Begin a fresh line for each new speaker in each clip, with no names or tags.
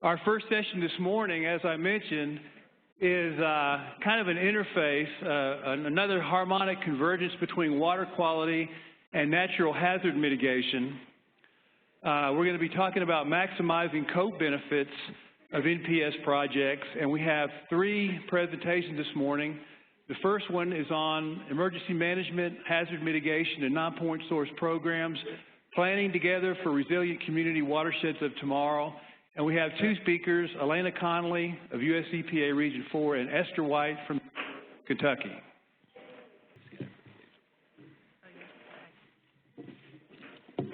Our first session this morning, as I mentioned, is kind of an interface, another harmonic convergence between water quality and natural hazard mitigation. We're going to be talking about maximizing co-benefits of NPS projects, and we have 3 presentations this morning. The first one is on emergency management, hazard mitigation, and non-point source programs, planning together for resilient community watersheds of tomorrow. And we have 2 speakers, Alanna Conley of USEPA Region 4 and Esther White from Kentucky.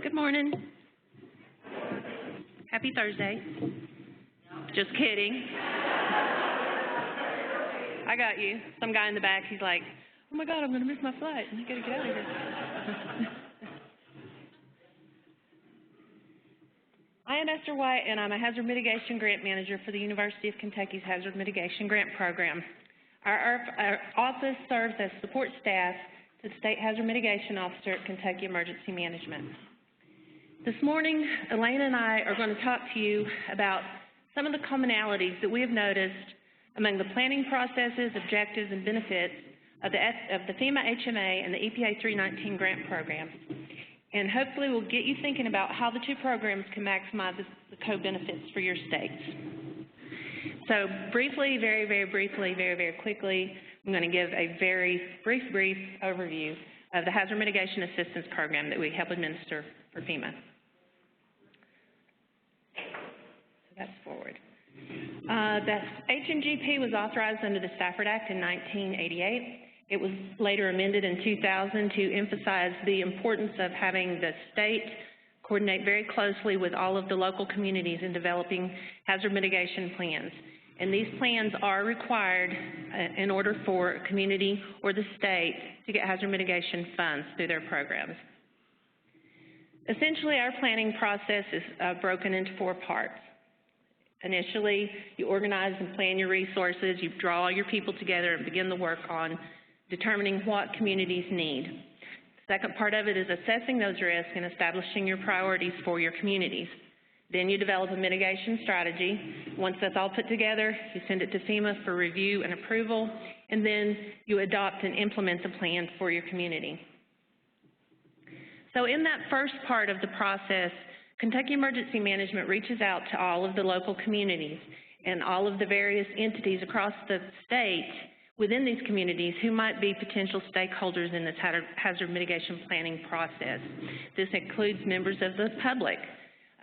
Good morning. Happy Thursday. Just kidding. I got you. Some guy in the back, he's like, oh my God, I'm going to miss my flight. I got to get out of here. I am Esther White, and I'm a Hazard Mitigation Grant Manager for the University of Kentucky's Hazard Mitigation Grant Program. Our office serves as support staff to the State Hazard Mitigation Officer at Kentucky Emergency Management. This morning, Alanna and I are going to talk to you about some of the commonalities that we have noticed among the planning processes, objectives, and benefits of the FEMA HMA and the EPA 319 grant programs. And hopefully we'll get you thinking about how the 2 programs can maximize the co-benefits for your states. So briefly, very briefly, very quickly, I'm going to give a very brief overview of the Hazard Mitigation Assistance Program that we help administer for FEMA. So that's forward. The HMGP was authorized under the Stafford Act in 1988. It was later amended in 2000 to emphasize the importance of having the state coordinate very closely with all of the local communities in developing hazard mitigation plans. And these plans are required in order for a community or the state to get hazard mitigation funds through their programs. Essentially, our planning process is broken into 4 parts. Initially, you organize and plan your resources, you draw all your people together and begin the work on determining what communities need. The second part of it is assessing those risks and establishing your priorities for your communities. Then you develop a mitigation strategy. Once that's all put together, you send it to FEMA for review and approval, and then you adopt and implement the plan for your community. So in that first part of the process, Kentucky Emergency Management reaches out to all of the local communities and all of the various entities across the state within these communities who might be potential stakeholders in this hazard mitigation planning process. This includes members of the public.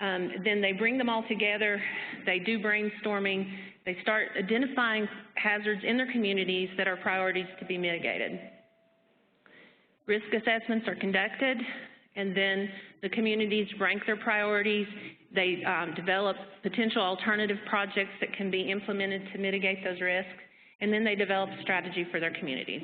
Then they bring them all together, they do brainstorming, they start identifying hazards in their communities that are priorities to be mitigated. Risk assessments are conducted, and then the communities rank their priorities. They develop potential alternative projects that can be implemented to mitigate those risks, and then they develop a strategy for their communities.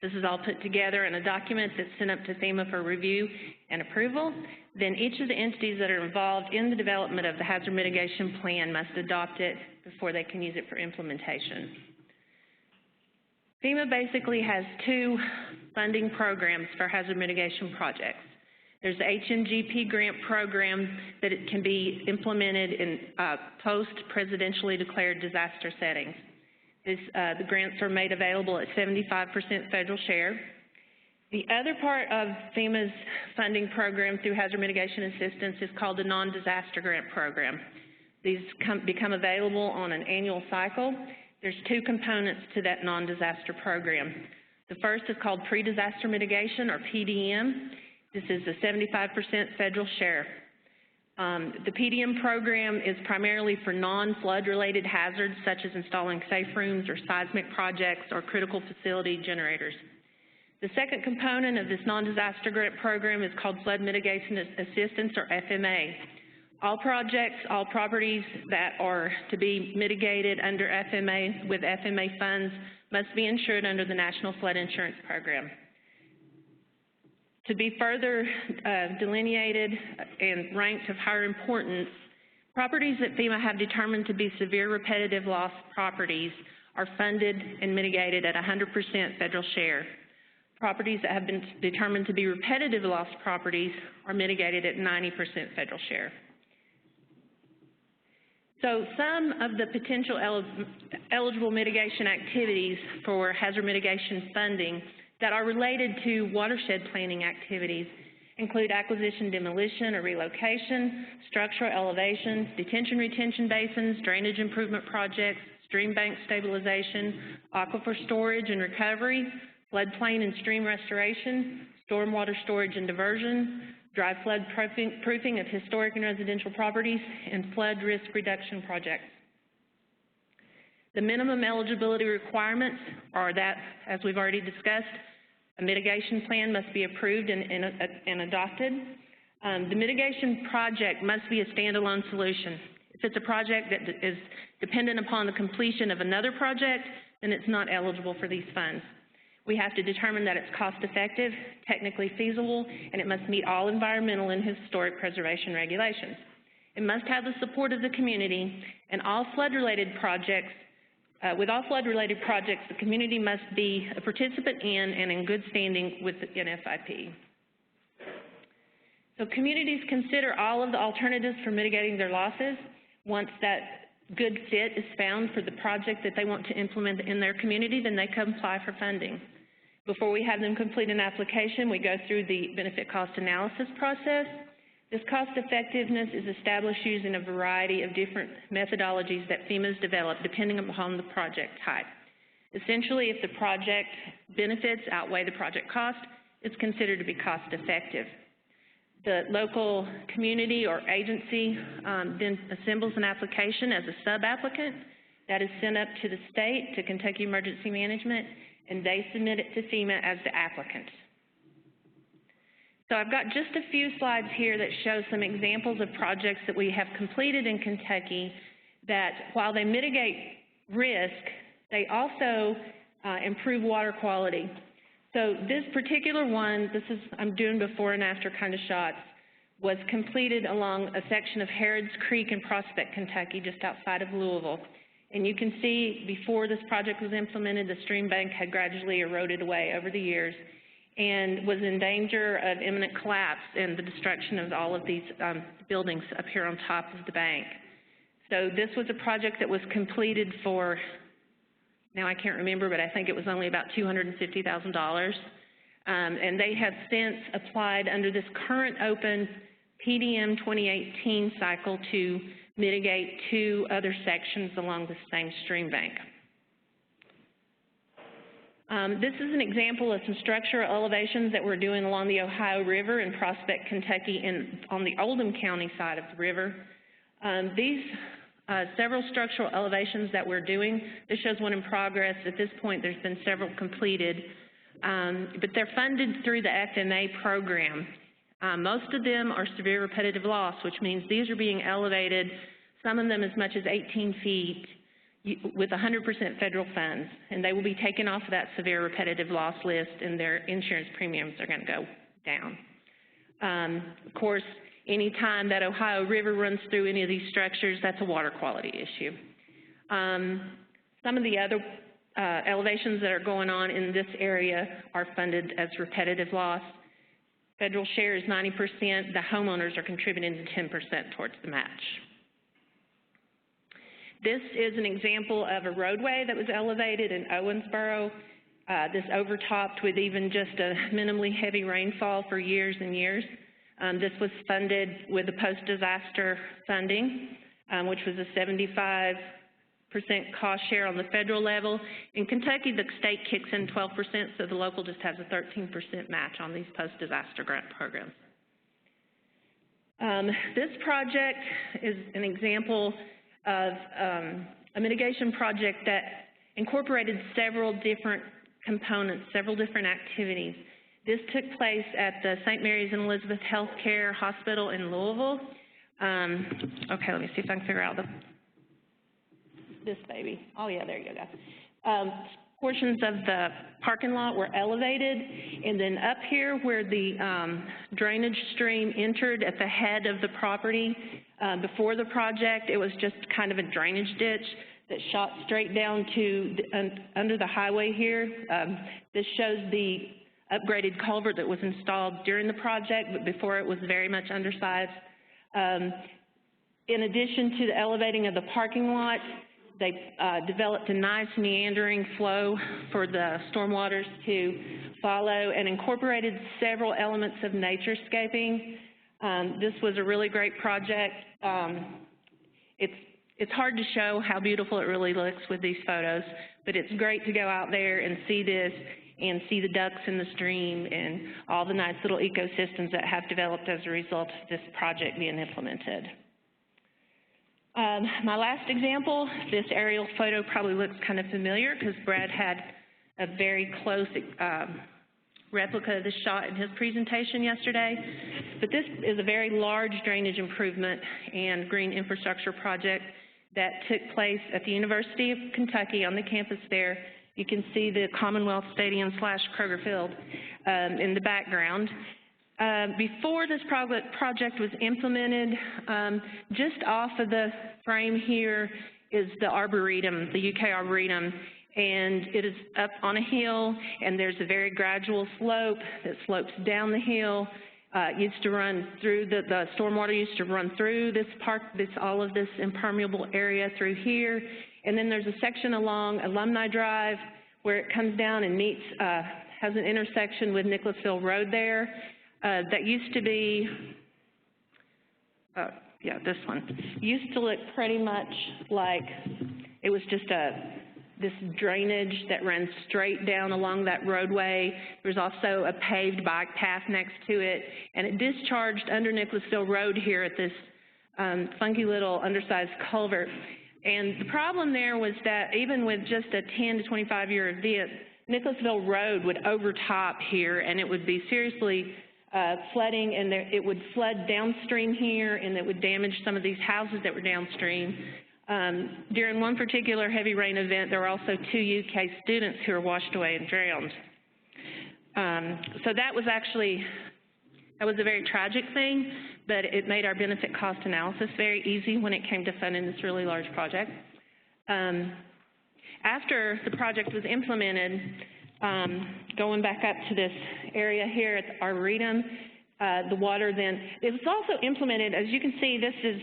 This is all put together in a document that's sent up to FEMA for review and approval. Then each of the entities that are involved in the development of the hazard mitigation plan must adopt it before they can use it for implementation. FEMA basically has 2 funding programs for hazard mitigation projects. There's the HMGP grant program that it can be implemented in post-presidentially declared disaster settings. The grants are made available at 75% federal share. The other part of FEMA's funding program through hazard mitigation assistance is called the non-disaster grant program. These become available on an annual cycle. There's 2 components to that non-disaster program. The first is called pre-disaster mitigation, or PDM. This is a 75% federal share. The PDM program is primarily for non-flood related hazards such as installing safe rooms or seismic projects or critical facility generators. The second component of this non-disaster grant program is called Flood Mitigation Assistance, or FMA. All projects, all properties that are to be mitigated under FMA with FMA funds must be insured under the National Flood Insurance Program. To be further delineated and ranked of higher importance, properties that FEMA have determined to be severe repetitive loss properties are funded and mitigated at 100% federal share. Properties that have been determined to be repetitive loss properties are mitigated at 90% federal share. So some of the potential eligible mitigation activities for hazard mitigation funding that are related to watershed planning activities include acquisition, demolition, or relocation, structural elevations, detention retention basins, drainage improvement projects, stream bank stabilization, aquifer storage and recovery, floodplain and stream restoration, stormwater storage and diversion, dry flood proofing of historic and residential properties, and flood risk reduction projects. The minimum eligibility requirements are that, as we've already discussed, a mitigation plan must be approved and adopted. The mitigation project must be a standalone solution. If it's a project that is dependent upon the completion of another project, then it's not eligible for these funds. We have to determine that it's cost-effective, technically feasible, and it must meet all environmental and historic preservation regulations. It must have the support of the community, and all flood-related projects, with all flood-related projects, the community must be a participant in and in good standing with the NFIP. So communities consider all of the alternatives for mitigating their losses. Once that good fit is found for the project that they want to implement in their community, then they can apply for funding. Before we have them complete an application, we go through the benefit cost analysis process. This cost effectiveness is established using a variety of different methodologies that FEMA's developed depending upon the project type. Essentially, if the project benefits outweigh the project cost, it's considered to be cost effective. The local community or agency then assembles an application as a sub-applicant that is sent up to the state, to Kentucky Emergency Management, and they submit it to FEMA as the applicant. So I've got just a few slides here that show some examples of projects that we have completed in Kentucky that, while they mitigate risk, they also improve water quality. So this particular one, I'm doing before and after kind of shots, was completed along a section of Harrods Creek in Prospect, Kentucky, just outside of Louisville. And you can see before this project was implemented, the stream bank had gradually eroded away over the years and was in danger of imminent collapse and the destruction of all of these buildings up here on top of the bank. So this was a project that was completed for, now I can't remember, but I think it was only about $250,000. And they have since applied under this current open PDM 2018 cycle to mitigate 2 other sections along the same stream bank. This is an example of some structural elevations that we're doing along the Ohio River in Prospect, Kentucky, on the Oldham County side of the river. These several structural elevations that we're doing, this shows one in progress. At this point, there's been several completed, but they're funded through the FMA program. Most of them are severe repetitive loss, which means these are being elevated, some of them as much as 18 feet, with 100% federal funds, and they will be taken off of that severe repetitive loss list, and their insurance premiums are going to go down. Of course, any time that Ohio River runs through any of these structures, that's a water quality issue. Some of the other elevations that are going on in this area are funded as repetitive loss. Federal share is 90%. The homeowners are contributing to 10% towards the match. This is an example of a roadway that was elevated in Owensboro. This overtopped with even just a minimally heavy rainfall for years and years. This was funded with the post-disaster funding, which was a 75% cost share on the federal level. In Kentucky, the state kicks in 12%, so the local just has a 13% match on these post-disaster grant programs. This project is an example of a mitigation project that incorporated several different components, several different activities. This took place at the St. Mary's and Elizabeth Healthcare Hospital in Louisville. Okay, let me see if I can figure out this baby. Oh yeah, there you go. Portions of the parking lot were elevated, and then up here where the drainage stream entered at the head of the property, before the project, it was just kind of a drainage ditch that shot straight down to under the highway here. This shows the upgraded culvert that was installed during the project, but before it was very much undersized. In addition to the elevating of the parking lot, they developed a nice meandering flow for the stormwaters to follow and incorporated several elements of naturescaping. This was a really great project. It's hard to show how beautiful it really looks with these photos, but it's great to go out there and see this and see the ducks in the stream and all the nice little ecosystems that have developed as a result of this project being implemented. My last example, this aerial photo probably looks kind of familiar because Brad had a very close replica of this shot in his presentation yesterday. But this is a very large drainage improvement and green infrastructure project that took place at the University of Kentucky on the campus there. You can see the Commonwealth Stadium / Kroger Field in the background. Before this project was implemented, just off of the frame here is the Arboretum, the UK Arboretum, and it is up on a hill, and there's a very gradual slope that slopes down the hill. It used to run through, the stormwater used to run through this park, all of this impermeable area through here, and then there's a section along Alumni Drive where it comes down and meets, has an intersection with Nicholasville Road there. That used to be, yeah, this one. Used to look pretty much like it was just this drainage that runs straight down along that roadway. There was also a paved bike path next to it, and it discharged under Nicholasville Road here at this funky little undersized culvert. And the problem there was that even with just a 10 to 25-year event, Nicholasville Road would overtop here, and it would be seriously flooding, and it would flood downstream here, and it would damage some of these houses that were downstream. During one particular heavy rain event, there were also 2 UK students who were washed away and drowned. So that was a very tragic thing, but it made our benefit cost analysis very easy when it came to funding this really large project. After the project was implemented, going back up to this area here at the Arboretum, the water then, it was also implemented, as you can see, this is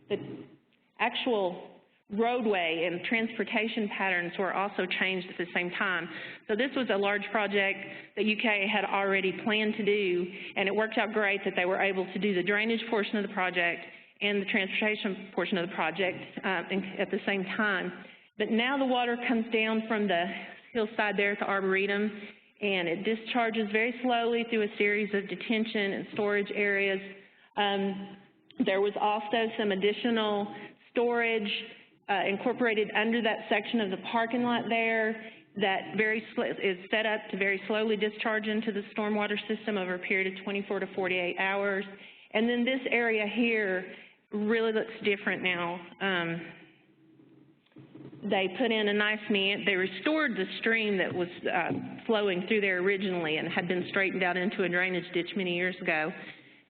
the actual roadway and transportation patterns were also changed at the same time. So this was a large project that UK had already planned to do, and it worked out great that they were able to do the drainage portion of the project and the transportation portion of the project at the same time. But now the water comes down from the hillside there at the Arboretum, and it discharges very slowly through a series of detention and storage areas. There was also some additional storage incorporated under that section of the parking lot there that is set up to very slowly discharge into the stormwater system over a period of 24 to 48 hours. And then this area here really looks different now. They put in a nice they restored the stream that was flowing through there originally and had been straightened out into a drainage ditch many years ago.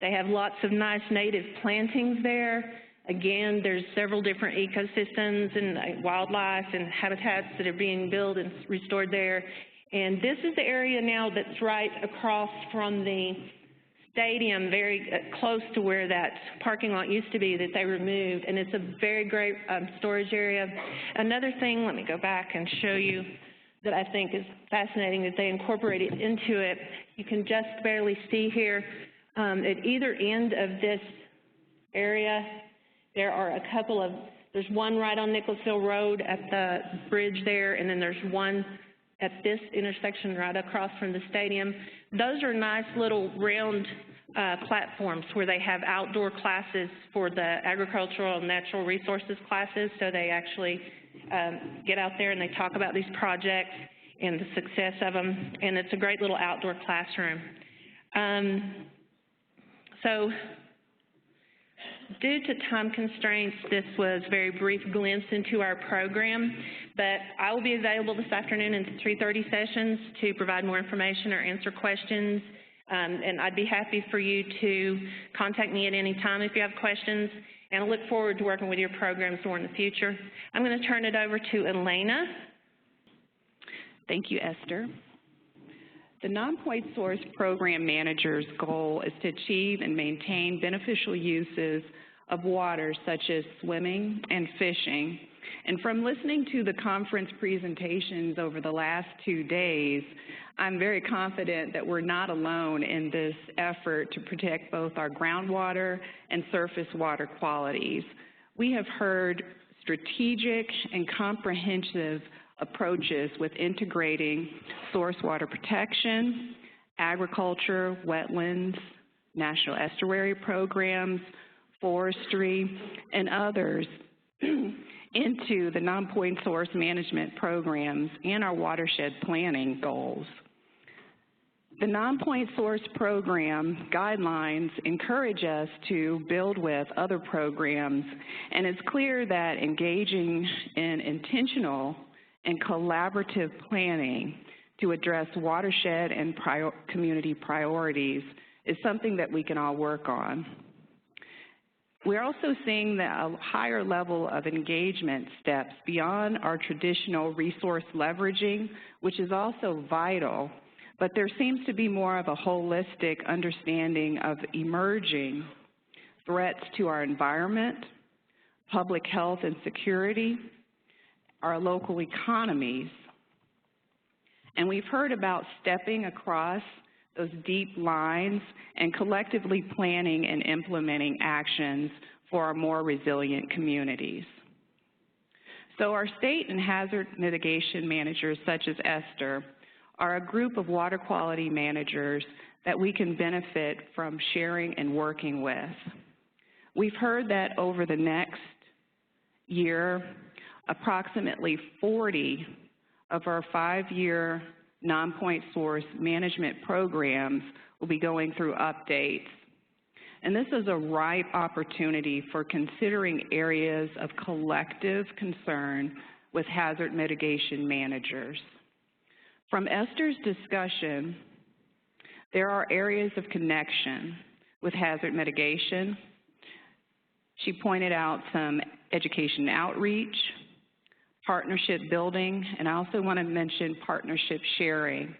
They have lots of nice native plantings there. Again, there's several different ecosystems and wildlife and habitats that are being built and restored there. And this is the area now that's right across from the stadium, very close to where that parking lot used to be that they removed, and it's a very great storage area. Another thing, let me go back and show you, that I think is fascinating that they incorporated into it. You can just barely see here at either end of this area, there are a couple of, there's one right on Nicholasville Road at the bridge there, and then there's one at this intersection right across from the stadium. Those are nice little round platforms where they have outdoor classes for the agricultural and natural resources classes, so they actually get out there and they talk about these projects and the success of them, and it's a great little outdoor classroom. So due to time constraints, this was a very brief glimpse into our program, but I will be available this afternoon in 3:30 sessions to provide more information or answer questions, and I'd be happy for you to contact me at any time if you have questions, and I look forward to working with your programs more in the future. I'm going to turn it over to Alanna.
Thank you, Esther. The Nonpoint Source Program Manager's goal is to achieve and maintain beneficial uses of water, such as swimming and fishing. And from listening to the conference presentations over the last 2 days, I'm very confident that we're not alone in this effort to protect both our groundwater and surface water qualities. We have heard strategic and comprehensive approaches with integrating source water protection, agriculture, wetlands, national estuary programs, forestry, and others into the Nonpoint source management programs and our watershed planning goals. The Nonpoint source program guidelines encourage us to build with other programs, and it's clear that engaging in intentional and collaborative planning to address watershed and community priorities is something that we can all work on. We're also seeing a higher level of engagement steps beyond our traditional resource leveraging, which is also vital, but there seems to be more of a holistic understanding of emerging threats to our environment, public health and security, our local economies. And we've heard about stepping across those deep lines and collectively planning and implementing actions for our more resilient communities. So our state and hazard mitigation managers, such as Esther, are a group of water quality managers that we can benefit from sharing and working with. We've heard that over the next year, approximately 40 of our 5-year Nonpoint source management programs will be going through updates. And this is a ripe opportunity for considering areas of collective concern with hazard mitigation managers. From Esther's discussion, there are areas of connection with hazard mitigation. She pointed out some education outreach, partnership building, and I also want to mention partnership sharing.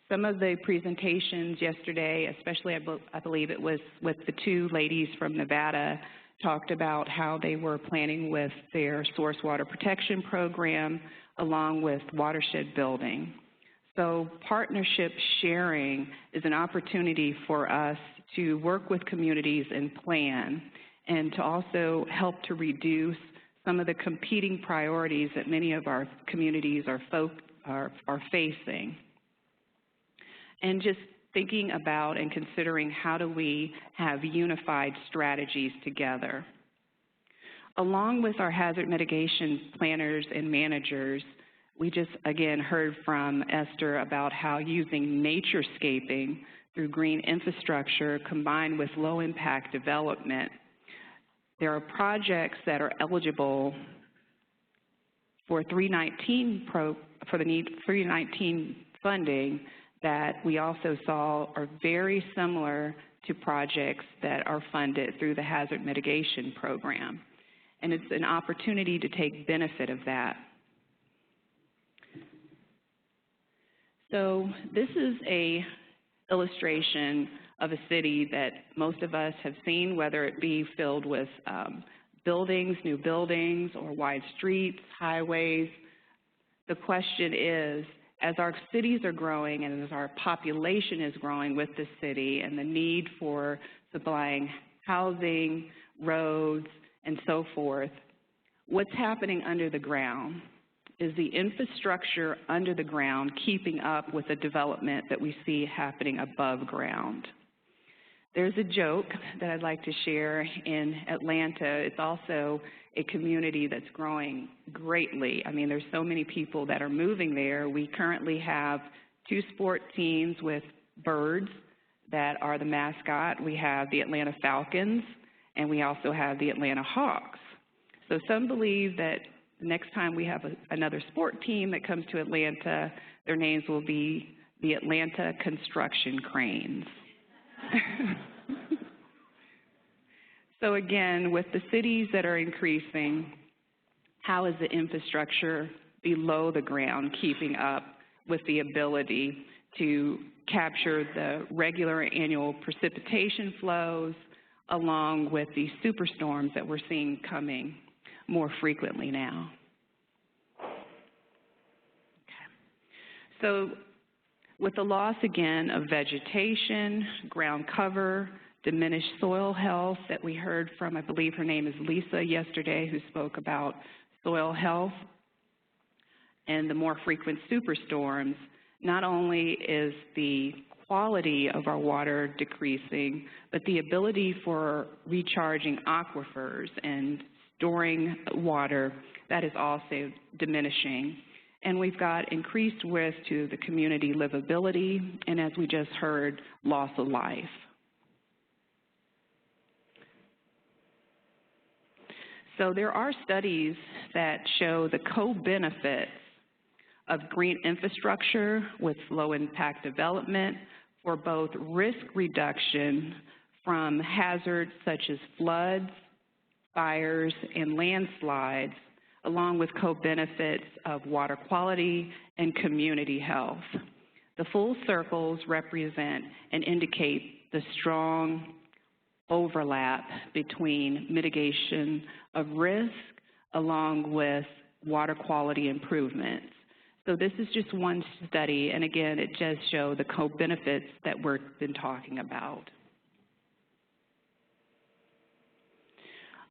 Some of the presentations yesterday, especially I believe it was with the 2 ladies from Nevada, talked about how they were planning with their source water protection program along with watershed building. So partnership sharing is an opportunity for us to work with communities and plan, and to also help to reduce some of the competing priorities that many of our communities are facing. And just thinking about and considering how do we have unified strategies together. Along with our hazard mitigation planners and managers, we just again heard from Esther about how using naturescaping through green infrastructure combined with low impact development, there are projects that are eligible for 319 funding that we also saw are very similar to projects that are funded through the hazard mitigation program. And it's an opportunity to take benefit of that. So this is an illustration of a city that most of us have seen, whether it be filled with buildings, new buildings, or wide streets, highways. The question is, as our cities are growing and as our population is growing with the city and the need for supplying housing, roads, and so forth, what's happening under the ground? Is the infrastructure under the ground keeping up with the development that we see happening above ground? There's a joke that I'd like to share in Atlanta. It's also a community that's growing greatly. I mean, there's so many people that are moving there. We currently have 2 sport teams with birds that are the mascot. We have the Atlanta Falcons, and we also have the Atlanta Hawks. So some believe that the next time we have another sport team that comes to Atlanta, their names will be the Atlanta Construction Cranes. So again, with the cities that are increasing, how is the infrastructure below the ground keeping up with the ability to capture the regular annual precipitation flows, along with the superstorms that we're seeing coming more frequently now. So with the loss again of vegetation, ground cover, diminished soil health that we heard from, I believe her name is Lisa yesterday, who spoke about soil health, and the more frequent superstorms, not only is the quality of our water decreasing, but the ability for recharging aquifers and storing water, that is also diminishing. And we've got increased risk to the community livability, and as we just heard, loss of life. So there are studies that show the co-benefits of green infrastructure with low-impact development for both risk reduction from hazards such as floods, fires, and landslides, along with co-benefits of water quality and community health. The full circles represent and indicate the strong overlap between mitigation of risk along with water quality improvements. So this is just one study, and again, it does show the co-benefits that we've been talking about.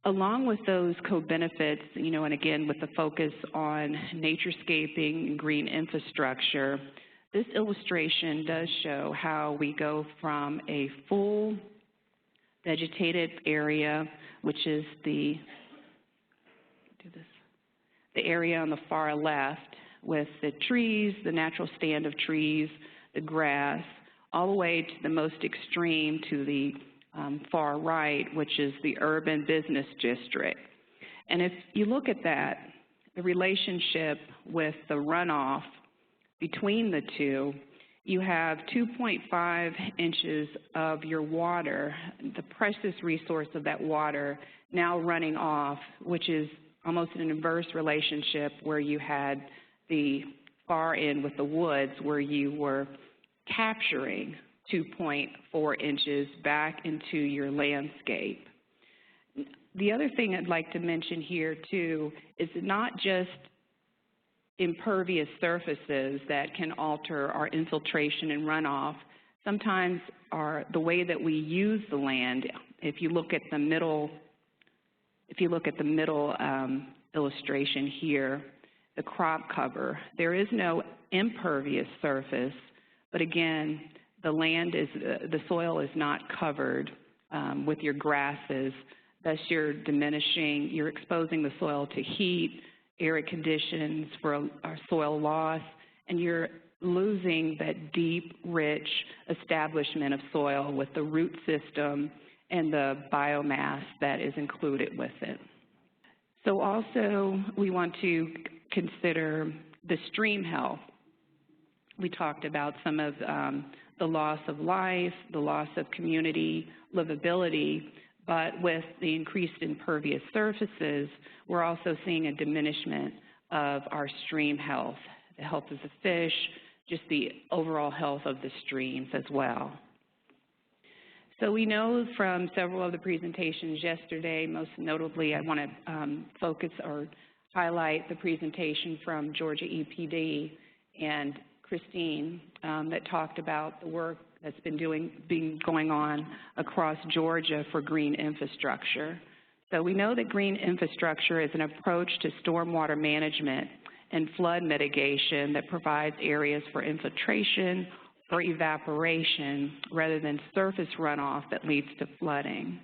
Along with those co-benefits, you know, and again, with the focus on naturescaping and green infrastructure, this illustration does show how we go from a full vegetated area, which is the area on the far left with the trees, the natural stand of trees, the grass, all the way to the most extreme to the far right, which is the urban business district. And if you look at that, the relationship with the runoff between the two, you have 2.5 inches of your water, the precious resource of that water, now running off, which is almost an inverse relationship where you had the far end with the woods where you were capturing 2.4 inches back into your landscape. The other thing I'd like to mention here too is not just impervious surfaces that can alter our infiltration and runoff. Sometimes the way that we use the land, if you look at the middle, illustration here, the crop cover, there is no impervious surface, but again, the soil is not covered with your grasses, thus you're exposing the soil to heat, arid conditions for our soil loss, and you're losing that deep, rich establishment of soil with the root system and the biomass that is included with it. So also we want to consider the stream health. We talked about some of the loss of life, the loss of community livability, but with the increased impervious surfaces, we're also seeing a diminishment of our stream health, the health of the fish, just the overall health of the streams as well. So we know from several of the presentations yesterday, most notably I want to focus or highlight the presentation from Georgia EPD and Christine that talked about the work that's been going on across Georgia for green infrastructure. So we know that green infrastructure is an approach to stormwater management and flood mitigation that provides areas for infiltration or evaporation rather than surface runoff that leads to flooding.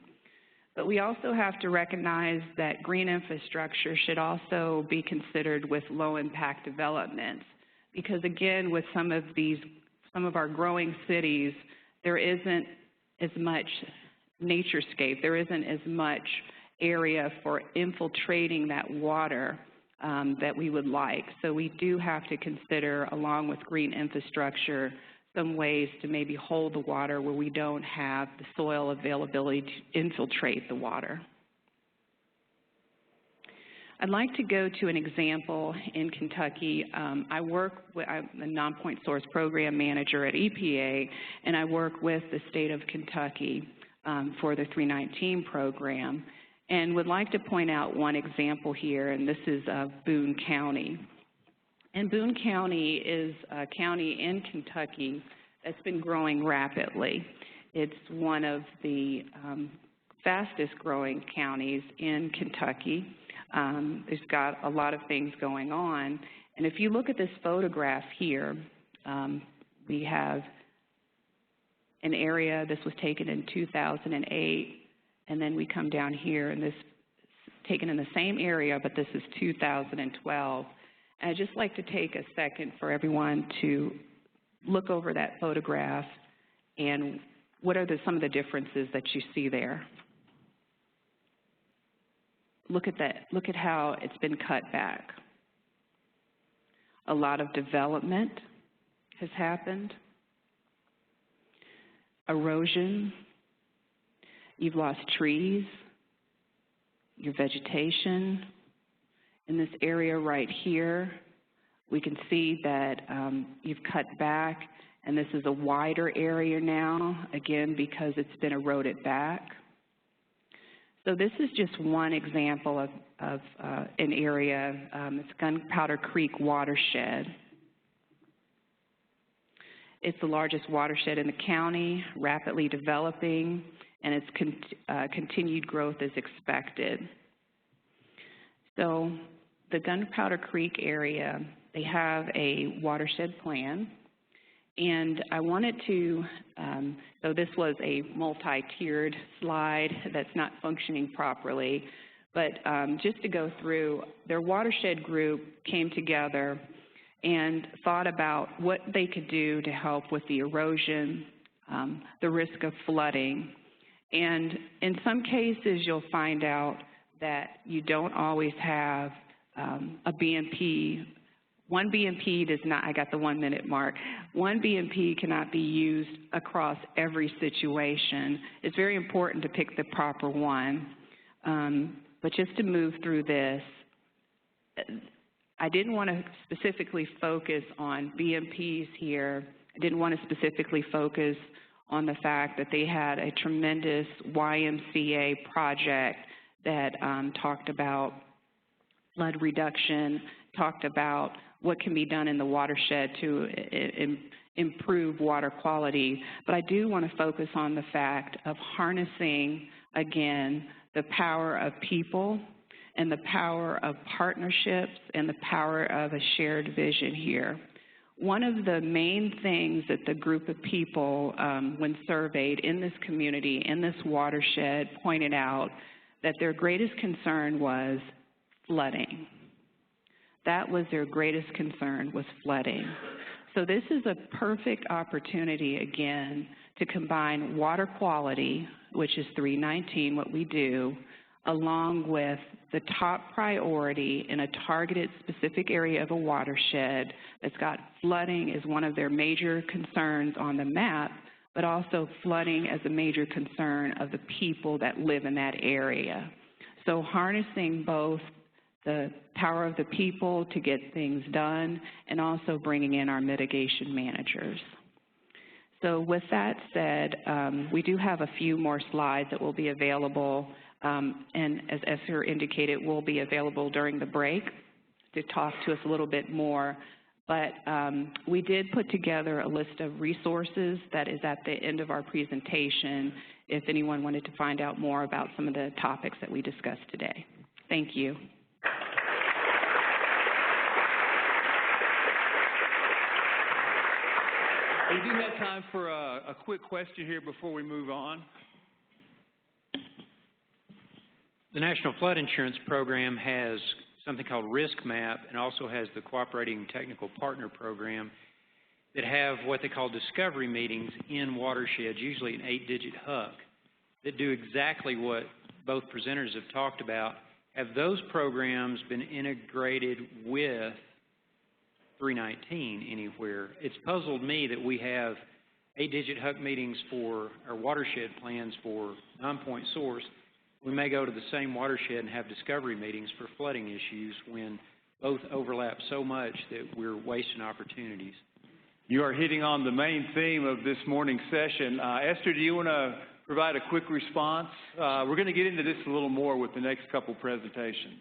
But we also have to recognize that green infrastructure should also be considered with low-impact developments, because again, with some of our growing cities, there isn't as much naturescape, there isn't as much area for infiltrating that water that we would like. So we do have to consider, along with green infrastructure, some ways to maybe hold the water where we don't have the soil availability to infiltrate the water. I'd like to go to an example in Kentucky. I'm a Nonpoint Source Program Manager at EPA, and I work with the state of Kentucky for the 319 program. And would like to point out one example here, and this is Boone County. And Boone County is a county in Kentucky that's been growing rapidly. It's one of the fastest growing counties in Kentucky. It's got a lot of things going on. And if you look at this photograph here, we have an area, this was taken in 2008, and then we come down here, and this is taken in the same area, but this is 2012. And I'd just like to take a second for everyone to look over that photograph and what are some of the differences that you see there. Look at that. Look at how it's been cut back. A lot of development has happened. Erosion. You've lost trees, your vegetation. In this area right here, we can see that you've cut back, and this is a wider area now, again, because it's been eroded back. So this is just one example of an area. It's Gunpowder Creek Watershed. It's the largest watershed in the county, rapidly developing, and its continued growth is expected. So the Gunpowder Creek area, they have a watershed plan, and I wanted to, so this was a multi-tiered slide that's not functioning properly, but just to go through, their watershed group came together and thought about what they could do to help with the erosion, the risk of flooding. And in some cases, you'll find out that you don't always have a BMP. One BMP does not, I got the 1 minute mark, one BMP cannot be used across every situation. It's very important to pick the proper one. But just to move through this, I didn't want to specifically focus on BMPs here. I didn't want to specifically focus on the fact that they had a tremendous YMCA project that talked about flood reduction, talked about what can be done in the watershed to improve water quality. But I do want to focus on the fact of harnessing, again, the power of people and the power of partnerships and the power of a shared vision here. One of the main things that the group of people, when surveyed in this community, in this watershed, pointed out that their greatest concern was flooding. That was their greatest concern, was flooding. So this is a perfect opportunity, again, to combine water quality, which is 319, what we do, along with the top priority in a targeted specific area of a watershed that's got flooding as one of their major concerns on the map, but also flooding as a major concern of the people that live in that area. So harnessing both the power of the people to get things done and also bringing in our mitigation managers. So with that said, we do have a few more slides that will be available, and as Esther indicated, will be available during the break to talk to us a little bit more. But we did put together a list of resources that is at the end of our presentation if anyone wanted to find out more about some of the topics that we discussed today. Thank you.
We do have time for a quick question here before we move on.
The National Flood Insurance Program has something called Risk Map and also has the Cooperating Technical Partner Program that have what they call discovery meetings in watersheds, usually an 8-digit HUC, that do exactly what both presenters have talked about. Have those programs been integrated with 319 anywhere? It's puzzled me that we have 8-digit HUC meetings for our watershed plans for Nonpoint source. We may go to the same watershed and have discovery meetings for flooding issues when both overlap so much that we're wasting opportunities.
You are hitting on the main theme of this morning's session. Esther, do you want to provide a quick response. We're going to get into this a little more with the next couple presentations.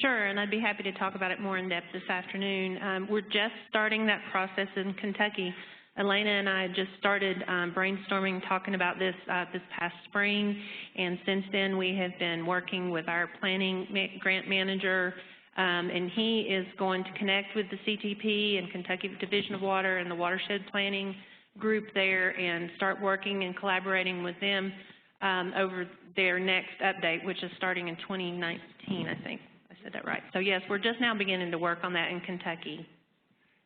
Sure, and I'd be happy to talk about it more in depth this afternoon. We're just starting that process in Kentucky. Alanna and I just started brainstorming, talking about this this past spring, and since then we have been working with our planning grant manager, and he is going to connect with the CTP and Kentucky Division of Water and the Watershed Planning group there and start working and collaborating with them over their next update, which is starting in 2019, I think. I said that right. So yes, we're just now beginning to work on that in Kentucky.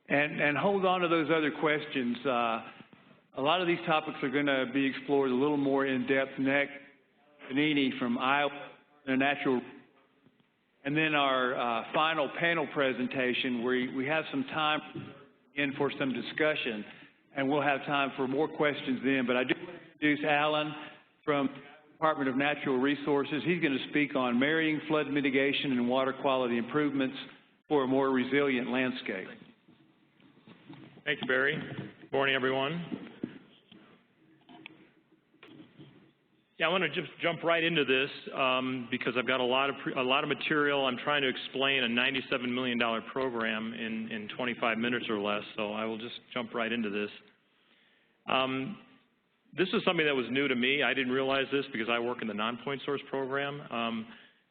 And hold on to those other questions. A lot of these topics are going to be explored a little more in depth next. Bonini from Iowa, Natural. And then our final panel presentation, where we have some time in for some discussion, and we'll have time for more questions then. But I do want to introduce Alan from the Department of Natural Resources. He's going to speak on marrying flood mitigation and water quality improvements for a more resilient landscape.
Thank you, Barry. Good morning, everyone. Yeah, I want to just jump right into this because I've got a lot of material. I'm trying to explain a $97 million program in 25 minutes or less, so I will just jump right into this. This is something that was new to me. I didn't realize this because I work in the Nonpoint source program,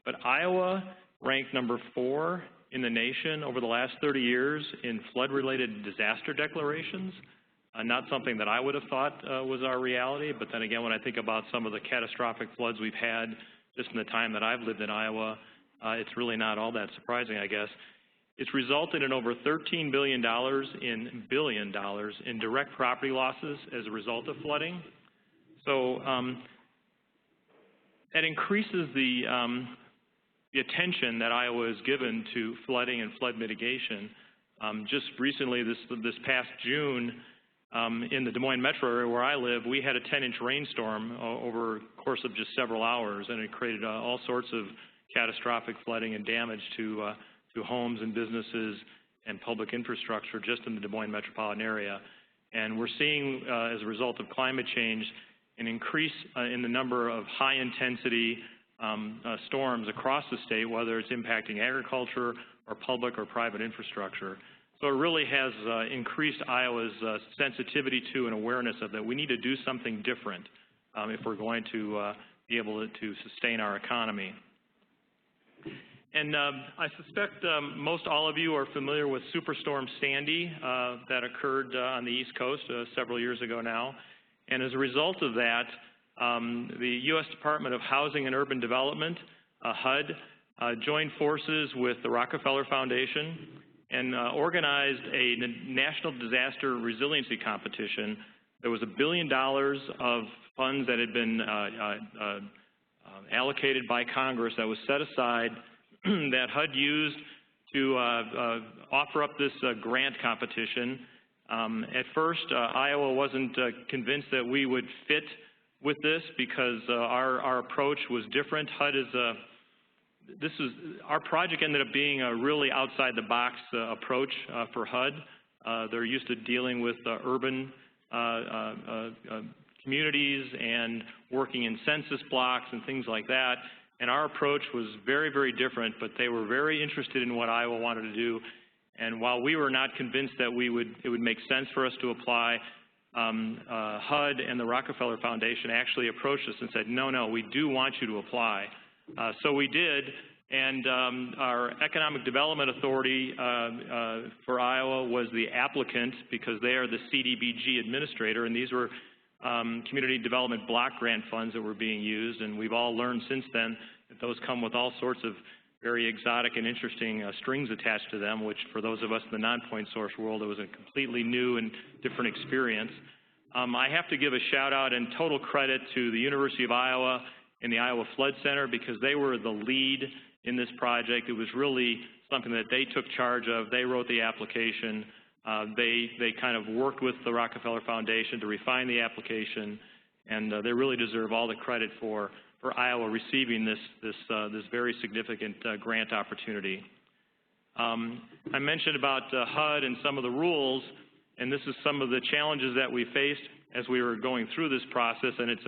but Iowa ranked number 4 in the nation over the last 30 years in flood-related disaster declarations. Not something that I would have thought was our reality, but then again, when I think about some of the catastrophic floods we've had just in the time that I've lived in Iowa, it's really not all that surprising, I guess. It's resulted in over $13 billion in direct property losses as a result of flooding. So that increases the attention that Iowa has given to flooding and flood mitigation. Just recently, this past June, in the Des Moines metro area where I live, we had a 10-inch rainstorm over the course of just several hours, and it created all sorts of catastrophic flooding and damage to homes and businesses and public infrastructure just in the Des Moines metropolitan area. And we're seeing, as a result of climate change, an increase in the number of high-intensity storms across the state, whether it's impacting agriculture or public or private infrastructure. So it really has increased Iowa's sensitivity to and awareness of that we need to do something different if we're going to be able to sustain our economy. And I suspect most all of you are familiar with Superstorm Sandy that occurred on the East Coast several years ago now. And as a result of that, the U.S. Department of Housing and Urban Development, HUD, joined forces with the Rockefeller Foundation and organized a national disaster resiliency competition. There was $1 billion of funds that had been allocated by Congress that was set aside that HUD used to offer up this grant competition. At first, Iowa wasn't convinced that we would fit with this because our approach was different. HUD is our project ended up being a really outside-the-box approach for HUD. They're used to dealing with urban communities and working in census blocks and things like that. And our approach was very, very different, but they were very interested in what Iowa wanted to do. And while we were not convinced that it would make sense for us to apply, HUD and the Rockefeller Foundation actually approached us and said, no, we do want you to apply. So we did, and our Economic Development Authority for Iowa was the applicant because they are the CDBG administrator, and these were community development block grant funds that were being used, and we've all learned since then that those come with all sorts of very exotic and interesting strings attached to them, which for those of us in the non-point source world, it was a completely new and different experience. I have to give a shout out and total credit to the University of Iowa and the Iowa Flood Center because they were the lead in this project. It was really something that they took charge of. They wrote the application. They kind of worked with the Rockefeller Foundation to refine the application, and they really deserve all the credit for Iowa receiving this very significant grant opportunity. I mentioned about HUD and some of the rules, and this is some of the challenges that we faced as we were going through this process, and it's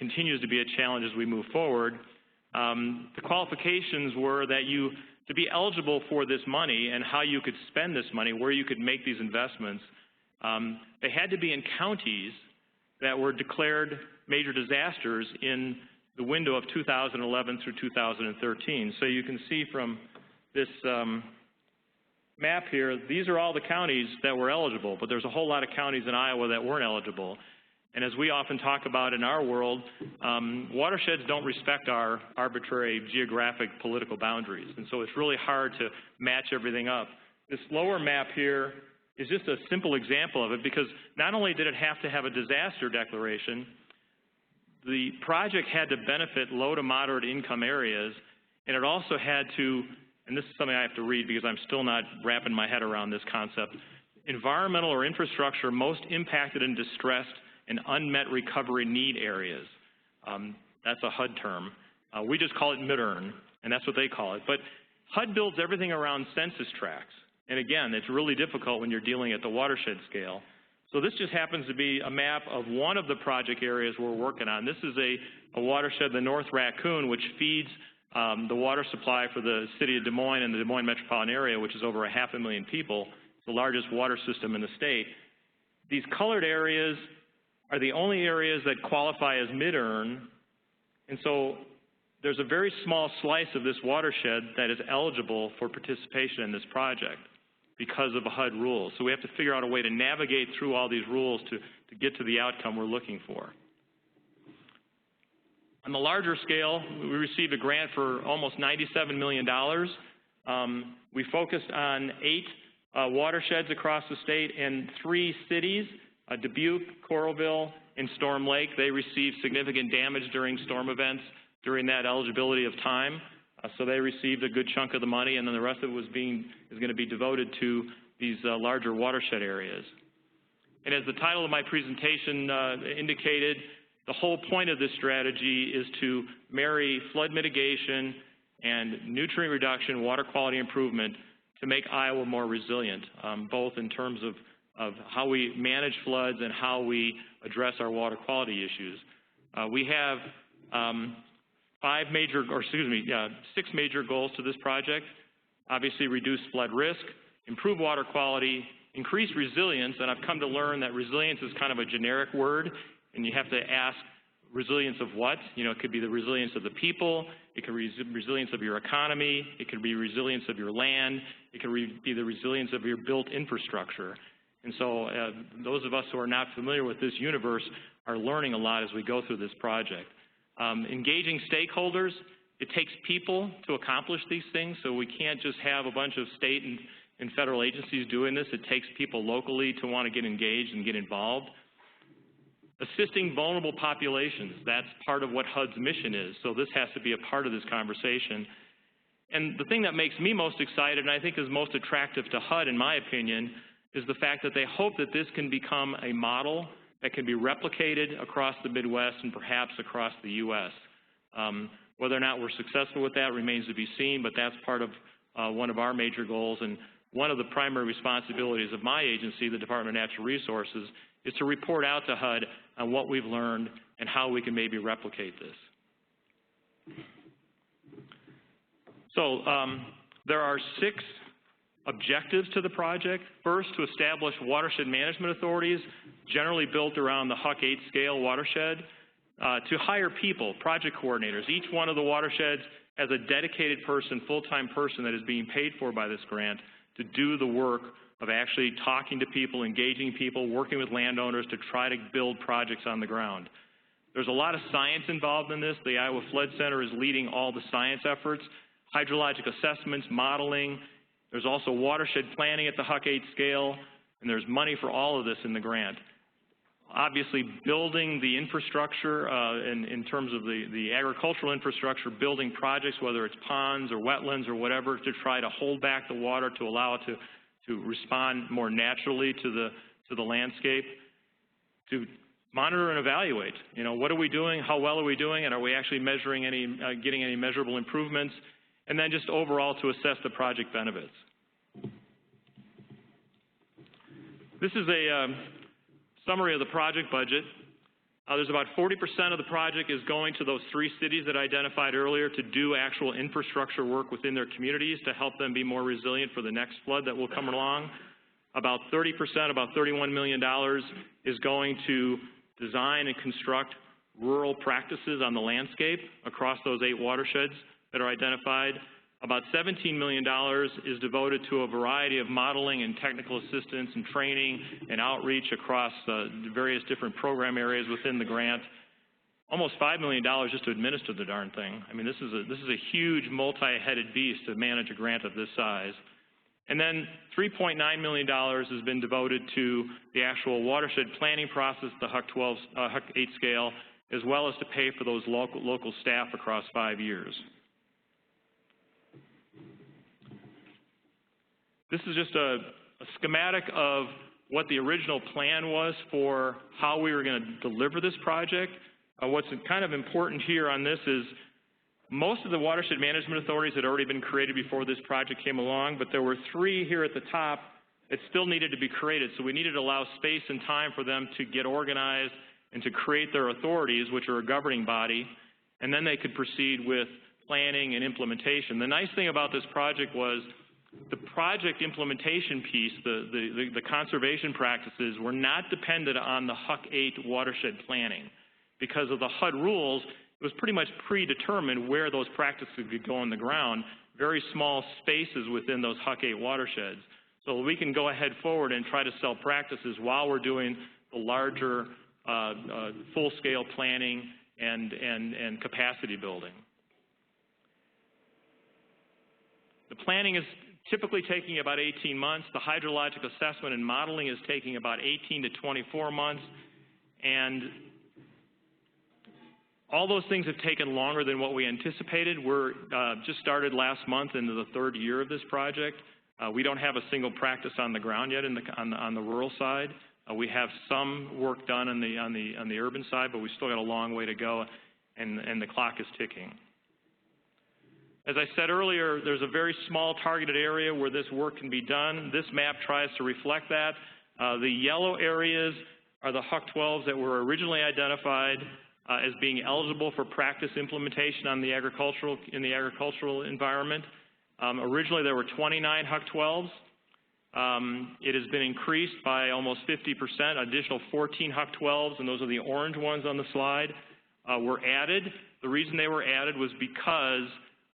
continues to be a challenge as we move forward. The qualifications were that to be eligible for this money and how you could spend this money, where you could make these investments, they had to be in counties that were declared major disasters in the window of 2011 through 2013. So you can see from this map here, these are all the counties that were eligible, but there's a whole lot of counties in Iowa that weren't eligible. And as we often talk about in our world, watersheds don't respect our arbitrary geographic political boundaries. And so it's really hard to match everything up. This lower map here is just a simple example of it, because not only did it have to have a disaster declaration, the project had to benefit low to moderate income areas, and it also had to, and this is something I have to read because I'm still not wrapping my head around this concept, environmental or infrastructure most impacted and distressed and unmet recovery need areas. That's a HUD term. We just call it mid-earn, and that's what they call it. But HUD builds everything around census tracts. And again, it's really difficult when you're dealing at the watershed scale. So this just happens to be a map of one of the project areas we're working on. This is a watershed, the North Raccoon, which feeds the water supply for the city of Des Moines and the Des Moines metropolitan area, which is over 500,000 people. It's the largest water system in the state. These colored areas are the only areas that qualify as mid-earn, and so there's a very small slice of this watershed that is eligible for participation in this project because of HUD rules. So we have to figure out a way to navigate through all these rules to get to the outcome we're looking for. On the larger scale, we received a grant for almost $97 million. We focused on 8 watersheds across the state and 3 cities, Dubuque, Coralville, and Storm Lake. They received significant damage during storm events during that eligibility of time. So they received a good chunk of the money, and then the rest of it is going to be devoted to these larger watershed areas. And as the title of my presentation indicated, the whole point of this strategy is to marry flood mitigation and nutrient reduction, water quality improvement to make Iowa more resilient, both in terms of how we manage floods and how we address our water quality issues. We have 6 major goals to this project. Obviously, reduce flood risk, improve water quality, increase resilience, and I've come to learn that resilience is kind of a generic word, and you have to ask resilience of what? You know, it could be the resilience of the people, it could be resilience of your economy, it could be resilience of your land, it could be the resilience of your built infrastructure. And so those of us who are not familiar with this universe are learning a lot as we go through this project. Engaging stakeholders, it takes people to accomplish these things, so we can't just have a bunch of state and federal agencies doing this. It takes people locally to want to get engaged and get involved. Assisting vulnerable populations, that's part of what HUD's mission is, so this has to be a part of this conversation. And the thing that makes me most excited, and I think is most attractive to HUD, in my opinion, is the fact that they hope that this can become a model that can be replicated across the Midwest and perhaps across the U.S. Whether or not we're successful with that remains to be seen, but that's part of one of our major goals. And one of the primary responsibilities of my agency, the Department of Natural Resources, is to report out to HUD on what we've learned and how we can maybe replicate this. So there are 6 objectives to the project. First, to establish watershed management authorities, generally built around the Huck 8 scale watershed, to hire people, project coordinators. Each one of the watersheds has a dedicated person, full-time person that is being paid for by this grant to do the work of actually talking to people, engaging people, working with landowners to try to build projects on the ground. There's a lot of science involved in this. The Iowa Flood Center is leading all the science efforts, hydrologic assessments, modeling. There's also watershed planning at the Huck 8 scale, and there's money for all of this in the grant. Obviously, building the infrastructure in terms of the agricultural infrastructure, building projects, whether it's ponds or wetlands or whatever, to try to hold back the water to allow it to respond more naturally to the landscape, to monitor and evaluate. You know, what are we doing? How well are we doing? And are we actually measuring getting any measurable improvements? And then just overall to assess the project benefits. This is a summary of the project budget. There's about 40% of the project is going to those 3 cities that I identified earlier to do actual infrastructure work within their communities to help them be more resilient for the next flood that will come along. About 30%, about $31 million, is going to design and construct rural practices on the landscape across those 8 watersheds that are identified. About $17 million is devoted to a variety of modeling and technical assistance and training and outreach across various different program areas within the grant. Almost $5 million just to administer the darn thing. I mean, this is a huge multi-headed beast to manage a grant of this size. And then $3.9 million has been devoted to the actual watershed planning process, the HUC 8 scale, as well as to pay for those local staff across 5 years. This is just a schematic of what the original plan was for how we were going to deliver this project. What's kind of important here on this is most of the watershed management authorities had already been created before this project came along, but there were 3 here at the top that still needed to be created. So we needed to allow space and time for them to get organized and to create their authorities, which are a governing body, and then they could proceed with planning and implementation. The nice thing about this project was the project implementation piece, the conservation practices, were not dependent on the HUC 8 watershed planning. Because of the HUD rules, it was pretty much predetermined where those practices could go on the ground, very small spaces within those HUC 8 watersheds. So we can go ahead forward and try to sell practices while we're doing the larger full-scale planning and capacity building. The planning is typically taking about 18 months. The hydrologic assessment and modeling is taking about 18 to 24 months. And all those things have taken longer than what we anticipated. We're just started last month into the 3rd year of this project. We don't have a single practice on the ground yet on the rural side. We have some work done on the urban side, but we've still got a long way to go, and the clock is ticking. As I said earlier, there's a very small targeted area where this work can be done. This map tries to reflect that. The yellow areas are the HUC 12s that were originally identified as being eligible for practice implementation in the agricultural environment. Originally, there were 29 HUC 12s. It has been increased by almost 50%. Additional 14 HUC 12s, and those are the orange ones on the slide, were added. The reason they were added was because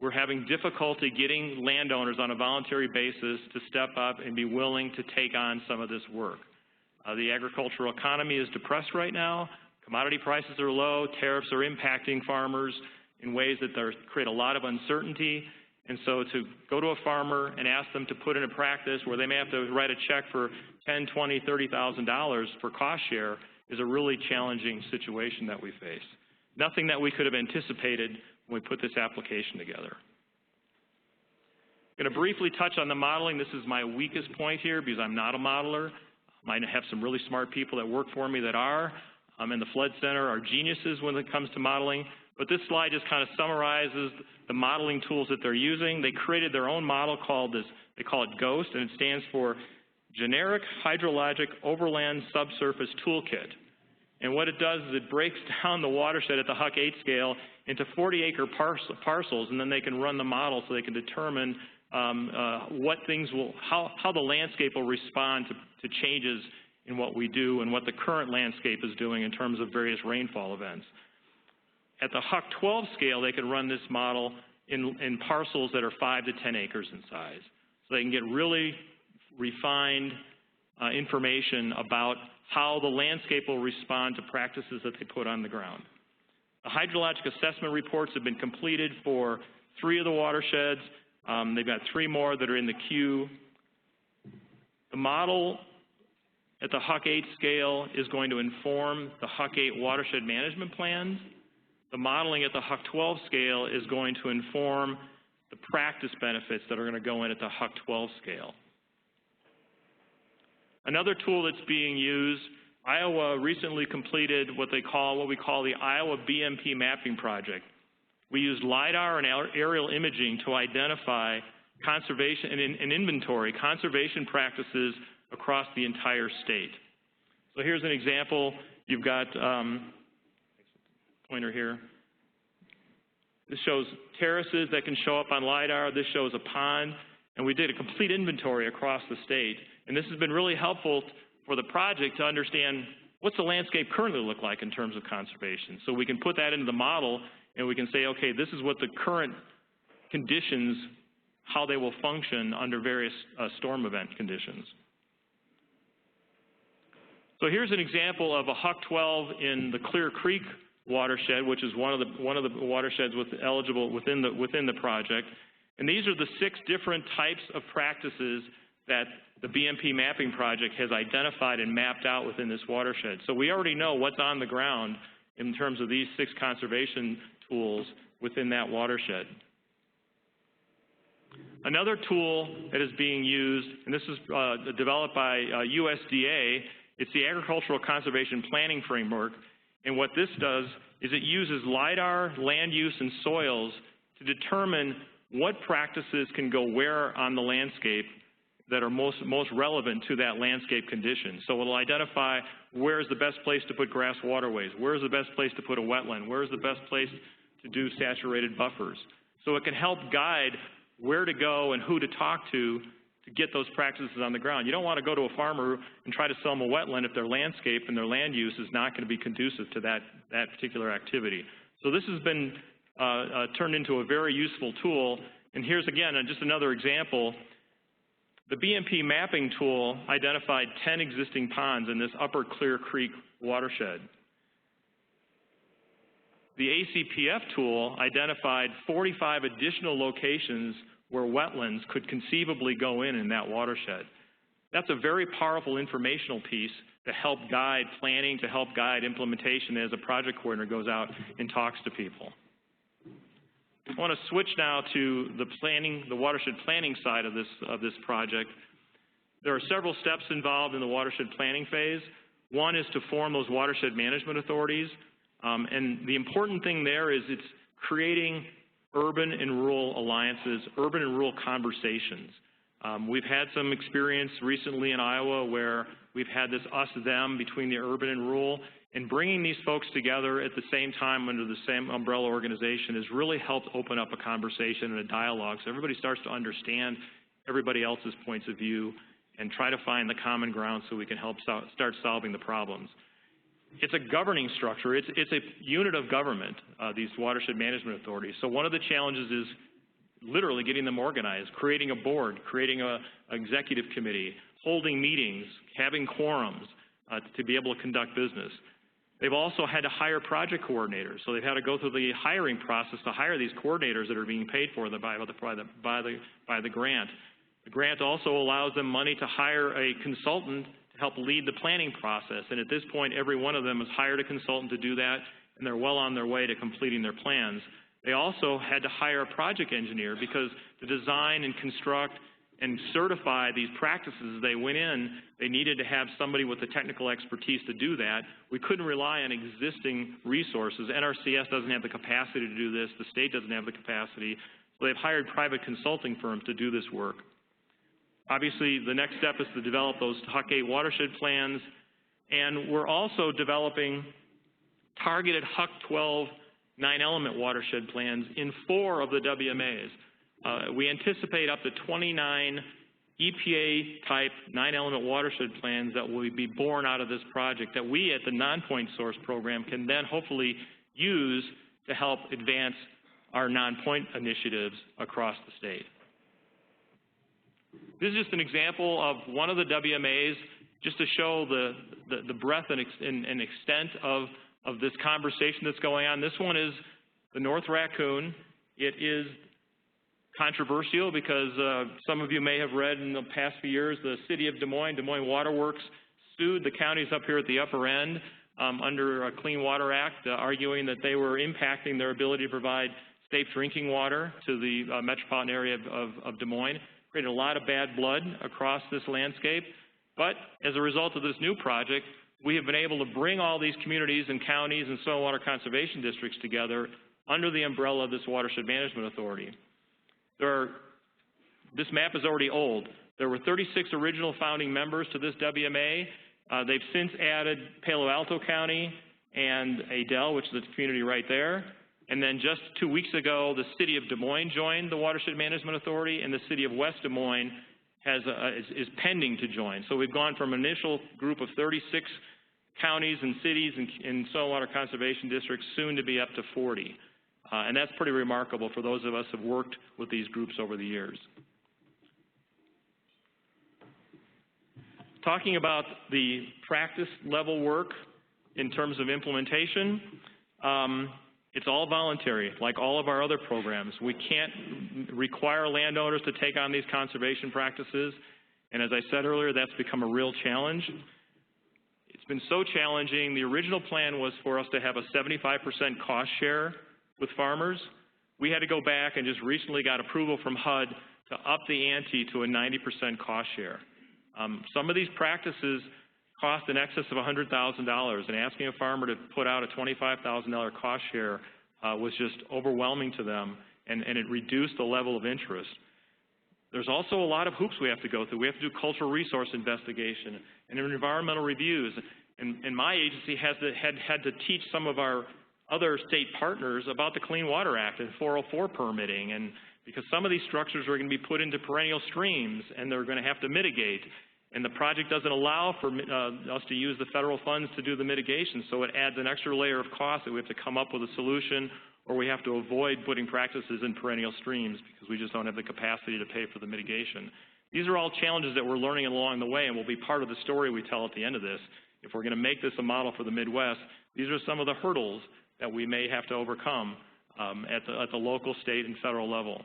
we're having difficulty getting landowners on a voluntary basis to step up and be willing to take on some of this work. The agricultural economy is depressed right now. Commodity prices are low. Tariffs are impacting farmers in ways that create a lot of uncertainty. And so to go to a farmer and ask them to put in a practice where they may have to write a check for $10,000, $20,000, $30,000 for cost share is a really challenging situation that we face. Nothing that we could have anticipated when we put this application together. I'm going to briefly touch on the modeling. This is my weakest point here because I'm not a modeler. I might have some really smart people that work for me that are. And the Flood Center are geniuses when it comes to modeling. But this slide just kind of summarizes the modeling tools that they're using. They created their own model called they call it GHOST, and it stands for Generic Hydrologic Overland Subsurface Toolkit. And what it does is it breaks down the watershed at the HUC 8 scale into 40-acre parcels, and then they can run the model so they can determine how the landscape will respond to changes in what we do and what the current landscape is doing in terms of various rainfall events. At the HUC 12 scale, they can run this model in parcels that are 5 to 10 acres in size. So they can get really refined information about how the landscape will respond to practices that they put on the ground. The hydrologic assessment reports have been completed for 3 of the watersheds. They've got 3 more that are in the queue. The model at the HUC 8 scale is going to inform the HUC 8 watershed management plans. The modeling at the HUC 12 scale is going to inform the practice benefits that are going to go in at the HUC 12 scale. Another tool that's being used, Iowa recently completed what we call the Iowa BMP mapping project. We used LIDAR and aerial imaging to identify conservation and inventory conservation practices across the entire state. So here's an example. You've got pointer here. This shows terraces that can show up on LiDAR. This shows a pond. And we did a complete inventory across the state. And this has been really helpful for the project to understand what's the landscape currently look like in terms of conservation. So we can put that into the model and we can say, okay, this is what the current conditions, how they will function under various storm event conditions. So here's an example of a Huck 12 in the Clear Creek watershed, which is one of the watersheds eligible within the project. And these are the 6 different types of practices that the BMP mapping project has identified and mapped out within this watershed. So we already know what's on the ground in terms of these 6 conservation tools within that watershed. Another tool that is being used, and this is developed by USDA, it's the Agricultural Conservation Planning Framework. And what this does is it uses LiDAR, land use, and soils to determine what practices can go where on the landscape that are most relevant to that landscape condition. So it'll identify where's the best place to put grass waterways, where's the best place to put a wetland, where's the best place to do saturated buffers. So it can help guide where to go and who to talk to get those practices on the ground. You don't want to go to a farmer and try to sell them a wetland if their landscape and their land use is not going to be conducive to that particular activity. So this has been turned into a very useful tool. And here's again just another example. The BMP mapping tool identified 10 existing ponds in this upper Clear Creek watershed. The ACPF tool identified 45 additional locations where wetlands could conceivably go in that watershed. That's a very powerful informational piece to help guide planning, to help guide implementation as a project coordinator goes out and talks to people. I want to switch now to the planning, the watershed planning side of this project. There are several steps involved in the watershed planning phase. One is to form those watershed management authorities. And the important thing there is it's creating urban and rural alliances, urban and rural conversations. We've had some experience recently in Iowa where we've had this us-them between the urban and rural, and bringing these folks together at the same time under the same umbrella organization has really helped open up a conversation and a dialogue so everybody starts to understand everybody else's points of view and try to find the common ground so we can help start solving the problems. It's a governing structure. It's a unit of government, these watershed management authorities. So one of the challenges is literally getting them organized, creating a board, creating an executive committee, holding meetings, having quorums to be able to conduct business. They've also had to hire project coordinators. So they've had to go through the hiring process to hire these coordinators that are being paid for by the grant. The grant also allows them money to hire a consultant to help lead the planning process. And at this point, every one of them has hired a consultant to do that, and they're well on their way to completing their plans. They also had to hire a project engineer because to design and construct and certify these practices as they went in, they needed to have somebody with the technical expertise to do that. We couldn't rely on existing resources. NRCS doesn't have the capacity to do this. The state doesn't have the capacity. So they've hired private consulting firms to do this work. Obviously, the next step is to develop those Huck 8 watershed plans. And we're also developing targeted Huck 12 9-element watershed plans in 4 of the WMAs. We anticipate up to 29 EPA-type 9-element watershed plans that will be born out of this project that we at the Nonpoint Source program can then hopefully use to help advance our Nonpoint initiatives across the state. This is just an example of one of the WMAs just to show the breadth and extent of this conversation that's going on. This one is the North Raccoon. It is controversial because some of you may have read in the past few years the city of Des Moines Waterworks sued the counties up here at the upper end under a Clean Water Act, arguing that they were impacting their ability to provide safe drinking water to the metropolitan area of Des Moines. Created a lot of bad blood across this landscape. But as a result of this new project, we have been able to bring all these communities and counties and soil water conservation districts together under the umbrella of this Watershed Management Authority. This map is already old. There were 36 original founding members to this WMA. They've since added Palo Alto County, and Adel, which is the community right there. And then just 2 weeks ago, the city of Des Moines joined the Watershed Management Authority, and the city of West Des Moines is pending to join. So we've gone from an initial group of 36 counties and cities and soil water conservation districts, soon to be up to 40. And that's pretty remarkable for those of us who have worked with these groups over the years. Talking about the practice level work in terms of implementation, it's all voluntary, like all of our other programs. We can't require landowners to take on these conservation practices, and as I said earlier, that's become a real challenge. It's been so challenging. The original plan was for us to have a 75% cost share with farmers. We had to go back and just recently got approval from HUD to up the ante to a 90% cost share. Some of these practices cost in excess of $100,000, and asking a farmer to put out a $25,000 cost share was just overwhelming to them, and it reduced the level of interest. There's also a lot of hoops we have to go through. We have to do cultural resource investigation and environmental reviews, and my agency had to teach some of our other state partners about the Clean Water Act and 404 permitting, and because some of these structures are going to be put into perennial streams and they're going to have to mitigate. And the project doesn't allow for us to use the federal funds to do the mitigation, so it adds an extra layer of cost that we have to come up with a solution, or we have to avoid putting practices in perennial streams because we just don't have the capacity to pay for the mitigation. These are all challenges that we're learning along the way and will be part of the story we tell at the end of this. If we're going to make this a model for the Midwest, these are some of the hurdles that we may have to overcome at the local, state, and federal level.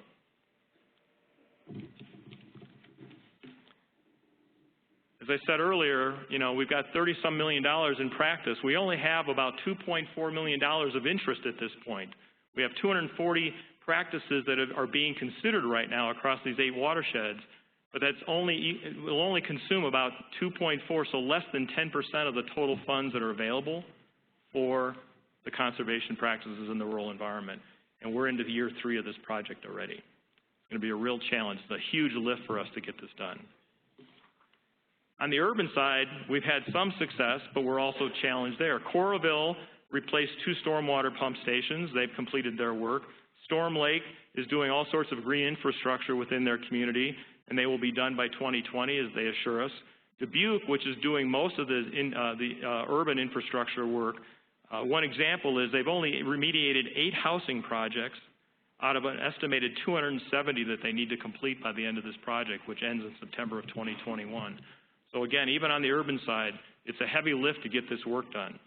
As I said earlier, you know, we've got $30-some million in practice. We only have about $2.4 million of interest at this point. We have 240 practices that are being considered right now across these 8 watersheds, but that's will only consume about 2.4, so less than 10% of the total funds that are available for the conservation practices in the rural environment. And we're into year 3 of this project already. It's going to be a real challenge. It's a huge lift for us to get this done. On the urban side, we've had some success, but we're also challenged there. Coralville replaced 2 stormwater pump stations. They've completed their work. Storm Lake is doing all sorts of green infrastructure within their community, and they will be done by 2020, as they assure us. Dubuque, which is doing most of the urban infrastructure work, one example is they've only remediated 8 housing projects out of an estimated 270 that they need to complete by the end of this project, which ends in September of 2021. So again, even on the urban side, it's a heavy lift to get this work done.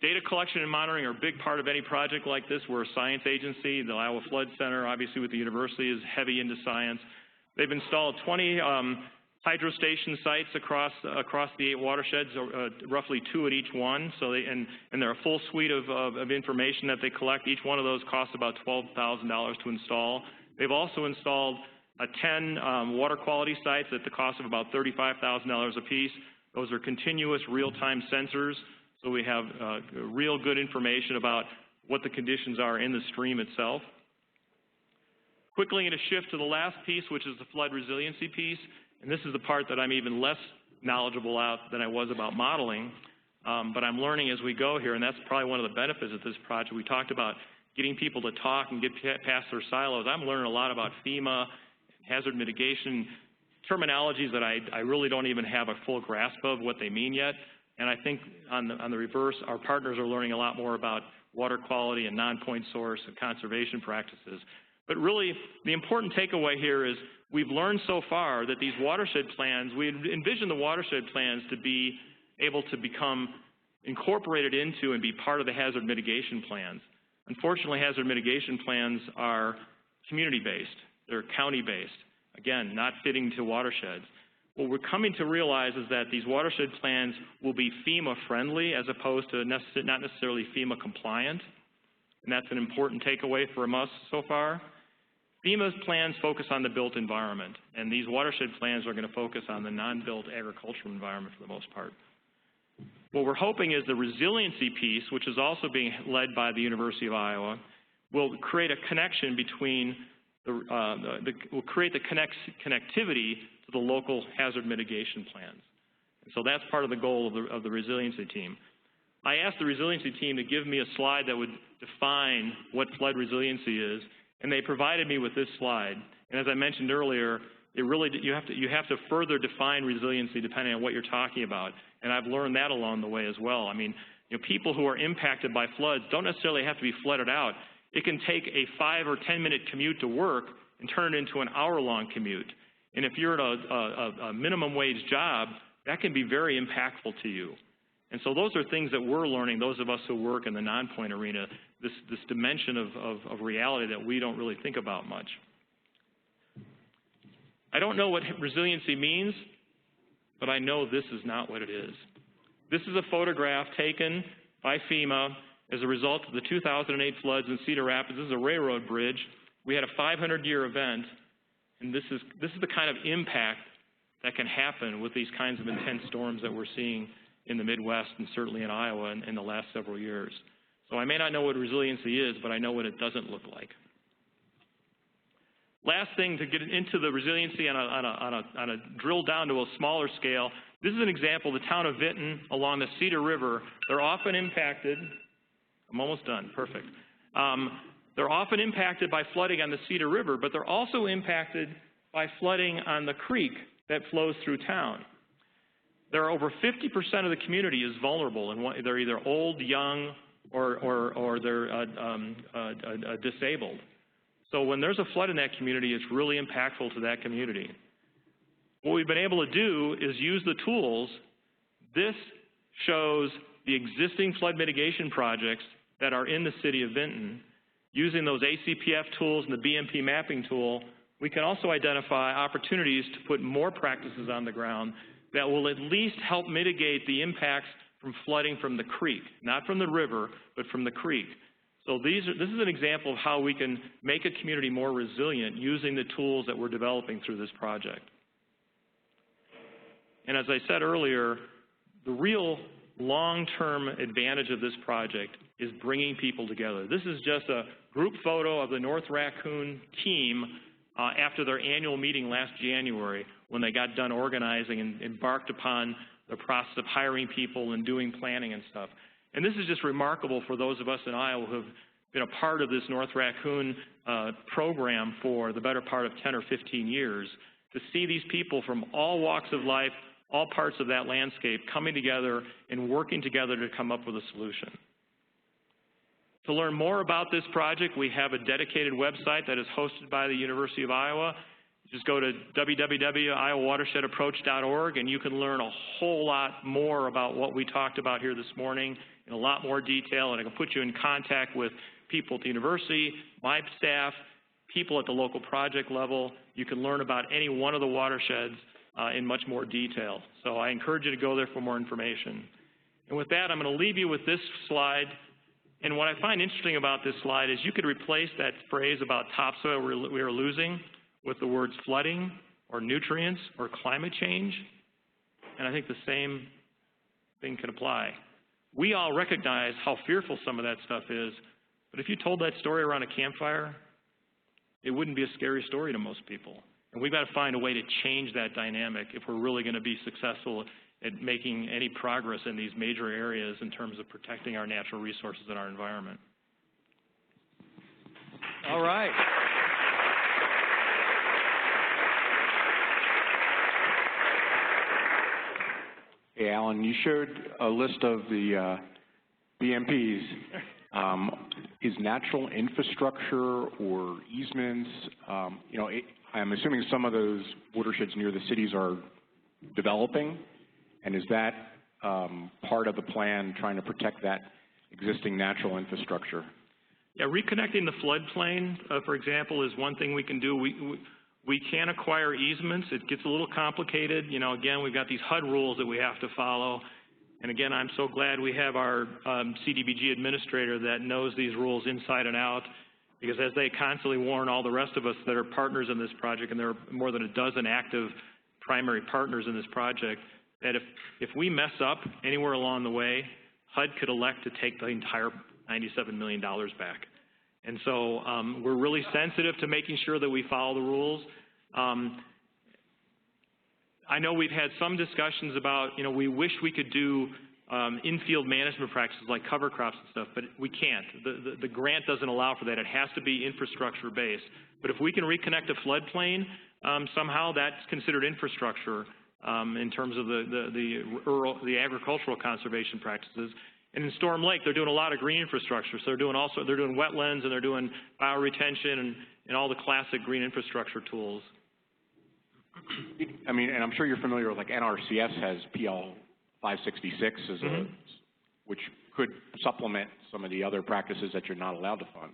Data collection and monitoring are a big part of any project like this. We're a science agency. The Iowa Flood Center, obviously with the university, is heavy into science. They've installed 20 hydrostation sites across the 8 watersheds, roughly 2 at each one. So and they're a full suite of information that they collect. Each one of those costs about $12,000 to install. They've also installed 10 water quality sites at the cost of about $35,000 apiece. Those are continuous real-time sensors, so we have real good information about what the conditions are in the stream itself. Quickly going to shift to the last piece, which is the flood resiliency piece, and this is the part that I'm even less knowledgeable about than I was about modeling, but I'm learning as we go here, and that's probably one of the benefits of this project. We talked about getting people to talk and get past their silos. I'm learning a lot about FEMA, hazard mitigation, terminologies that I really don't even have a full grasp of what they mean yet. And I think on the reverse, our partners are learning a lot more about water quality and non-point source and conservation practices. But really, the important takeaway here is we've learned so far that these watershed plans, we envision the watershed plans to be able to become incorporated into and be part of the hazard mitigation plans. Unfortunately, hazard mitigation plans are community-based. They're county-based, again, not fitting to watersheds. What we're coming to realize is that these watershed plans will be FEMA-friendly as opposed to not necessarily FEMA-compliant, and that's an important takeaway from us so far. FEMA's plans focus on the built environment, and these watershed plans are going to focus on the non-built agricultural environment for the most part. What we're hoping is the resiliency piece, which is also being led by the University of Iowa, will create a connection between will create the connectivity to the local hazard mitigation plans. And so that's part of the goal of the resiliency team. I asked the resiliency team to give me a slide that would define what flood resiliency is, and they provided me with this slide. And as I mentioned earlier, it really, you have to further define resiliency depending on what you're talking about. And I've learned that along the way as well. I mean, people who are impacted by floods don't necessarily have to be flooded out. It can take a 5 or 10-minute commute to work and turn it into an hour-long commute. And if you're at a minimum wage job, that can be very impactful to you. And so those are things that we're learning, those of us who work in the Nonpoint arena, this dimension of reality that we don't really think about much. I don't know what resiliency means, but I know this is not what it is. This is a photograph taken by FEMA as a result of the 2008 floods in Cedar Rapids. This is a railroad bridge. We had a 500-year event, and this is the kind of impact that can happen with these kinds of intense storms that we're seeing in the Midwest and certainly in Iowa in the last several years. So I may not know what resiliency is, but I know what it doesn't look like. Last thing, to get into the resiliency on a drill down to a smaller scale, this is an example of the town of Vinton along the Cedar River. They're often impacted, I'm almost done, perfect. They're often impacted by flooding on the Cedar River, but they're also impacted by flooding on the creek that flows through town. There are over 50% of the community is vulnerable, and they're either old, young, or they're disabled. So when there's a flood in that community, it's really impactful to that community. What we've been able to do is use the tools. This shows the existing flood mitigation projects that are in the city of Vinton. Using those ACPF tools and the BMP mapping tool, we can also identify opportunities to put more practices on the ground that will at least help mitigate the impacts from flooding from the creek, not from the river, but from the creek. So this is an example of how we can make a community more resilient using the tools that we're developing through this project. And as I said earlier, the real long-term advantage of this project is bringing people together. This is just a group photo of the North Raccoon team after their annual meeting last January, when they got done organizing and embarked upon the process of hiring people and doing planning and stuff. And this is just remarkable for those of us in Iowa who have been a part of this North Raccoon program for the better part of 10 or 15 years, to see these people from all walks of life, all parts of that landscape coming together and working together to come up with a solution. To learn more about this project, we have a dedicated website that is hosted by the University of Iowa. Just go to www.iowawatershedapproach.org, and you can learn a whole lot more about what we talked about here this morning in a lot more detail, and I can put you in contact with people at the university, my staff, people at the local project level. You can learn about any one of the watersheds in much more detail. So I encourage you to go there for more information. And with that, I'm going to leave you with this slide. And what I find interesting about this slide is you could replace that phrase about topsoil we are losing with the words flooding or nutrients or climate change, and I think the same thing could apply. We all recognize how fearful some of that stuff is, but if you told that story around a campfire, it wouldn't be a scary story to most people. And we've got to find a way to change that dynamic if we're really going to be successful at making any progress in these major areas in terms of protecting our natural resources and our environment.
All right.
Hey, Alan, you showed a list of the BMPs. Is natural infrastructure or easements, I'm assuming some of those watersheds near the cities are developing, and is that part of the plan, trying to protect that existing natural infrastructure?
Yeah, reconnecting the floodplain, for example, is one thing we can do. We can acquire easements. It gets a little complicated. Again, we've got these HUD rules that we have to follow. And again, I'm so glad we have our CDBG administrator that knows these rules inside and out, because as they constantly warn all the rest of us that are partners in this project, and there are more than a dozen active primary partners in this project, that if we mess up anywhere along the way, HUD could elect to take the entire $97 million back. And so we're really sensitive to making sure that we follow the rules. I know we've had some discussions about, we wish we could do in-field management practices like cover crops and stuff, but we can't. The grant doesn't allow for that. It has to be infrastructure-based. But if we can reconnect a floodplain, somehow that's considered infrastructure in terms of the agricultural conservation practices. And in Storm Lake, they're doing a lot of green infrastructure. So they're doing wetlands, and they're doing bioretention and all the classic green infrastructure tools.
I mean, and I'm sure you're familiar with, like, NRCS has PL 566 as which could supplement some of the other practices that you're not allowed to fund.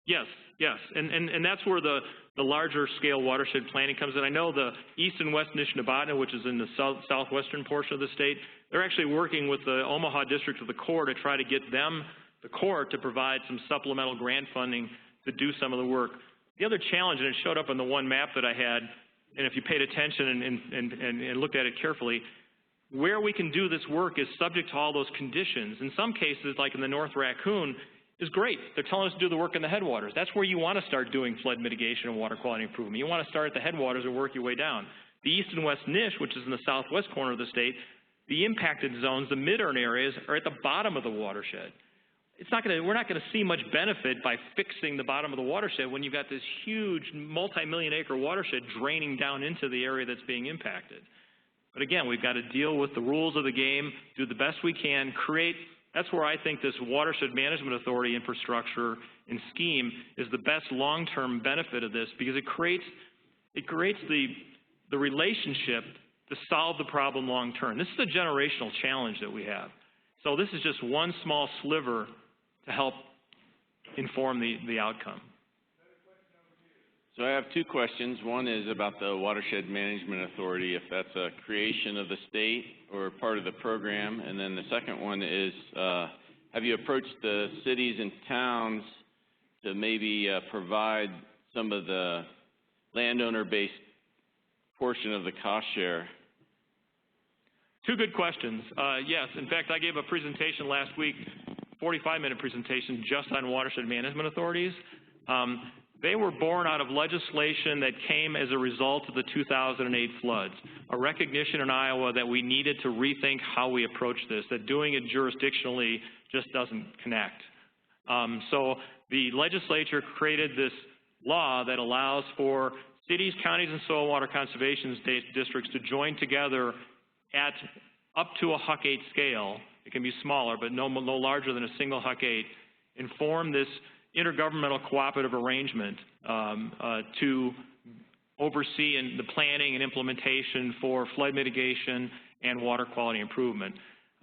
Yes, yes, and that's where the larger scale watershed planning comes in. I know the East and West Nishnabotna, which is in the southwestern portion of the state, they're actually working with the Omaha District of the Corps to try to get them, the Corps, to provide some supplemental grant funding to do some of the work. The other challenge, and it showed up on the one map that I had, and if you paid attention and looked at it carefully, where we can do this work is subject to all those conditions. In some cases, like in the North Raccoon, is great. They're telling us to do the work in the headwaters. That's where you want to start doing flood mitigation and water quality improvement. You want to start at the headwaters and work your way down. The East and West Nish, which is in the southwest corner of the state, the impacted zones, the mid-urn areas, are at the bottom of the watershed. We're not going to see much benefit by fixing the bottom of the watershed when you've got this huge multi-million acre watershed draining down into the area that's being impacted. But again, we've got to deal with the rules of the game, do the best we can, that's where I think this Watershed Management Authority infrastructure and scheme is the best long-term benefit of this, because it creates the relationship to solve the problem long-term. This is a generational challenge that we have. So this is just one small sliver to help inform the outcome.
So I have two questions. One is about the Watershed Management Authority, if that's a creation of the state or part of the program. And then the second one is, have you approached the cities and towns to maybe provide some of the landowner-based portion of the cost share?
Two good questions. Yes, in fact, I gave a presentation last week, 45-minute presentation just on watershed management authorities. They were born out of legislation that came as a result of the 2008 floods, a recognition in Iowa that we needed to rethink how we approach this, that doing it jurisdictionally just doesn't connect. So the legislature created this law that allows for cities, counties, and soil and water conservation districts to join together at up to a Huck 8 scale. It can be smaller, but no larger than a single Huck 8, and form this intergovernmental cooperative arrangement to oversee the planning and implementation for flood mitigation and water quality improvement.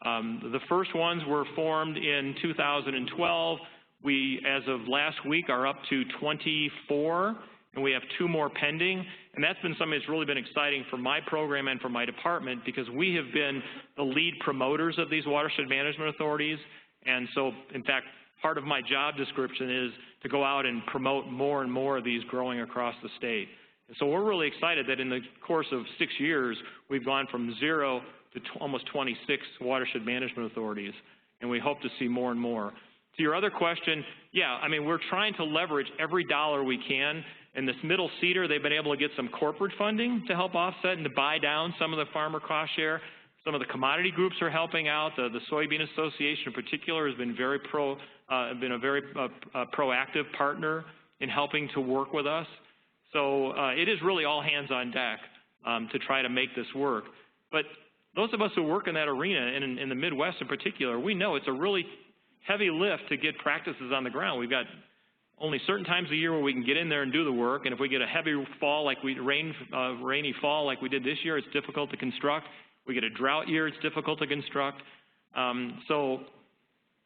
The first ones were formed in 2012. We, as of last week, are up to 24, and we have 2 more pending. And that's been something that's really been exciting for my program and for my department, because we have been the lead promoters of these watershed management authorities. And so, in fact, part of my job description is to go out and promote more and more of these growing across the state. And so we're really excited that in the course of 6 years, we've gone from 0 to almost 26 watershed management authorities, and we hope to see more and more. To your other question, yeah, I mean, we're trying to leverage every dollar we can. In this middle Cedar, they've been able to get some corporate funding to help offset and to buy down some of the farmer cost share. Some of the commodity groups are helping out. The Soybean Association in particular has been a very proactive partner in helping to work with us. So it is really all hands on deck to try to make this work. But those of us who work in that arena, and in the Midwest in particular, we know it's a really heavy lift to get practices on the ground. We've got only certain times a year where we can get in there and do the work, and if we get a heavy fall like rainy fall like we did this year, it's difficult to construct. We get a drought year, it's difficult to construct. So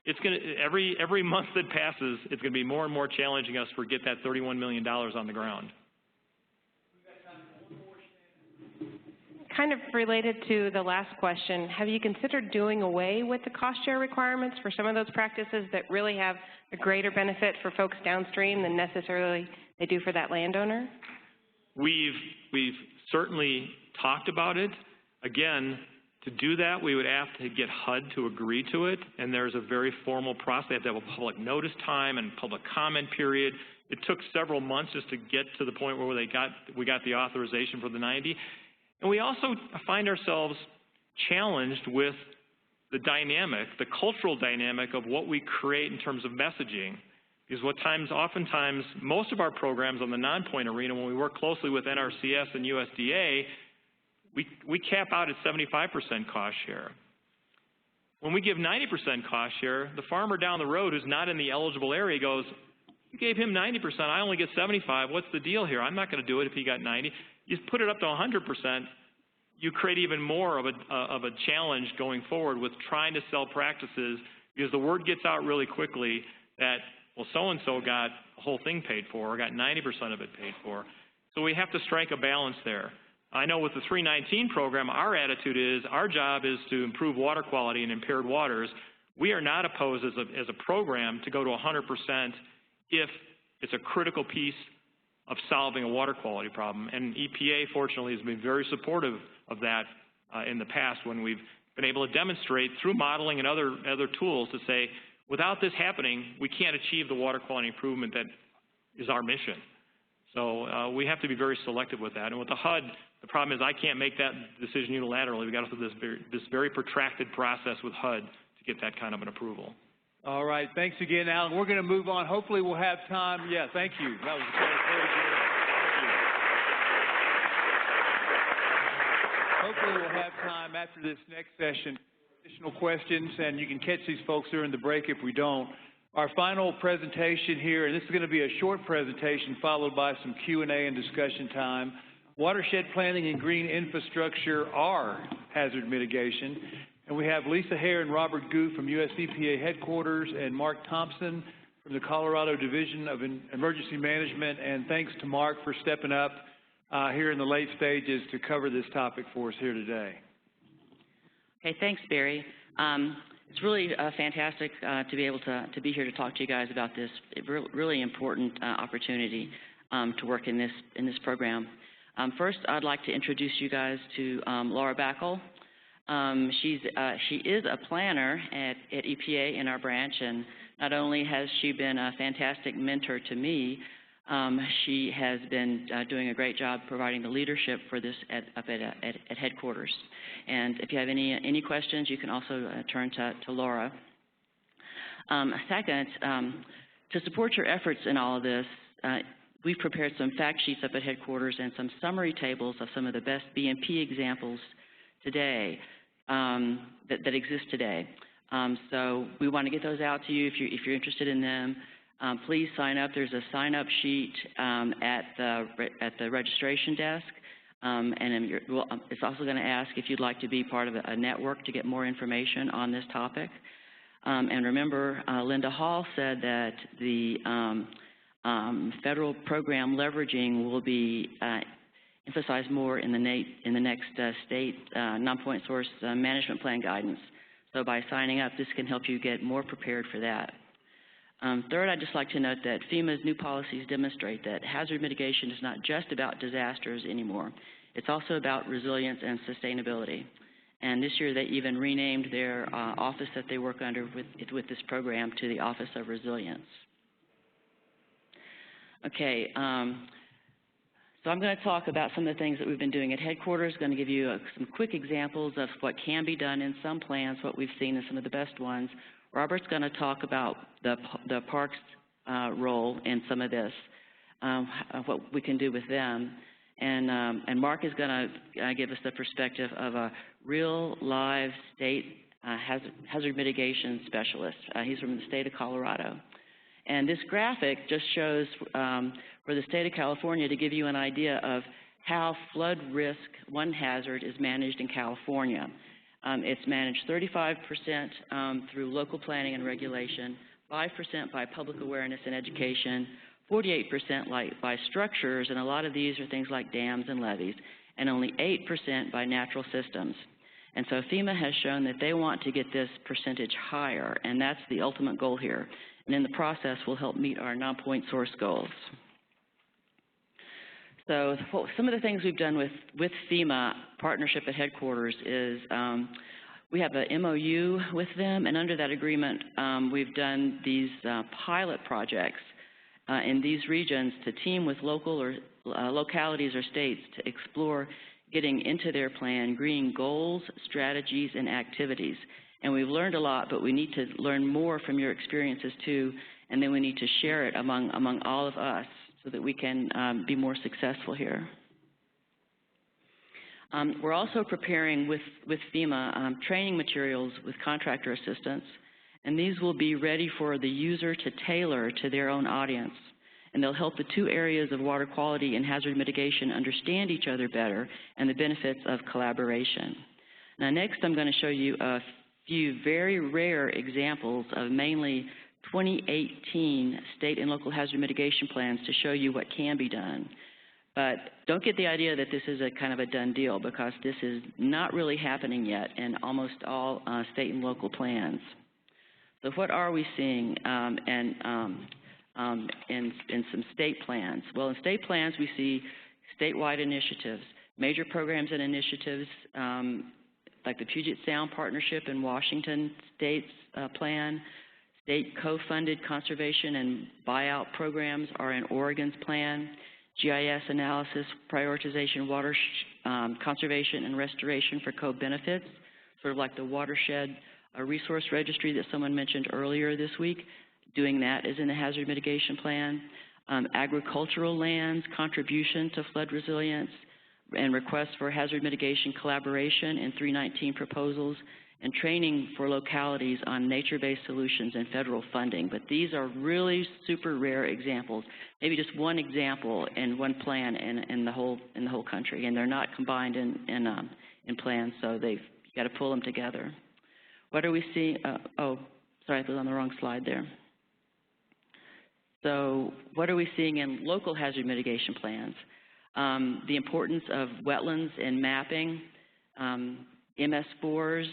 it's going to, every month that passes, it's going to be more and more challenging us to get that $31 million on the ground.
Kind of related to the last question, have you considered doing away with the cost share requirements for some of those practices that really have a greater benefit for folks downstream than necessarily they do for that landowner?
We've certainly talked about it. Again, to do that, we would have to get HUD to agree to it, and there's a very formal process. They have to have a public notice time and public comment period. It took several months just to get to the point where we got the authorization for the 90. And we also find ourselves challenged with the dynamic, the cultural dynamic of what we create in terms of messaging. Because oftentimes, most of our programs on the non-point arena, when we work closely with NRCS and USDA, we cap out at 75% cost share. When we give 90% cost share, the farmer down the road who's not in the eligible area goes, you gave him 90%, I only get 75, what's the deal here? I'm not going to do it if he got 90. You put it up to 100%, you create even more of a challenge going forward with trying to sell practices, because the word gets out really quickly that, well, so-and-so got the whole thing paid for, or got 90% of it paid for. So we have to strike a balance there. I know with the 319 program, our attitude is, our job is to improve water quality in impaired waters. We are not opposed as a program to go to 100% if it's a critical piece of solving a water quality problem. And EPA, fortunately, has been very supportive of that in the past, when we've been able to demonstrate through modeling and other tools to say, without this happening, we can't achieve the water quality improvement that is our mission. So we have to be very selective with that. And with the HUD, the problem is I can't make that decision unilaterally. We've got to go through this very protracted process with HUD to get that kind of an approval.
All right. Thanks again, Alan. We're going to move on. Hopefully we'll have time. Yeah, thank you. That was very good. Hopefully we'll have time after this next session for additional questions, and you can catch these folks during the break if we don't. Our final presentation here, and this is going to be a short presentation followed by some Q&A and discussion time. Watershed planning and green infrastructure are hazard mitigation. And we have Lisa Hare and Robert Gu from USEPA headquarters, and Mark Thompson from the Colorado Division of Emergency Management. And thanks to Mark for stepping up here in the late stages to cover this topic for us here today.
Okay, thanks, Barry. It's really fantastic to be able to be here to talk to you guys about this really important opportunity to work in this program. First, I'd like to introduce you guys to Laura Backel. She is a planner at EPA in our branch, and not only has she been a fantastic mentor to me, she has been doing a great job providing the leadership for this up at headquarters. And if you have any questions, you can also turn to Laura. Second, to support your efforts in all of this, we've prepared some fact sheets up at headquarters and some summary tables of some of the best BMP examples today that exist today. So we want to get those out to you if you're interested in them. Please sign up. There's a sign-up sheet at the registration desk, and it's also going to ask if you'd like to be part of a network to get more information on this topic. And remember, Linda Hall said that the federal program leveraging will be emphasized more in the next state non-point source management plan guidance. So by signing up, this can help you get more prepared for that. Third, I'd just like to note that FEMA's new policies demonstrate that hazard mitigation is not just about disasters anymore. It's also about resilience and sustainability. And this year, they even renamed their office that they work under with this program to the Office of Resilience. Okay. So I'm going to talk about some of the things that we've been doing at headquarters. Going to give you some quick examples of what can be done in some plans, what we've seen in some of the best ones. Robert's going to talk about the parks role in some of this, what we can do with them. And Mark is going to give us the perspective of a real live state hazard mitigation specialist. He's from the state of Colorado. And this graphic just shows for the state of California to give you an idea of how flood risk, one hazard, is managed in California. It's managed 35% through local planning and regulation, 5% by public awareness and education, 48% by structures, and a lot of these are things like dams and levees, and only 8% by natural systems. And so FEMA has shown that they want to get this percentage higher, and that's the ultimate goal here. And in the process, will help meet our non-point source goals. So some of the things we've done with FEMA partnership at headquarters is we have an MOU with them, and under that agreement, we've done these pilot projects in these regions to team with local or localities or states to explore getting into their plan green goals, strategies, and activities. And we've learned a lot, but we need to learn more from your experiences too, and then we need to share it among all of us so that we can be more successful here. We're also preparing with FEMA training materials with contractor assistance, and these will be ready for the user to tailor to their own audience. And they'll help the two areas of water quality and hazard mitigation understand each other better and the benefits of collaboration. Now next I'm going to show you a few very rare examples of mainly 2018 state and local hazard mitigation plans to show you what can be done. But don't get the idea that this is a kind of a done deal, because this is not really happening yet in almost all state and local plans. So what are we seeing in some state plans? Well, in state plans we see statewide initiatives, major programs and initiatives like the Puget Sound Partnership in Washington State's plan. State co-funded conservation and buyout programs are in Oregon's plan. GIS analysis, prioritization, water conservation and restoration for co-benefits, sort of like the Watershed resource registry that someone mentioned earlier this week. Doing that is in the hazard mitigation plan. Agricultural lands, contribution to flood resilience, and requests for hazard mitigation collaboration in 319 proposals, and training for localities on nature-based solutions and federal funding. But these are really super rare examples. Maybe just one example in one plan in the whole country, and they're not combined in plans, so you got to pull them together. What are we seeing? Oh, sorry, I was on the wrong slide there. So what are we seeing in local hazard mitigation plans? The importance of wetlands and mapping, MS4s.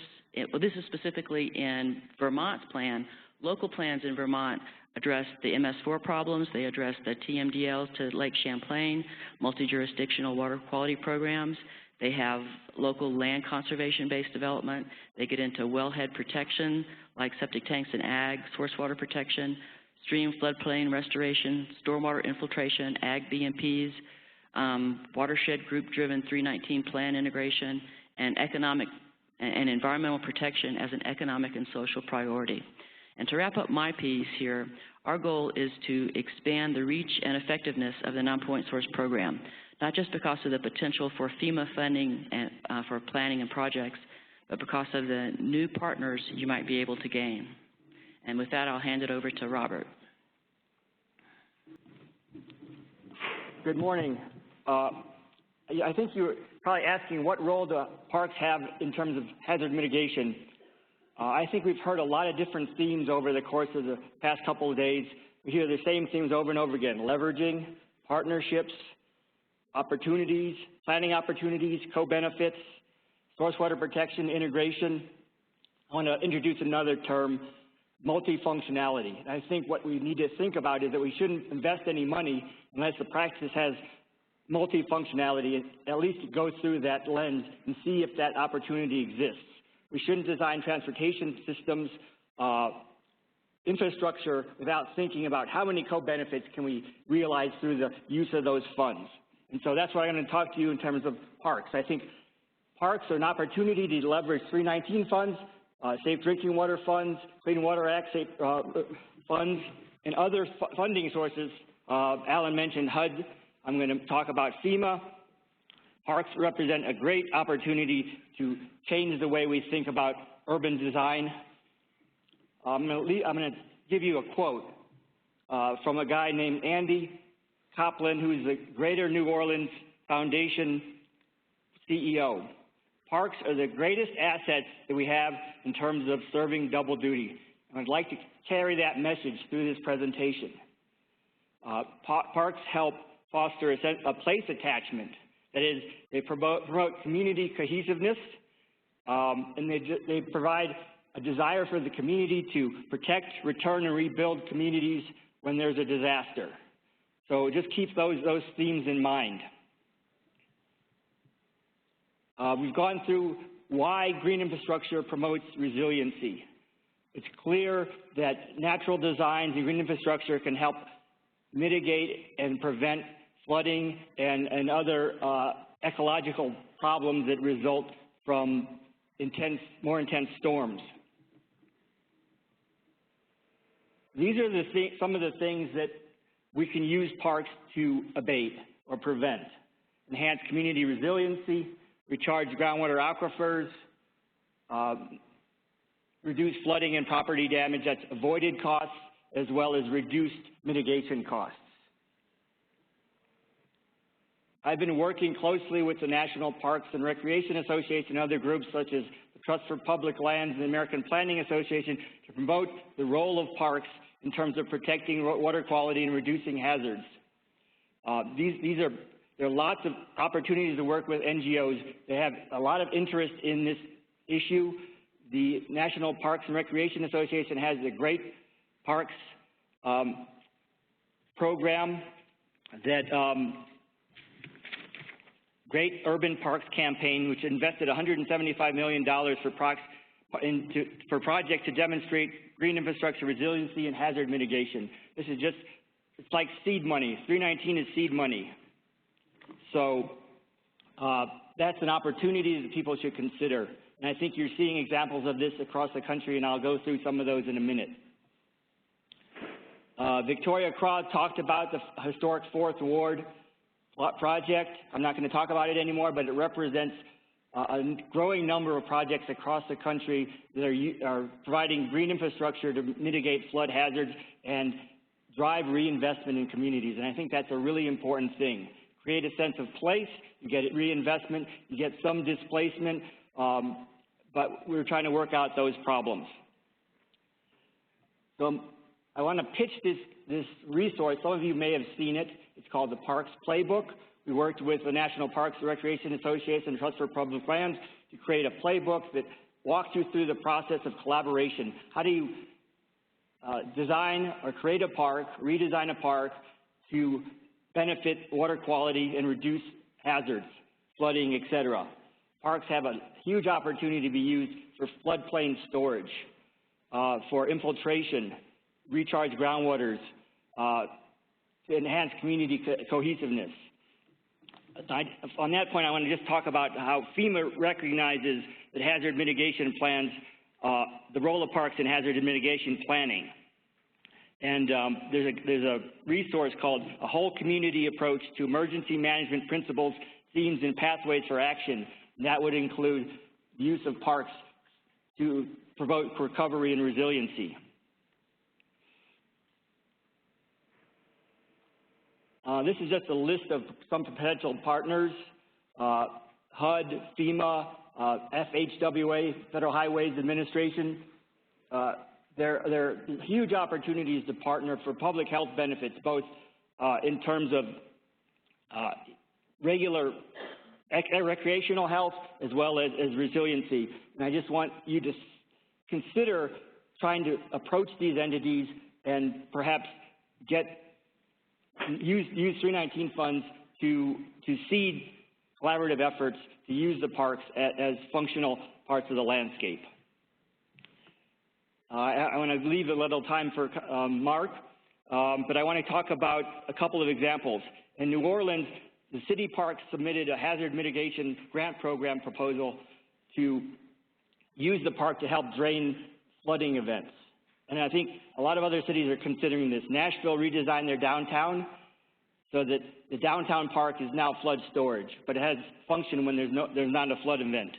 Well, this is specifically in Vermont's plan. Local plans in Vermont address the MS4 problems. They address the TMDLs to Lake Champlain, multi-jurisdictional water quality programs. They have local land conservation-based development. They get into wellhead protection, like septic tanks and ag, source water protection, stream floodplain restoration, stormwater infiltration, ag BMPs, watershed group-driven 319 plan integration, and economic and environmental protection as an economic and social priority. And to wrap up my piece here, our goal is to expand the reach and effectiveness of the Nonpoint Source program, not just because of the potential for FEMA funding and, for planning and projects, but because of the new partners you might be able to gain. And with that, I'll hand it over to Robert.
Good morning. I think you're probably asking what role do parks have in terms of hazard mitigation. I think we've heard a lot of different themes over the course of the past couple of days. We hear the same themes over and over again: leveraging, partnerships, opportunities, planning opportunities, co-benefits, source water protection, integration. I want to introduce another term, multifunctionality. I think what we need to think about is that we shouldn't invest any money unless the practice has multifunctionality, at least go through that lens and see if that opportunity exists. We shouldn't design transportation systems, infrastructure without thinking about how many co-benefits can we realize through the use of those funds. And so that's what I'm going to talk to you in terms of parks. I think parks are an opportunity to leverage 319 funds, Safe Drinking Water funds, Clean Water Act funds, and other funding sources. Alan mentioned HUD. I'm going to talk about FEMA. Parks represent a great opportunity to change the way we think about urban design. I'm going to give you a quote from a guy named Andy Copland, who's the Greater New Orleans Foundation CEO. Parks are the greatest assets that we have in terms of serving double duty. And I'd like to carry that message through this presentation. Parks help foster a place attachment. That is, they promote community cohesiveness, and they provide a desire for the community to protect, return, and rebuild communities when there's a disaster. So just keep those themes in mind. We've gone through why green infrastructure promotes resiliency. It's clear that natural designs and green infrastructure can help mitigate and prevent flooding and other ecological problems that result from more intense storms. These are some of the things that we can use parks to abate or prevent. Enhance community resiliency, recharge groundwater aquifers, reduce flooding and property damage, that's avoided costs, as well as reduced mitigation costs. I've been working closely with the National Parks and Recreation Association and other groups such as the Trust for Public Lands and the American Planning Association to promote the role of parks in terms of protecting water quality and reducing hazards. There are lots of opportunities to work with NGOs. They have a lot of interest in this issue. The National Parks and Recreation Association has a great parks program that Great Urban Parks Campaign, which invested $175 million for projects to demonstrate green infrastructure resiliency and hazard mitigation. This is just, it's like seed money. 319 is seed money. So that's an opportunity that people should consider. And I think you're seeing examples of this across the country, and I'll go through some of those in a minute. Victoria Craw talked about the historic Fourth Ward project. I'm not going to talk about it anymore, but it represents a growing number of projects across the country that are providing green infrastructure to mitigate flood hazards and drive reinvestment in communities. And I think that's a really important thing. Create a sense of place, you get reinvestment, you get some displacement, but we're trying to work out those problems. So I want to pitch this resource. Some of you may have seen it. It's called the Parks Playbook. We worked with the National Parks and Recreation Association and Trust for Public Lands to create a playbook that walks you through the process of collaboration. How do you design or create a park, redesign a park to benefit water quality and reduce hazards, flooding, et cetera. Parks have a huge opportunity to be used for floodplain storage, for infiltration, recharge groundwaters, to enhance community cohesiveness. On that point, I want to just talk about how FEMA recognizes that hazard mitigation plans, the role of parks in hazard mitigation planning. And there's a resource called A Whole Community Approach to Emergency Management Principles, Themes, and Pathways for Action. And that would include the use of parks to promote recovery and resiliency. This is just a list of some potential partners, HUD, FEMA, FHWA, Federal Highways Administration. There are huge opportunities to partner for public health benefits, both in terms of regular recreational health as well as resiliency. And I just want you to consider trying to approach these entities and perhaps use 319 funds to seed collaborative efforts to use the parks as functional parts of the landscape. I want to leave a little time for Mark, but I want to talk about a couple of examples. In New Orleans, the city parks submitted a hazard mitigation grant program proposal to use the park to help drain flooding events. And I think a lot of other cities are considering this. Nashville redesigned their downtown so that the downtown park is now flood storage, but it has function when there's not a flood event.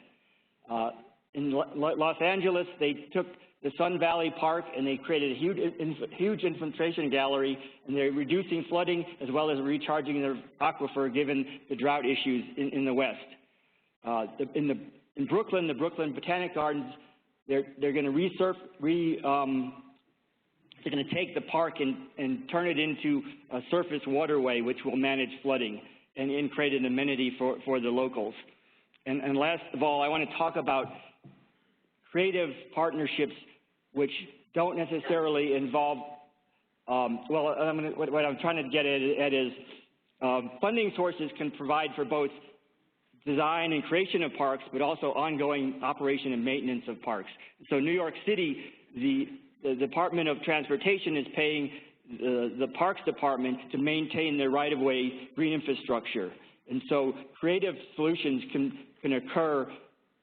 In Los Angeles, they took the Sun Valley Park and they created a huge infiltration gallery, and they're reducing flooding as well as recharging their aquifer given the drought issues in the West. In Brooklyn, the Brooklyn Botanic Gardens, they're going to they're going to take the park and turn it into a surface waterway which will manage flooding and create an amenity for the locals. And last of all, I want to talk about creative partnerships which don't necessarily involve, what I'm trying to get at is funding sources can provide for both design and creation of parks, but also ongoing operation and maintenance of parks. So New York City, the Department of Transportation is paying the Parks Department to maintain their right-of-way green infrastructure. And so creative solutions can occur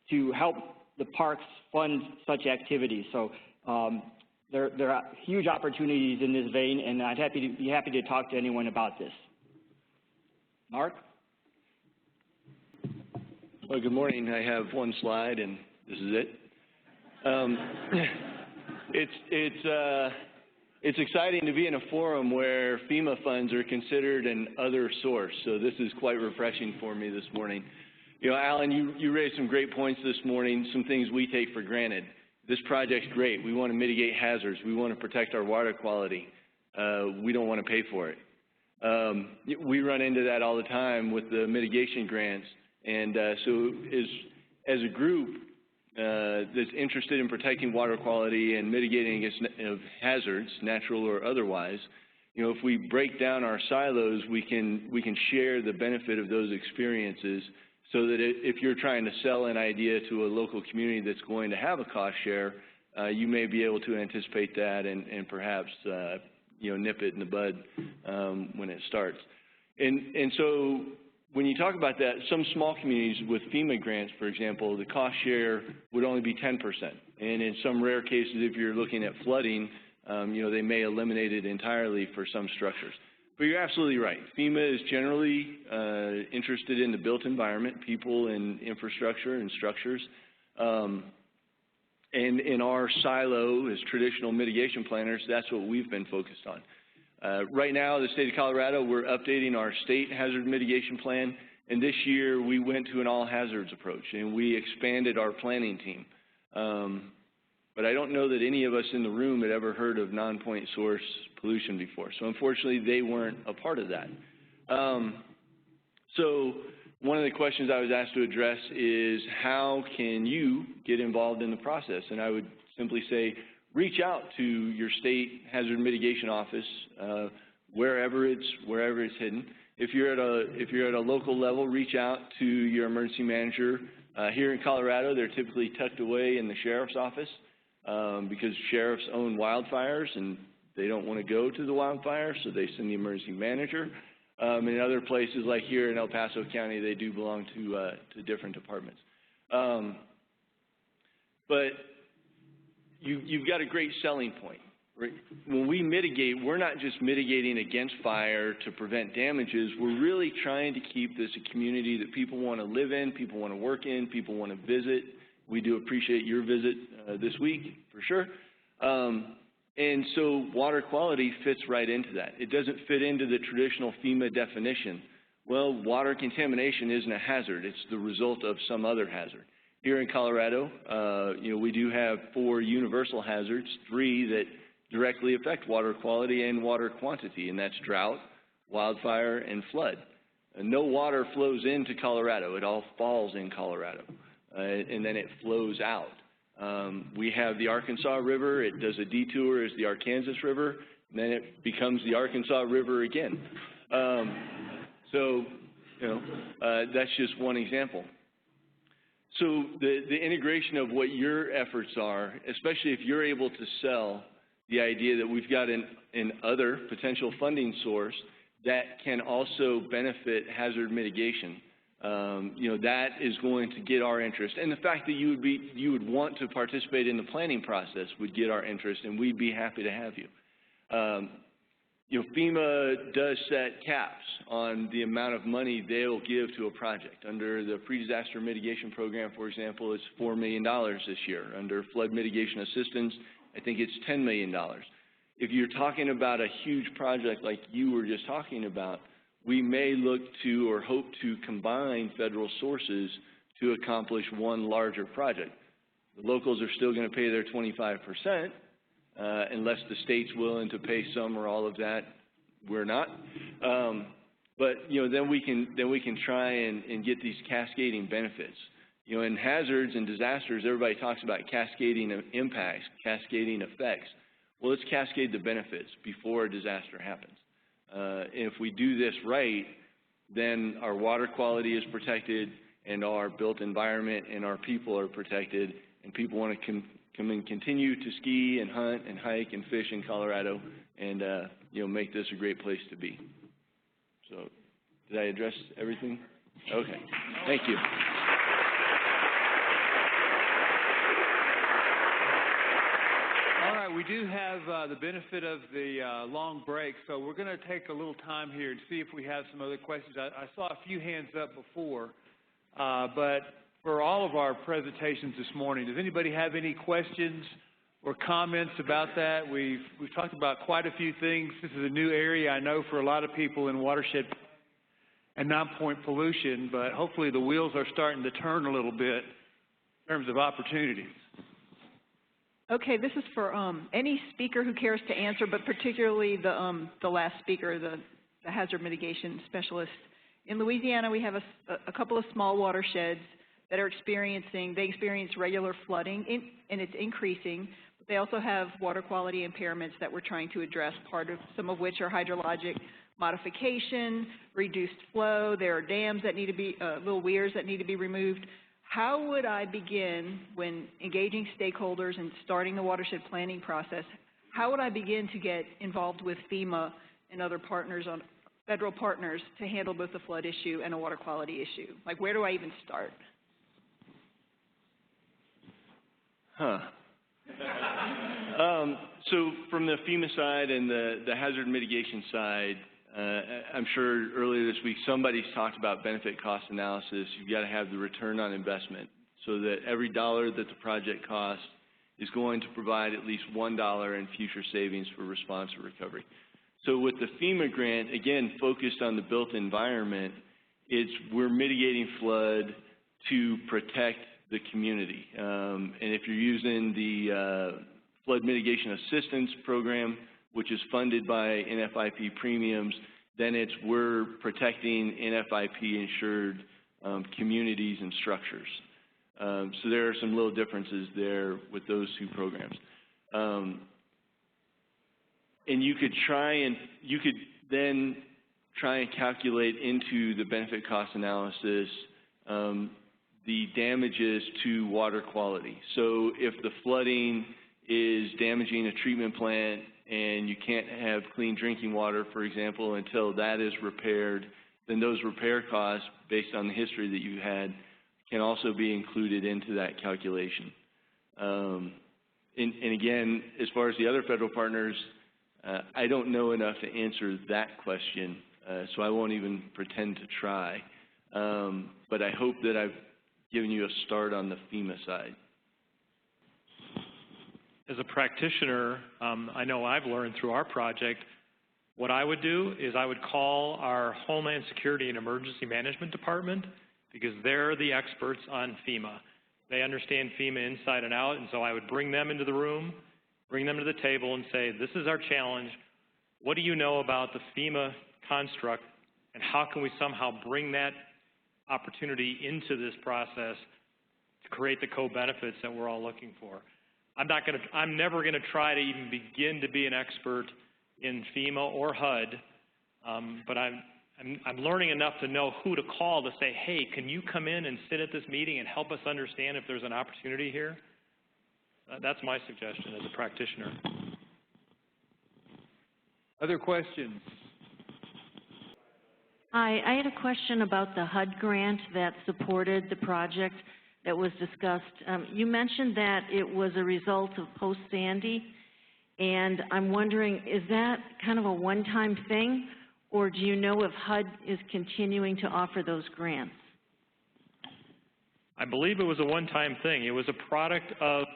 to help the parks fund such activities. So there are huge opportunities in this vein, and I'd be happy to talk to anyone about this. Mark?
Well, good morning. I have one slide, and this is it. It's exciting to be in a forum where FEMA funds are considered an other source, so this is quite refreshing for me this morning. You know, Alan, you raised some great points this morning, some things we take for granted. This project's great. We want to mitigate hazards. We want to protect our water quality. We don't want to pay for it. We run into that all the time with the mitigation grants, and so as a group that's interested in protecting water quality and mitigating against hazards, natural or otherwise, you know, if we break down our silos, we can share the benefit of those experiences, so that if you're trying to sell an idea to a local community that's going to have a cost share, you may be able to anticipate that and perhaps you know, nip it in the bud when it starts. And so when you talk about that, some small communities with FEMA grants, for example, the cost share would only be 10%. And in some rare cases, if you're looking at flooding, you know, they may eliminate it entirely for some structures. But you're absolutely right. FEMA is generally interested in the built environment, people and infrastructure and structures. And in our silo as traditional mitigation planners, that's what we've been focused on. Right now, the state of Colorado, we're updating our state hazard mitigation plan. And this year, we went to an all hazards approach, and we expanded our planning team. But I don't know that any of us in the room had ever heard of non-point source pollution before. So unfortunately, they weren't a part of that. So one of the questions I was asked to address is, how can you get involved in the process? And I would simply say, reach out to your state hazard mitigation office, wherever it's hidden. If you're at a local level, reach out to your emergency manager. Here in Colorado, they're typically tucked away in the sheriff's office. Because sheriffs own wildfires and they don't want to go to the wildfire, so they send the emergency manager. In other places, like here in El Paso County, they do belong to different departments. But you've got a great selling point. Right? When we mitigate, we're not just mitigating against fire to prevent damages. We're really trying to keep this a community that people want to live in, people want to work in, people want to visit. We do appreciate your visit this week, for sure. And so water quality fits right into that. It doesn't fit into the traditional FEMA definition. Well, water contamination isn't a hazard. It's the result of some other hazard. Here in Colorado, you know, we do have 4 universal hazards, 3 that directly affect water quality and water quantity, and that's drought, wildfire, and flood. And no water flows into Colorado. It all falls in Colorado. And then it flows out. We have the Arkansas River. It does a detour as the Arkansas River, and then it becomes the Arkansas River again. So, you know, that's just one example. So the integration of what your efforts are, especially if you're able to sell the idea that we've got an other potential funding source that can also benefit hazard mitigation. You know, that is going to get our interest, and the fact that you would want to participate in the planning process would get our interest, and we'd be happy to have you. You know, FEMA does set caps on the amount of money they'll give to a project. Under the pre-disaster mitigation program, for example, it's $4 million this year. Under flood mitigation assistance, I think it's $10 million. If you're talking about a huge project like you were just talking about, we may look to or hope to combine federal sources to accomplish one larger project. The locals are still going to pay their 25%, unless the state's willing to pay some or all of that. We're not. But you know, then we can try and get these cascading benefits. You know, in hazards and disasters, everybody talks about cascading impacts, cascading effects. Well, let's cascade the benefits before a disaster happens. If we do this right, then our water quality is protected, and our built environment and our people are protected, and people want to come and continue to ski and hunt and hike and fish in Colorado, and you know, make this a great place to be. So, did I address everything? Okay, thank you.
All right, we do have the benefit of the long break, so we're going to take a little time here and see if we have some other questions. I saw a few hands up before, but for all of our presentations this morning, does anybody have any questions or comments about that? We've talked about quite a few things. This is a new area, I know, for a lot of people in watershed and non-point pollution, but hopefully the wheels are starting to turn a little bit in terms of opportunities.
Okay, this is for any speaker who cares to answer, but particularly the last speaker, the hazard mitigation specialist. In Louisiana, we have a couple of small watersheds that are experience regular flooding, and it's increasing. But they also have water quality impairments that we're trying to address, some of which are hydrologic modification, reduced flow. There are dams that need to be, little weirs that need to be removed. How would I begin when engaging stakeholders and starting the watershed planning process? How would I begin to get involved with FEMA and other partners, federal partners, to handle both the flood issue and a water quality issue? Like, where do I even start?
So from the FEMA side and the hazard mitigation side, I'm sure earlier this week somebody's talked about benefit cost analysis. You've got to have the return on investment so that every dollar that the project costs is going to provide at least $1 in future savings for response or recovery. So with the FEMA grant, again, focused on the built environment, we're mitigating flood to protect the community. And if you're using the Flood Mitigation Assistance Program, which is funded by NFIP premiums, then we're protecting NFIP-insured communities and structures. So there are some little differences there with those two programs. And you could then try and calculate into the benefit cost analysis the damages to water quality. So if the flooding is damaging a treatment plant and you can't have clean drinking water, for example, until that is repaired, then those repair costs, based on the history that you had, can also be included into that calculation. And again, as far as the other federal partners, I don't know enough to answer that question, so I won't even pretend to try. But I hope that I've given you a start on the FEMA side.
As a practitioner, I know I've learned through our project, what I would do is I would call our Homeland Security and Emergency Management Department, because they're the experts on FEMA. They understand FEMA inside and out, and so I would bring them into the room, bring them to the table and say, this is our challenge. What do you know about the FEMA construct, and how can we somehow bring that opportunity into this process to create the co-benefits that we're all looking for? I'm never going to try to even begin to be an expert in FEMA or HUD, but I'm learning enough to know who to call to say, hey, can you come in and sit at this meeting and help us understand if there's an opportunity here? That's my suggestion as a practitioner.
Other questions?
Hi, I had a question about the HUD grant that supported the project that was discussed. You mentioned that it was a result of post-Sandy, and I'm wondering, is that kind of a one-time thing, or do you know if HUD is continuing to offer those grants?
I believe it was a one-time thing. It was a product of,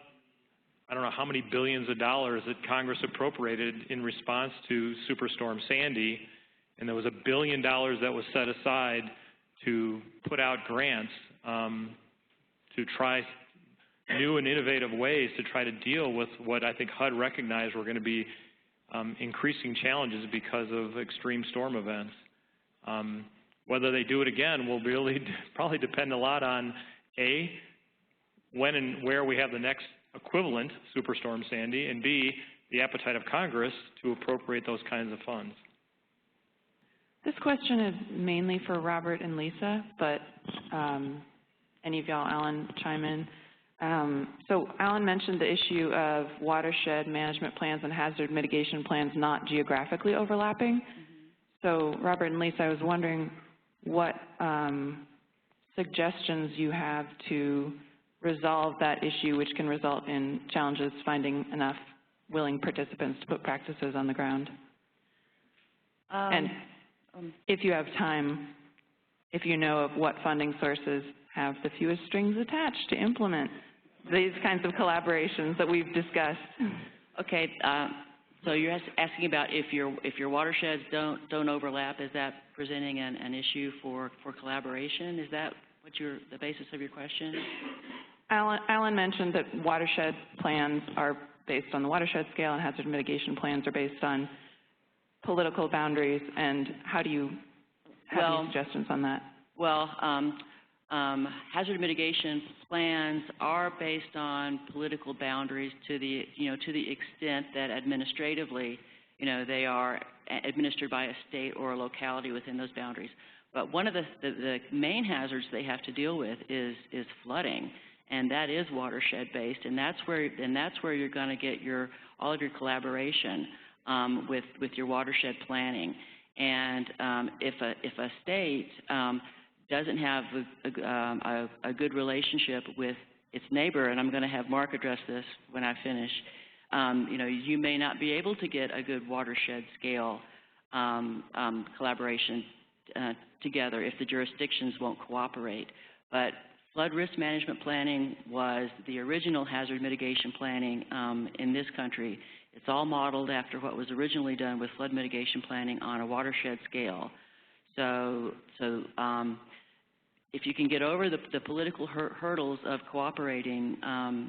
I don't know how many billions of dollars that Congress appropriated in response to Superstorm Sandy, and there was $1 billion that was set aside to put out grants to try new and innovative ways to try to deal with what I think HUD recognized were going to be increasing challenges because of extreme storm events. Whether they do it again will really probably depend a lot on, A, when and where we have the next equivalent Superstorm Sandy, and B, the appetite of Congress to appropriate those kinds of funds.
This question is mainly for Robert and Lisa, but any of y'all, Alan, chime in. So Alan mentioned the issue of watershed management plans and hazard mitigation plans not geographically overlapping. So Robert and Lisa, I was wondering what suggestions you have to resolve that issue, which can result in challenges finding enough willing participants to put practices on the ground? And if you have time, if you know of what funding sources have the fewest strings attached to implement these kinds of collaborations that we've discussed.
Okay, so you're asking about if your watersheds don't overlap, is that presenting an issue for collaboration? Is that what the basis of your question?
Alan mentioned that watershed plans are based on the watershed scale and hazard mitigation plans are based on political boundaries, and how do you have any suggestions on that?
Well, hazard mitigation plans are based on political boundaries to the extent that administratively, they are administered by a state or a locality within those boundaries. But one of the main hazards they have to deal with is flooding, and that is watershed based, and that's where you're going to get all of your collaboration with your watershed planning. And if a state doesn't have a good relationship with its neighbor, and I'm going to have Mark address this when I finish, you may not be able to get a good watershed scale collaboration together if the jurisdictions won't cooperate. But flood risk management planning was the original hazard mitigation planning in this country. It's all modeled after what was originally done with flood mitigation planning on a watershed scale. So if you can get over the political hurdles of cooperating,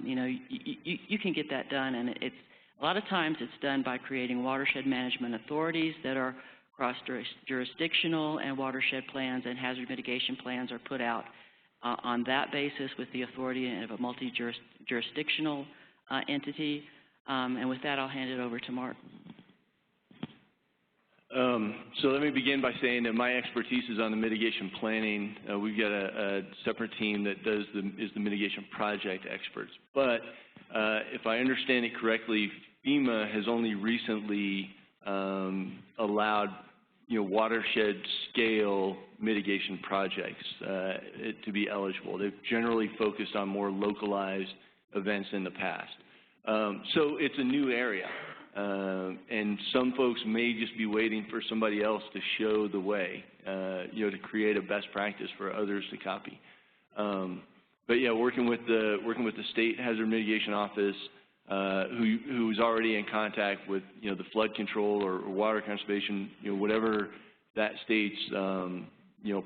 you can get that done. And a lot of times it's done by creating watershed management authorities that are cross-jurisdictional, and watershed plans and hazard mitigation plans are put out on that basis with the authority of a multi-jurisdictional entity. And with that, I'll hand it over to Mark.
So let me begin by saying that my expertise is on the mitigation planning. We've got a separate team that is the mitigation project experts. But if I understand it correctly, FEMA has only recently allowed watershed scale mitigation projects to be eligible. They've generally focused on more localized events in the past. So it's a new area. And some folks may just be waiting for somebody else to show the way, to create a best practice for others to copy. But yeah, working with the state hazard mitigation office, who's already in contact with the flood control or water conservation, whatever that state's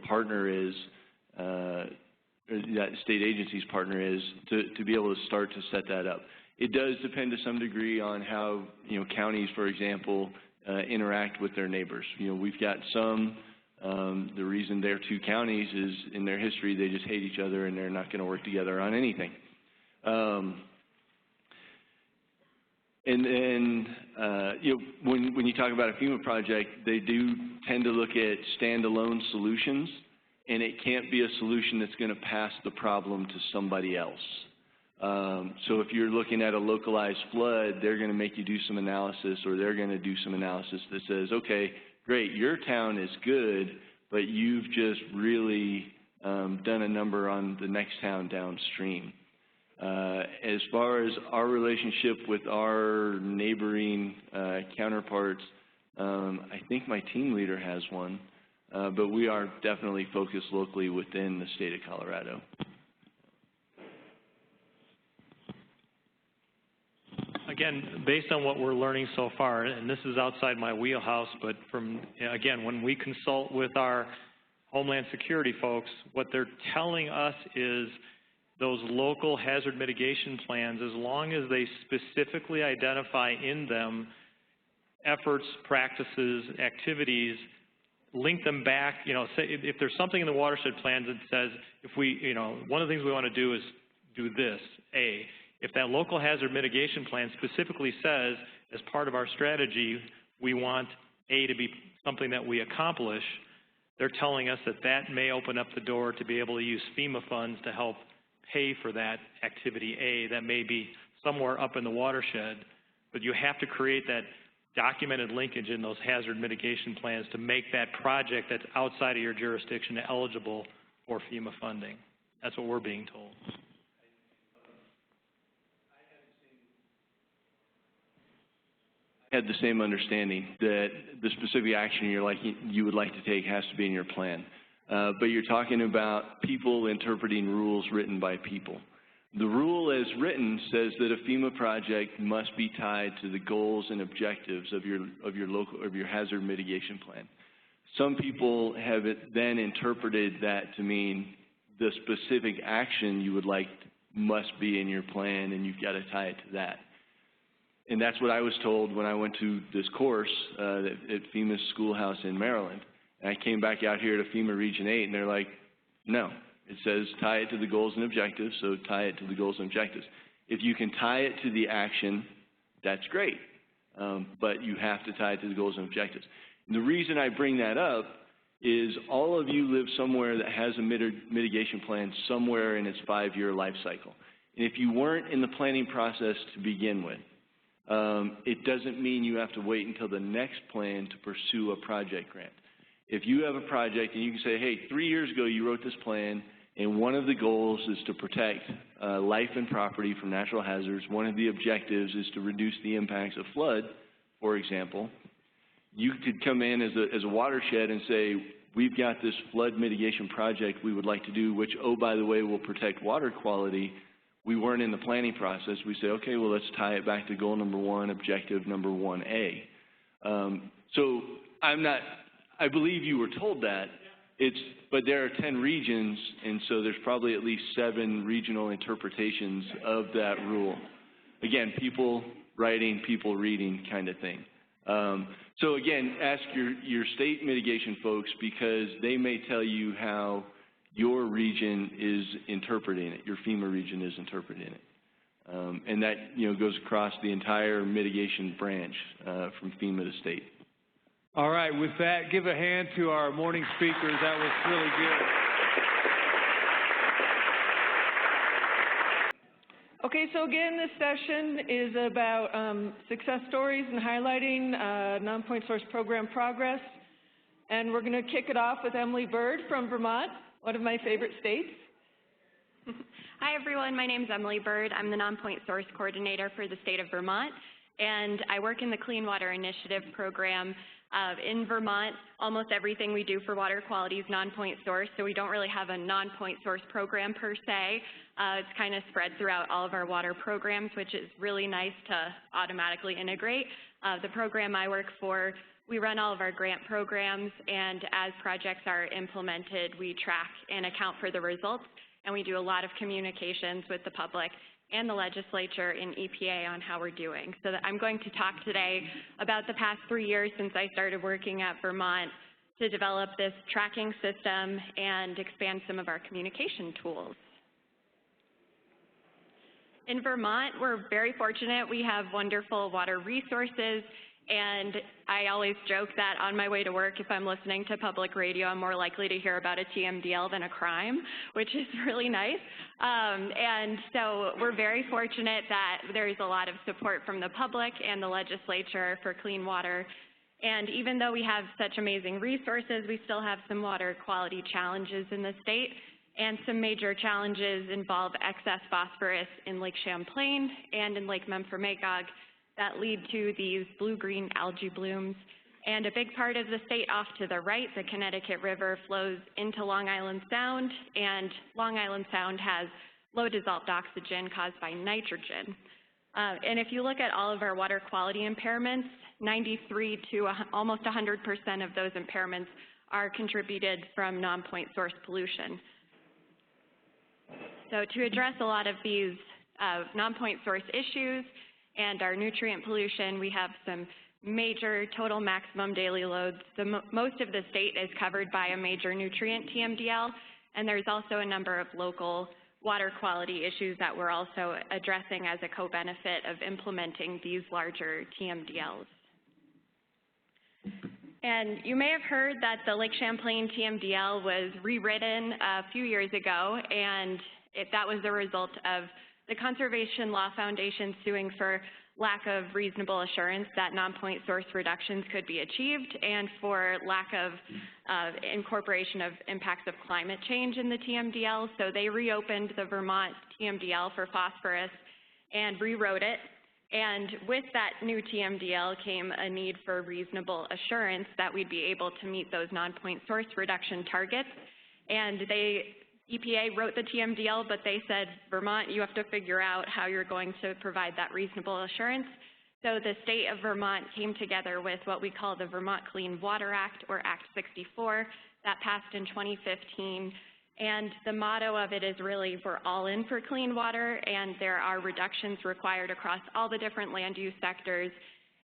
partner is, or that state agency's partner is, to be able to start to set that up. It does depend to some degree on how counties, for example, interact with their neighbors. We've got some. The reason they're two counties is in their history they just hate each other and they're not going to work together on anything. And then, when you talk about a FEMA project, they do tend to look at standalone solutions, and it can't be a solution that's going to pass the problem to somebody else. So if you're looking at a localized flood, they're going to make you do some analysis, or they're going to do some analysis that says, okay, great, your town is good, but you've just really done a number on the next town downstream. As far as our relationship with our neighboring counterparts, I think my team leader has one, but we are definitely focused locally within the state of Colorado.
Again, based on what we're learning so far, and this is outside my wheelhouse, but again, when we consult with our Homeland Security folks, what they're telling us is those local hazard mitigation plans, as long as they specifically identify in them efforts, practices, activities, link them back, say if there's something in the watershed plans that says, if we, one of the things we want to do is do this, A. If that local hazard mitigation plan specifically says, as part of our strategy, we want A to be something that we accomplish, they're telling us that that may open up the door to be able to use FEMA funds to help pay for that activity A that may be somewhere up in the watershed, but you have to create that documented linkage in those hazard mitigation plans to make that project that's outside of your jurisdiction eligible for FEMA funding. That's what we're being told.
had the same understanding that the specific action you would like to take has to be in your plan. But you're talking about people interpreting rules written by people. The rule as written says that a FEMA project must be tied to the goals and objectives of your hazard mitigation plan. Some people have then interpreted that to mean the specific action you would like must be in your plan, and you've got to tie it to that. And that's what I was told when I went to this course at FEMA's schoolhouse in Maryland. And I came back out here to FEMA Region 8, and they're like, no. It says tie it to the goals and objectives, so tie it to the goals and objectives. If you can tie it to the action, that's great, but you have to tie it to the goals and objectives. And the reason I bring that up is all of you live somewhere that has a mitigation plan somewhere in its 5-year life cycle. And if you weren't in the planning process to begin with, it doesn't mean you have to wait until the next plan to pursue a project grant. If you have a project and you can say, hey, 3 years ago you wrote this plan, and one of the goals is to protect life and property from natural hazards. One of the objectives is to reduce the impacts of flood, for example. You could come in as a watershed and say, we've got this flood mitigation project we would like to do, which, oh, by the way, will protect water quality. We weren't in the planning process. We say, okay, well, let's tie it back to goal number 1, objective number 1A. So I believe you were told that. But there are 10 regions, and so there's probably at least 7 regional interpretations of that rule. Again, people writing, people reading kind of thing. So again, ask your state mitigation folks, because they may tell you how your region is interpreting it, your FEMA region is interpreting it. And that goes across the entire mitigation branch from FEMA to state.
All right, with that, give a hand to our morning speakers. That was really good.
Okay, so again, this session is about success stories and highlighting non-point source program progress. And we're going to kick it off with Emily Bird from Vermont, one of my favorite states.
Hi, everyone. My name is Emily Bird. I'm the non-point source coordinator for the state of Vermont, and I work in the Clean Water Initiative program. In Vermont, almost everything we do for water quality is non-point source, so we don't really have a non-point source program per se. It's kind of spread throughout all of our water programs, which is really nice to automatically integrate. The program I work for, we run all of our grant programs, and as projects are implemented, we track and account for the results, and we do a lot of communications with the public and the legislature and EPA on how we're doing. So I'm going to talk today about the past 3 years since I started working at Vermont to develop this tracking system and expand some of our communication tools. In Vermont, we're very fortunate. We have wonderful water resources, and I always joke that on my way to work, if I'm listening to public radio, I'm more likely to hear about a TMDL than a crime, which is really nice. And so we're very fortunate that there's a lot of support from the public and the legislature for clean water. And even though we have such amazing resources, we still have some water quality challenges in the state. And some major challenges involve excess phosphorus in Lake Champlain and in Lake Memphremagog that lead to these blue-green algae blooms. And a big part of the state off to the right, the Connecticut River, flows into Long Island Sound, and Long Island Sound has low dissolved oxygen caused by nitrogen. And if you look at all of our water quality impairments, 93 to almost 100% of those impairments are contributed from non-point source pollution. So to address a lot of these non-point source issues and our nutrient pollution, we have some major total maximum daily loads. Most of the state is covered by a major nutrient TMDL, and there's also a number of local water quality issues that we're also addressing as a co-benefit of implementing these larger TMDLs. And you may have heard that the Lake Champlain TMDL was rewritten a few years ago, and that was the result of the Conservation Law Foundation suing for lack of reasonable assurance that non-point source reductions could be achieved and for lack of incorporation of impacts of climate change in the TMDL. So they reopened the Vermont TMDL for phosphorus and rewrote it. And with that new TMDL came a need for reasonable assurance that we'd be able to meet those non-point source reduction targets. And EPA wrote the TMDL, but they said, Vermont, you have to figure out how you're going to provide that reasonable assurance. So the state of Vermont came together with what we call the Vermont Clean Water Act, or Act 64, that passed in 2015. And the motto of it is really, we're all in for clean water, and there are reductions required across all the different land use sectors,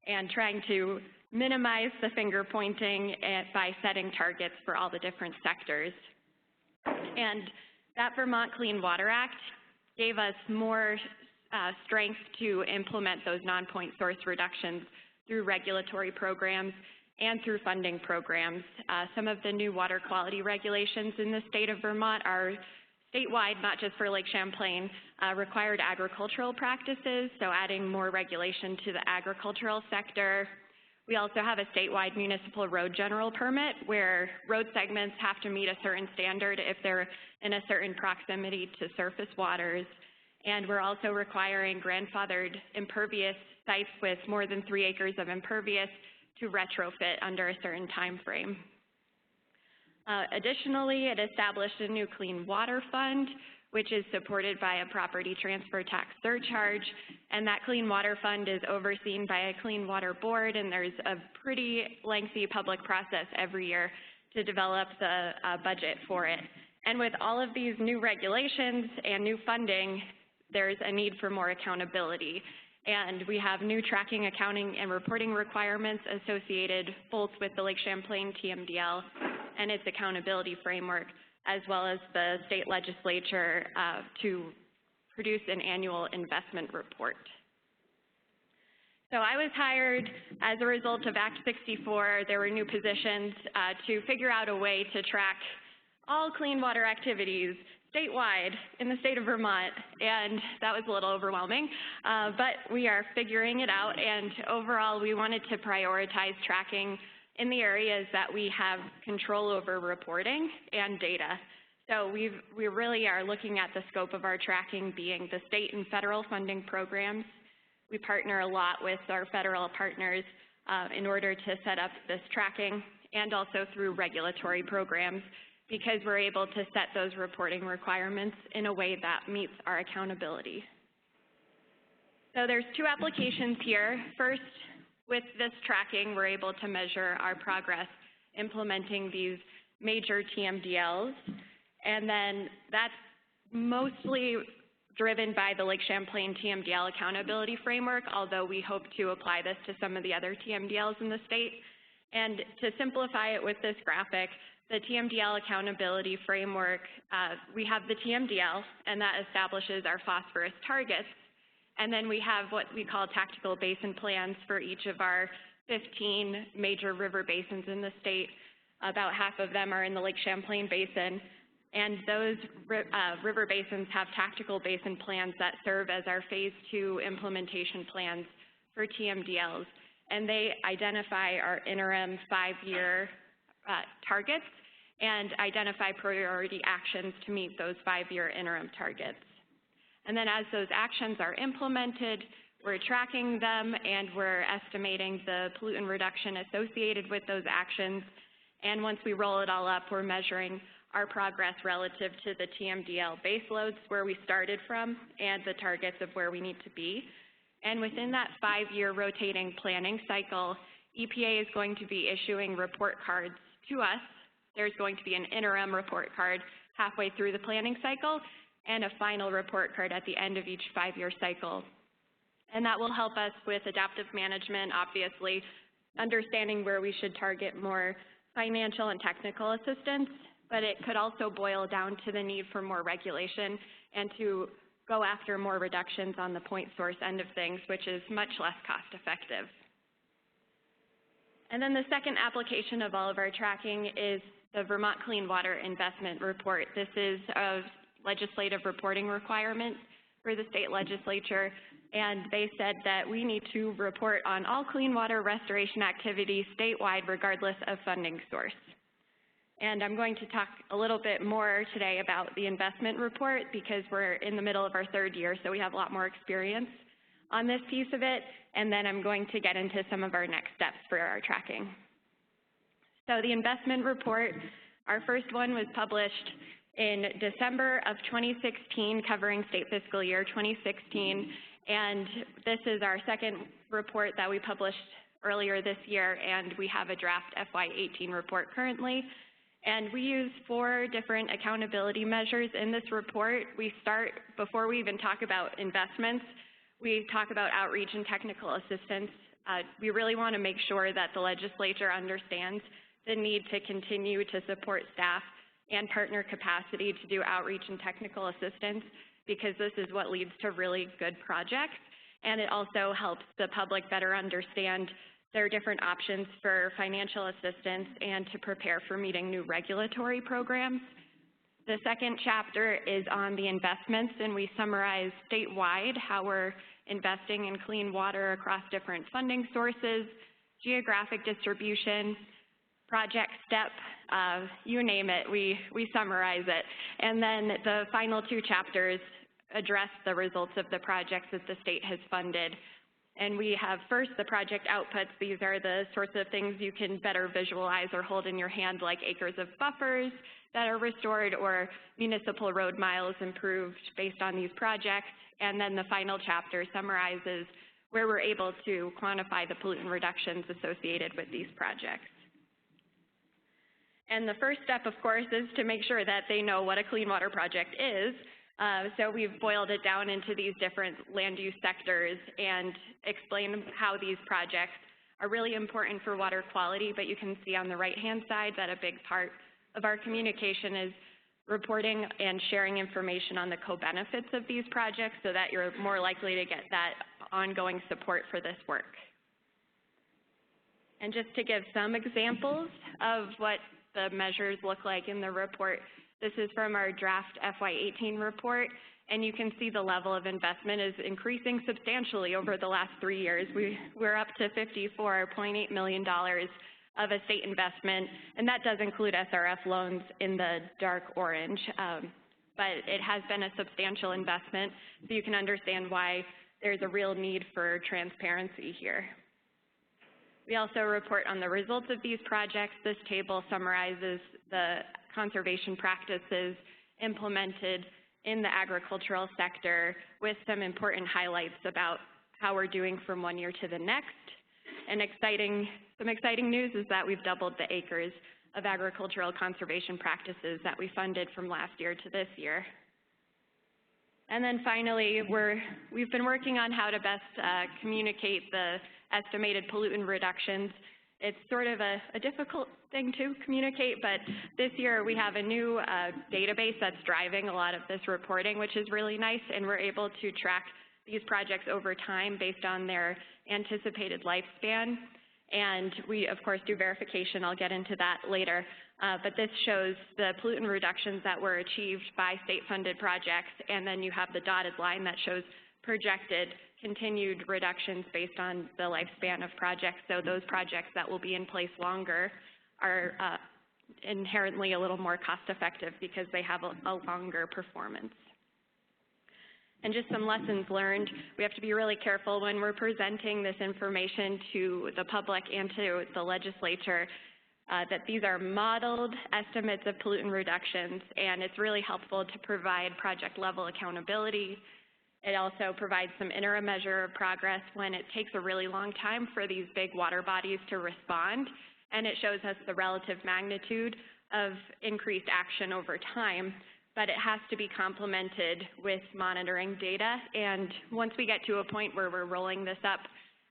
and trying to minimize the finger pointing by setting targets for all the different sectors. And that Vermont Clean Water Act gave us more strength to implement those non-point source reductions through regulatory programs and through funding programs. Some of the new water quality regulations in the state of Vermont are statewide, not just for Lake Champlain, required agricultural practices, so adding more regulation to the agricultural sector. We also have a statewide municipal road general permit where road segments have to meet a certain standard if they're in a certain proximity to surface waters. And we're also requiring grandfathered impervious sites with more than 3 acres of impervious to retrofit under a certain time frame. Additionally, it established a new clean water fund, which is supported by a property transfer tax surcharge. And that clean water fund is overseen by a clean water board, and there's a pretty lengthy public process every year to develop the budget for it. And with all of these new regulations and new funding, there's a need for more accountability. And we have new tracking, accounting, and reporting requirements associated both with the Lake Champlain TMDL and its accountability framework, as well as the state legislature to produce an annual investment report. So I was hired as a result of Act 64. There were new positions to figure out a way to track all clean water activities statewide in the state of Vermont, and that was a little overwhelming, but we are figuring it out, and overall we wanted to prioritize tracking in the areas that we have control over reporting and data. So we really are looking at the scope of our tracking being the state and federal funding programs. We partner a lot with our federal partners in order to set up this tracking, and also through regulatory programs, because we're able to set those reporting requirements in a way that meets our accountability. So there's 2 applications here. First, with this tracking, we're able to measure our progress implementing these major TMDLs, and then that's mostly driven by the Lake Champlain TMDL accountability framework, although we hope to apply this to some of the other TMDLs in the state. And to simplify it with this graphic, the TMDL accountability framework, we have the TMDL, and that establishes our phosphorus targets. And then we have what we call tactical basin plans for each of our 15 major river basins in the state. About half of them are in the Lake Champlain Basin. And those river basins have tactical basin plans that serve as our phase 2 implementation plans for TMDLs. And they identify our interim 5-year targets and identify priority actions to meet those 5-year interim targets. And then as those actions are implemented, we're tracking them and we're estimating the pollutant reduction associated with those actions. And once we roll it all up, we're measuring our progress relative to the TMDL baseloads where we started from and the targets of where we need to be. And within that 5-year rotating planning cycle, EPA is going to be issuing report cards to us. There's going to be an interim report card halfway through the planning cycle and a final report card at the end of each 5-year cycle. And that will help us with adaptive management, obviously, understanding where we should target more financial and technical assistance, but it could also boil down to the need for more regulation and to go after more reductions on the point source end of things, which is much less cost effective. And then the second application of all of our tracking is the Vermont Clean Water Investment Report. This is a legislative reporting requirement for the state legislature, and they said that we need to report on all clean water restoration activities statewide regardless of funding source. And I'm going to talk a little bit more today about the investment report because we're in the middle of our 3rd year, so we have a lot more experience on this piece of it, and then I'm going to get into some of our next steps for our tracking. So the investment report, our first one was published in December of 2016, covering state fiscal year 2016, and this is our second report that we published earlier this year, and we have a draft FY18 report currently. And we use 4 different accountability measures in this report. We start, before we even talk about investments, we talk about outreach and technical assistance. We really want to make sure that the legislature understands the need to continue to support staff and partner capacity to do outreach and technical assistance, because this is what leads to really good projects. And it also helps the public better understand their different options for financial assistance and to prepare for meeting new regulatory programs. The second chapter is on the investments, and we summarize statewide how we're investing in clean water across different funding sources, geographic distribution, project step, you name it, we summarize it. And then the final 2 chapters address the results of the projects that the state has funded. And we have first the project outputs. These are the sorts of things you can better visualize or hold in your hand, like acres of buffers that are restored or municipal road miles improved based on these projects. And then the final chapter summarizes where we're able to quantify the pollutant reductions associated with these projects. And the first step, of course, is to make sure that they know what a clean water project is. So we've boiled it down into these different land use sectors and explained how these projects are really important for water quality, but you can see on the right-hand side that a big part of our communication is reporting and sharing information on the co-benefits of these projects so that you're more likely to get that ongoing support for this work. And just to give some examples of what the measures look like in the report, this is from our draft FY18 report, and you can see the level of investment is increasing substantially over the last 3 years. We're up to $54.8 million of a state investment, and that does include SRF loans in the dark orange, but it has been a substantial investment, so you can understand why there's a real need for transparency here. We also report on the results of these projects. This table summarizes the conservation practices implemented in the agricultural sector with some important highlights about how we're doing from one year to the next. And some exciting news is that we've doubled the acres of agricultural conservation practices that we funded from last year to this year. And then finally, we've been working on how to best communicate the estimated pollutant reductions. It's sort of a difficult thing to communicate, but this year we have a new database that's driving a lot of this reporting, which is really nice, and we're able to track these projects over time based on their anticipated lifespan. And we, of course, do verification. I'll get into that later. But this shows the pollutant reductions that were achieved by state-funded projects, and then you have the dotted line that shows projected continued reductions based on the lifespan of projects. So those projects that will be in place longer are inherently a little more cost-effective because they have a longer performance. And just some lessons learned. We have to be really careful when we're presenting this information to the public and to the legislature that these are modeled estimates of pollutant reductions, and it's really helpful to provide project-level accountability. It also provides some interim measure of progress when it takes a really long time for these big water bodies to respond, and it shows us the relative magnitude of increased action over time, but it has to be complemented with monitoring data. And once we get to a point where we're rolling this up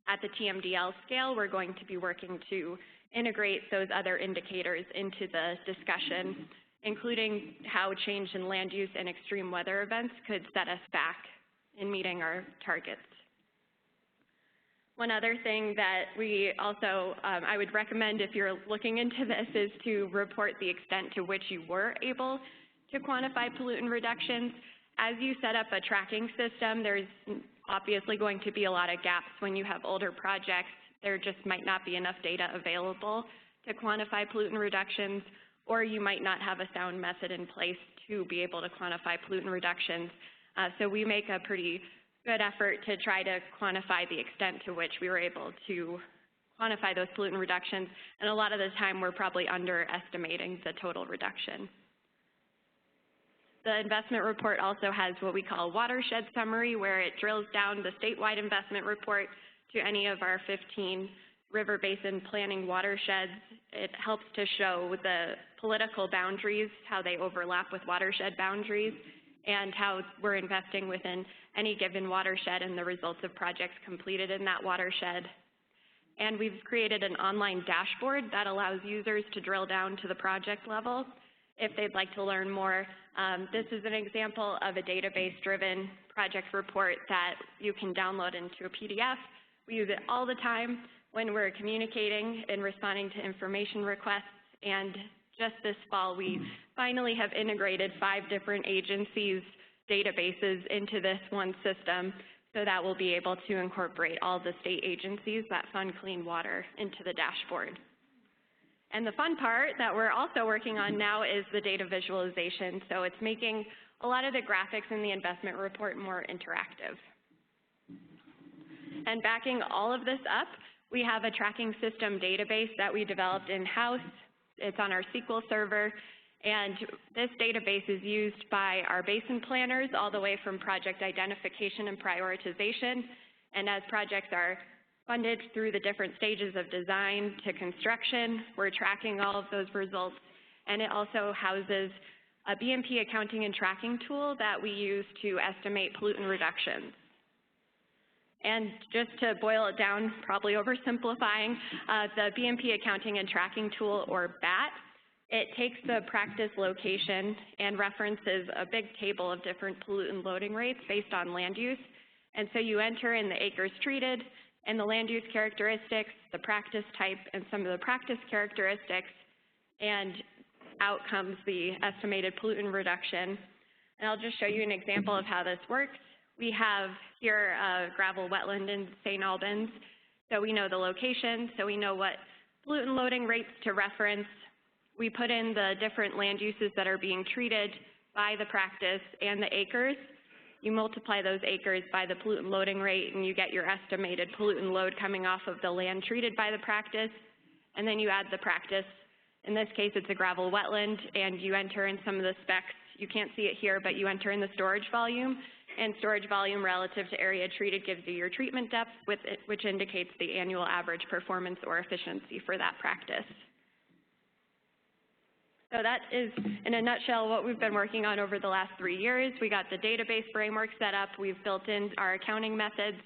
at the TMDL scale, we're going to be working to integrate those other indicators into the discussion, including how change in land use and extreme weather events could set us back in meeting our targets. One other thing that we also, I would recommend if you're looking into this, is to report the extent to which you were able to quantify pollutant reductions. As you set up a tracking system, there's obviously going to be a lot of gaps when you have older projects. There just might not be enough data available to quantify pollutant reductions, or you might not have a sound method in place to be able to quantify pollutant reductions. So we make a pretty good effort to try to quantify the extent to which we were able to quantify those pollutant reductions, and a lot of the time we're probably underestimating the total reduction. The investment report also has what we call a watershed summary, where it drills down the statewide investment report to any of our 15 river basin planning watersheds. It helps to show the political boundaries, how they overlap with watershed boundaries, and how we're investing within any given watershed and the results of projects completed in that watershed. And we've created an online dashboard that allows users to drill down to the project level if they'd like to learn more. This is an example of a database-driven project report that you can download into a PDF. We use it all the time when we're communicating and responding to information requests, and just this fall we finally have integrated 5 different agencies' databases into this one system, so that we'll be able to incorporate all the state agencies that fund clean water into the dashboard. And the fun part that we're also working on now is the data visualization. So it's making a lot of the graphics in the investment report more interactive. And backing all of this up, we have a tracking system database that we developed in-house. It's on our SQL server. And this database is used by our basin planners all the way from project identification and prioritization. And as projects are funded through the different stages of design to construction, we're tracking all of those results. And it also houses a BMP accounting and tracking tool that we use to estimate pollutant reductions. And just to boil it down, probably oversimplifying, the BMP accounting and tracking tool, or BAT, it takes the practice location and references a big table of different pollutant loading rates based on land use. And so you enter in the acres treated and the land use characteristics, the practice type, and some of the practice characteristics, and out comes the estimated pollutant reduction. And I'll just show you an example of how this works. We have here a gravel wetland in St. Albans. So we know the location, so we know what pollutant loading rates to reference. We put in the different land uses that are being treated by the practice and the acres. You multiply those acres by the pollutant loading rate, and you get your estimated pollutant load coming off of the land treated by the practice. And then you add the practice. In this case, it's a gravel wetland, and you enter in some of the specs. You can't see it here, but you enter in the storage volume. And storage volume relative to area treated gives you your treatment depth, which indicates the annual average performance or efficiency for that practice. So that is, in a nutshell, what we've been working on over the last 3 years. We got the database framework set up. We've built in our accounting methods.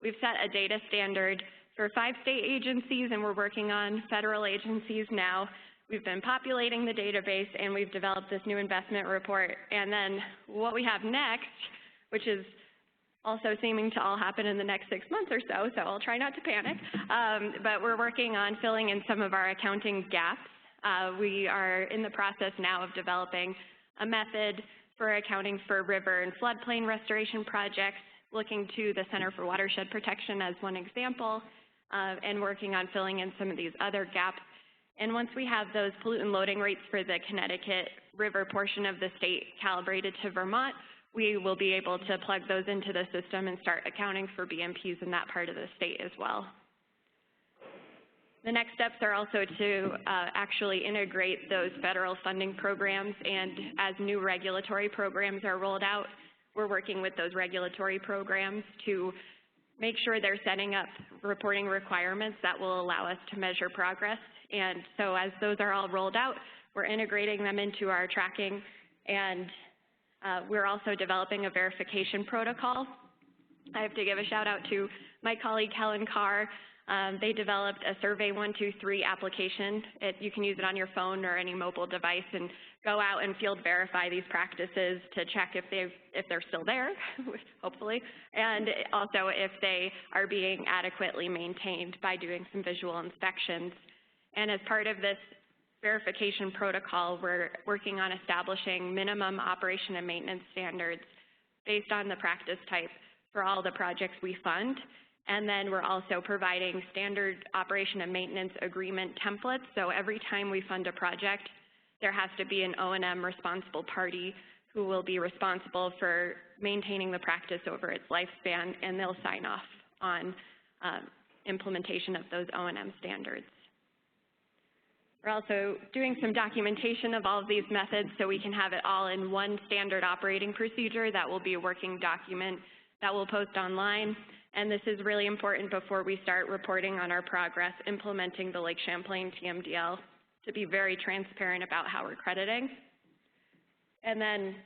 We've set a data standard for 5 state agencies, and we're working on federal agencies now. We've been populating the database, and we've developed this new investment report. And then what we have next, which is also seeming to all happen in the next 6 months or so, so I'll try not to panic, but we're working on filling in some of our accounting gaps. We are in the process now of developing a method for accounting for river and floodplain restoration projects, looking to the Center for Watershed Protection as one example, and working on filling in some of these other gaps. And once we have those pollutant loading rates for the Connecticut River portion of the state calibrated to Vermont, we will be able to plug those into the system and start accounting for BMPs in that part of the state as well. The next steps are also to actually integrate those federal funding programs, and as new regulatory programs are rolled out, we're working with those regulatory programs to make sure they're setting up reporting requirements that will allow us to measure progress. And so as those are all rolled out, we're integrating them into our tracking, and we're also developing a verification protocol. I have to give a shout out to my colleague Helen Carr. They developed a Survey 123 application. You can use it on your phone or any mobile device and go out and field verify these practices to check if they're still there, hopefully, and also if they are being adequately maintained by doing some visual inspections. And as part of this verification protocol, we're working on establishing minimum operation and maintenance standards based on the practice type for all the projects we fund. And then we're also providing standard operation and maintenance agreement templates. So every time we fund a project, there has to be an O&M responsible party who will be responsible for maintaining the practice over its lifespan, and they'll sign off on implementation of those O&M standards. We're also doing some documentation of all of these methods so we can have it all in one standard operating procedure that will be a working document that we'll post online. And this is really important before we start reporting on our progress implementing the Lake Champlain TMDL, to be very transparent about how we're crediting. And then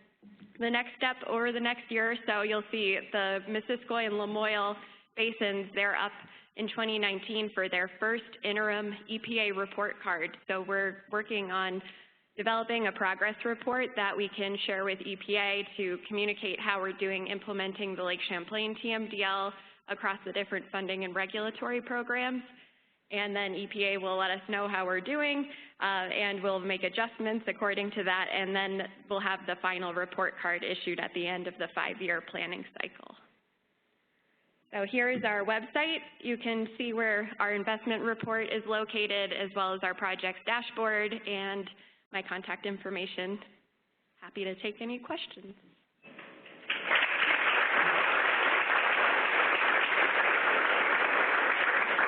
the next step over the next year or so, you'll see the Missisquoi and Lamoille basins, they're up in 2019 for their first interim EPA report card. So we're working on developing a progress report that we can share with EPA to communicate how we're doing implementing the Lake Champlain TMDL across the different funding and regulatory programs. And then EPA will let us know how we're doing, and we'll make adjustments according to that, and then we'll have the final report card issued at the end of the 5-year planning cycle. So here is our website. You can see where our investment report is located, as well as our project's dashboard and my contact information. Happy to take any questions.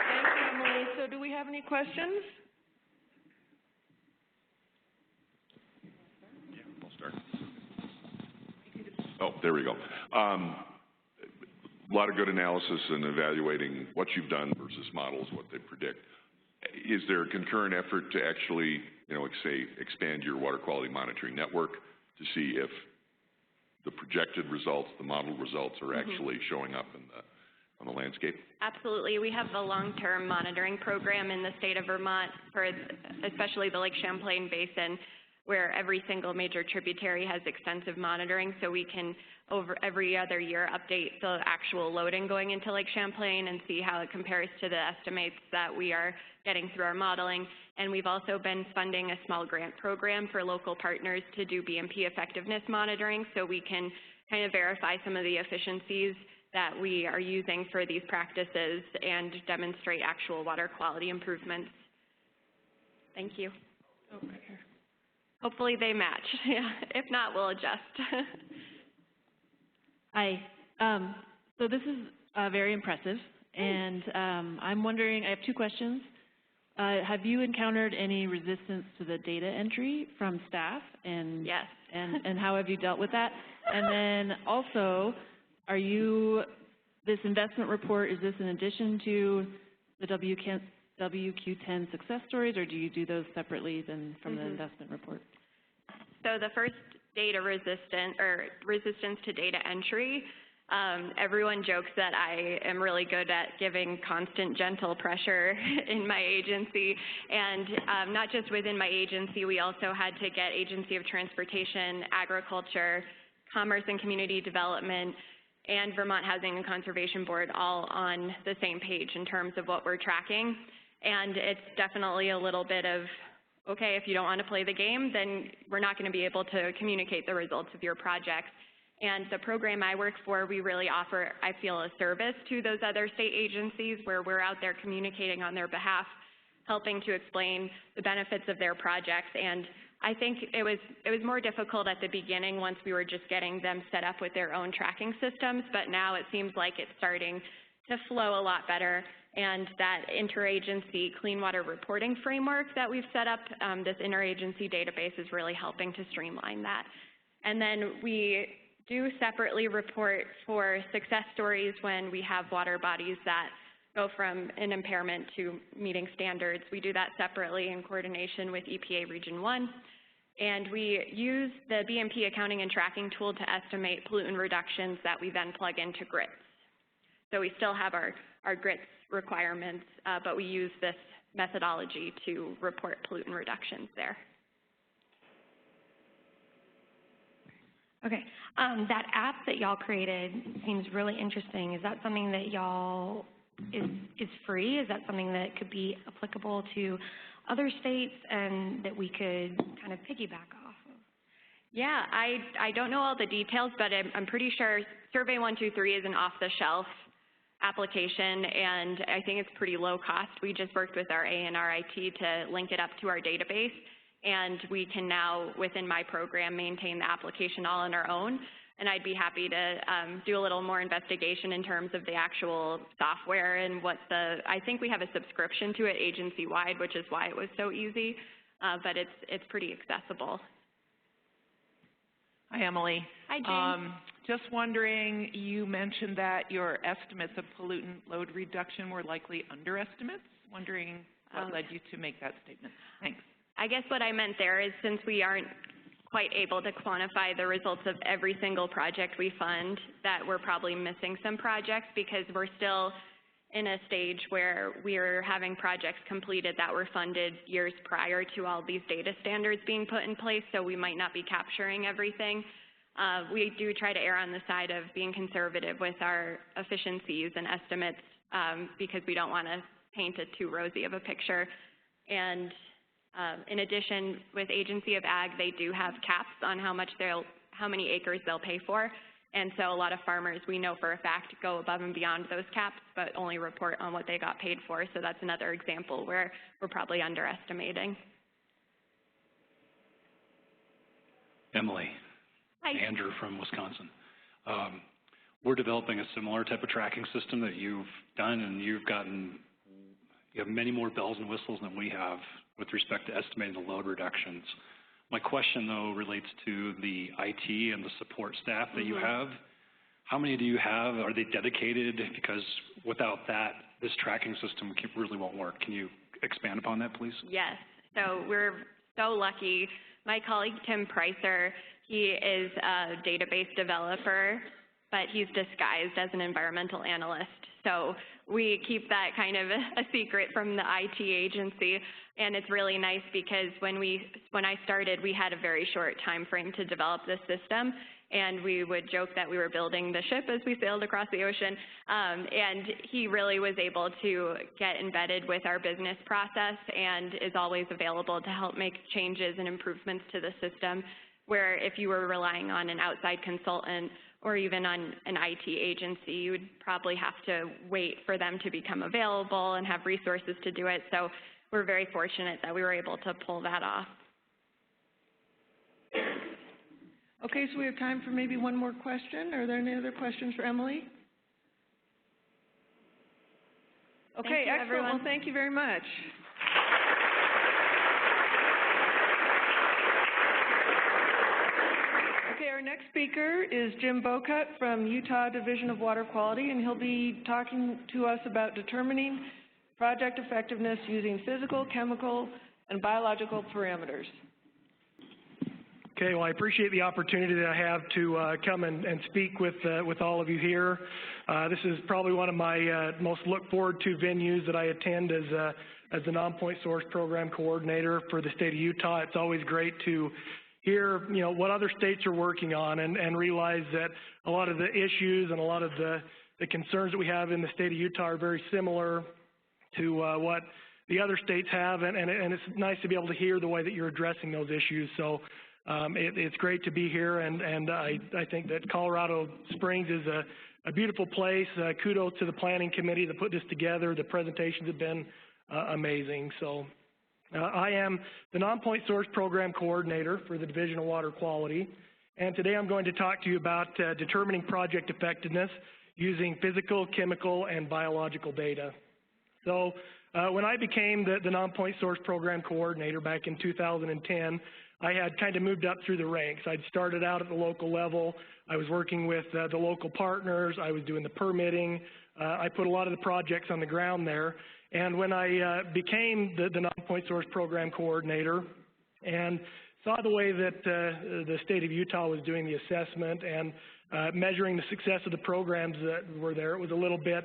Thank you, Emily. So do we have any questions?
Yeah, I'll start. Oh, there we go. A lot of good analysis in evaluating what you've done versus models, what they predict. Is there a concurrent effort to actually, say, expand your water quality monitoring network to see if the projected results, the model results, are actually showing up on the landscape?
Absolutely. We have a long-term monitoring program in the state of Vermont for especially the Lake Champlain Basin, where every single major tributary has extensive monitoring, so we can over every other year update the actual loading going into Lake Champlain and see how it compares to the estimates that we are getting through our modeling. And we've also been funding a small grant program for local partners to do BMP effectiveness monitoring, so we can kind of verify some of the efficiencies that we are using for these practices and demonstrate actual water quality improvements. Thank you. Oh, right here. Hopefully they match. Yeah. If not, we'll adjust.
Hi. So this is very impressive, and I'm wondering, I have 2 questions. Have you encountered any resistance to the data entry from staff? And,
yes.
And how have you dealt with that? And then also, this investment report, is this in addition to the WQ10 success stories, or do you do those separately than from the investment report?
So the first data resistance to data entry, everyone jokes that I am really good at giving constant gentle pressure in my agency, and not just within my agency, we also had to get Agency of Transportation, Agriculture, Commerce and Community Development, and Vermont Housing and Conservation Board all on the same page in terms of what we're tracking. And it's definitely a little bit of, okay, if you don't want to play the game, then we're not going to be able to communicate the results of your projects. And the program I work for, we really offer, I feel, a service to those other state agencies where we're out there communicating on their behalf, helping to explain the benefits of their projects. And I think it was more difficult at the beginning once we were just getting them set up with their own tracking systems, but now it seems like it's starting to flow a lot better. And that interagency clean water reporting framework that we've set up, this interagency database is really helping to streamline that. And then we do separately report for success stories when we have water bodies that go from an impairment to meeting standards. We do that separately in coordination with EPA Region 1. And we use the BMP accounting and tracking tool to estimate pollutant reductions that we then plug into GRITs. So we still have our GRITs requirements, but we use this methodology to report pollutant reductions there.
Okay. That app that y'all created seems really interesting. Is that something that y'all is free? Is that something that could be applicable to other states and that we could kind of piggyback off of?
Yeah, I don't know all the details, but I'm pretty sure Survey 123 is an off-the-shelf application, and I think it's pretty low cost. We just worked with our A&R IT to link it up to our database, and we can now, within my program, maintain the application all on our own. And I'd be happy to do a little more investigation in terms of the actual software and what I think we have a subscription to it agency-wide, which is why it was so easy, but it's pretty accessible.
Hi, Emily.
Hi, Jane.
Just wondering, you mentioned that your estimates of pollutant load reduction were likely underestimates. Wondering what led you to make that statement. Thanks.
I guess what I meant there is, since we aren't quite able to quantify the results of every single project we fund, that we're probably missing some projects because we're still in a stage where we're having projects completed that were funded years prior to all these data standards being put in place, so we might not be capturing everything. We do try to err on the side of being conservative with our efficiencies and estimates because we don't want to paint a too rosy of a picture. And in addition, with Agency of Ag, they do have caps on how many acres they'll pay for. And so a lot of farmers, we know for a fact, go above and beyond those caps, but only report on what they got paid for. So that's another example where we're probably underestimating.
Emily.
Hi.
Andrew from Wisconsin. We're developing a similar type of tracking system that you've done, and you have many more bells and whistles than we have with respect to estimating the load reductions. My question, though, relates to the IT and the support staff that you have. How many do you have? Are they dedicated? Because without that, this tracking system really won't work. Can you expand upon that, please?
Yes. So we're so lucky. My colleague, Tim Pricer, he is a database developer, but he's disguised as an environmental analyst. So we keep that kind of a secret from the IT agency. And it's really nice because when I started, we had a very short time frame to develop this system. And we would joke that we were building the ship as we sailed across the ocean. And he really was able to get embedded with our business process and is always available to help make changes and improvements to the system, where if you were relying on an outside consultant or even on an IT agency, you would probably have to wait for them to become available and have resources to do it. So we're very fortunate that we were able to pull that off.
Okay, so we have time for maybe one more question. Are there any other questions for Emily? Okay, excellent.
Everyone.
Well, thank you very much. Okay, our next speaker is Jim Bowcutt from Utah Division of Water Quality, and he'll be talking to us about determining project effectiveness using physical, chemical, and biological parameters.
Okay, well, I appreciate the opportunity that I have to come and speak with all of you here. This is probably one of my most look forward to venues that I attend as the Nonpoint Source Program Coordinator for the state of Utah. It's always great to hear, what other states are working on and realize that a lot of the issues and a lot of the concerns that we have in the state of Utah are very similar to what the other states have, and it's nice to be able to hear the way that you're addressing those issues. So it's great to be here, and I think that Colorado Springs is a beautiful place. Kudos to the planning committee that put this together. The presentations have been amazing. So I am the Nonpoint Source Program Coordinator for the Division of Water Quality, and today I'm going to talk to you about determining project effectiveness using physical, chemical, and biological data. So when I became the Nonpoint Source Program Coordinator back in 2010, I had kind of moved up through the ranks. I'd started out at the local level. I was working with the local partners. I was doing the permitting. I put a lot of the projects on the ground there. And when I became the Nonpoint Source Program Coordinator and saw the way that the state of Utah was doing the assessment and measuring the success of the programs that were there, it was a little bit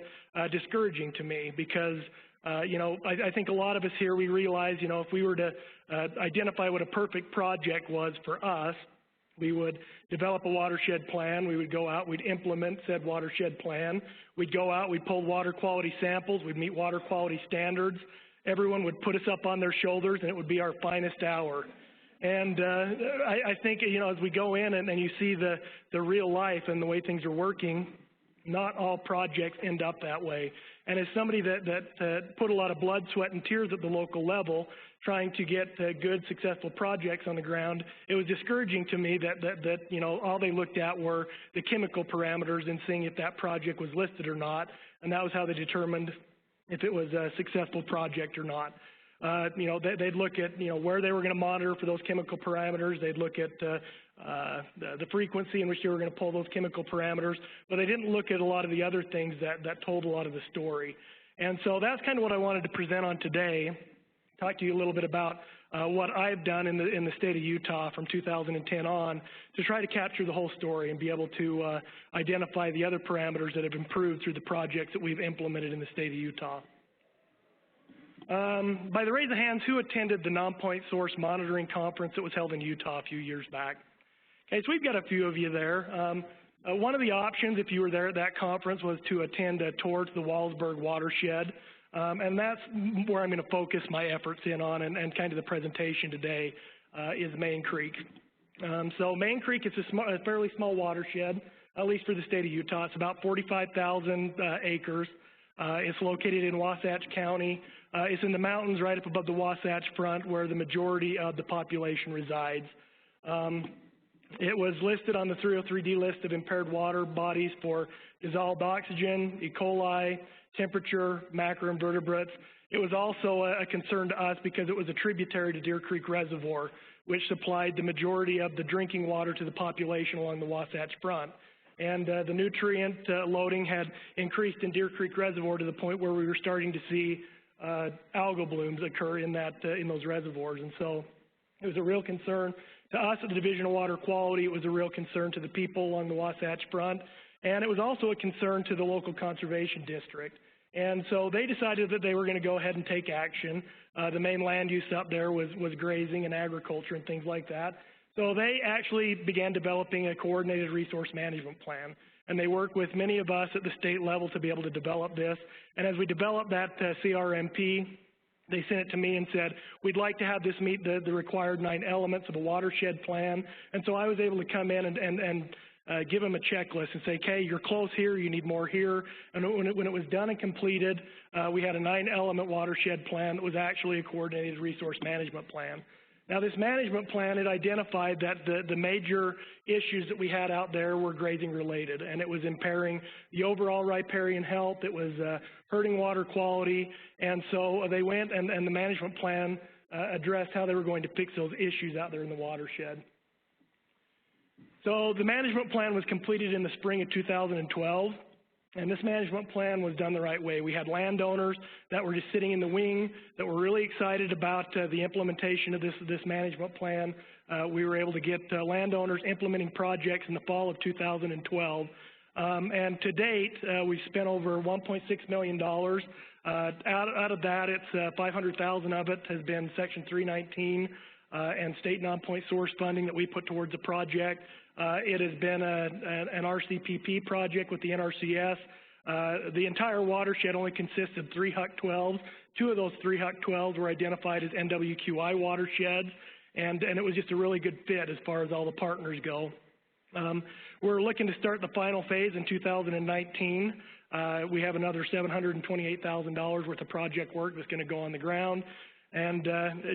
discouraging to me because I think a lot of us here, we realize, if we were to identify what a perfect project was for us, we would develop a watershed plan, we would go out, we'd implement said watershed plan, we'd go out, we'd pull water quality samples, we'd meet water quality standards, everyone would put us up on their shoulders, and it would be our finest hour. And I think, as we go in and you see the real life and the way things are working, Not all projects end up that way. And as somebody that put a lot of blood, sweat, and tears at the local level trying to get good, successful projects on the ground, it was discouraging to me that you know, all they looked at were the chemical parameters and seeing if that project was listed or not, and that was how they determined if it was a successful project or not. You know, they'd look at, you know, where they were going to monitor for those chemical parameters. They'd look at the frequency in which they were going to pull those chemical parameters, but they didn't look at a lot of the other things that told a lot of the story. And so that's kind of what I wanted to present on today, talk to you a little bit about what I've done in the state of Utah from 2010 on to try to capture the whole story and be able to identify the other parameters that have improved through the projects that we've implemented in the state of Utah. By the raise of hands, who attended the Nonpoint Source Monitoring Conference that was held in Utah a few years back? Okay, so we've got a few of you there. One of the options, if you were there at that conference, was to attend a tour to the Wallsburg Watershed, and that's where I'm going to focus my efforts in on, and kind of the presentation today is Main Creek. So Main Creek is a fairly small watershed, at least for the state of Utah. It's about 45,000 acres. It's located in Wasatch County. It's in the mountains right up above the Wasatch Front where the majority of the population resides. It was listed on the 303D list of impaired water bodies for dissolved oxygen, E. coli, temperature, macroinvertebrates. It was also a concern to us because it was a tributary to Deer Creek Reservoir, which supplied the majority of the drinking water to the population along the Wasatch Front. And the nutrient loading had increased in Deer Creek Reservoir to the point where we were starting to see algal blooms occur in those reservoirs. And so it was a real concern to us at the Division of Water Quality. It was a real concern to the people along the Wasatch Front, and it was also a concern to the local conservation district. And so they decided that they were going to go ahead and take action. The main land use up there was grazing and agriculture and things like that. So they actually began developing a coordinated resource management plan. And they worked with many of us at the state level to be able to develop this. And as we developed that CRMP, they sent it to me and said, we'd like to have this meet the required 9 elements of a watershed plan. And so I was able to come in and give them a checklist and say, okay, you're close here, you need more here. And when it was done and completed, we had a 9-element watershed plan that was actually a coordinated resource management plan. Now, this management plan, it identified that the major issues that we had out there were grazing related, and it was impairing the overall riparian health. It was hurting water quality, and so they went and the management plan addressed how they were going to fix those issues out there in the watershed. So the management plan was completed in the spring of 2012. And this management plan was done the right way. We had landowners that were just sitting in the wing that were really excited about the implementation of this management plan. We were able to get landowners implementing projects in the fall of 2012. And to date, we've spent over $1.6 million. Out of that, it's $500,000 of it has been Section 319 and state non-point source funding that we put towards the project. It has been an RCPP project with the NRCS. The entire watershed only consists of 3 HUC 12s. 2 of those 3 HUC 12s were identified as NWQI watersheds, and it was just a really good fit as far as all the partners go. We're looking to start the final phase in 2019. We have another $728,000 worth of project work that's going to go on the ground. And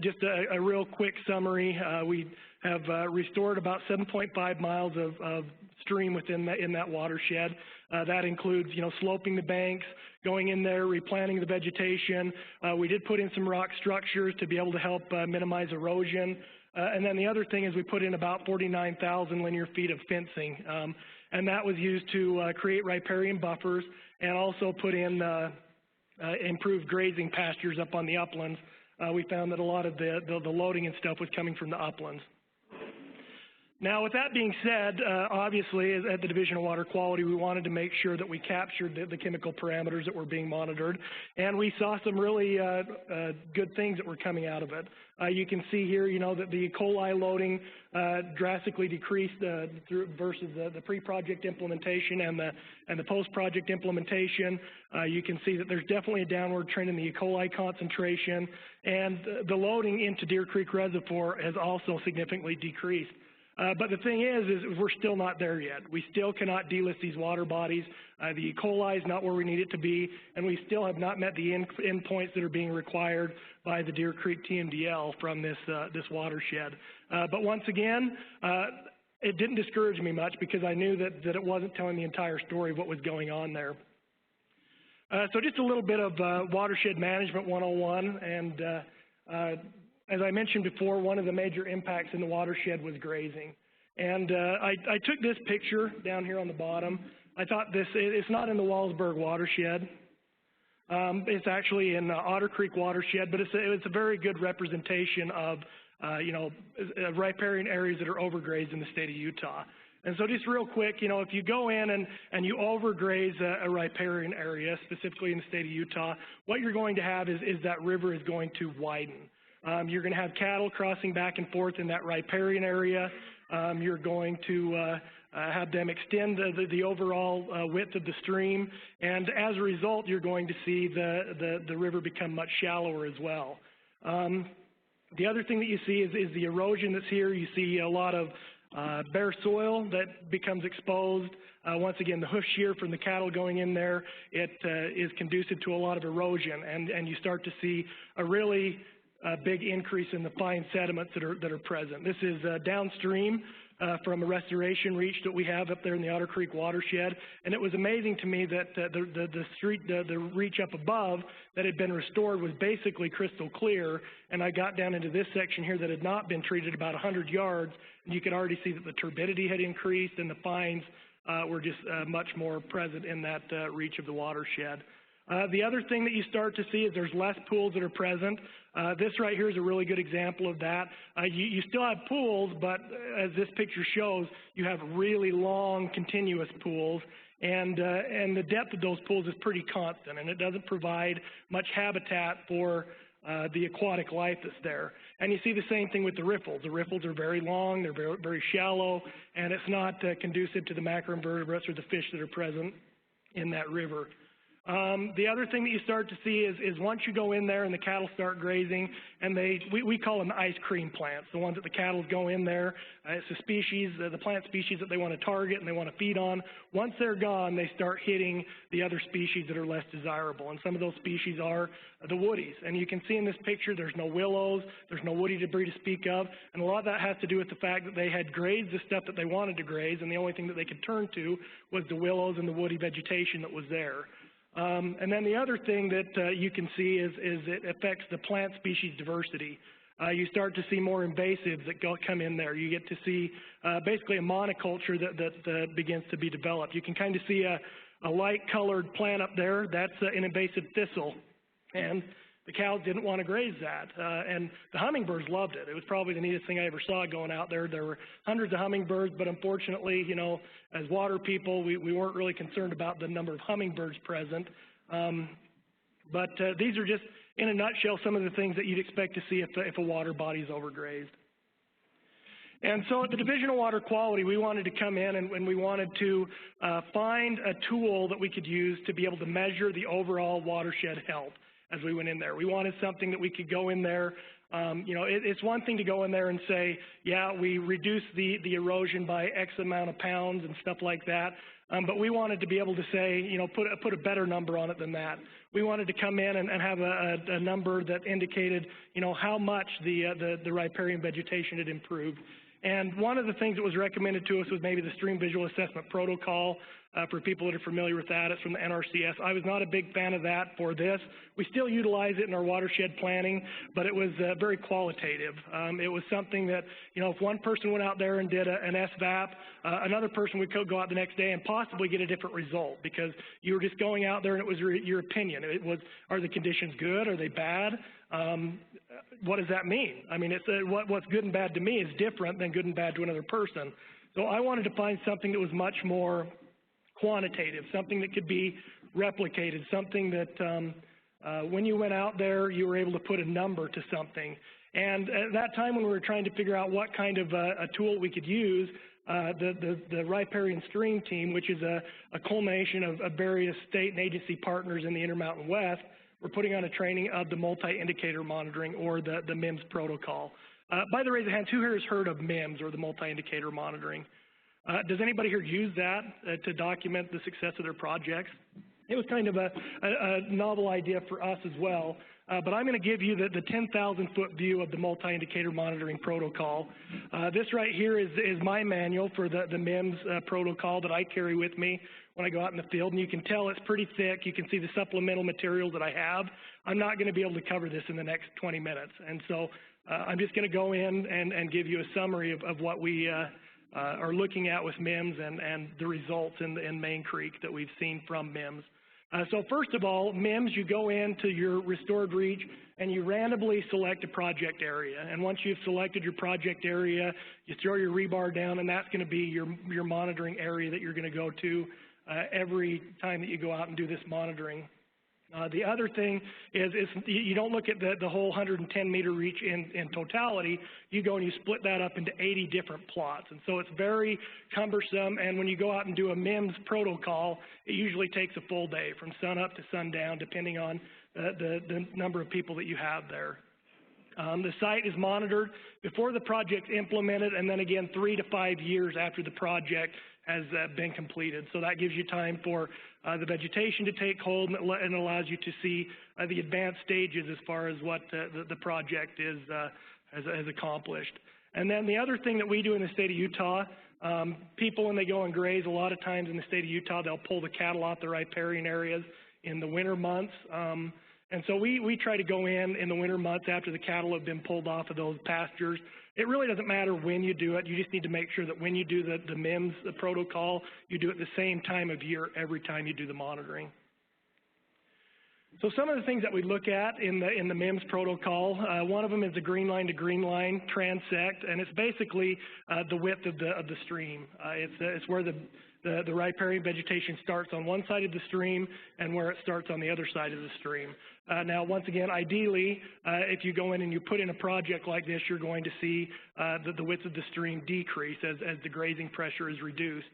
just a real quick summary, we have restored about 7.5 miles of stream within that watershed. That includes, sloping the banks, going in there, replanting the vegetation. We did put in some rock structures to be able to help minimize erosion. And then the other thing is we put in about 49,000 linear feet of fencing. And that was used to create riparian buffers and also put in improved grazing pastures up on the uplands. We found that a lot of the loading and stuff was coming from the uplands. Now, with that being said, obviously, at the Division of Water Quality, we wanted to make sure that we captured the chemical parameters that were being monitored, and we saw some really good things that were coming out of it. You can see here, that the E. coli loading drastically decreased versus the pre-project implementation and the post-project implementation. You can see that there's definitely a downward trend in the E. coli concentration, and the loading into Deer Creek Reservoir has also significantly decreased. But the thing is we're still not there yet. We still cannot delist these water bodies. The E. coli is not where we need it to be, and we still have not met the endpoints that are being required by the Deer Creek TMDL from this watershed. But once again, it didn't discourage me much because I knew that it wasn't telling the entire story of what was going on there. So just a little bit of Watershed Management 101, and as I mentioned before, one of the major impacts in the watershed was grazing. And I took this picture down here on the bottom. I thought it's not in the Wallsburg watershed. It's actually in Otter Creek watershed, but it's a very good representation of, riparian areas that are overgrazed in the state of Utah. And so just real quick, if you go in and you overgraze a riparian area, specifically in the state of Utah, what you're going to have is that river is going to widen. You're going to have cattle crossing back and forth in that riparian area. You're going to have them extend the overall width of the stream, and as a result, you're going to see the river become much shallower as well. The other thing that you see is the erosion that's here. You see a lot of bare soil that becomes exposed. Once again, the hoof shear from the cattle going in there, it is conducive to a lot of erosion, and you start to see a really big increase in the fine sediments that are present. This is downstream from a restoration reach that we have up there in the Otter Creek watershed, and it was amazing to me that the reach up above that had been restored was basically crystal clear, and I got down into this section here that had not been treated about 100 yards, and you could already see that the turbidity had increased and the fines were just much more present in that reach of the watershed. The other thing that you start to see is there's less pools that are present. This right here is a really good example of that. You still have pools, but as this picture shows, you have really long, continuous pools, and the depth of those pools is pretty constant, and it doesn't provide much habitat for the aquatic life that's there. And you see the same thing with the riffles. The riffles are very long, they're very, very shallow, and it's not conducive to the macroinvertebrates or the fish that are present in that river. The other thing that you start to see is once you go in there and the cattle start grazing, and we call them ice cream plants, the ones that the cattle go in there. It's a species, the plant species that they want to target and they want to feed on. Once they're gone, they start hitting the other species that are less desirable, and some of those species are the woodies. And you can see in this picture there's no willows, there's no woody debris to speak of, and a lot of that has to do with the fact that they had grazed the stuff that they wanted to graze, and the only thing that they could turn to was the willows and the woody vegetation that was there. And then the other thing that you can see is it affects the plant species diversity. You start to see more invasives that come in there. You get to see basically a monoculture that begins to be developed. You can kind of see a light-colored plant up there. That's an invasive thistle, and the cows didn't want to graze that. And the hummingbirds loved it. It was probably the neatest thing I ever saw going out there. There were hundreds of hummingbirds, but unfortunately, as water people, we weren't really concerned about the number of hummingbirds present. But these are just, in a nutshell, some of the things that you'd expect to see if a water body is overgrazed. And so at the Division of Water Quality, we wanted to come in and we wanted to find a tool that we could use to be able to measure the overall watershed health as we went in there. We wanted something that we could go in there. It's one thing to go in there and say, yeah, we reduced the erosion by X amount of pounds and stuff like that. But we wanted to be able to say, put a better number on it than that. We wanted to come in and have a number that indicated, how much the riparian vegetation had improved. And one of the things that was recommended to us was maybe the Stream Visual Assessment Protocol. For people that are familiar with that, it's from the NRCS. I was not a big fan of that for this. We still utilize it in our watershed planning, but it was very qualitative. It was something that, if one person went out there and did an SVAP, another person would go out the next day and possibly get a different result because you were just going out there and it was your opinion. It was, are the conditions good? Are they bad? What does that mean? I mean, what's good and bad to me is different than good and bad to another person. So I wanted to find something that was much more quantitative, something that could be replicated, something that when you went out there, you were able to put a number to something. And at that time when we were trying to figure out what kind of a tool we could use, the Riparian Stream Team, which is a culmination of various state and agency partners in the Intermountain West, we're putting on a training of the multi-indicator monitoring, or the MIMS protocol. By the raise of hands, who here has heard of MIMS, or the multi-indicator monitoring? Does anybody here use that to document the success of their projects? It was kind of a novel idea for us as well. But I'm going to give you the 10,000-foot view of the multi-indicator monitoring protocol. This right here is my manual for the MIMS protocol that I carry with me when I go out in the field. And you can tell it's pretty thick. You can see the supplemental materials that I have. I'm not going to be able to cover this in the next 20 minutes. And so I'm just going to go in and give you a summary of what we are looking at with MIMS and the results in Main Creek that we've seen from MIMS. So first of all, MIMS, you go into your restored reach and you randomly select a project area. And once you've selected your project area, you throw your rebar down, and that's going to be your monitoring area that you're going to go to every time that you go out and do this monitoring. The other thing is you don't look at the whole 110-meter reach in totality. You go and you split that up into 80 different plots. And so it's very cumbersome. And when you go out and do a MIMS protocol, it usually takes a full day from sun up to sundown, depending on the number of people that you have there. The site is monitored before the project's implemented, and then again 3 to 5 years after the project has been completed. So that gives you time for the vegetation to take hold, and allows you to see the advanced stages as far as what the project has accomplished. And then the other thing that we do in the state of Utah, people when they go and graze, a lot of times in the state of Utah, they'll pull the cattle off the riparian areas in the winter months. And so we try to go in the winter months after the cattle have been pulled off of those pastures. It really doesn't matter when you do it. You just need to make sure that when you do the MIMS protocol, you do it the same time of year every time you do the monitoring. So some of the things that we look at in the MIMS protocol, one of them is the green line to green line transect, and it's basically the width of the stream. It's where the riparian vegetation starts on one side of the stream and where it starts on the other side of the stream. Now, once again, ideally, if you go in and you put in a project like this, you're going to see the width of the stream decrease as the grazing pressure is reduced.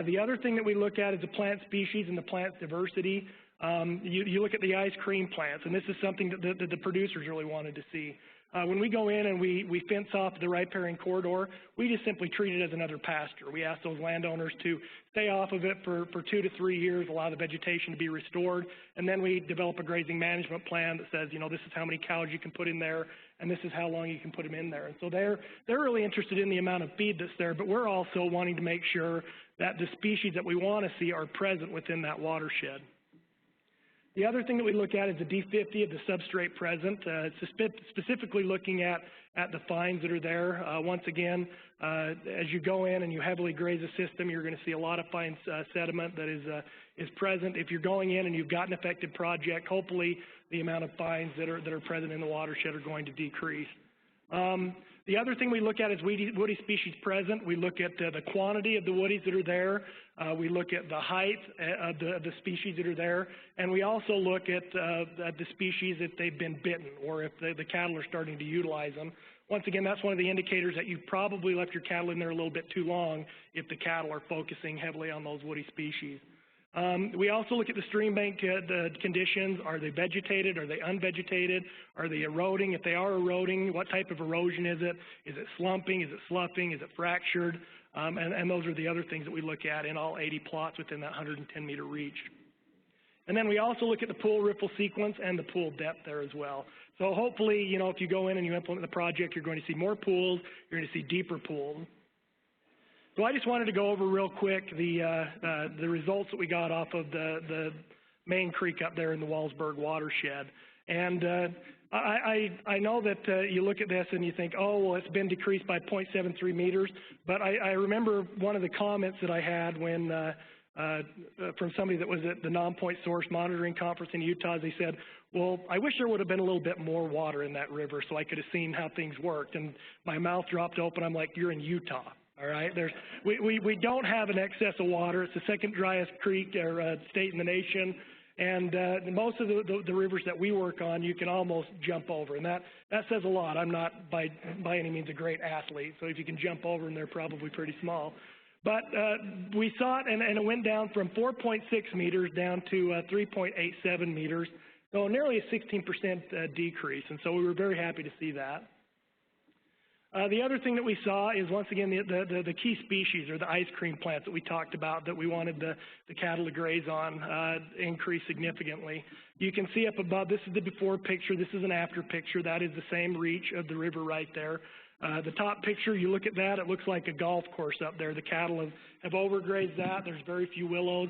The other thing that we look at is the plant species and the plant diversity. You look at the ice cream plants, and this is something that the producers really wanted to see. When we go in and we fence off the riparian corridor, we just simply treat it as another pasture. We ask those landowners to stay off of it for 2 to 3 years, allow the vegetation to be restored, and then we develop a grazing management plan that says, this is how many cows you can put in there, and this is how long you can put them in there. And so they're really interested in the amount of feed that's there, but we're also wanting to make sure that the species that we want to see are present within that watershed. The other thing that we look at is the D50 of the substrate present, specifically looking at the fines that are there. Once again, as you go in and you heavily graze a system, you're going to see a lot of fine sediment that is present. If you're going in and you've got an affected project, hopefully the amount of fines that are present in the watershed are going to decrease. The other thing we look at is woody species present. We look at the quantity of the woodies that are there. We look at the height of the species that are there. And we also look at the species if they've been bitten or if the cattle are starting to utilize them. Once again, that's one of the indicators that you've probably left your cattle in there a little bit too long if the cattle are focusing heavily on those woody species. We also look at the stream bank the conditions. Are they vegetated? Are they unvegetated? Are they eroding? If they are eroding, what type of erosion is it? Is it slumping? Is it sloughing? Is it fractured? And those are the other things that we look at in all 80 plots within that 110-meter reach. And then we also look at the pool riffle sequence and the pool depth there as well. So hopefully, if you go in and you implement the project, you're going to see more pools, you're going to see deeper pools. So I just wanted to go over real quick the results that we got off of the Main Creek up there in the Wallsburg watershed. And I know that you look at this and you think, oh, well, it's been decreased by 0.73 meters. But I remember one of the comments that I had when from somebody that was at the Nonpoint Source Monitoring Conference in Utah. They said, well, I wish there would have been a little bit more water in that river so I could have seen how things worked. And my mouth dropped open. I'm like, you're in Utah. All right, we don't have an excess of water. It's the second driest creek or state in the nation, and most of the rivers that we work on, you can almost jump over, and that says a lot. I'm not by any means a great athlete, so if you can jump over them, they're probably pretty small. But we saw it, and it went down from 4.6 meters down to 3.87 meters, so nearly a 16% decrease, and so we were very happy to see that. The other thing that we saw is, once again, the key species, or the ice cream plants that we talked about that we wanted the cattle to graze on, increased significantly. You can see up above, this is the before picture, this is an after picture. That is the same reach of the river right there. The top picture, you look at that, it looks like a golf course up there. The cattle have overgrazed that. There's very few willows.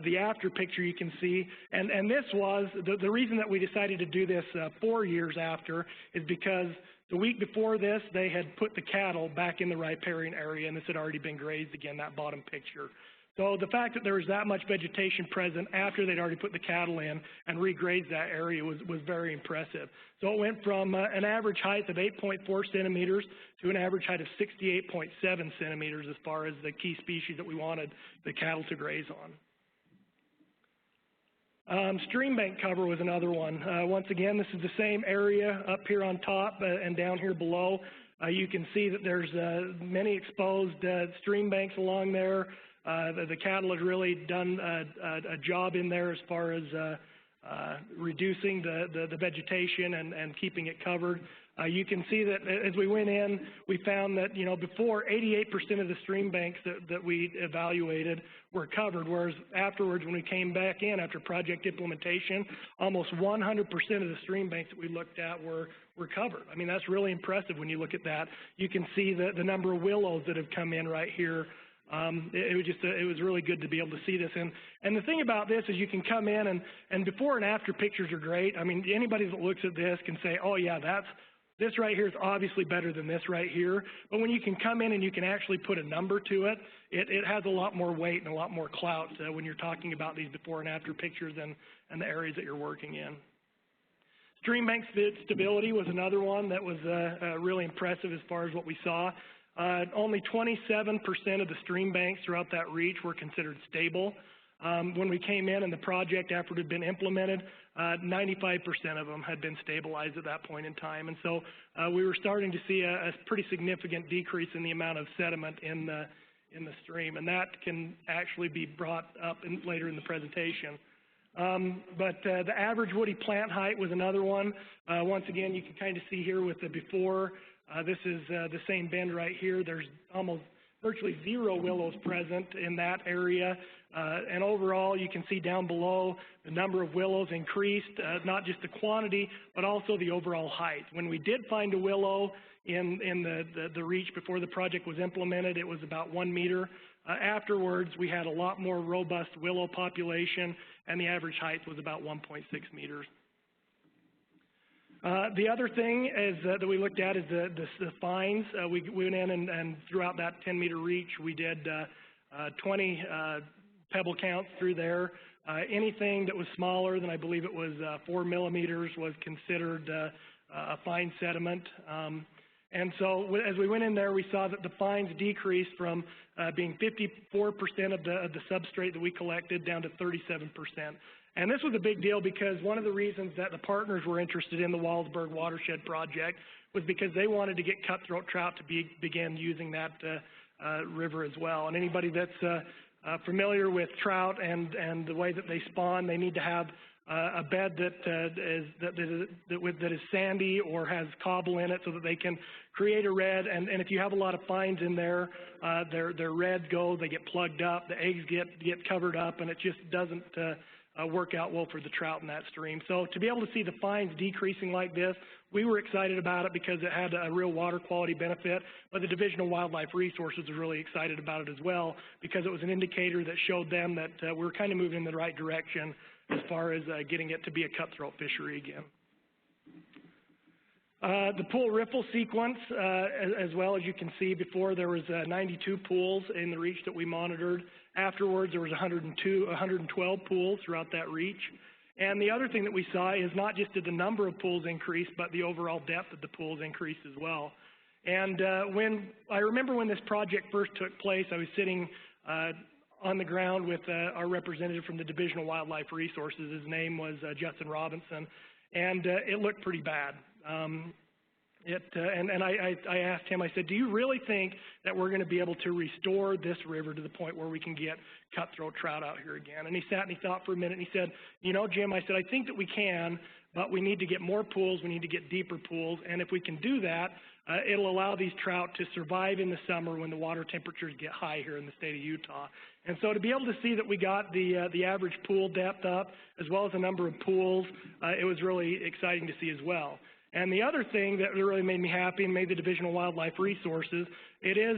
The after picture you can see, and this was, the reason that we decided to do this 4 years after is because the week before this, they had put the cattle back in the riparian area, and this had already been grazed again, that bottom picture. So the fact that there was that much vegetation present after they'd already put the cattle in and regrazed that area was very impressive. So it went from an average height of 8.4 centimeters to an average height of 68.7 centimeters as far as the key species that we wanted the cattle to graze on. Stream bank cover was another one. Once again, this is the same area up here on top and down here below. You can see that there's many exposed stream banks along there. The cattle has really done a job in there as far as reducing the vegetation and keeping it covered. You can see that as we went in, we found that, you know, before 88% of the stream banks that we evaluated were covered, whereas afterwards when we came back in after project implementation, almost 100% of the stream banks that we looked at were covered. I mean, that's really impressive when you look at that. You can see the number of willows that have come in right here. It was really good to be able to see this. And the thing about this is you can come in and before and after pictures are great. I mean, anybody that looks at this can say, oh yeah, this right here is obviously better than this right here. But when you can come in and you can actually put a number to it, it has a lot more weight and a lot more clout when you're talking about these before and after pictures and the areas that you're working in. Stream bank stability was another one that was really impressive as far as what we saw. Only 27% of the stream banks throughout that reach were considered stable. When we came in and the project after it had been implemented, 95% of them had been stabilized at that point in time. And so we were starting to see a pretty significant decrease in the amount of sediment in the stream, and that can actually be brought up later in the presentation. But the average woody plant height was another one. Once again, you can kind of see here with the before. This is the same bend right here. There's almost virtually zero willows present in that area. And overall, you can see down below the number of willows increased, not just the quantity, but also the overall height. When we did find a willow in the reach before the project was implemented, it was about 1 meter. Afterwards, we had a lot more robust willow population, and the average height was about 1.6 meters. The other thing is that we looked at is the fines. We went in and throughout that 10-meter reach, we did 20 pebble counts through there. Anything that was smaller than, I believe it was 4 millimeters, was considered a fine sediment. And so as we went in there, we saw that the fines decreased from being 54% of the substrate that we collected down to 37%. And this was a big deal because one of the reasons that the partners were interested in the Wallsburg Watershed project was because they wanted to get cutthroat trout to begin using that river as well. And anybody that's familiar with trout and the way that they spawn, they need to have a bed that is sandy or has cobble in it so that they can create a red. And if you have a lot of fines in there, their reds go, they get plugged up, the eggs get covered up, and it just doesn't work out well for the trout in that stream. So to be able to see the fines decreasing like this, we were excited about it because it had a real water quality benefit, but the Division of Wildlife Resources was really excited about it as well because it was an indicator that showed them that we were kind of moving in the right direction as far as getting it to be a cutthroat fishery again. The pool riffle sequence, as well as you can see before, there was 92 pools in the reach that we monitored. Afterwards, there was 112 pools throughout that reach. And the other thing that we saw is not just did the number of pools increase, but the overall depth of the pools increased as well. And I remember when this project first took place, I was sitting on the ground with our representative from the Division of Wildlife Resources. His name was Justin Robinson, and it looked pretty bad. And I asked him, I said, do you really think that we're going to be able to restore this river to the point where we can get cutthroat trout out here again? And he sat and he thought for a minute and he said, you know, Jim, I said, I think that we can, but we need to get more pools, we need to get deeper pools, and if we can do that, it'll allow these trout to survive in the summer when the water temperatures get high here in the state of Utah. And so to be able to see that we got the average pool depth up, as well as the number of pools, it was really exciting to see as well. And the other thing that really made me happy and made the Division of Wildlife Resources, it is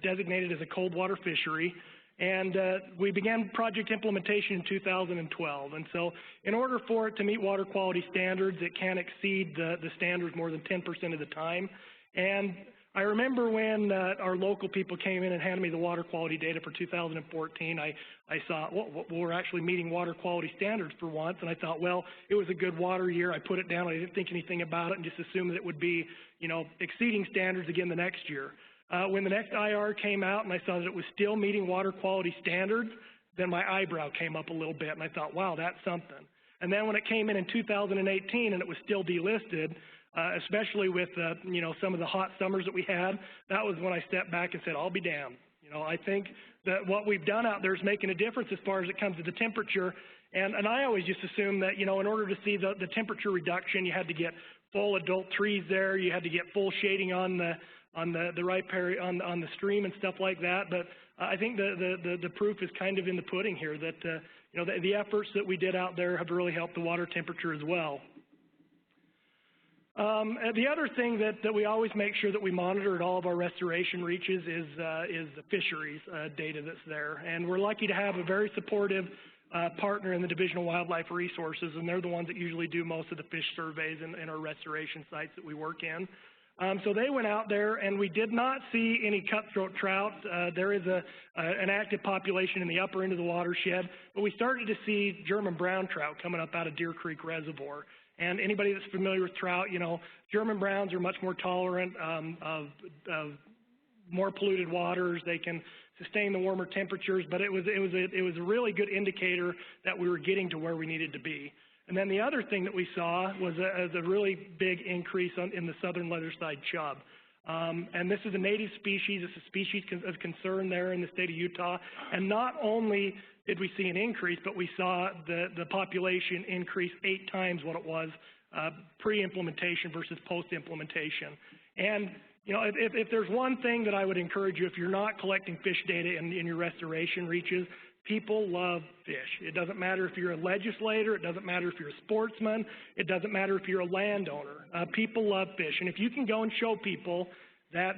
designated as a cold water fishery. And we began project implementation in 2012. And so in order for it to meet water quality standards, it can't exceed the standards more than 10% of the time. And I remember when our local people came in and handed me the water quality data for 2014, I saw, well, we're actually meeting water quality standards for once. And I thought, well, it was a good water year. I put it down. I didn't think anything about it and just assumed that it would be, you know, exceeding standards again the next year. When the next IR came out and I saw that it was still meeting water quality standards, then my eyebrow came up a little bit and I thought, wow, that's something. And then when it came in 2018 and it was still delisted, especially with, you know, some of the hot summers that we had, that was when I stepped back and said, I'll be damned. You know, I think that what we've done out there is making a difference as far as it comes to the temperature. And I always just assumed that, you know, in order to see the temperature reduction, you had to get full adult trees there, you had to get full shading on the on the stream and stuff like that. But I think the proof is kind of in the pudding here that, you know, the efforts that we did out there have really helped the water temperature as well. The other thing that we always make sure that we monitor at all of our restoration reaches is the fisheries data that's there. And we're lucky to have a very supportive partner in the Division of Wildlife Resources, and they're the ones that usually do most of the fish surveys in our restoration sites that we work in. So they went out there, and we did not see any cutthroat trout. There is an active population in the upper end of the watershed, but we started to see German brown trout coming up out of Deer Creek Reservoir. And anybody that's familiar with trout, you know, German browns are much more tolerant of more polluted waters. They can sustain the warmer temperatures, but it was a really good indicator that we were getting to where we needed to be. And then the other thing that we saw was a really big increase in the southern leatherside chub. And this is a native species. It's a species of concern there in the state of Utah. And not only did we see an increase, but we saw the population increase 8 times what it was pre-implementation versus post-implementation. And you know, if there's one thing that I would encourage you, if you're not collecting fish data in your restoration reaches, people love fish. It doesn't matter if you're a legislator. It doesn't matter if you're a sportsman. It doesn't matter if you're a landowner. People love fish. And if you can go and show people that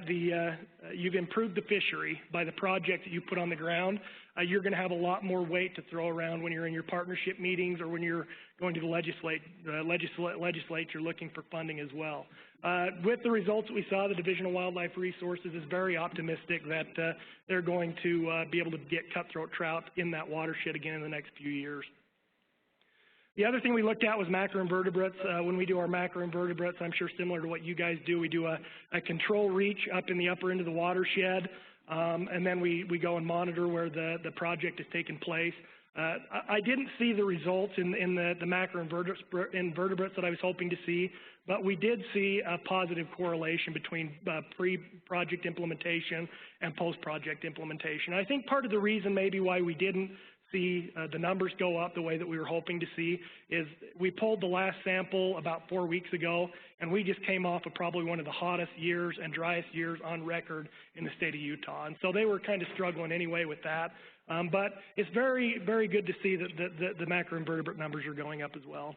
you've improved the fishery by the project that you put on the ground, you're going to have a lot more weight to throw around when you're in your partnership meetings or when you're going to the legislature looking for funding as well. With the results that we saw, the Division of Wildlife Resources is very optimistic that they're going to be able to get cutthroat trout in that watershed again in the next few years. The other thing we looked at was macroinvertebrates. When we do our macroinvertebrates, I'm sure similar to what you guys do, we do a control reach up in the upper end of the watershed, and then we go and monitor where the project is taking place. I didn't see the results in the macroinvertebrates that I was hoping to see, but we did see a positive correlation between pre-project implementation and post-project implementation. I think part of the reason maybe why we didn't see the numbers go up the way that we were hoping to see is we pulled the last sample about 4 weeks ago, and we just came off of probably one of the hottest years and driest years on record in the state of Utah. And so they were kind of struggling anyway with that. But it's very, very good to see that the macroinvertebrate numbers are going up as well.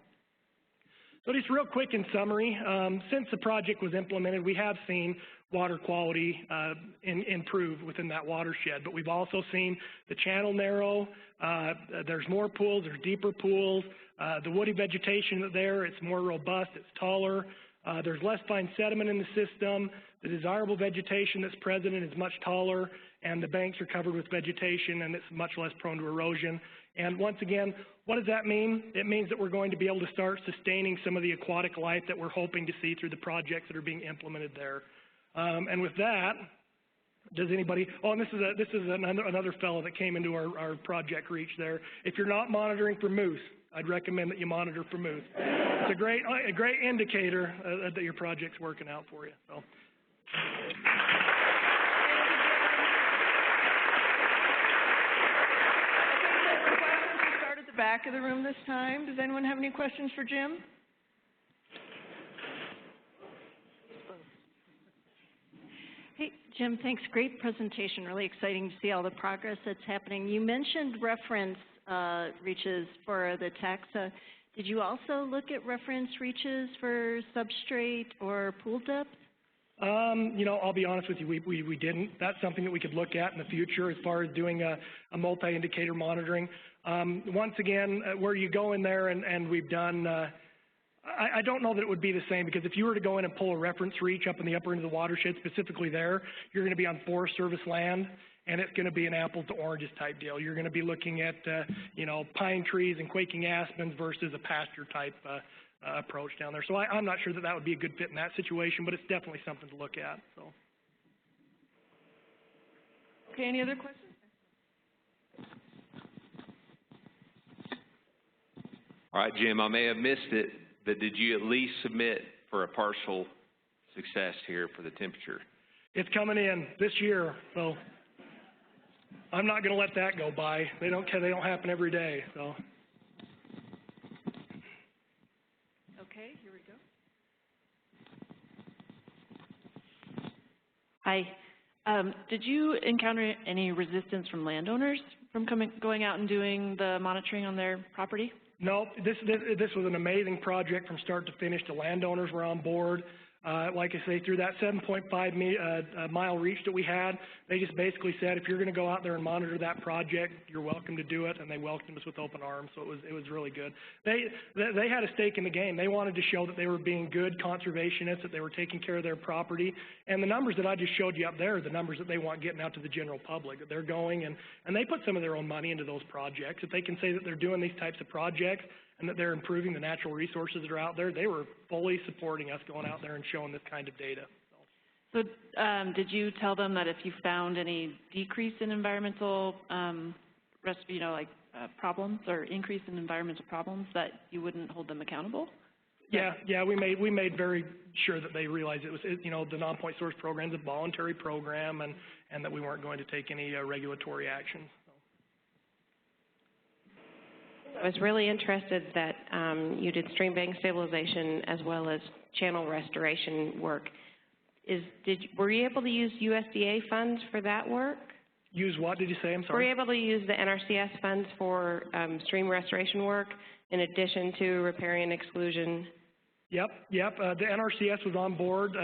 So just real quick in summary, since the project was implemented, we have seen water quality improve within that watershed, but we've also seen the channel narrow, there's more pools, there's deeper pools, the woody vegetation there, it's more robust, it's taller, there's less fine sediment in the system, the desirable vegetation that's present is much taller, and the banks are covered with vegetation and it's much less prone to erosion. And once again, what does that mean? It means that we're going to be able to start sustaining some of the aquatic life that we're hoping to see through the projects that are being implemented there. And with that, does anybody, oh, and this is another fellow that came into our project reach there. If you're not monitoring for moose, I'd recommend that you monitor for moose. It's a great indicator that your project's working out for you. So.
Start at the back of the room this time. Does anyone have any questions for Jim?
Hey, Jim, thanks. Great presentation. Really exciting to see all the progress that's happening. You mentioned reference reaches for the taxa. Did you also look at reference reaches for substrate or pool depth?
You know, I'll be honest with you, we didn't. That's something that we could look at in the future as far as doing a multi-indicator monitoring. Once again, where you go in there and we've done, I don't know that it would be the same, because if you were to go in and pull a reference reach up in the upper end of the watershed, specifically there, you're going to be on Forest Service land, and it's going to be an apples to oranges type deal. You're going to be looking at, you know, pine trees and quaking aspens versus a pasture type approach down there. So I'm not sure that that would be a good fit in that situation, but it's definitely something to look at. So.
Okay, any other questions?
All right, Jim, I may have missed it, but did you at least submit for a partial success here for the temperature?
It's coming in this year, so I'm not going to let that go by. They don't happen every day, so.
Okay, here we go.
Hi. Did you encounter any resistance from landowners from going out and doing the monitoring on their property?
No, this was an amazing project from start to finish. The landowners were on board. Like I say, through that 7.5 mile reach that we had, they just basically said, if you're going to go out there and monitor that project, you're welcome to do it, and they welcomed us with open arms. So it was really good. They had a stake in the game. They wanted to show that they were being good conservationists, that they were taking care of their property, and the numbers that I just showed you up there are the numbers that they want getting out to the general public. That they're going and they put some of their own money into those projects. If they can say that they're doing these types of projects and that they're improving the natural resources that are out there, they were fully supporting us going out there and showing this kind of data.
So did you tell them that if you found any decrease in environmental problems or increase in environmental problems, that you wouldn't hold them accountable?
Yeah, we made very sure that they realized it was, you know, the Nonpoint Source program is a voluntary program, and that we weren't going to take any regulatory action.
I was really interested that you did stream bank stabilization as well as channel restoration work. Were you able to use USDA funds for that work?
Use what, did you say? I'm sorry.
Were you able to use the NRCS funds for stream restoration work in addition to riparian exclusion?
Yep. The NRCS was on board.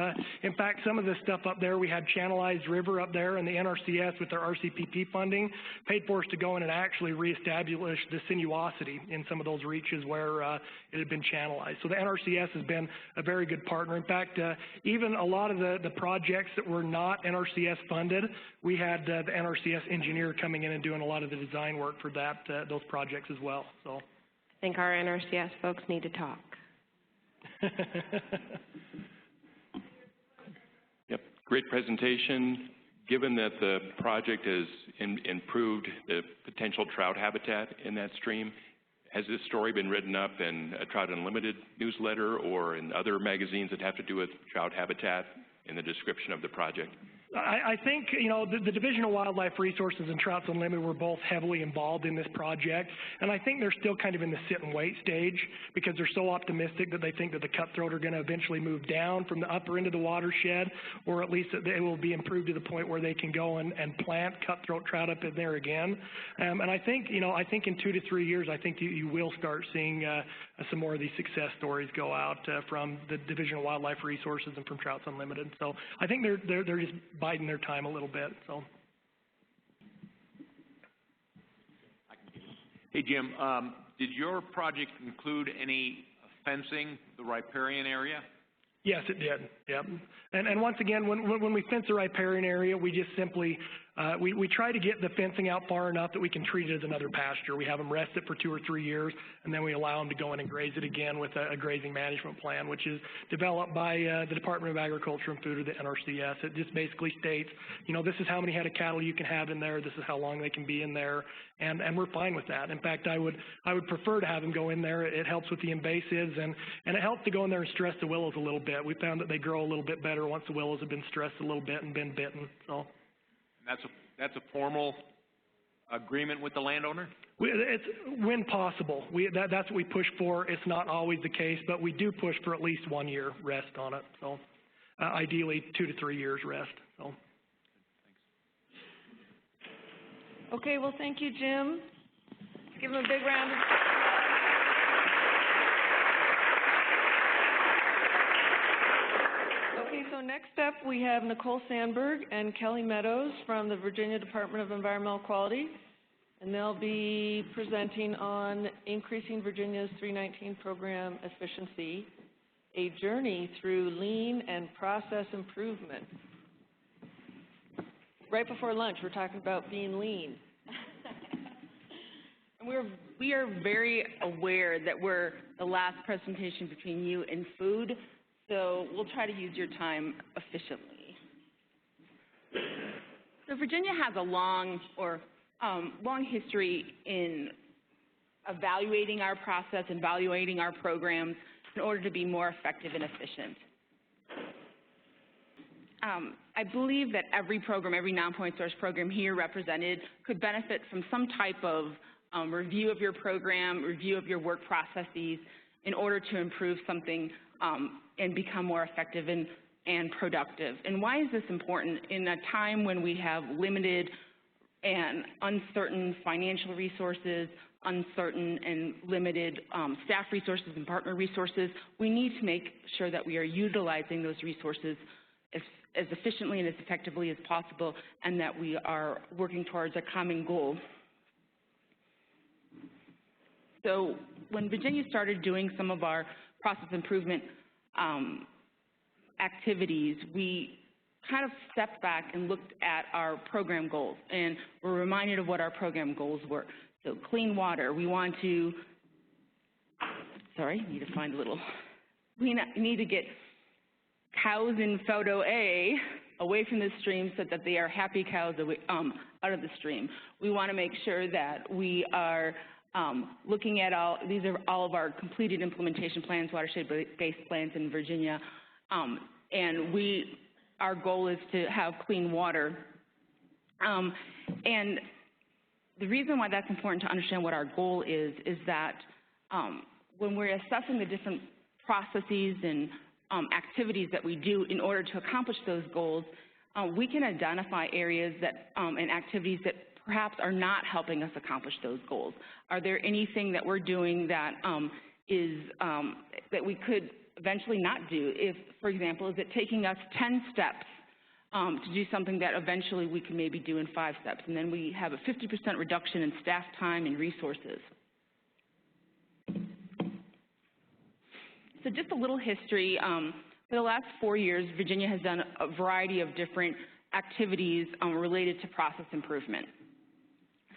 In fact, some of the stuff up there, we had channelized river up there, and the NRCS with their RCPP funding paid for us to go in and actually reestablish the sinuosity in some of those reaches where it had been channelized. So the NRCS has been a very good partner. In fact, even a lot of the projects that were not NRCS funded, we had the NRCS engineer coming in and doing a lot of the design work for those projects as well. So
I think our NRCS folks need to talk.
Yep, great presentation. Given that the project has improved the potential trout habitat in that stream, has this story been written up in a Trout Unlimited newsletter or in other magazines that have to do with trout habitat in the description of the project?
I think, you know, the Division of Wildlife Resources and Trouts Unlimited were both heavily involved in this project, and I think they're still kind of in the sit and wait stage because they're so optimistic that they think that the cutthroat are going to eventually move down from the upper end of the watershed, or at least that it will be improved to the point where they can go and plant cutthroat trout up in there again. And I think, you know, I think in 2 to 3 years, I think you will start seeing some more of these success stories go out from the Division of Wildlife Resources and from Trouts Unlimited. So I think they're just biding their time a little bit. So.
Hey, Jim, did your project include any fencing the riparian area?
Yes, it did. Yep. And once again, when we fence the riparian area, we just simply We try to get the fencing out far enough that we can treat it as another pasture. We have them rest it for 2 or 3 years, and then we allow them to go in and graze it again with a grazing management plan, which is developed by the Department of Agriculture and Food, or the NRCS. It just basically states, you know, this is how many head of cattle you can have in there, this is how long they can be in there, and we're fine with that. In fact, I would prefer to have them go in there. It helps with the invasives, and it helps to go in there and stress the willows a little bit. We found that they grow a little bit better once the willows have been stressed a little bit and been bitten. So.
That's a formal agreement with the landowner?
It's when possible. That's what we push for. It's not always the case, but we do push for at least 1 year rest on it. So ideally 2 to 3 years rest. So.
Okay, well, thank you, Jim. Let's give him a big round of applause. Okay, so next up we have Nicole Sandberg and Kelly Meadows from the Virginia Department of Environmental Quality, and they'll be presenting on increasing Virginia's 319 program efficiency, a journey through lean and process improvement. Right before lunch, we're talking about being lean.
We are very aware that we're the last presentation between you and food, so we'll try to use your time efficiently. So Virginia has a long history in evaluating our process and evaluating our programs in order to be more effective and efficient. I believe that every program, every non-point source program here represented could benefit from some type of review of your program, review of your work processes in order to improve something and become more effective and productive. And why is this important? In a time when we have limited and uncertain financial resources, uncertain and limited staff resources and partner resources, we need to make sure that we are utilizing those resources as efficiently and as effectively as possible, and that we are working towards a common goal. So when Virginia started doing some of our process improvement activities, we kind of stepped back and looked at our program goals, and were reminded of what our program goals were. So clean water, we want to, sorry, need to find a little, we need to get cows in photo A away from the stream so that they are happy cows away, out of the stream. We want to make sure that we are looking at these are all of our completed implementation plans, watershed-based plans in Virginia, and our goal is to have clean water. And the reason why that's important to understand what our goal is that when we're assessing the different processes and activities that we do in order to accomplish those goals, we can identify areas that and activities that perhaps are not helping us accomplish those goals. Are there anything that we're doing that that we could eventually not do? If, for example, is it taking us 10 steps to do something that eventually we can maybe do in 5 steps, and then we have a 50% reduction in staff time and resources. So just a little history. For the last 4 years, Virginia has done a variety of different activities related to process improvement.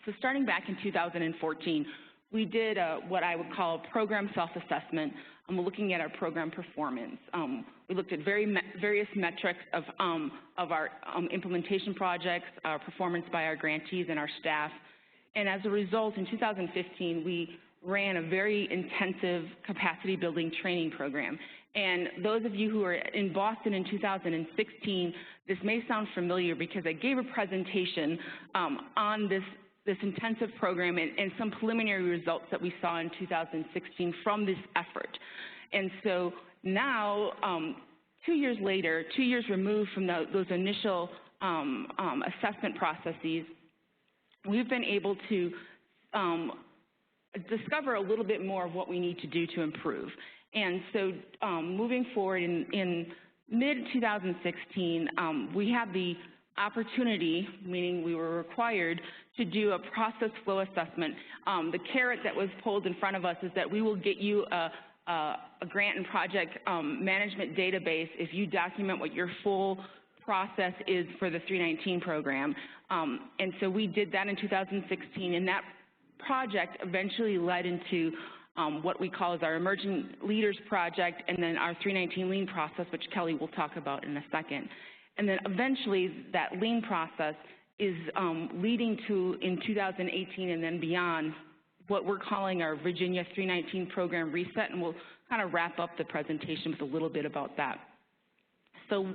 So starting back in 2014, we did what I would call a program self-assessment. We're looking at our program performance. We looked at various metrics of our implementation projects, our performance by our grantees and our staff. And as a result, in 2015, we ran a very intensive capacity building training program. And those of you who are in Boston in 2016, this may sound familiar because I gave a presentation on this intensive program and some preliminary results that we saw in 2016 from this effort. And so now, 2 years later, 2 years removed from those initial assessment processes, we've been able to discover a little bit more of what we need to do to improve. And so moving forward in mid-2016, we had the opportunity, meaning we were required, to do a process flow assessment. The carrot that was pulled in front of us is that we will get you a grant and project management database if you document what your full process is for the 319 program. And so we did that in 2016, and that project eventually led into what we call as our Emerging Leaders Project, and then our 319 lean process, which Kelly will talk about in a second. And then eventually that lean process is leading to, in 2018 and then beyond, what we're calling our Virginia 319 program reset, and we'll kind of wrap up the presentation with a little bit about that. So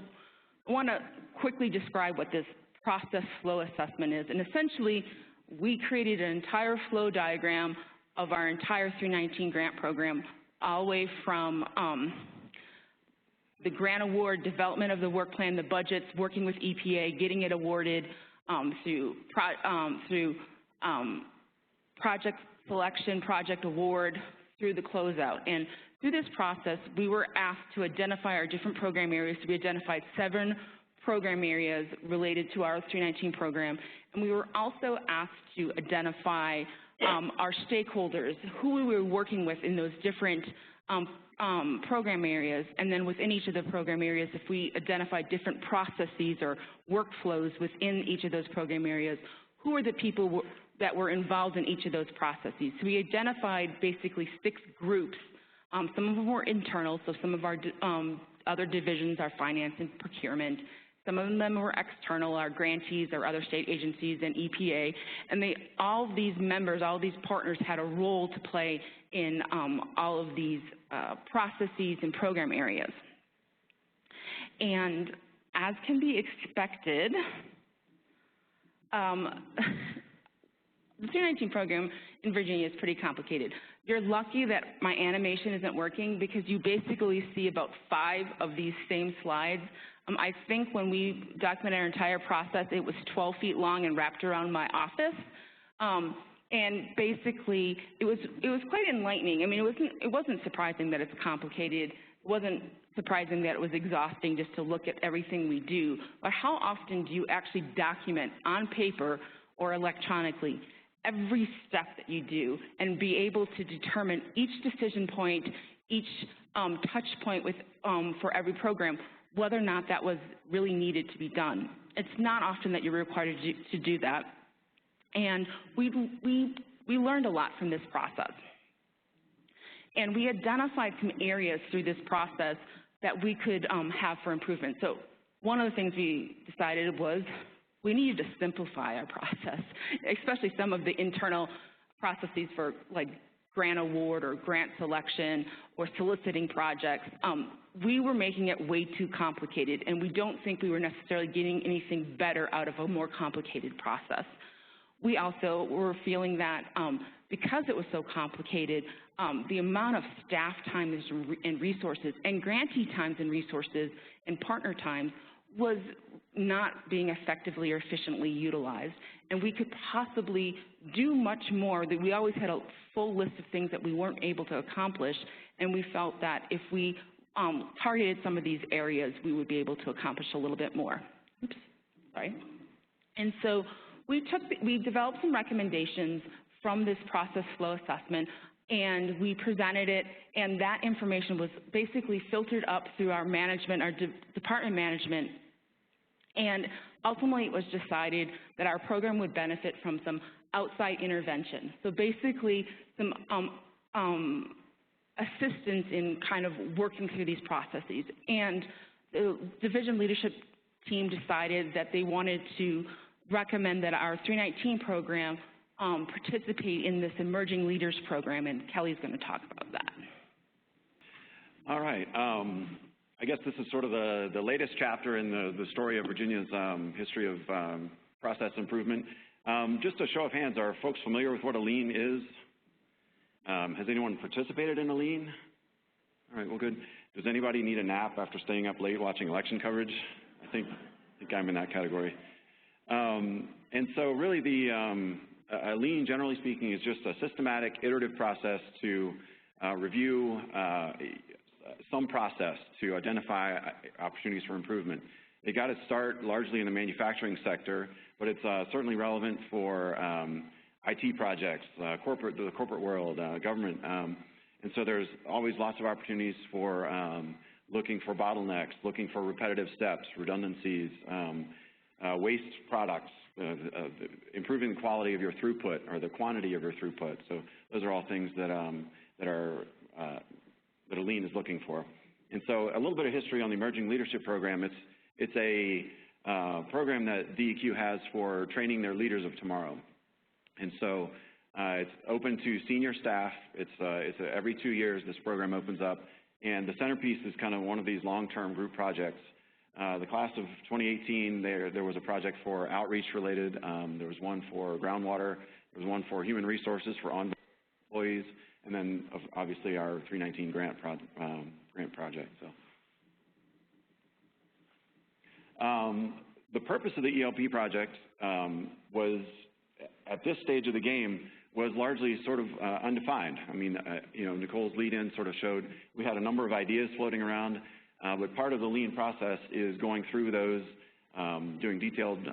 I want to quickly describe what this process flow assessment is. And essentially, we created an entire flow diagram of our entire 319 grant program, all the way from the grant award, development of the work plan, the budgets, working with EPA, getting it awarded, through project selection, project award, through the closeout. And through this process, we were asked to identify our different program areas. We identified 7 program areas related to our 319 program. And we were also asked to identify our stakeholders, who we were working with in those different program areas. And then within each of the program areas, if we identified different processes or workflows within each of those program areas, who are the people that were involved in each of those processes. So we identified basically 6 groups. Some of them were internal, so some of our other divisions are finance and procurement. Some of them were external, our grantees, our other state agencies, and EPA. And all of these members, all of these partners had a role to play in all of these processes and program areas. And as can be expected, the 319 program in Virginia is pretty complicated. You're lucky that my animation isn't working, because you basically see about 5 of these same slides. I think when we documented our entire process, it was 12 feet long and wrapped around my office. And basically, it was quite enlightening. I mean, it wasn't surprising that it's complicated. It wasn't surprising that it was exhausting just to look at everything we do. But how often do you actually document on paper or electronically every step that you do, and be able to determine each decision point, each touch point for every program, whether or not that was really needed to be done? It's not often that you're required to do that. And we learned a lot from this process. And we identified some areas through this process that we could have for improvement. So one of the things we decided was we needed to simplify our process, especially some of the internal processes for like grant award or grant selection or soliciting projects. We were making it way too complicated, and we don't think we were necessarily getting anything better out of a more complicated process. We also were feeling that because it was so complicated, the amount of staff time and resources, and grantee times and resources, and partner times was not being effectively or efficiently utilized. And we could possibly do much more. That we always had a full list of things that we weren't able to accomplish, and we felt that if we targeted some of these areas, we would be able to accomplish a little bit more. Oops, sorry. And so we developed some recommendations from this process flow assessment, and we presented it, and that information was basically filtered up through our management, our department management, and ultimately it was decided that our program would benefit from some outside intervention. So basically some assistance in kind of working through these processes. And the division leadership team decided that they wanted to recommend that our 319 program participate in this Emerging Leaders program, and Kelly's going to talk about that.
All right. I guess this is sort of the latest chapter in the story of Virginia's history of process improvement. Just a show of hands, are folks familiar with what a lien is? Has anyone participated in a lien? All right, well, good. Does anybody need a nap after staying up late watching election coverage? I think I'm in that category. And so really a lien, generally speaking, is just a systematic, iterative process to review some process to identify opportunities for improvement. It got its start largely in the manufacturing sector, but it's certainly relevant for IT projects, the corporate world, government. And so there's always lots of opportunities for looking for bottlenecks, looking for repetitive steps, redundancies, waste products, improving the quality of your throughput or the quantity of your throughput. So those are all things that a lean is looking for. And so a little bit of history on the Emerging Leadership Program. It's a program that DEQ has for training their leaders of tomorrow. And so it's open to senior staff. It's every 2 years this program opens up. And the centerpiece is kind of one of these long-term group projects. The class of 2018, there was a project for outreach related. There was one for groundwater. There was one for human resources for on employees. And then obviously our 319 grant project. So. The purpose of the ELP project was, at this stage of the game, was largely sort of undefined. I mean, Nicole's lead-in sort of showed we had a number of ideas floating around, but part of the lean process is going through those, doing detailed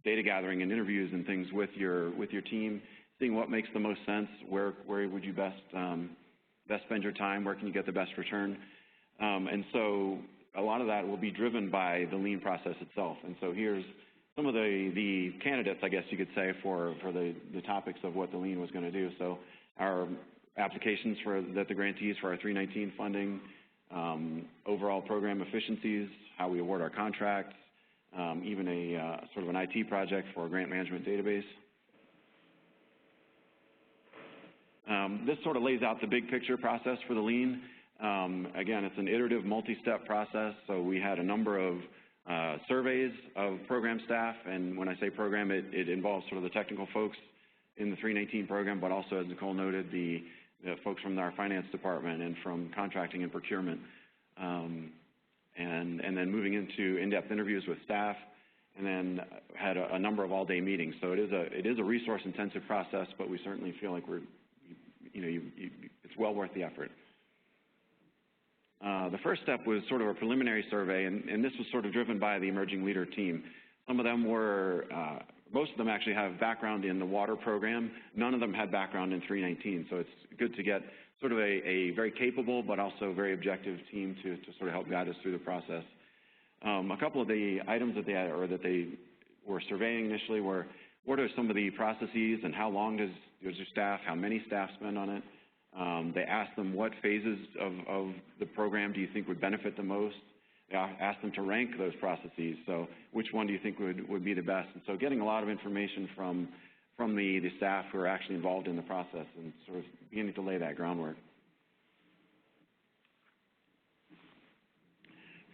data gathering and interviews and things with your team, seeing what makes the most sense, where would you best spend your time, where can you get the best return, and so a lot of that will be driven by the lean process itself. And so here's some of the candidates, I guess you could say, for the topics of what the lean was going to do. So our applications that the grantees for our 319 funding, overall program efficiencies, how we award our contracts, even a sort of an IT project for a grant management database. This sort of lays out the big picture process for the lean. Again, it's an iterative multi-step process, so we had a number of surveys of program staff, and when I say program, it involves sort of the technical folks in the 319 program, but also, as Nicole noted, the folks from our finance department and from contracting and procurement, and then moving into in-depth interviews with staff, and then had a number of all-day meetings. So it is a resource-intensive process, but we certainly feel like it's well worth the effort. The first step was sort of a preliminary survey, and this was sort of driven by the emerging leader team. Some of them were, most of them actually have background in the water program. None of them had background in 319, so it's good to get sort of a very capable but also very objective team to sort of help guide us through the process. A couple of the items that they were surveying initially were, what are some of the processes and how long does your staff, how many staff spend on it? They asked them what phases of the program do you think would benefit the most. They asked them to rank those processes. So which one do you think would be the best? And so getting a lot of information from the staff who are actually involved in the process and sort of beginning to lay that groundwork.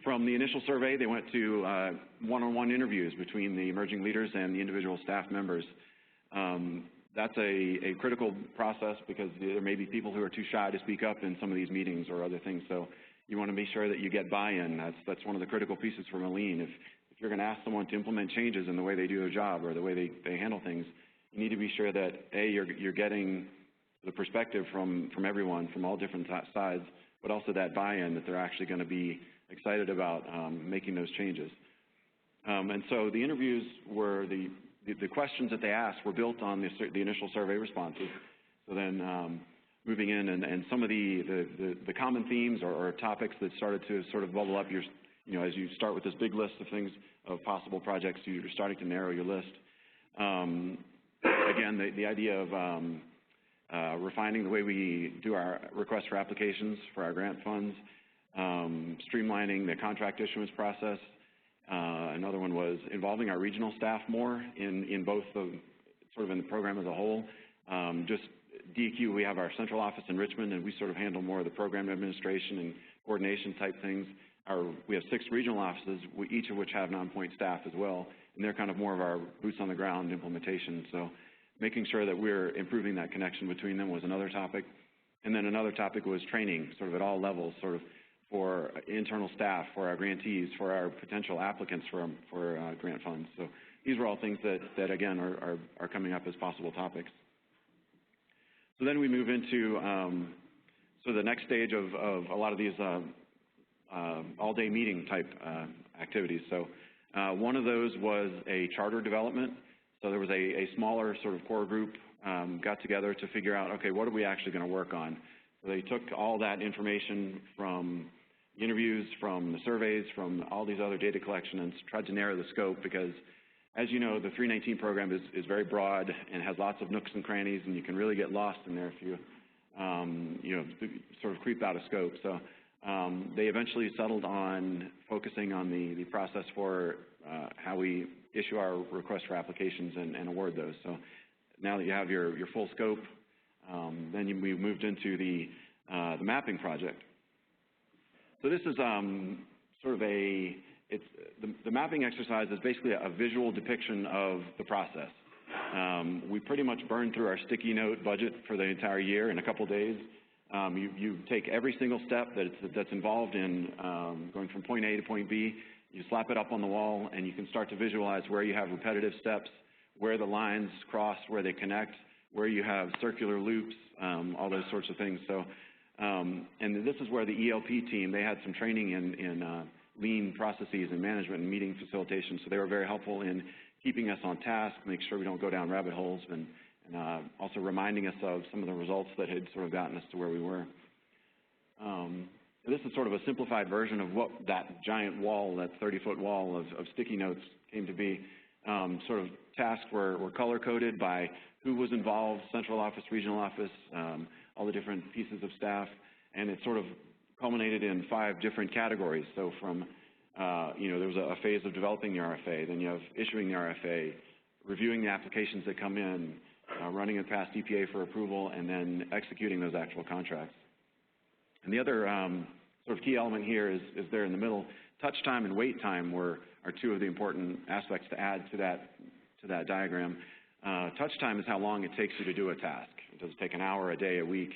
From the initial survey, they went to one-on-one interviews between the emerging leaders and the individual staff members. That's a critical process because there may be people who are too shy to speak up in some of these meetings or other things. So you want to be sure that you get buy-in. That's one of the critical pieces from a lean. If you're going to ask someone to implement changes in the way they do their job or the way they handle things, you need to be sure that, A, you're getting the perspective from everyone, from all different sides, but also that buy-in that they're actually going to be excited about making those changes. And so the interviews were the questions that they asked were built on the initial survey responses. So then moving in and some of the common themes or topics that started to sort of bubble up, as you start with this big list of things, of possible projects, you're starting to narrow your list. Again, the idea of refining the way we do our requests for applications for our grant funds, streamlining the contract issuance process. Another one was involving our regional staff more in both in the program as a whole. Just DEQ, we have our central office in Richmond, and we sort of handle more of the program administration and coordination type things. We have 6 regional offices, each of which have Nonpoint staff as well, and they're kind of more of our boots on the ground implementation. So making sure that we're improving that connection between them was another topic. And then another topic was training, sort of at all levels, sort of for internal staff, for our grantees, for our potential applicants for grant funds. So these were all things that again, are coming up as possible topics. So then we move into the next stage of a lot of these all-day meeting type activities. So one of those was a charter development. So there was a smaller sort of core group got together to figure out, okay, what are we actually going to work on? So they took all that information from interviews, from the surveys, from all these other data collection, and tried to narrow the scope because, as you know, the 319 program is very broad and has lots of nooks and crannies, and you can really get lost in there if you, sort of creep out of scope. So they eventually settled on focusing on the process for how we issue our requests for applications and award those. So now that you have your full scope, then we moved into the mapping project. So this is sort of the mapping exercise is basically a visual depiction of the process. We pretty much burned through our sticky note budget for the entire year in a couple days. You take every single step that's involved in going from point A to point B, you slap it up on the wall, and you can start to visualize where you have repetitive steps, where the lines cross, where they connect, where you have circular loops, all those sorts of things. So, and this is where the ELP team, they had some training in lean processes and management and meeting facilitation, so they were very helpful in keeping us on task, make sure we don't go down rabbit holes, and also reminding us of some of the results that had sort of gotten us to where we were. This is sort of a simplified version of what that giant wall, that 30-foot wall of sticky notes came to be. Sort of tasks were color-coded by who was involved, central office, regional office, all the different pieces of staff, and it sort of culminated in 5 different categories. So from, there was a phase of developing the RFA, then you have issuing the RFA, reviewing the applications that come in, running it past EPA for approval, and then executing those actual contracts. And the other sort of key element here is there in the middle. Touch time and wait time are 2 of the important aspects to add to that diagram. Touch time is how long it takes you to do a task. Does it take an hour, a day, a week?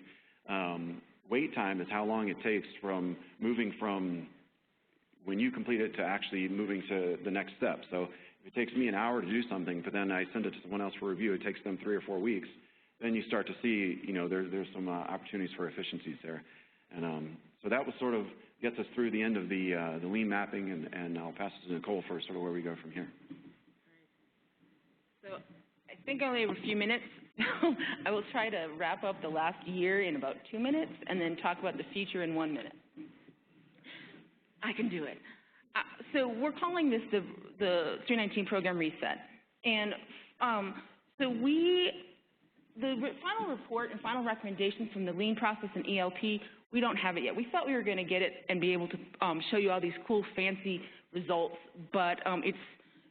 Wait time is how long it takes from moving from when you complete it to actually moving to the next step. So if it takes me an hour to do something, but then I send it to someone else for review, it takes them 3 or 4 weeks, then you start to see, there's some opportunities for efficiencies there. And so that was sort of gets us through the end of the lean mapping, and I'll pass it to Nicole for sort of where we go from here.
So I think I only have a few minutes. I will try to wrap up the last year in about 2 minutes and then talk about the future in 1 minute. I can do it. So we're calling this the 319 program reset. And so the final report and final recommendations from the lean process and ELP, we don't have it yet. We thought we were going to get it and be able to show you all these cool, fancy results, but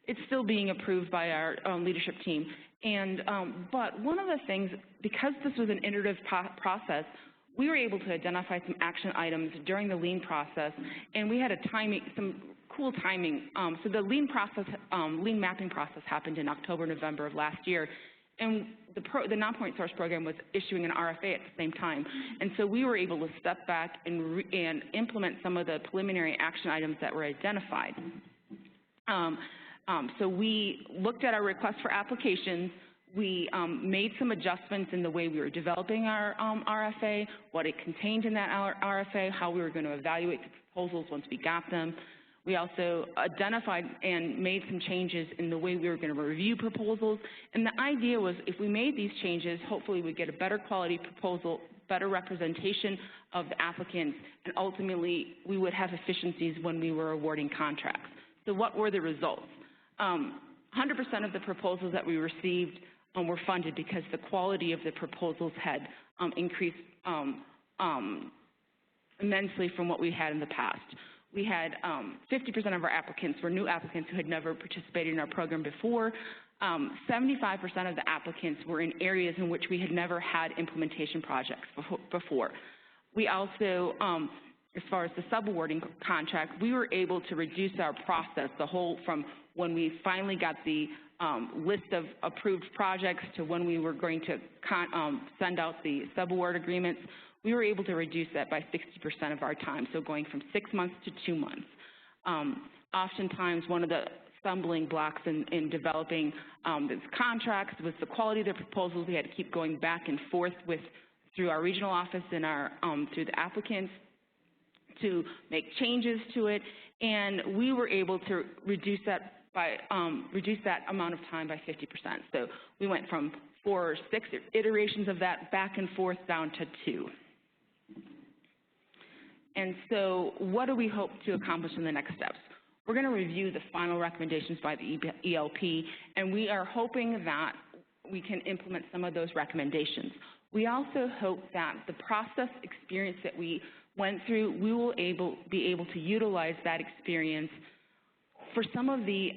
it's still being approved by our leadership team. And but one of the things, because this was an iterative process, we were able to identify some action items during the lean process, and we had some cool timing. So the lean mapping process happened in October, November of last year, and the Nonpoint Source program was issuing an RFA at the same time. And so we were able to step back and implement some of the preliminary action items that were identified. So we looked at our request for applications. We made some adjustments in the way we were developing our RFA, what it contained in that RFA, how we were going to evaluate the proposals once we got them. We also identified and made some changes in the way we were going to review proposals. And the idea was if we made these changes, hopefully we'd get a better quality proposal, better representation of the applicants, and ultimately we would have efficiencies when we were awarding contracts. So what were the results? 100% of the proposals that we received were funded because the quality of the proposals had increased immensely from what we had in the past. We had 50% of our applicants were new applicants who had never participated in our program before. 75% of the applicants were in areas in which we had never had implementation projects before. We also, as far as the subawarding contract, we were able to reduce our process, from when we finally got the list of approved projects to when we were going to send out the subaward agreements. We were able to reduce that by 60% of our time, so going from 6 months to 2 months. Oftentimes, one of the stumbling blocks in developing these contracts was the quality of the proposals. We had to keep going back and forth through our regional office and through the applicants to make changes to it, and we were able to reduce that amount of time by 50%. So we went from 4 or 6 iterations of that back and forth down to 2. And so what do we hope to accomplish in the next steps? We're going to review the final recommendations by the ELP, and we are hoping that we can implement some of those recommendations. We also hope that the process experience that we went through, we will be able to utilize that experience for some of the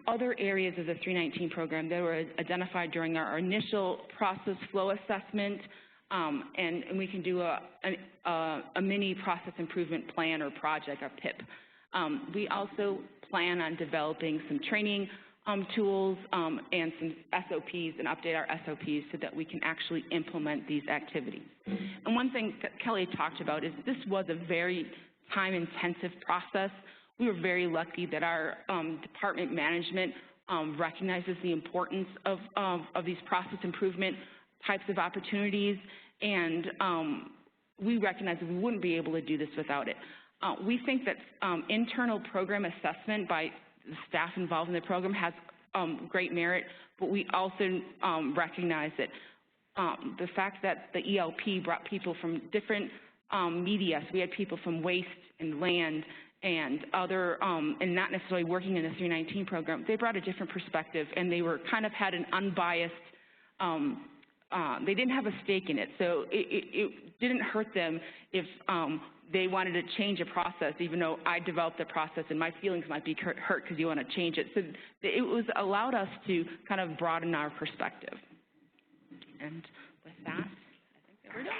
other areas of the 319 program that were identified during our initial process flow assessment, and we can do a mini process improvement plan or project, or PIP. We also plan on developing some training tools and some SOPs, and update our SOPs so that we can actually implement these activities. And one thing that Kelly talked about is this was a very time-intensive process. We were very lucky that our department management recognizes the importance of these process improvement types of opportunities, and we recognize that we wouldn't be able to do this without it. We think that internal program assessment by the staff involved in the program has great merit, but we also recognize that the fact that the ELP brought people from different media, so we had people from waste and land and other, and not necessarily working in the 319 program, they brought a different perspective, and they were kind of had an unbiased, they didn't have a stake in it, so it didn't hurt them if they wanted to change a process, even though I developed a process and my feelings might be hurt because you want to change it. So it was allowed us to kind of broaden our perspective. And with that, I think that we're done.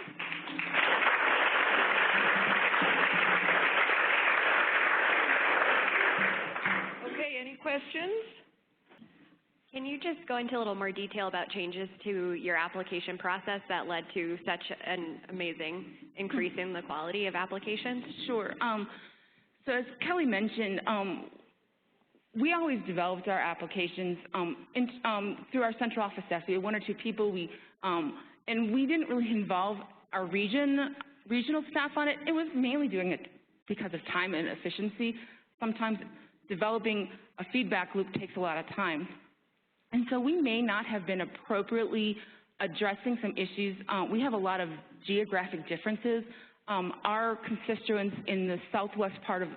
Okay, any questions?
Can you just go into a little more detail about changes to your application process that led to such an amazing increase in the quality of applications?
Sure. So as Kelly mentioned, we always developed our applications through our central office staff. We had one or two people, and we didn't really involve our regional staff on it. It was mainly doing it because of time and efficiency. Sometimes developing a feedback loop takes a lot of time. And so we may not have been appropriately addressing some issues. We have a lot of geographic differences. Our constituents in the southwest part of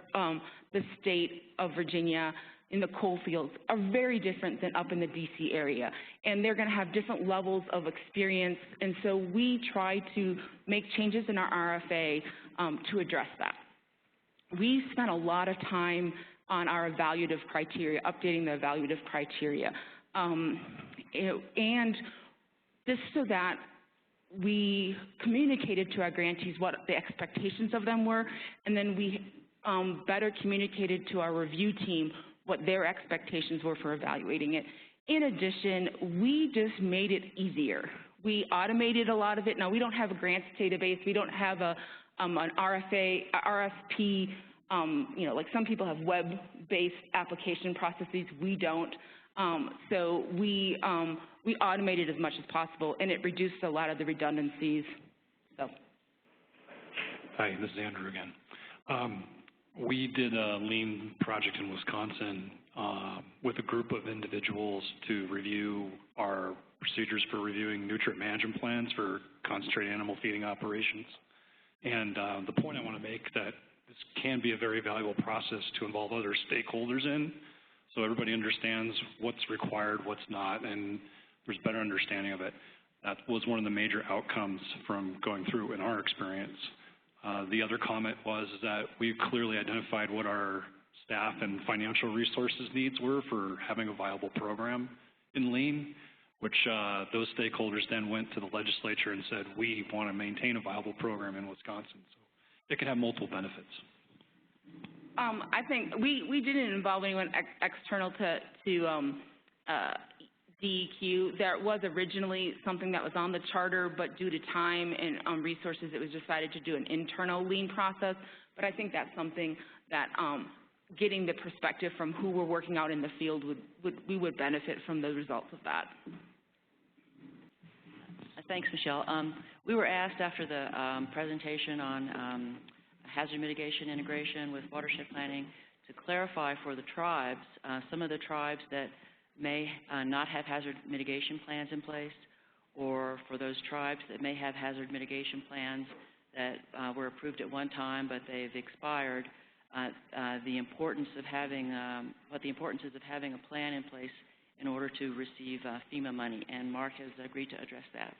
the state of Virginia, in the coal fields, are very different than up in the DC area. And they're going to have different levels of experience. And so we try to make changes in our RFA to address that. We spent a lot of time on our evaluative criteria, updating the evaluative criteria. And just so that we communicated to our grantees what the expectations of them were, and then we better communicated to our review team what their expectations were for evaluating it. In addition, we just made it easier. We automated a lot of it. Now, we don't have a grants database. We don't have an RFP, like some people have web-based application processes. We don't. So we automated as much as possible, and it reduced a lot of the redundancies. So.
Hi, this is Andrew again. We did a lean project in Wisconsin with a group of individuals to review our procedures for reviewing nutrient management plans for concentrated animal feeding operations. And the point I want to make that this can be a very valuable process to involve other stakeholders in, so everybody understands what's required, what's not, and there's better understanding of it. That was one of the major outcomes from going through in our experience. The other comment was that we clearly identified what our staff and financial resources needs were for having a viable program in lean, which those stakeholders then went to the legislature and said, we want to maintain a viable program in Wisconsin. So it can have multiple benefits.
I think we didn't involve anyone external to DEQ. There was originally something that was on the charter, but due to time and resources, it was decided to do an internal lean process. But I think that's something that getting the perspective from who we're working out in the field we would benefit from the results of that.
Thanks, Michelle. We were asked after the presentation on hazard mitigation integration with watershed planning to clarify for the tribes, some of the tribes that may not have hazard mitigation plans in place, or for those tribes that may have hazard mitigation plans that were approved at one time, but they've expired, the importance of having, what the importance is of having a plan in place in order to receive FEMA money, and Mark has agreed to address that.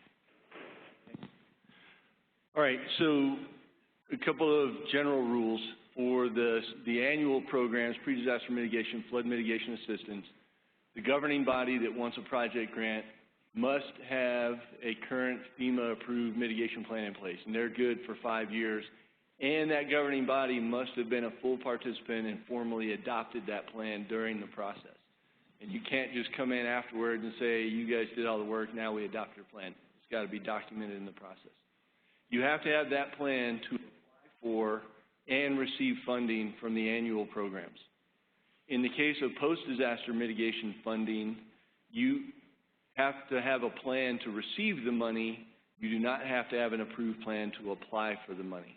All right, so a couple of general rules for the annual programs, pre-disaster mitigation, flood mitigation assistance. The governing body that wants a project grant must have a current FEMA-approved mitigation plan in place, and they're good for 5 years. And that governing body must have been a full participant and formally adopted that plan during the process. And you can't just come in afterwards and say, you guys did all the work, now we adopt your plan. It's got to be documented in the process. You have to have that plan to apply for and receive funding from the annual programs. In the case of post-disaster mitigation funding, you have to have a plan to receive the money. You do not have to have an approved plan to apply for the money.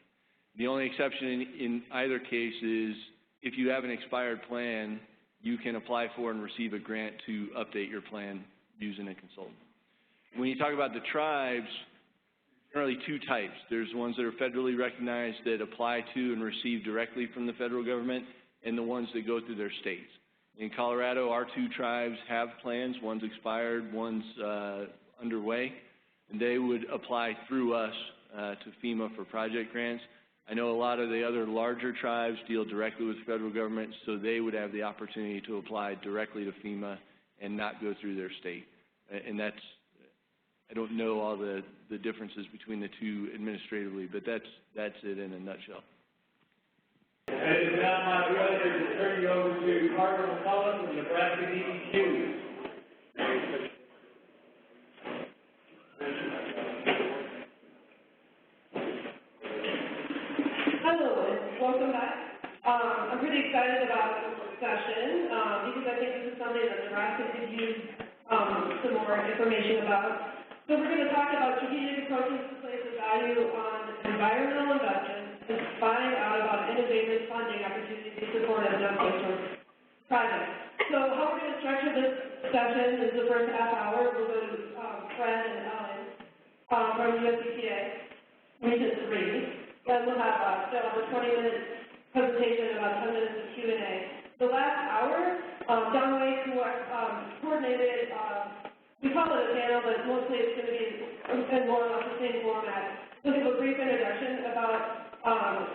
The only exception in either case is if you have an expired plan, you can apply for and receive a grant to update your plan using a consultant. When you talk about the tribes, generally two types. There's ones that are federally recognized that apply to and receive directly from the federal government, and the ones that go through their states. In Colorado, our two tribes have plans. One's expired, one's underway, and they would apply through us to FEMA for project grants. I know a lot of the other larger tribes deal directly with the federal government, so they would have the opportunity to apply directly to FEMA and not go through their state. And that's, I don't know all the differences between the two administratively, but that's it in a nutshell.
And it's now my pleasure to turn you over to Carter McCullough from Nebraska DEQ.
Hello, and welcome back. I'm pretty excited about this session because I think this is something that Nebraska could use some more information about. So we're going to talk about strategic approaches to place a value on environmental investments and find out about innovative funding opportunities to support a non-source project. So how we're going to structure this session is the first half hour. We'll go to Fred and Ellen from USEPA, Region 3. Then we'll have a 20-minute presentation, about 10 minutes of Q&A. The last hour, Don Waye coordinated, we call it a panel, but mostly it's going to be in more or less the same format. We'll give a brief introduction about how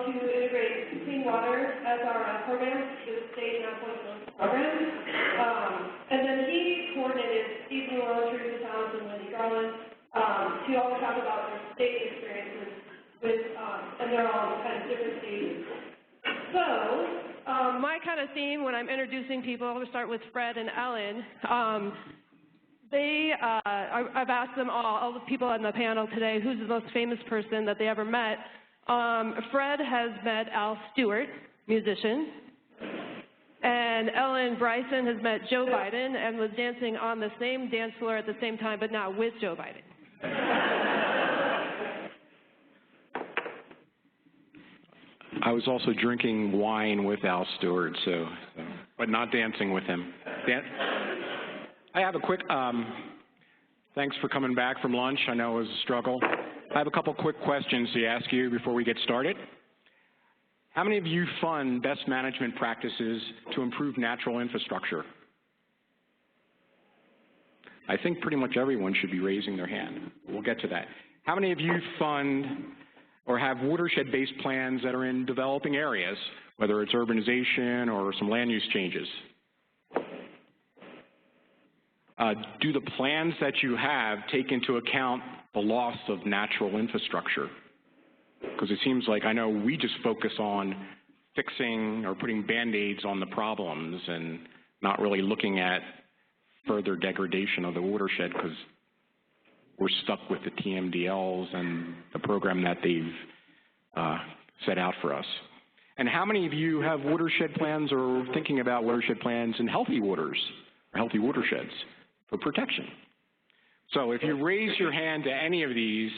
to integrate clean water as our program, the state Nonpoint program. And then he coordinated Steve Malone, Terisa, Thompson, Wendy, Garland, to all talk about their state experiences with, and they're all kind of different stages. So, my kind of theme when I'm introducing people, I'll start with Fred and Ellen. I've asked them all the people on the panel today, who's the most famous person that they ever met. Fred has met Al Stewart, musician. And Ellen Bryson has met Joe Biden and was dancing on the same dance floor at the same time, but not with Joe Biden.
I was also drinking wine with Al Stewart, but not dancing with him. I have a quick, thanks for coming back from lunch. I know it was a struggle. I have a couple quick questions to ask you before we get started. How many of you fund best management practices to improve natural infrastructure? I think pretty much everyone should be raising their hand. We'll get to that. How many of you fund or have watershed-based plans that are in developing areas, whether it's urbanization or some land use changes? Do the plans that you have take into account the loss of natural infrastructure? Because it seems like, I know we just focus on fixing or putting Band-Aids on the problems and not really looking at further degradation of the watershed because we're stuck with the TMDLs and the program that they've set out for us. And how many of you have watershed plans or thinking about watershed plans in healthy waters or healthy watersheds for protection? So if you raise your hand to any of these,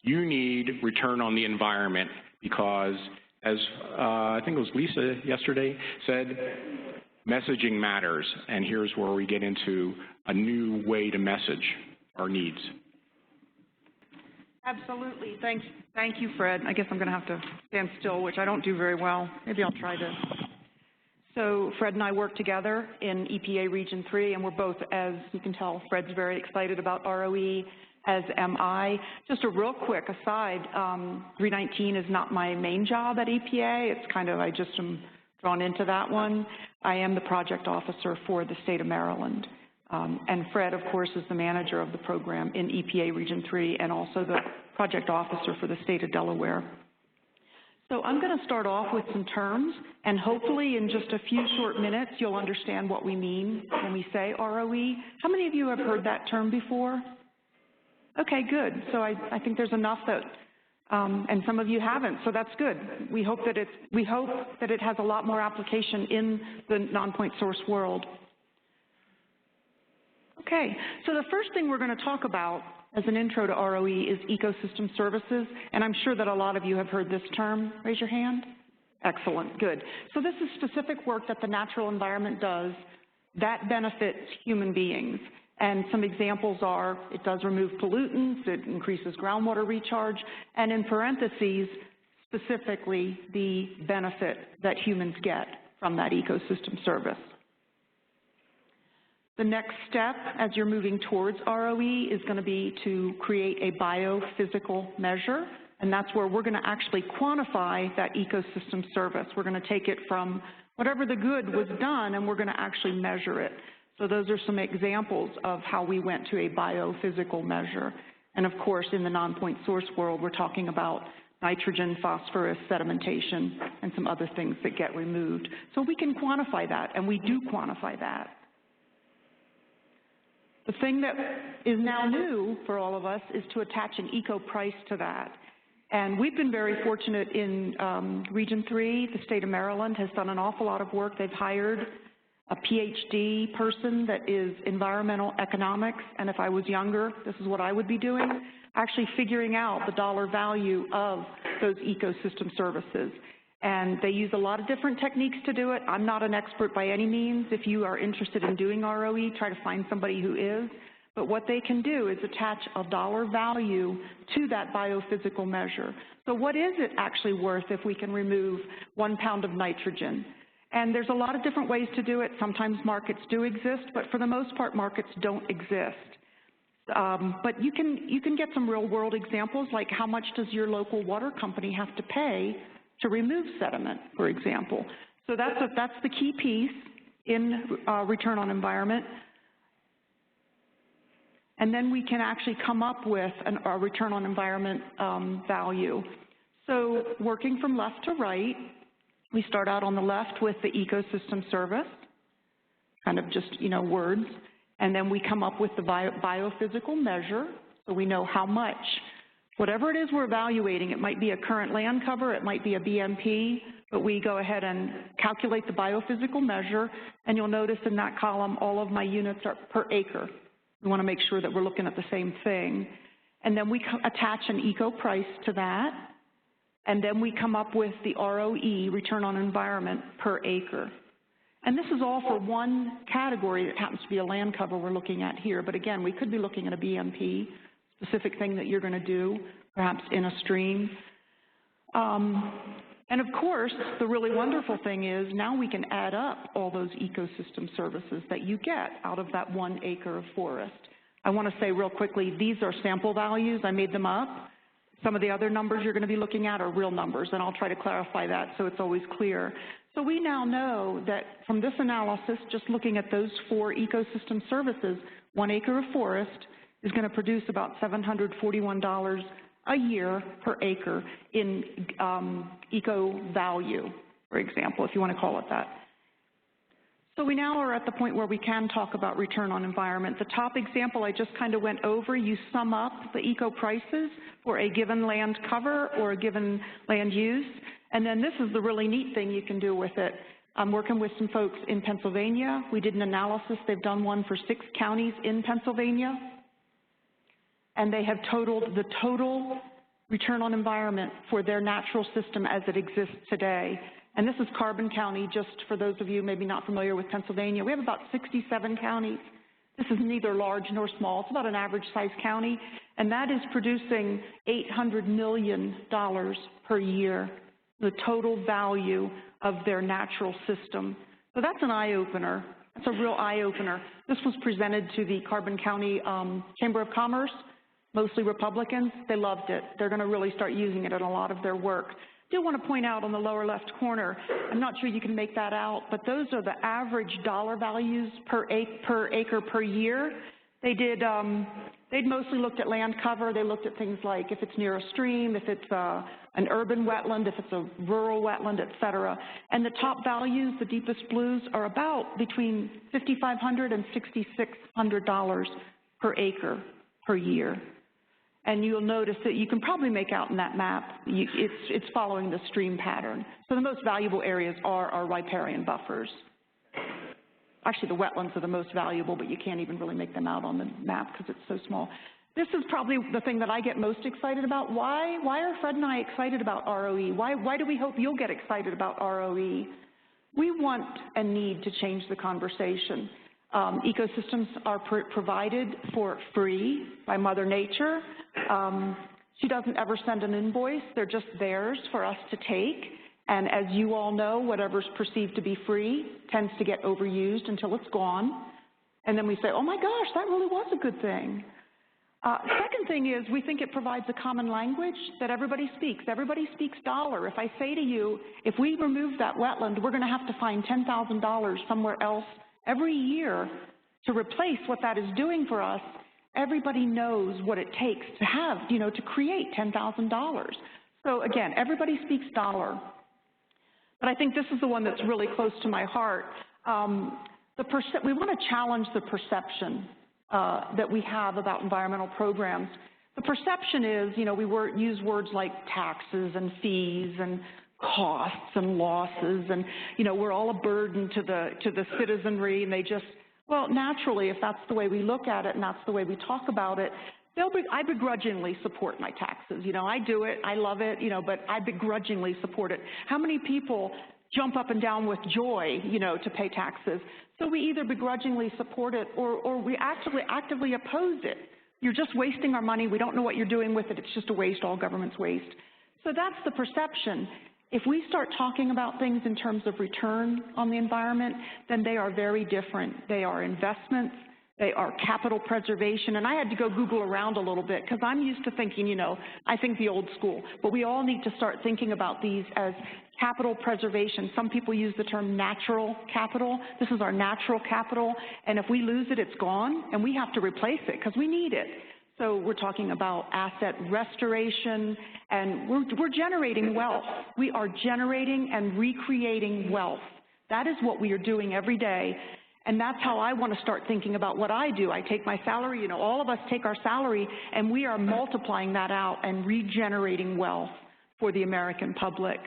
you need return on the environment because, as I think it was Lisa yesterday said, messaging matters, and here's where we get into a new way to message our needs.
Absolutely. Thank you, Fred. I guess I'm going to have to stand still, which I don't do very well. Maybe I'll try this. So Fred and I work together in EPA Region 3, and we're both, as you can tell, Fred's very excited about ROE, as am I. Just a real quick aside, 319 is not my main job at EPA. It's kind of, I just am drawn into that one. I am the project officer for the state of Maryland. And Fred, of course, is the manager of the program in EPA Region 3 and also the project officer for the state of Delaware. So I'm going to start off with some terms, and hopefully in just a few short minutes you'll understand what we mean when we say ROE. How many of you have heard that term before? Okay, good. So I think there's enough that, and some of you haven't, so that's good. We hope that it has a lot more application in the non-point source world. Okay, so the first thing we're going to talk about as an intro to ROE is ecosystem services, and I'm sure that a lot of you have heard this term. Raise your hand. Excellent, good. So this is specific work that the natural environment does that benefits human beings. And some examples are, it does remove pollutants, it increases groundwater recharge, and in parentheses, specifically the benefit that humans get from that ecosystem service. The next step as you're moving towards ROE is going to be to create a biophysical measure, and that's where we're going to actually quantify that ecosystem service. We're going to take it from whatever the good was done, and we're going to actually measure it. So those are some examples of how we went to a biophysical measure. And of course, in the non-point source world, we're talking about nitrogen, phosphorus, sedimentation, and some other things that get removed. So we can quantify that, and we do quantify that. The thing that is now new for all of us is to attach an eco price to that. And we've been very fortunate in Region 3. The state of Maryland has done an awful lot of work. They've hired a PhD person that is environmental economics, and if I was younger, this is what I would be doing, actually figuring out the dollar value of those ecosystem services. And they use a lot of different techniques to do it. I'm not an expert by any means. If you are interested in doing ROE, try to find somebody who is. But what they can do is attach a dollar value to that biophysical measure. So what is it actually worth if we can remove 1 pound of nitrogen? And there's a lot of different ways to do it. Sometimes markets do exist, but for the most part, markets don't exist. But you can get some real-world examples, like how much does your local water company have to pay to remove sediment, for example. So that's the key piece in return on environment. And then we can actually come up with a return on environment value. So working from left to right, we start out on the left with the ecosystem service, kind of just, words. And then we come up with the biophysical measure, so we know how much. Whatever it is we're evaluating, it might be a current land cover, it might be a BMP, but we go ahead and calculate the biophysical measure, and you'll notice in that column all of my units are per acre. We want to make sure that we're looking at the same thing. And then we attach an eco price to that, and then we come up with the ROE, return on environment, per acre. And this is all for one category that happens to be a land cover we're looking at here, but again, we could be looking at a BMP, specific thing that you're going to do, perhaps in a stream. And of course, the really wonderful thing is now we can add up all those ecosystem services that you get out of that 1 acre of forest. I want to say real quickly, these are sample values. I made them up. Some of the other numbers you're going to be looking at are real numbers, and I'll try to clarify that so it's always clear. So we now know that from this analysis, just looking at those 4 ecosystem services, 1 acre of forest is going to produce about $741 a year per acre in eco value, for example, if you want to call it that. So we now are at the point where we can talk about return on environment. The top example I just kind of went over, you sum up the eco prices for a given land cover or a given land use, and then this is the really neat thing you can do with it. I'm working with some folks in Pennsylvania. We did an analysis. They've done one for 6 counties in Pennsylvania, and they have totaled the total return on environment for their natural system as it exists today. And this is Carbon County, just for those of you maybe not familiar with Pennsylvania. We have about 67 counties. This is neither large nor small. It's about an average size county. and that is producing $800 million per year, the total value of their natural system. So that's an eye-opener. That's a real eye-opener. This was presented to the Carbon County Chamber of Commerce, mostly Republicans. They loved it. They're going to really start using it in a lot of their work. I do want to point out on the lower left corner, I'm not sure you can make that out, but those are the average dollar values per acre per year. They did, they'd mostly looked at land cover. They looked at things like if it's near a stream, if it's an urban wetland, if it's a rural wetland, et cetera. And the top values, the deepest blues, are about between $5,500 and $6,600 per acre per year. And you'll notice that you can probably make out in that map, it's following the stream pattern. So the most valuable areas are our riparian buffers. Actually, the wetlands are the most valuable, but you can't even really make them out on the map because it's so small. This is probably the thing that I get most excited about. Why are Fred and I excited about ROE? Why do we hope you'll get excited about ROE? We want and need to change the conversation. Ecosystems are provided for free by Mother Nature. She doesn't ever send an invoice. They're just theirs for us to take. And as you all know, whatever's perceived to be free tends to get overused until it's gone. And then we say, oh my gosh, that really was a good thing. Second thing is we think it provides a common language that everybody speaks. Everybody speaks dollar. If I say to you, if we remove that wetland, we're going to have to find $10,000 somewhere else every year to replace what that is doing for us, everybody knows what it takes to have, to create $10,000. So again, everybody speaks dollar. But I think this is the one that's really close to my heart. We want to challenge the perception that we have about environmental programs. The perception is, we use words like taxes and fees and costs and losses, and we're all a burden to the citizenry, and they just, well, naturally, if that's the way we look at it and that's the way we talk about it, I begrudgingly support my taxes. I do it, I love it, but I begrudgingly support it. How many people jump up and down with joy, to pay taxes? So we either begrudgingly support it or we actively oppose it. You're just wasting our money. We don't know what you're doing with it. It's just a waste. All government's waste. So that's the perception. If we start talking about things in terms of return on the environment, then they are very different. They are investments. They are capital preservation. And I had to go Google around a little bit because I'm used to thinking, I think the old school. But we all need to start thinking about these as capital preservation. Some people use the term natural capital. This is our natural capital. And if we lose it, it's gone. And we have to replace it because we need it. So we're talking about asset restoration, and we're generating wealth. We are generating and recreating wealth. That is what we are doing every day. And that's how I want to start thinking about what I do. I take my salary, all of us take our salary, and we are multiplying that out and regenerating wealth for the American public.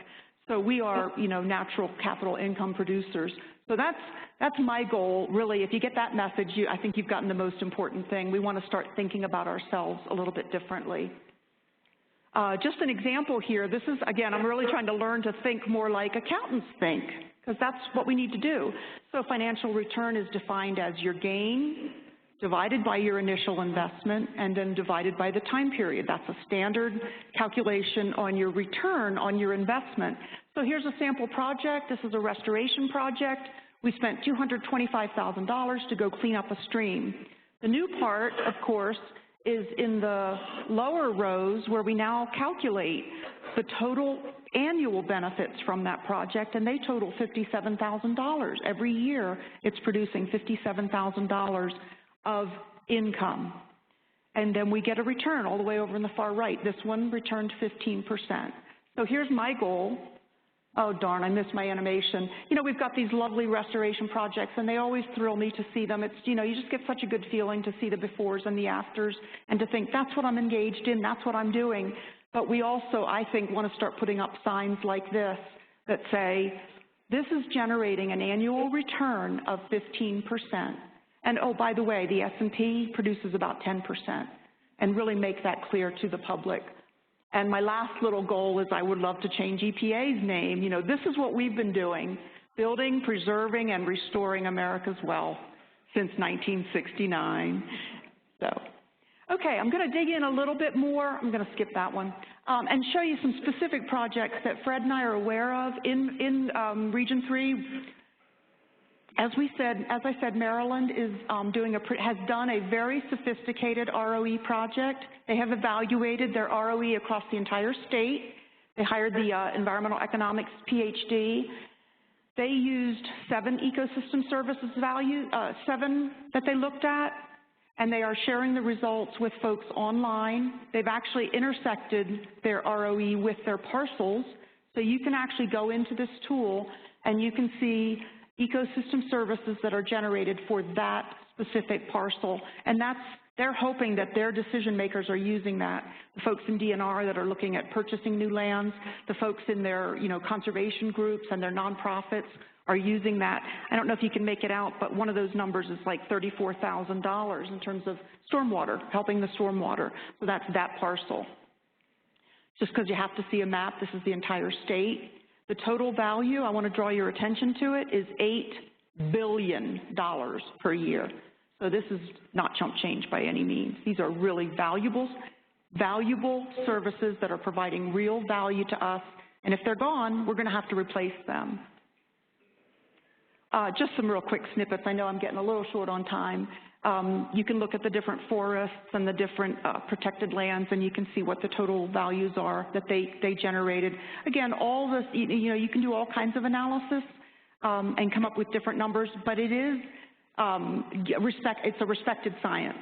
So we are, natural capital income producers. So that's my goal, really. If you get that message, I think you've gotten the most important thing. We want to start thinking about ourselves a little bit differently. Just an example here. This is, again, I'm really trying to learn to think more like accountants think, because that's what we need to do. So financial return is defined as your gain divided by your initial investment and then divided by the time period. That's a standard calculation on your return on your investment. So here's a sample project. This is a restoration project. We spent $225,000 to go clean up a stream. The new part, of course, is in the lower rows where we now calculate the total annual benefits from that project, and they total $57,000. Every year, it's producing $57,000 of income. And then we get a return all the way over in the far right. This one returned 15%. So here's my goal. Oh, darn, I missed my animation. We've got these lovely restoration projects, and they always thrill me to see them. It's, you just get such a good feeling to see the befores and the afters and to think, that's what I'm engaged in, that's what I'm doing. But we also, I think, want to start putting up signs like this that say, this is generating an annual return of 15%. And, oh, by the way, the S&P produces about 10%, and really make that clear to the public. And my last little goal is I would love to change EPA's name. This is what we've been doing, building, preserving, and restoring America's wealth since 1969. So Okay, I'm going to dig in a little bit more. I'm going to skip that one and show you some specific projects that Fred and I are aware of in Region 3. As I said, Maryland is has done a very sophisticated ROE project. They have evaluated their ROE across the entire state. They hired the environmental economics PhD. They used 7 ecosystem services seven that they looked at, and they are sharing the results with folks online. They've actually intersected their ROE with their parcels, so you can actually go into this tool and you can see ecosystem services that are generated for that specific parcel, and they're hoping that their decision makers are using that. The folks in DNR that are looking at purchasing new lands, the folks in their conservation groups and their nonprofits are using that. I don't know if you can make it out, but one of those numbers is like $34,000 in terms of stormwater, helping the stormwater. So that's that parcel. Just because you have to see a map, this is the entire state. The total value, I want to draw your attention to it, is $8 billion per year. So this is not chump change by any means. These are really valuable services that are providing real value to us. And if they're gone, we're going to have to replace them. Just some real quick snippets. I know I'm getting a little short on time. You can look at the different forests and the different protected lands, and you can see what the total values are that they generated. Again, all this, you can do all kinds of analysis and come up with different numbers, but it is it's a respected science.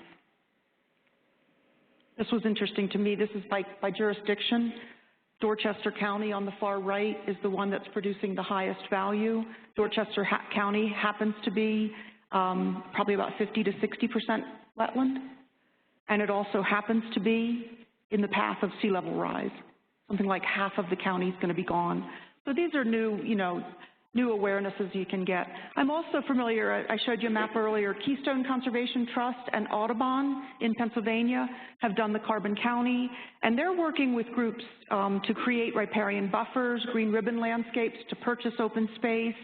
This was interesting to me. This is by jurisdiction. Dorchester County on the far right is the one that's producing the highest value. Dorchester County happens to be probably about 50 to 60% wetland, and it also happens to be in the path of sea level rise. Something like half of the county is going to be gone. So these are new awarenesses you can get. I'm also familiar, I showed you a map earlier, Keystone Conservation Trust and Audubon in Pennsylvania have done the Carbon County, and they're working with groups to create riparian buffers, green ribbon landscapes, to purchase open space,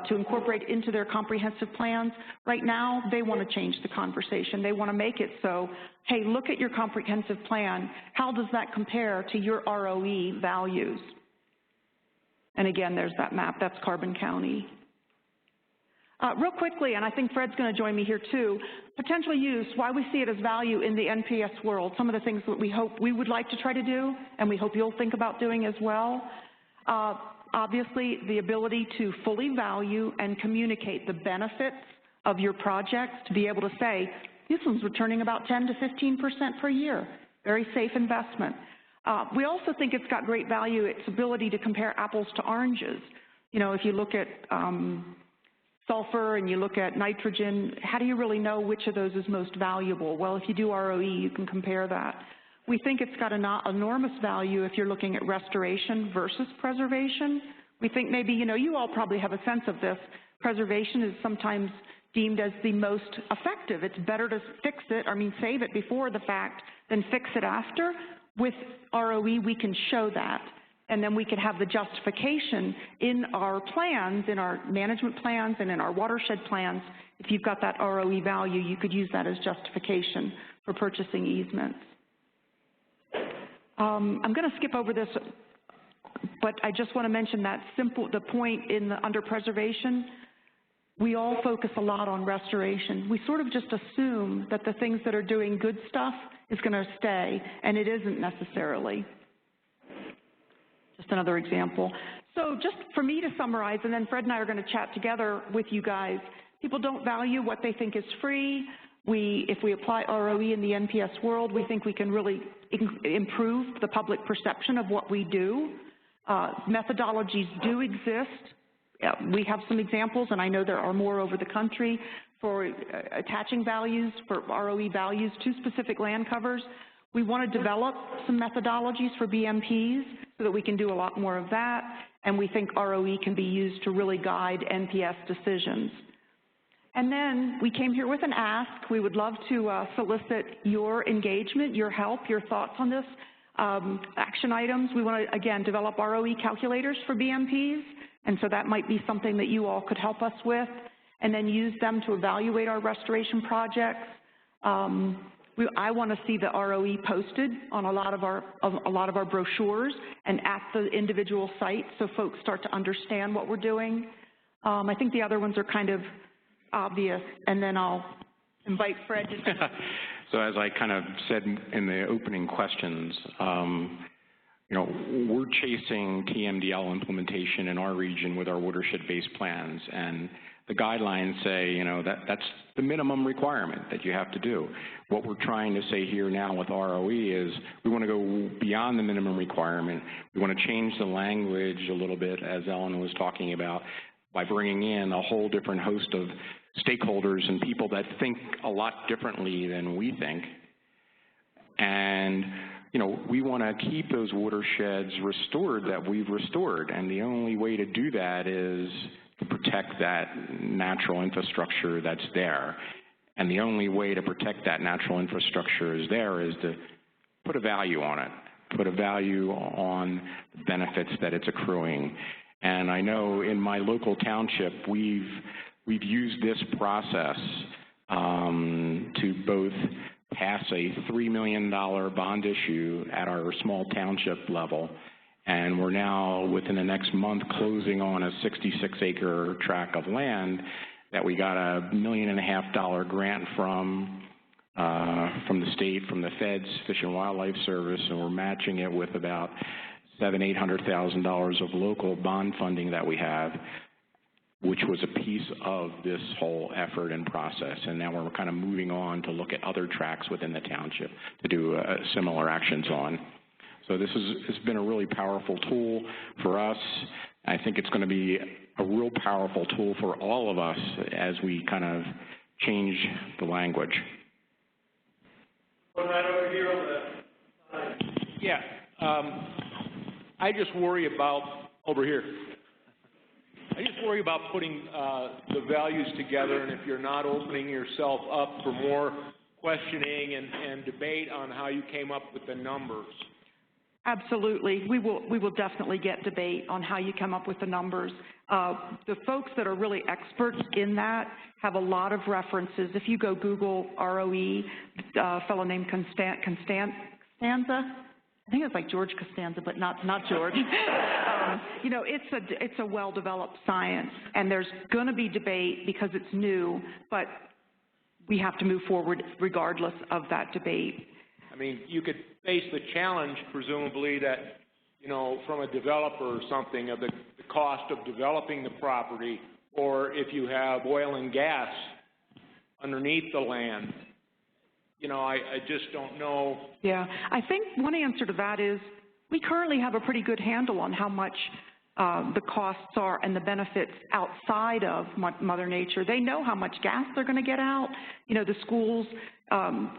to incorporate into their comprehensive plans. Right now, they want to change the conversation. They want to make it so, hey, look at your comprehensive plan. How does that compare to your ROE values? And again, there's that map. That's Carbon County. Real quickly, and I think Fred's going to join me here too, potential use, why we see it as value in the NPS world, some of the things that we would like to try to do, and we hope you'll think about doing as well. Obviously, the ability to fully value and communicate the benefits of your projects, to be able to say, this one's returning about 10 to 15% per year, very safe investment. We also think it's got great value, its ability to compare apples to oranges. If you look at sulfur and you look at nitrogen, how do you really know which of those is most valuable? Well, if you do ROE, you can compare that. We think it's got enormous value if you're looking at restoration versus preservation. We think maybe, you all probably have a sense of this. Preservation is sometimes deemed as the most effective. It's better to save it before the fact than fix it after. With ROE, we can show that, and then we can have the justification in our plans, in our management plans and in our watershed plans. If you've got that ROE value, you could use that as justification for purchasing easements. I'm going to skip over this, but I just want to mention that the point under preservation, we all focus a lot on restoration. We sort of just assume that the things that are doing good stuff is going to stay, and it isn't necessarily. Just another example. So just for me to summarize, and then Fred and I are going to chat together with you guys, people don't value what they think is free. If we apply ROE in the NPS world, we think we can really improve the public perception of what we do. Methodologies do exist. We have some examples, and I know there are more over the country, for attaching values, for ROE values to specific land covers. We want to develop some methodologies for BMPs so that we can do a lot more of that, and we think ROE can be used to really guide NPS decisions. And then we came here with an ask. We would love to solicit your engagement, your help, your thoughts on this. Action items, we want to, again, develop ROE calculators for BMPs, and so that might be something that you all could help us with, and then use them to evaluate our restoration projects. I want to see the ROE posted on a lot of our brochures and at the individual sites so folks start to understand what we're doing. I think the other ones are kind of obvious, and then I'll invite Fred to
So as I kind of said in the opening questions, you know, we're chasing TMDL implementation in our region with our watershed-based plans, and the guidelines say, you know, that's the minimum requirement that you have to do. What we're trying to say here now with ROE is we want to go beyond the minimum requirement. We want to change the language a little bit, as Alanna was talking about, by bringing in a whole different host of stakeholders and people that think a lot differently than we think. And you know, we want to keep those watersheds restored that we've restored, and the only way to do that is to protect that natural infrastructure that's there. And the only way to protect that natural infrastructure is to put a value on it, put a value on the benefits that it's accruing. And I know in my local township, we've used this process to both pass a $3 million bond issue at our small township level, and we're now, within the next month, closing on a 66-acre tract of land that we got a $1.5 million grant from the state, from the Feds, Fish and Wildlife Service, and we're matching it with about $700,000-800,000 of local bond funding that we have, which was a piece of this whole effort and process. And now we're kind of moving on to look at other tracts within the township to do similar actions on. So this has been a really powerful tool for us. I think it's going to be a real powerful tool for all of us as we kind of change the language.
One right over here on the side.
Yeah. I just worry about, over here. I just worry about putting the values together, and if you're not opening yourself up for more questioning and debate on how you came up with the numbers.
Absolutely. We will definitely get debate on how you come up with the numbers. The folks that are really experts in that have a lot of references. If you go Google ROE, a fellow named Costanza, I think it's like George Costanza, but not George. You know, it's a well-developed science, and there's going to be debate because it's new, but we have to move forward regardless of that debate.
I mean, you could face the challenge, presumably, that, you know, from a developer or something, of the cost of developing the property, or if you have oil and gas underneath the land. You know, I just don't know.
Yeah, I think one answer to that is we currently have a pretty good handle on how much the costs are and the benefits outside of Mother Nature. They know how much gas they're going to get out. You know, the schools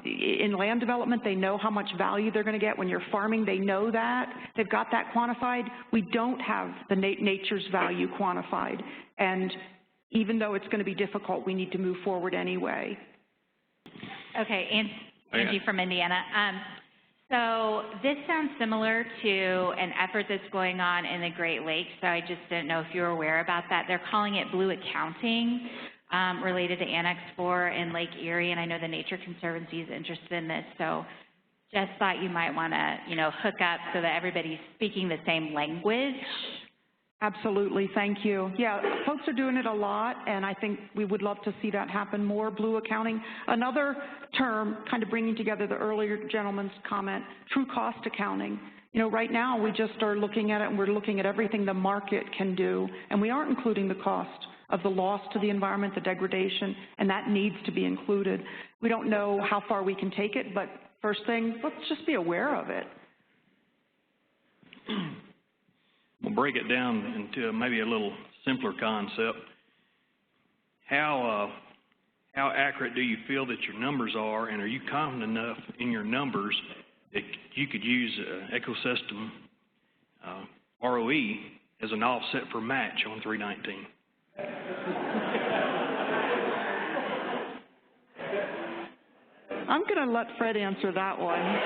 in land development, they know how much value they're going to get. When you're farming, they know that. They've got that quantified. We don't have the nature's value quantified. And even though it's going to be difficult, we need to move forward anyway.
Okay, Angie from Indiana. So this sounds similar to an effort that's going on in the Great Lakes, so I just didn't know if you were aware about that. They're calling it blue accounting related to Annex 4 in Lake Erie, and I know the Nature Conservancy is interested in this, so just thought you might want to, you know, hook up so that everybody's speaking the same language.
Absolutely, thank you. Yeah, folks are doing it a lot, and I think we would love to see that happen more, blue accounting. Another term, kind of bringing together the earlier gentleman's comment, true cost accounting. You know, right now we just are looking at it, and we're looking at everything the market can do, and we aren't including the cost of the loss to the environment, the degradation, and that needs to be included. We don't know how far we can take it, but first thing, let's just be aware of it.
We'll break it down into maybe a little simpler concept. How accurate do you feel that your numbers are, and are you confident enough in your numbers that you could use ecosystem ROE as an offset for match on 319?
I'm going to let Fred answer that one.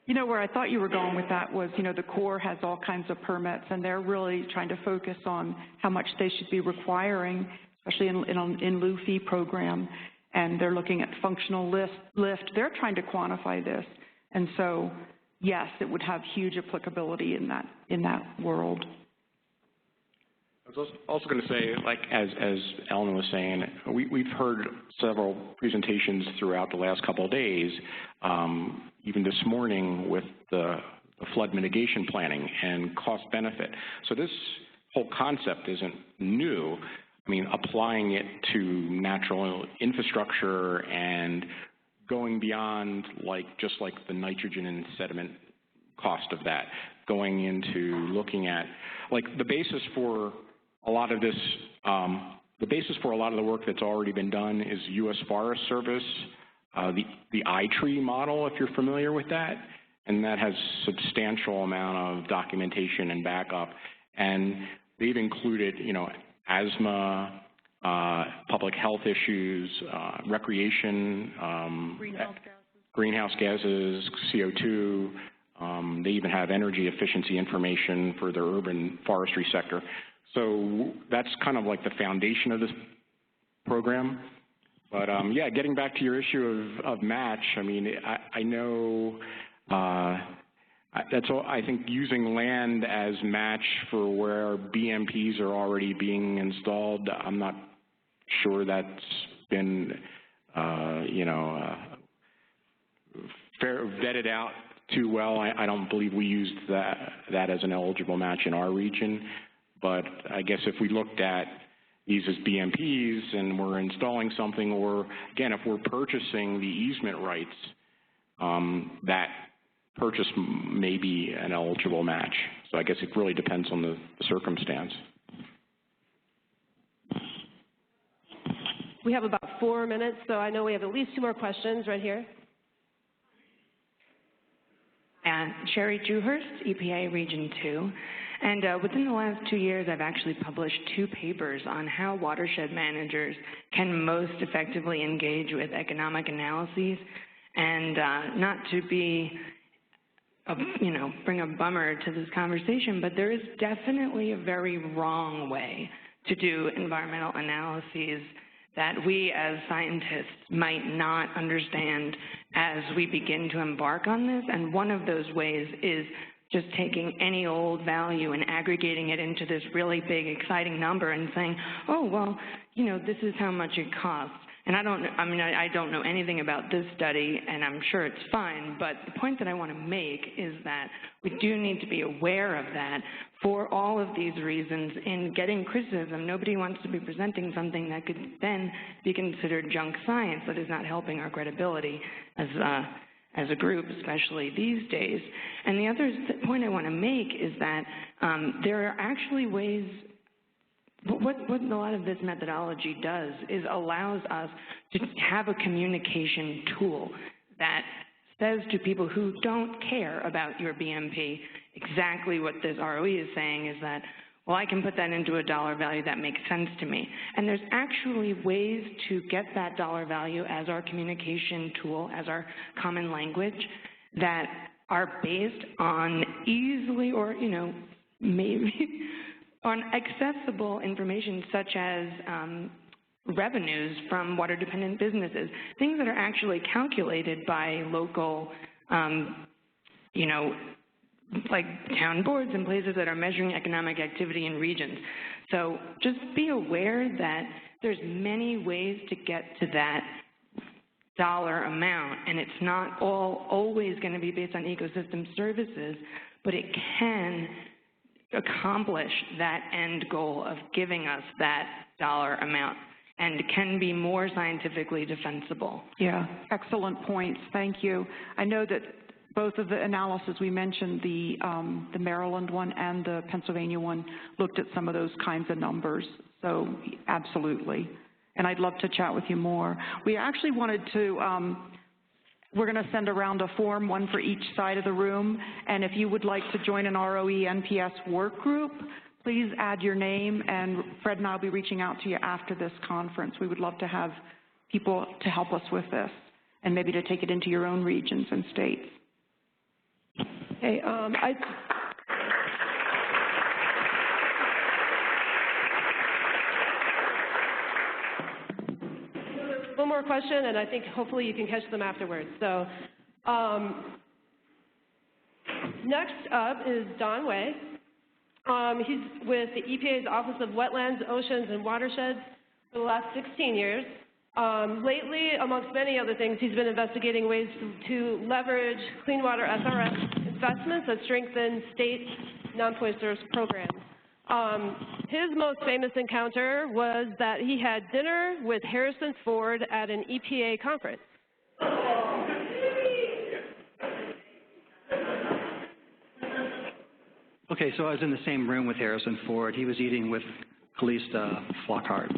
You know, where I thought you were going with that was, you know, the Corps has all kinds of permits, and they're really trying to focus on how much they should be requiring. especially in lieu fee program, and they're looking at functional lift. They're trying to quantify this. And so, yes, it would have huge applicability in that world.
I was also going to say, like as Alanna was saying, we've heard several presentations throughout the last couple of days, even this morning with the flood mitigation planning and cost benefit. So this whole concept isn't new. I mean, applying it to natural infrastructure and going beyond just like the nitrogen and sediment cost of that, going into looking at, like the basis for a lot of this, the basis for a lot of the work that's already been done is U.S. Forest Service, the iTree model, if you're familiar with that, and that has substantial amount of documentation and backup, and they've included, asthma, public health issues, recreation, greenhouse gases, CO2. They even have energy efficiency information for their urban forestry sector. So that's kind of like the foundation of this program. But yeah, getting back to your issue of match, I mean, I know that's all. I think using land as match for where BMPs are already being installed, I'm not sure that's been, vetted out too well. I don't believe we used that as an eligible match in our region. But I guess if we looked at these as BMPs and we're installing something, or again, if we're purchasing the easement rights, that purchase may be an eligible match. So I guess it really depends on the circumstance.
We have about 4 minutes, so I know we have at least 2 more questions right here.
Sherry Dewhurst, EPA Region 2. And within the last 2 years, I've actually published 2 papers on how watershed managers can most effectively engage with economic analyses. And not to be, bring a bummer to this conversation, but there is definitely a very wrong way to do environmental analyses that we as scientists might not understand as we begin to embark on this. And one of those ways is just taking any old value and aggregating it into this really big, exciting number and saying, oh, well, this is how much it costs. And I don't know anything about this study, and I'm sure it's fine, but the point that I want to make is that we do need to be aware of that for all of these reasons in getting criticism. Nobody wants to be presenting something that could then be considered junk science that is not helping our credibility as a group, especially these days. And the other point I want to make is that there are actually ways. What a lot of this methodology does is allows us to have a communication tool that says to people who don't care about your BMP exactly what this ROE is saying is that, well, I can put that into a dollar value that makes sense to me. And there's actually ways to get that dollar value as our communication tool, as our common language, that are based on easily or, maybe on accessible information such as revenues from water-dependent businesses, things that are actually calculated by local, like town boards and places that are measuring economic activity in regions. So just be aware that there's many ways to get to that dollar amount, and it's not always going to be based on ecosystem services, but it can accomplish that end goal of giving us that dollar amount and can be more scientifically defensible.
Yeah, excellent points. Thank you. I know that both of the analyses we mentioned, the Maryland one and the Pennsylvania one, looked at some of those kinds of numbers. So absolutely. And I'd love to chat with you more. We actually wanted to, we're going to send around a form, one for each side of the room. And if you would like to join an ROE NPS work group, please add your name, and Fred and I will be reaching out to you after this conference. We would love to have people to help us with this and maybe to take it into your own regions and states.
Hey, one more question, and I think hopefully you can catch them afterwards. So next up is Don Waye. He's with the EPA's Office of Wetlands, Oceans, and Watersheds for the last 16 years. Lately, amongst many other things, he's been investigating ways to leverage clean water SRF investments that strengthen state non-point source programs. His most famous encounter was that he had dinner with Harrison Ford at an EPA conference.
Okay, so I was in the same room with Harrison Ford. He was eating with Calista Flockhart.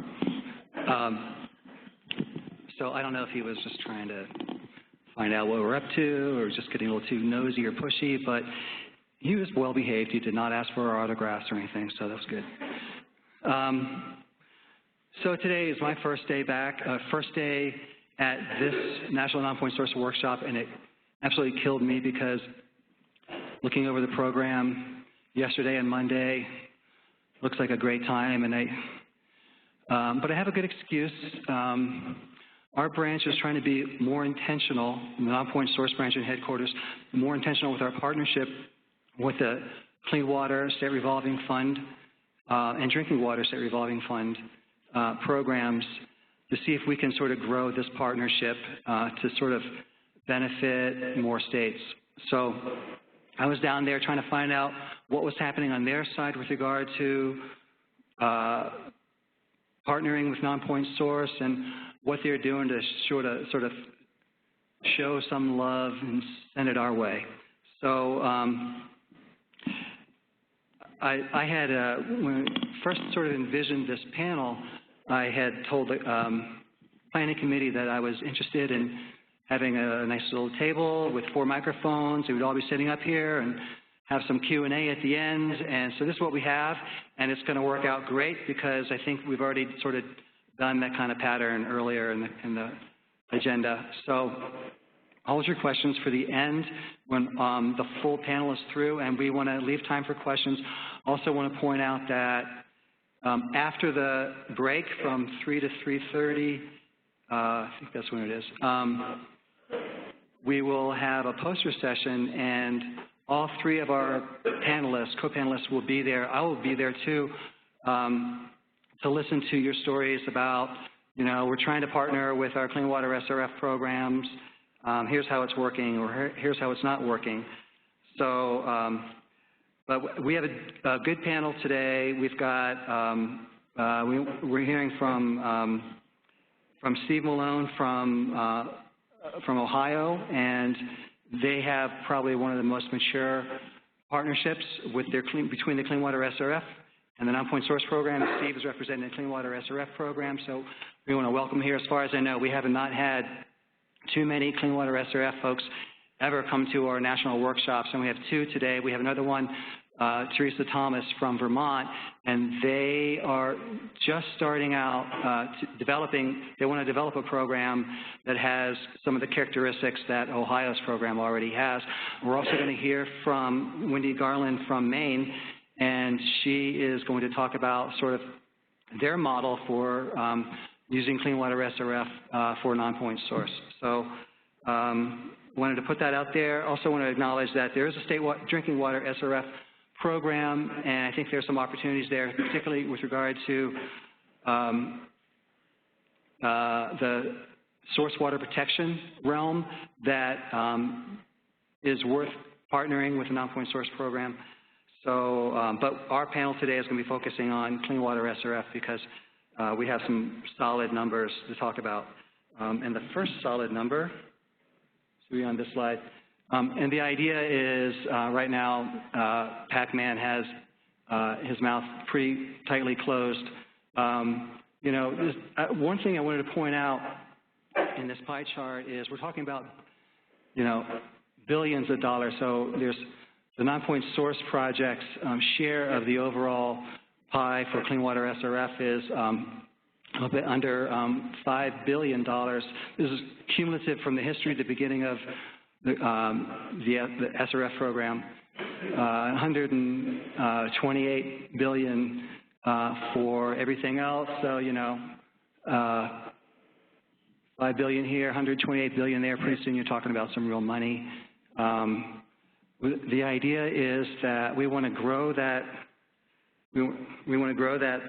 So I don't know if he was just trying to find out what we're up to or just getting a little too nosy or pushy, but he was well behaved. He did not ask for our autographs or anything, so that was good. So today is my first day back, first day at this National Non-Point Source Workshop, and it absolutely killed me because looking over the program yesterday and Monday looks like a great time, and but I have a good excuse. Our branch is trying to be more intentional, the Non-Point Source Branch and headquarters, more intentional with our partnership with the Clean Water State Revolving Fund and Drinking Water State Revolving Fund programs to see if we can sort of grow this partnership to sort of benefit more states. So I was down there trying to find out what was happening on their side with regard to partnering with Non-Point Source and what they're doing to sort of show some love and send it our way. So I had, when I first sort of envisioned this panel, I had told the planning committee that I was interested in having a nice little table with 4 microphones. We would all be sitting up here and have some Q&A at the end. And so this is what we have, and it's going to work out great because I think we've already sort of done that kind of pattern earlier in the agenda. So hold your questions for the end when the full panel is through, and we want to leave time for questions. Also want to point out that after the break from 3 to 3:30, I think that's when it is, we will have a poster session, and all 3 of our panelists, co-panelists will be there. I will be there too, to listen to your stories about, we're trying to partner with our Clean Water SRF programs. Here's how it's working, or here's how it's not working. So, but we have a good panel today. We've got, we're hearing from Steve Malone from Ohio, and they have probably one of the most mature partnerships with their between the Clean Water SRF and the Non-Point Source Program. Steve is representing the Clean Water SRF program, so we want to welcome here. As far as I know, we have not had too many Clean Water SRF folks ever come to our national workshops, and we have 2 today. We have another one, Terisa Thomas from Vermont, and they are just starting out they want to develop a program that has some of the characteristics that Ohio's program already has. We're also going to hear from Wendy Garland from Maine, and she is going to talk about sort of their model for using Clean Water SRF for Non-Point Source. So wanted to put that out there. Also want to acknowledge that there is a state drinking water SRF program, and I think there's some opportunities there, particularly with regard to the source water protection realm that is worth partnering with the Non-Point Source program. So, but our panel today is going to be focusing on Clean Water SRF because we have some solid numbers to talk about. And the first solid number, should be on this slide. And the idea is right now, Pac-Man has his mouth pretty tightly closed. One thing I wanted to point out in this pie chart is we're talking about, billions of dollars. So there's the Non-Point Source Project's share of the overall pie for Clean Water SRF is a little bit under $5 billion. This is cumulative from the history to the beginning of the SRF program, 128 billion for everything else. So, $5 billion here, $128 billion there. Pretty soon you're talking about some real money. The idea is that we want to grow that. We want to grow that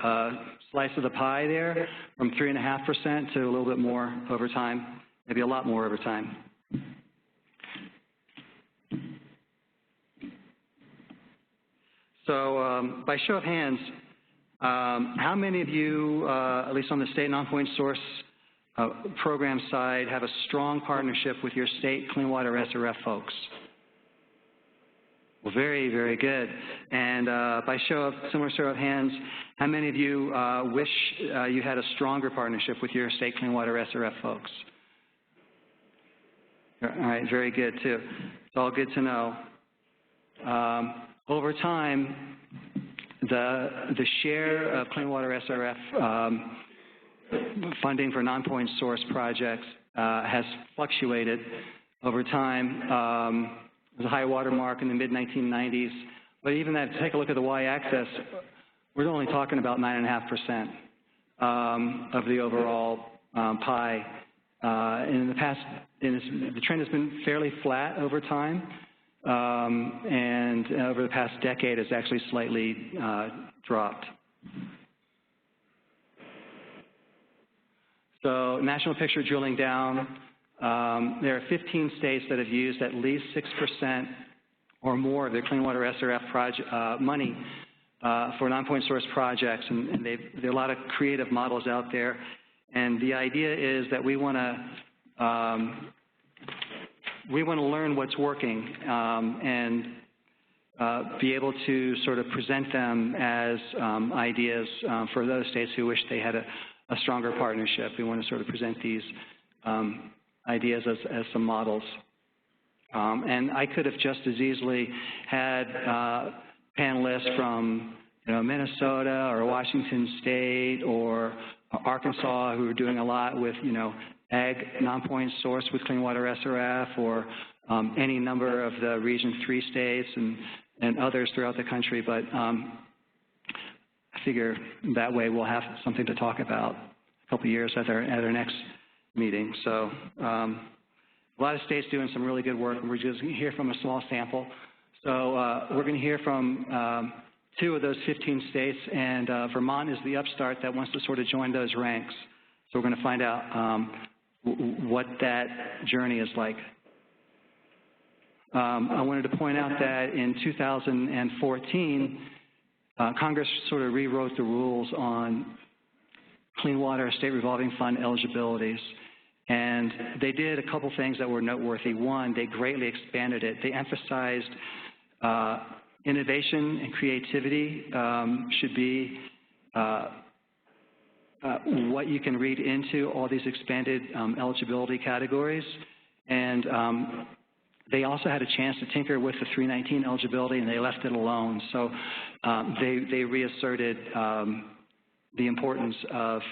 slice of the pie there from 3.5% to a little bit more over time, maybe a lot more over time. So by show of hands, how many of you, at least on the state non-point source program side, have a strong partnership with your state clean water SRF folks? Well, very, very good. And by similar show of hands, how many of you wish you had a stronger partnership with your state clean water SRF folks? All right, very good too. It's all good to know. Over time, the share of clean water SRF funding for non-point source projects has fluctuated over time. It was a high water mark in the mid-1990s, but even that, take a look at the y-axis, we're only talking about 9.5% of the overall pie. And in the past, the trend has been fairly flat over time, and over the past decade, it's actually slightly dropped. So national picture drilling down. There are 15 states that have used at least 6% or more of their clean water SRF money for non-point source projects, and there are a lot of creative models out there. And the idea is that we want to learn what's working and be able to sort of present them as ideas for those states who wish they had a stronger partnership. We want to sort of present these ideas as some models. And I could have just as easily had panelists from Minnesota or Washington State or Arkansas who are doing a lot with ag non-point source with clean water SRF, or any number of the Region 3 states and others throughout the country. But I figure that way we'll have something to talk about a couple of years at our next meeting. So a lot of states doing some really good work, and we're just going to hear from a small sample. So we're going to hear from 2 of those 15 states, and Vermont is the upstart that wants to sort of join those ranks. So we're going to find out what that journey is like. I wanted to point out that in 2014, Congress sort of rewrote the rules on clean water state revolving fund eligibilities. And they did a couple things that were noteworthy. One, they greatly expanded it. They emphasized innovation and creativity should be what you can read into all these expanded eligibility categories. And they also had a chance to tinker with the 319 eligibility, and they left it alone. So they reasserted the importance of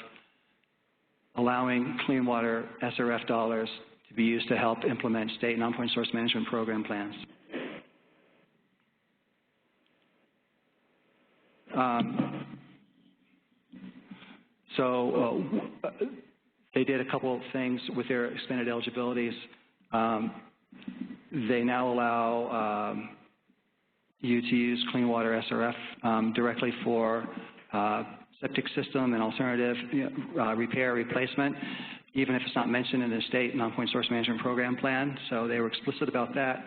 allowing clean water SRF dollars to be used to help implement state non-point source management program plans. They did a couple of things with their expanded eligibilities. They now allow you to use clean water SRF directly for septic system and alternative repair, replacement, even if it's not mentioned in the state non-point source management program plan. So they were explicit about that.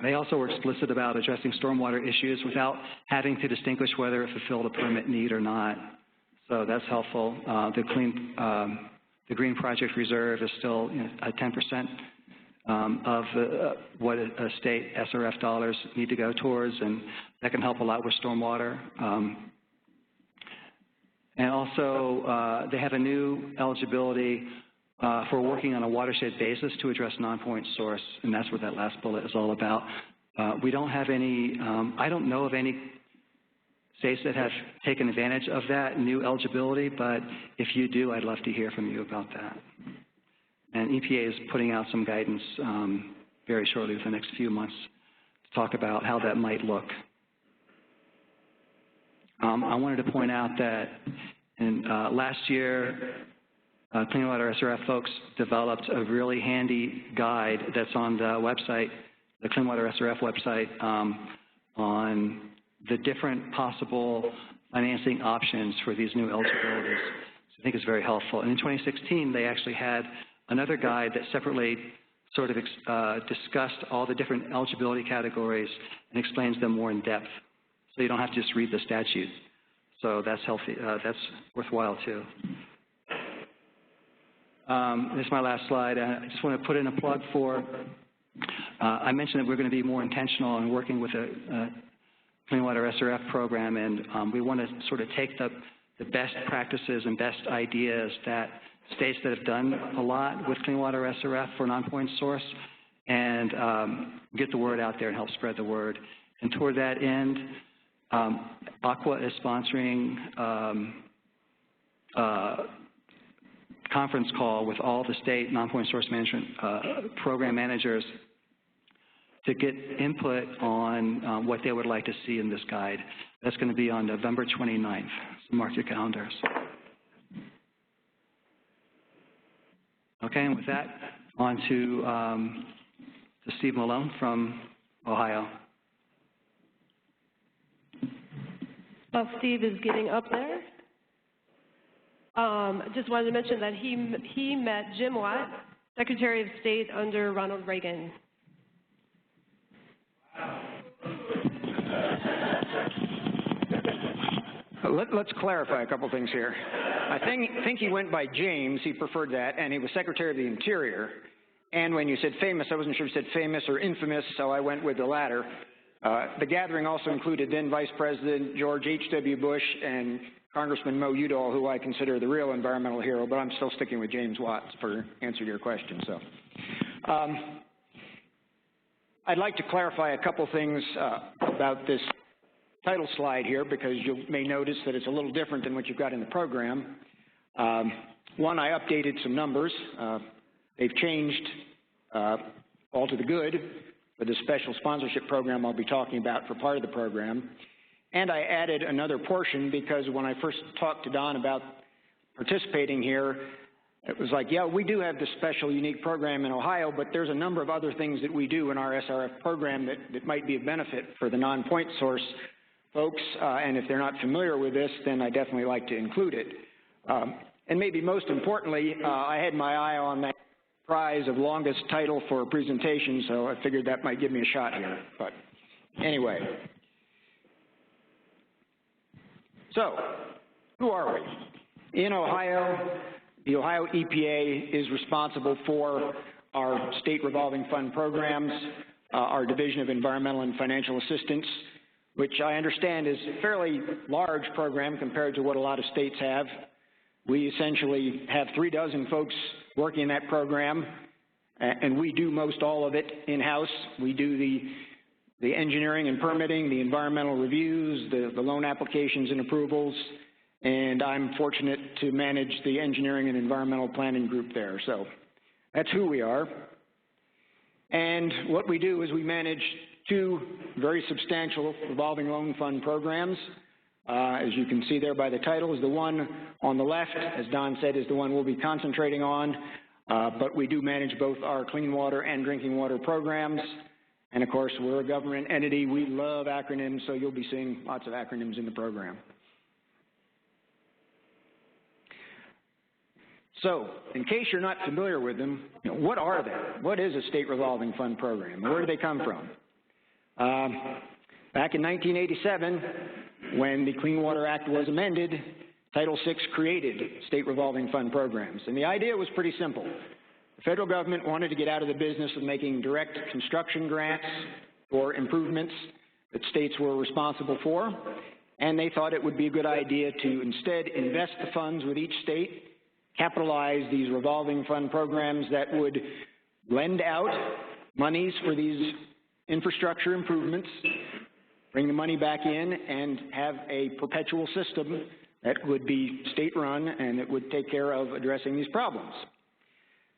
They also were explicit about addressing stormwater issues without having to distinguish whether it fulfilled a permit need or not. So that's helpful. The Green Project Reserve is still 10% of what a state SRF dollars need to go towards, and that can help a lot with stormwater. And also, they have a new eligibility for working on a watershed basis to address non-point source, and that's what that last bullet is all about. We don't have any, I don't know of any states that have taken advantage of that new eligibility, but if you do, I'd love to hear from you about that. And EPA is putting out some guidance very shortly within the next few months to talk about how that might look. I wanted to point out that in, last year, Clean Water SRF folks developed a really handy guide that's on the website, the Clean Water SRF website, on the different possible financing options for these new eligibilities. So I think it's very helpful. And in 2016, they actually had another guide that separately sort of discussed all the different eligibility categories and explains them more in depth. So you don't have to just read the statute. So that's healthy. That's worthwhile too. This is my last slide. I just want to put in a plug for, I mentioned that we're going to be more intentional in working with a Clean Water SRF program, and we want to sort of take the best practices and best ideas that states that have done a lot with Clean Water SRF for non-point source and get the word out there and help spread the word. And toward that end, Aqua is sponsoring conference call with all the state non-point source management program managers to get input on what they would like to see in this guide. That's going to be on November 29th, so mark your calendars. Okay, and with that, on to Steve Malone from Ohio.
While Steve is getting up there, just wanted to mention that he met Jim Watt, Secretary of State under Ronald Reagan.
Let's clarify a couple things here. I think he went by James, he preferred that, and he was Secretary of the Interior. And when you said famous, I wasn't sure if you said famous or infamous, so I went with the latter. The gathering also included then Vice President George H.W. Bush and Congressman Mo Udall, who I consider the real environmental hero, but I'm still sticking with James Watts for answer to your question. So, I'd like to clarify a couple things about this title slide here, because you may notice that it's a little different than what you've got in the program. One, I updated some numbers. They've changed all to the good for the special sponsorship program I'll be talking about for part of the program. And I added another portion because when I first talked to Don about participating here, it was like, yeah, we do have this special unique program in Ohio, but there's a number of other things that we do in our SRF program that might be of benefit for the non-point source folks, and if they're not familiar with this, then I definitely like to include it. And maybe most importantly, I had my eye on that prize of longest title for a presentation, so I figured that might give me a shot here. But anyway. So, who are we? In Ohio, the Ohio EPA is responsible for our state revolving fund programs, our Division of Environmental and Financial Assistance, which I understand is a fairly large program compared to what a lot of states have. We essentially have 36 folks working in that program, and we do most all of it in-house. We do the engineering and permitting, the environmental reviews, the loan applications and approvals, and I'm fortunate to manage the engineering and environmental planning group there. So that's who we are. And what we do is we manage two very substantial revolving loan fund programs. As you can see there by the title, is the one on the left, as Don said, is the one we'll be concentrating on, but we do manage both our clean water and drinking water programs. And of course, we're a government entity. We love acronyms, so you'll be seeing lots of acronyms in the program. So, in case you're not familiar with them, what are they? What is a state revolving fund program? Where do they come from? Back in 1987, when the Clean Water Act was amended, Title VI created state revolving fund programs. And the idea was pretty simple. The federal government wanted to get out of the business of making direct construction grants for improvements that states were responsible for, and they thought it would be a good idea to instead invest the funds with each state, capitalize these revolving fund programs that would lend out monies for these infrastructure improvements, bring the money back in, and have a perpetual system that would be state-run and that would take care of addressing these problems.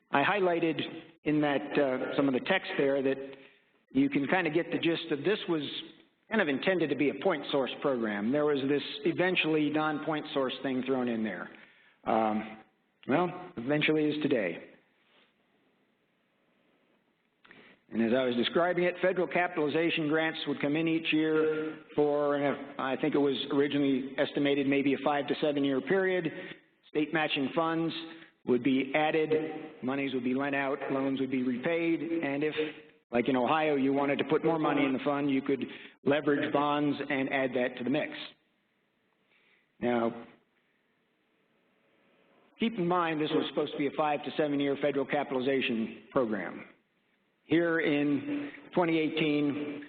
I highlighted in that some of the text there that you can kind of get the gist of this was kind of intended to be a point source program. There was this eventually non-point source thing thrown in there. Well, eventually is today. And as I was describing it, federal capitalization grants would come in each year for, I think it was originally estimated maybe a 5 to 7 year period. State matching funds would be added, monies would be lent out, loans would be repaid, and if, like in Ohio, you wanted to put more money in the fund, you could leverage bonds and add that to the mix. Now, keep in mind this was supposed to be a 5 to 7 year federal capitalization program. Here in 2018,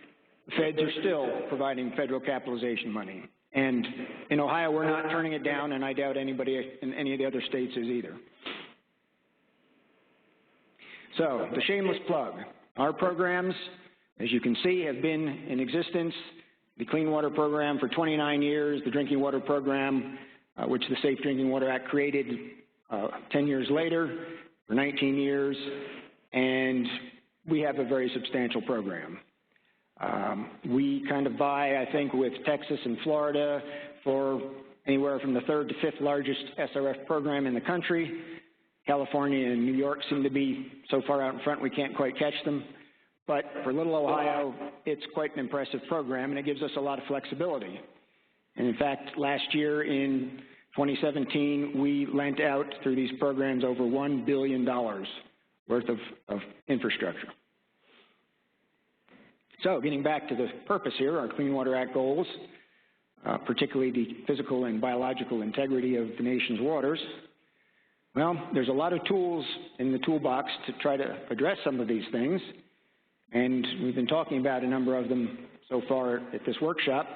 the feds are still providing federal capitalization money. And in Ohio, we're not turning it down, and I doubt anybody in any of the other states is either. So, the shameless plug. Our programs, as you can see, have been in existence. The Clean Water Program for 29 years, the Drinking Water Program, which the Safe Drinking Water Act created 10 years later, for 19 years, and we have a very substantial program. We kind of vie, I think, with Texas and Florida for anywhere from the 3rd to 5th largest SRF program in the country. California and New York seem to be so far out in front we can't quite catch them. But for little Ohio, it's quite an impressive program, and it gives us a lot of flexibility. And in fact, last year in 2017, we lent out through these programs over $1 billion worth of infrastructure. So getting back to the purpose here, our Clean Water Act goals, particularly the physical and biological integrity of the nation's waters. Well, there's a lot of tools in the toolbox to try to address some of these things, and we've been talking about a number of them so far at this workshop.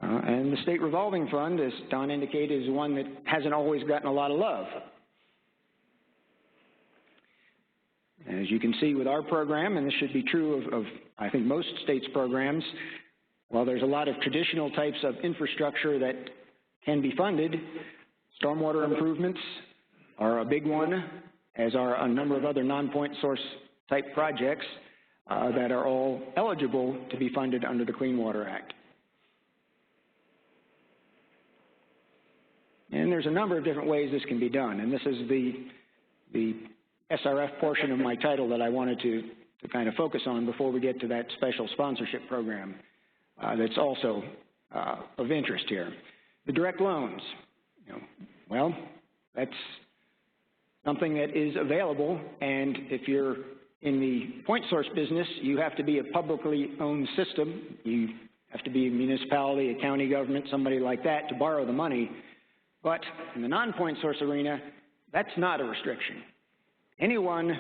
And the State Revolving Fund, as Don indicated, is one that hasn't always gotten a lot of love. As you can see with our program, and this should be true of I think most states' programs, while there's a lot of traditional types of infrastructure that can be funded, stormwater improvements are a big one, as are a number of other non-point source type projects that are all eligible to be funded under the Clean Water Act. And there's a number of different ways this can be done, and this is the SRF portion of my title that I wanted to kind of focus on before we get to that special sponsorship program that's also of interest here. The direct loans, well, that's something that is available, and if you're in the point source business, you have to be a publicly owned system. You have to be a municipality, a county government, somebody like that to borrow the money. But in the non-point source arena, that's not a restriction. Anyone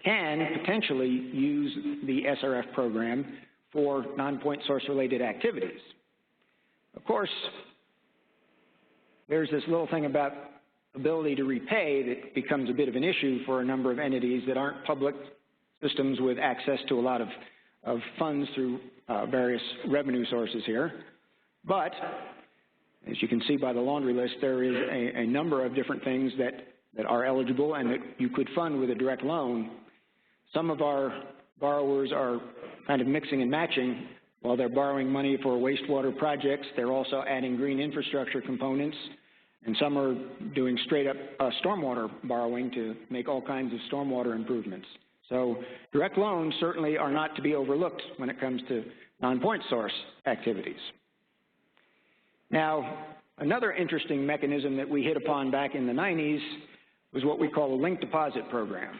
can potentially use the SRF program for non-point source related activities. Of course, there's this little thing about ability to repay that becomes a bit of an issue for a number of entities that aren't public systems with access to a lot of funds through various revenue sources here. But as you can see by the laundry list, there is a number of different things that are eligible and that you could fund with a direct loan. Some of our borrowers are kind of mixing and matching. While they're borrowing money for wastewater projects, they're also adding green infrastructure components, and some are doing straight up stormwater borrowing to make all kinds of stormwater improvements. So direct loans certainly are not to be overlooked when it comes to non-point source activities. Now, another interesting mechanism that we hit upon back in the 90s was what we call a linked deposit program.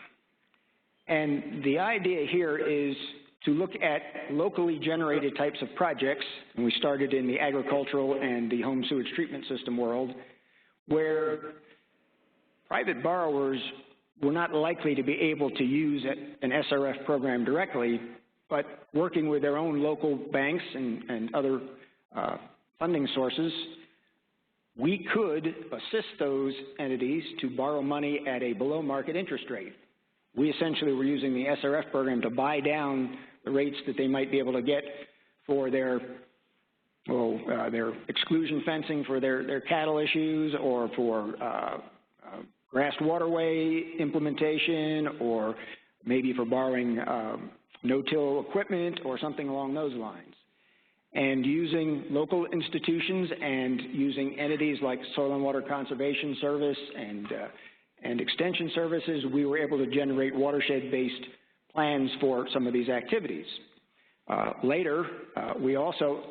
And the idea here is to look at locally generated types of projects, and we started in the agricultural and the home sewage treatment system world, where private borrowers were not likely to be able to use an SRF program directly, but working with their own local banks and other funding sources, we could assist those entities to borrow money at a below market interest rate. We essentially were using the SRF program to buy down the rates that they might be able to get for their exclusion fencing for their cattle issues, or for grass waterway implementation, or maybe for borrowing no-till equipment or something along those lines. And using local institutions and using entities like Soil and Water Conservation Service and extension services, we were able to generate watershed-based plans for some of these activities. Later, we also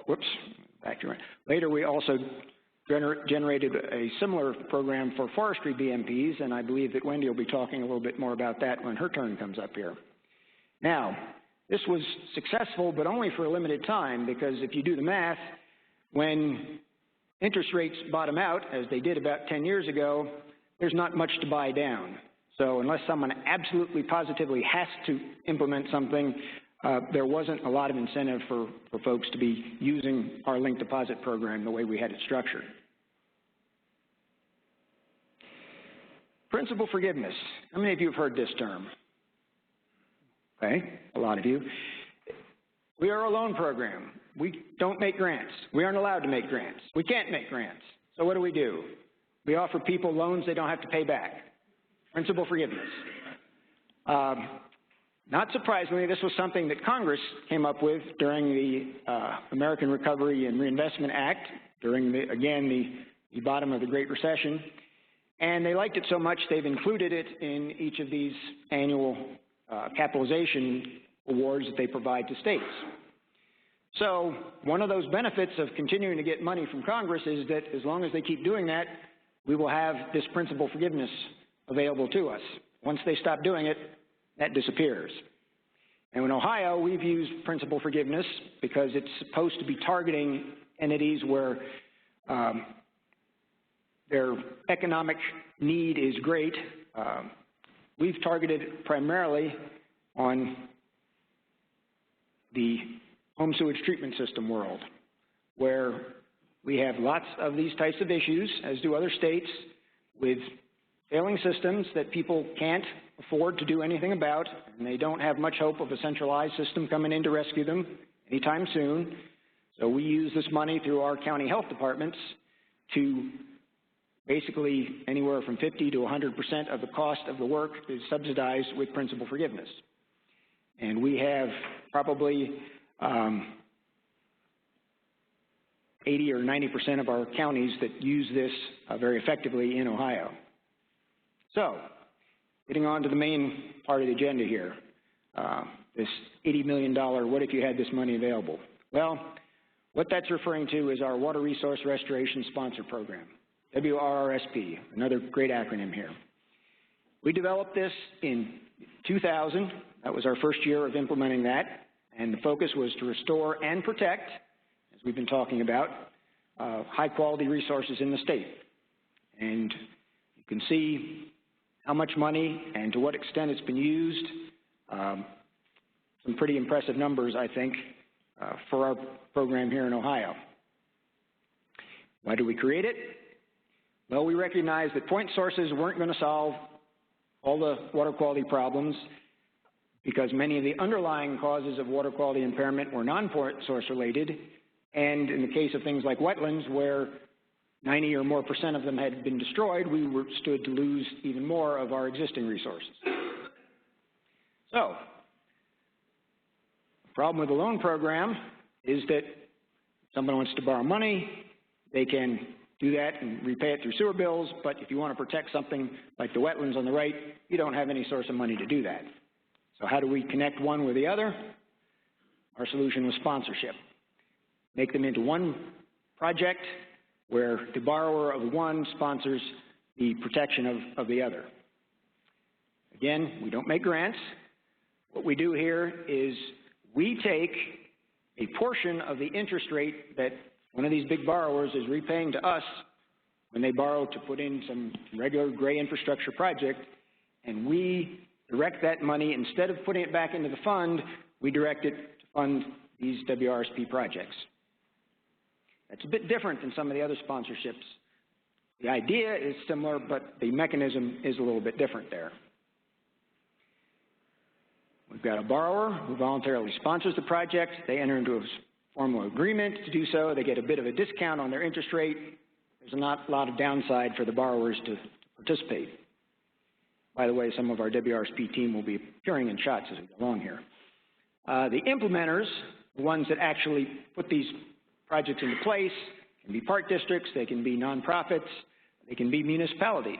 generated a similar program for forestry BMPs, and I believe that Wendy will be talking a little bit more about that when her turn comes up here. Now, this was successful, but only for a limited time, because if you do the math, when interest rates bottom out, as they did about 10 years ago, there's not much to buy down. So unless someone absolutely positively has to implement something, there wasn't a lot of incentive for folks to be using our linked deposit program the way we had it structured. Principal forgiveness. How many of you have heard this term? Okay, a lot of you. We are a loan program. We don't make grants. We aren't allowed to make grants. We can't make grants. So what do? We offer people loans they don't have to pay back. Principal forgiveness. Not surprisingly, this was something that Congress came up with during the American Recovery and Reinvestment Act, during, the bottom of the Great Recession. And they liked it so much, they've included it in each of these annual capitalization awards that they provide to states. So one of those benefits of continuing to get money from Congress is that as long as they keep doing that, we will have this principal forgiveness available to us. Once they stop doing it, that disappears. And in Ohio, we've used principal forgiveness because it's supposed to be targeting entities where their economic need is great. We've targeted primarily on the home sewage treatment system world, where we have lots of these types of issues, as do other states, with failing systems that people can't afford to do anything about, and they don't have much hope of a centralized system coming in to rescue them anytime soon. So we use this money through our county health departments to basically anywhere from 50 to 100% of the cost of the work is subsidized with principal forgiveness. And we have probably 80 or 90% of our counties that use this very effectively in Ohio. So, getting on to the main part of the agenda here, this $80 million, what if you had this money available? Well, what that's referring to is our Water Resource Restoration Sponsor Program, WRRSP, another great acronym here. We developed this in 2000. That was our first year of implementing that, and the focus was to restore and protect, as we've been talking about, high-quality resources in the state. And you can see how much money and to what extent it's been used. Some pretty impressive numbers, I think, for our program here in Ohio. Why did we create it? Well, we recognized that point sources weren't going to solve all the water quality problems because many of the underlying causes of water quality impairment were non-point source related, and in the case of things like wetlands, where 90 or more % of them had been destroyed, we stood to lose even more of our existing resources. So, the problem with the loan program is that if someone wants to borrow money, they can do that and repay it through sewer bills, but if you want to protect something like the wetlands on the right, you don't have any source of money to do that. So how do we connect one with the other? Our solution was sponsorship. Make them into one project where the borrower of one sponsors the protection of the other. Again, we don't make grants. What we do here is we take a portion of the interest rate that one of these big borrowers is repaying to us when they borrow to put in some regular gray infrastructure project, and we direct that money, instead of putting it back into the fund, we direct it to fund these WRSP projects. That's a bit different than some of the other sponsorships. The idea is similar, but the mechanism is a little bit different there. We've got a borrower who voluntarily sponsors the project. They enter into a formal agreement to do so. They get a bit of a discount on their interest rate. There's not a lot of downside for the borrowers to participate. By the way, some of our WRSP team will be appearing in shots as we go along here. The implementers, the ones that actually put these projects into place, can be park districts, they can be nonprofits, they can be municipalities.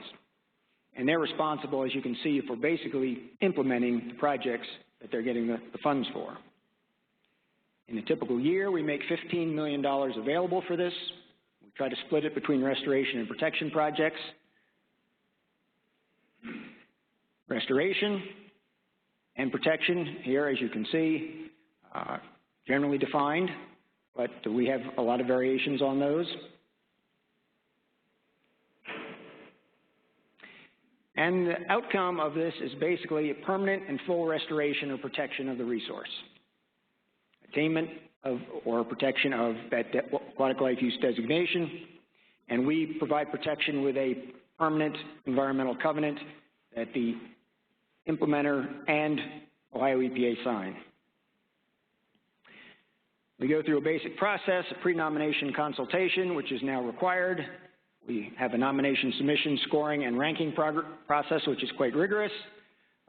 and they're responsible, as you can see, for basically implementing the projects that they're getting the funds for. In a typical year, we make $15 million available for this. We try to split it between restoration and protection projects. Restoration and protection here, as you can see, generally defined, but we have a lot of variations on those. And the outcome of this is basically a permanent and full restoration or protection of the resource. Attainment of or protection of that aquatic life use designation, and we provide protection with a permanent environmental covenant that the implementer and Ohio EPA sign. We go through a basic process, a pre-nomination consultation, which is now required. We have a nomination submission, scoring, and ranking process, which is quite rigorous.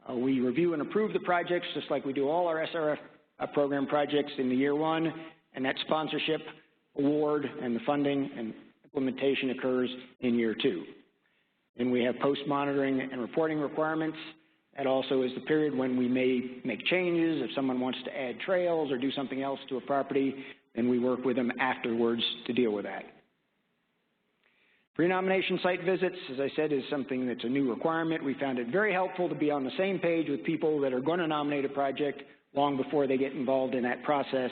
We review and approve the projects, just like we do all our SRF program projects in the year one, and that sponsorship, award, and the funding and implementation occurs in year two. Then we have post-monitoring and reporting requirements. That also is the period when we may make changes. If someone wants to add trails or do something else to a property, then we work with them afterwards to deal with that. Pre-nomination site visits, as I said, is something that's a new requirement. We found it very helpful to be on the same page with people that are going to nominate a project long before they get involved in that process.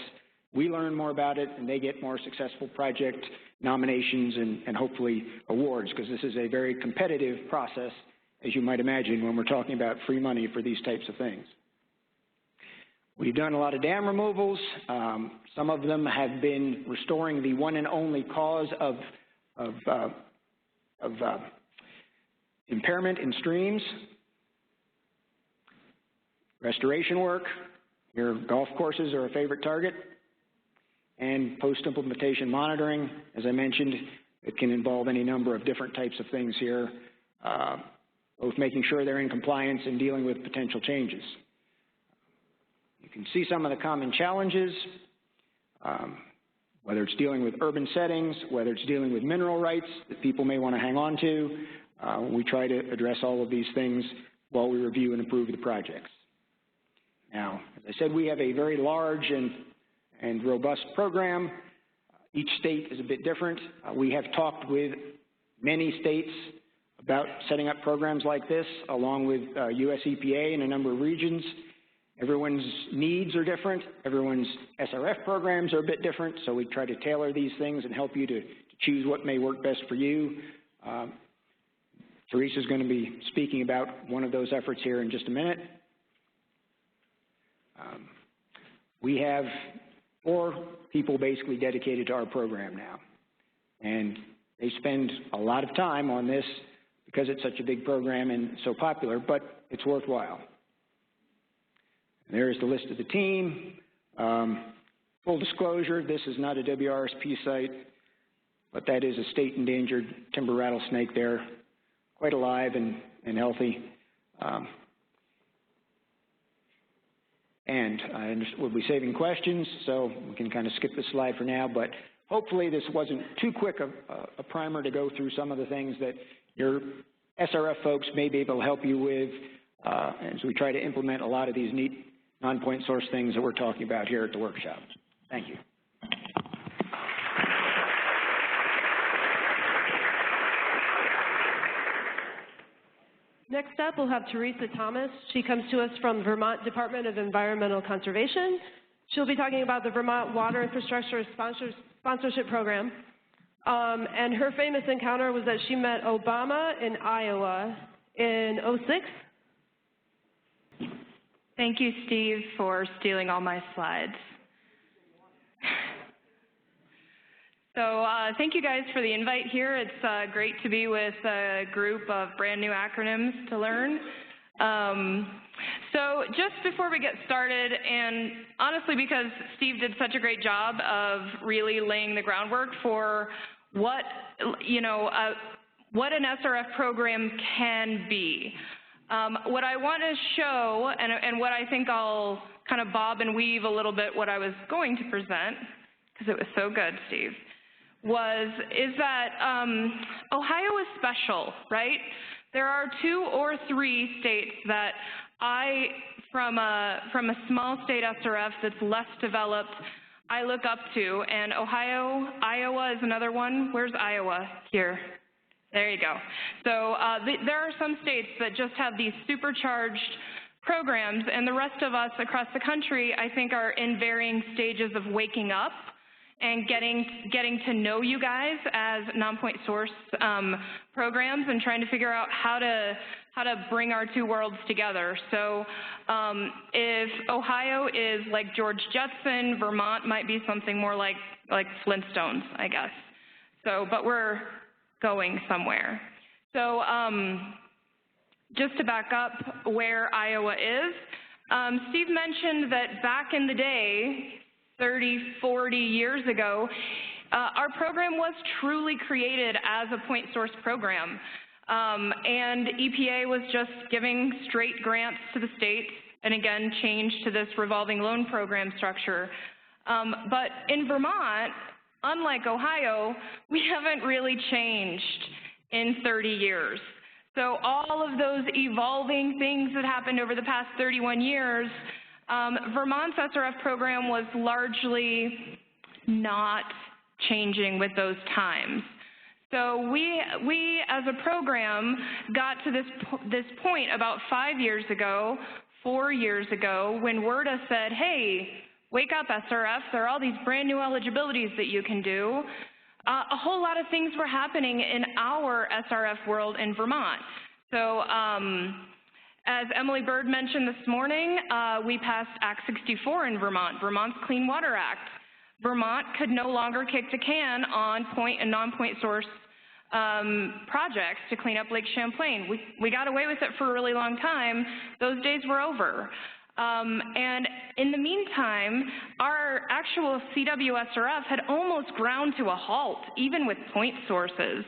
We learn more about it, and they get more successful project nominations and hopefully awards, because this is a very competitive process, as you might imagine, when we're talking about free money for these types of things. We've done a lot of dam removals. Some of them have been restoring the one and only cause of impairment in streams. Restoration work, your golf courses are a favorite target, and post-implementation monitoring. As I mentioned, it can involve any number of different types of things here, both making sure they're in compliance and dealing with potential changes. You can see some of the common challenges, whether it's dealing with urban settings, whether it's dealing with mineral rights that people may want to hang on to. We try to address all of these things while we review and approve the projects. Now, as I said, we have a very large and robust program. Each state is a bit different. We have talked with many states about setting up programs like this, along with USEPA in a number of regions. Everyone's needs are different. Everyone's SRF programs are a bit different, so we try to tailor these things and help you to choose what may work best for you. Terisa is going to be speaking about one of those efforts here in just a minute. We have 4 people basically dedicated to our program now, and they spend a lot of time on this because it's such a big program and so popular, but it's worthwhile. There's the list of the team. Full disclosure, this is not a WRSP site, but that is a state endangered timber rattlesnake there, quite alive and healthy. And we'll be saving questions, so we can kind of skip this slide for now, but hopefully this wasn't too quick a primer to go through some of the things that your SRF folks may be able to help you with as we try to implement a lot of these neat non-point source things that we're talking about here at the workshop. Thank you.
Next up, we'll have Terisa Thomas. She comes to us from Vermont Department of Environmental Conservation. She'll be talking about the Vermont Water Infrastructure Sponsorship Program. And her famous encounter was that she met Obama in Iowa in '06.
Thank you, Steve, for stealing all my slides. So thank you guys for the invite here. It's great to be with a group of brand new acronyms to learn. So just before we get started, and honestly because Steve did such a great job of really laying the groundwork for what, what an SRF program can be. What I want to show, and what I think I'll kind of bob and weave a little bit what I was going to present, because it was so good, Steve, is that Ohio is special, right? There are 2 or 3 states that from a small state SRF that's less developed, I look up to, and Iowa is another one. Where's Iowa? Here. There you go. So there are some states that just have these supercharged programs, and the rest of us across the country, I think, are in varying stages of waking up and getting to know you guys as non-point source programs and trying to figure out how to bring our 2 worlds together. So if Ohio is like George Jetson, Vermont might be something more like Flintstones, I guess. So, but we're going somewhere. So just to back up where Iowa is, Steve mentioned that back in the day, 30, 40 years ago, our program was truly created as a point source program. And EPA was just giving straight grants to the states, and again, changed to this revolving loan program structure. But in Vermont, unlike Ohio, we haven't really changed in 30 years. So all of those evolving things that happened over the past 31 years, Vermont's SRF program was largely not changing with those times. So we as a program got to this point about 5 years ago, 4 years ago, when WRDA said, hey, wake up SRF, there are all these brand new eligibilities that you can do. A whole lot of things were happening in our SRF world in Vermont. So as Emily Bird mentioned this morning, we passed Act 64 in Vermont, Vermont's Clean Water Act. Vermont could no longer kick the can on point and non-point source projects to clean up Lake Champlain. We got away with it for a really long time. Those days were over. And in the meantime, our actual CWSRF had almost ground to a halt, even with point sources.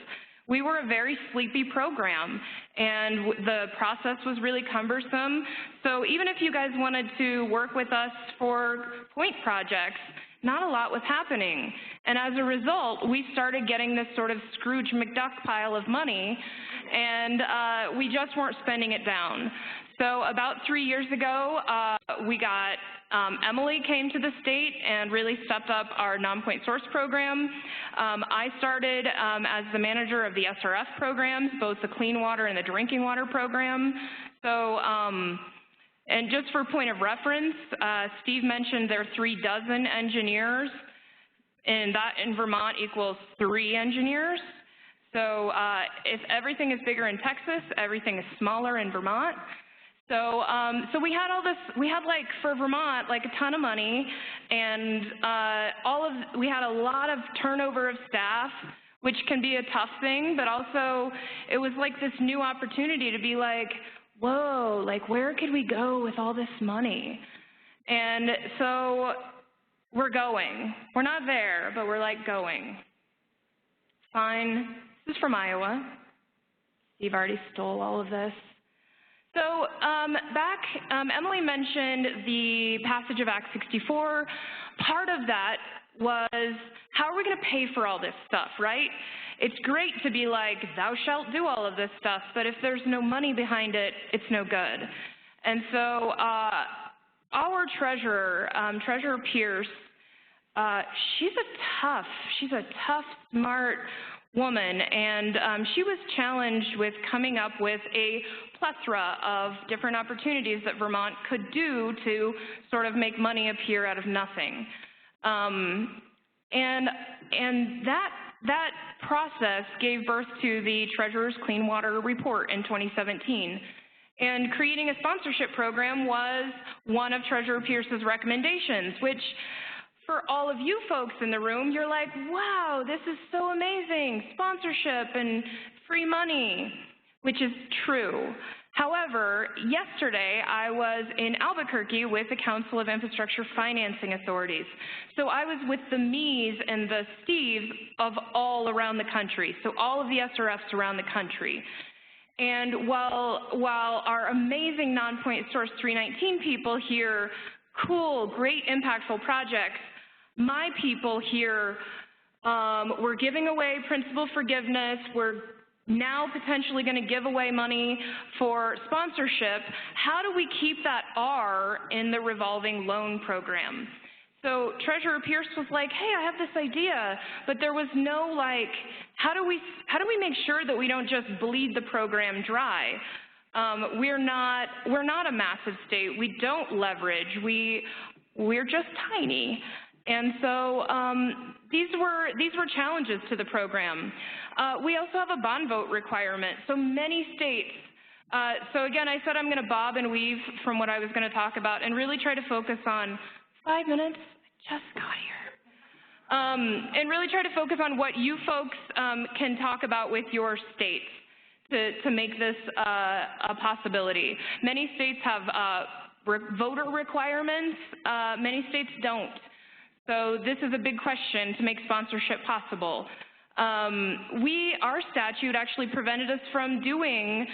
We were a very sleepy program, and the process was really cumbersome. So even if you guys wanted to work with us for point projects, not a lot was happening. And as a result, we started getting this sort of Scrooge McDuck pile of money, and we just weren't spending it down. So about 3 years ago, we got, Emily came to the state and really stepped up our non-point source program. I started as the manager of the SRF programs, both the clean water and the drinking water program. So, and just for point of reference, Steve mentioned there are 36 engineers, and that in Vermont equals 3 engineers. So if everything is bigger in Texas, everything is smaller in Vermont. So, so we had all this, we had like, for Vermont, like a ton of money, and we had a lot of turnover of staff, which can be a tough thing, but also it was like this new opportunity to be like, whoa, like where could we go with all this money? And so we're going. We're not there, but we're like going. Fine. This is from Iowa. Steve already stole all of this. So Emily mentioned the passage of Act 64. Part of that was, how are we going to pay for all this stuff, right? It's great to be like, thou shalt do all of this stuff, but if there's no money behind it, it's no good. And so our treasurer, Treasurer Pierce, she's a tough, smart woman, and she was challenged with coming up with a plethora of different opportunities that Vermont could do to sort of make money appear out of nothing. And that process gave birth to the Treasurer's Clean Water Report in 2017. And creating a sponsorship program was one of Treasurer Pierce's recommendations, which for all of you folks in the room, you're like, wow, this is so amazing, sponsorship and free money, which is true. However, yesterday I was in Albuquerque with the Council of Infrastructure Financing Authorities. So I was with the me's and the Steve's of all around the country, so all of the SRFs around the country. And while our amazing non-point source 319 people hear cool, great, impactful projects, my people here, we're giving away principal forgiveness, we're
now potentially going to give away money for sponsorship, how do we keep that R in the revolving loan program? So Treasurer Pierce was like, hey, I have this idea, but there was no like, how do we make sure that we don't just bleed the program dry? We're not a massive state. We don't leverage. We're just tiny. And so these were challenges to the program. We also have a bond vote requirement. So many states, so again, I said I'm going to bob and weave from what I was going to talk about and really try to focus on 5 minutes. I just got here. And really try to focus on what you folks can talk about with your states to make this a possibility. Many states have voter requirements. Many states don't. So this is a big question to make sponsorship possible. Our statute actually prevented us from doing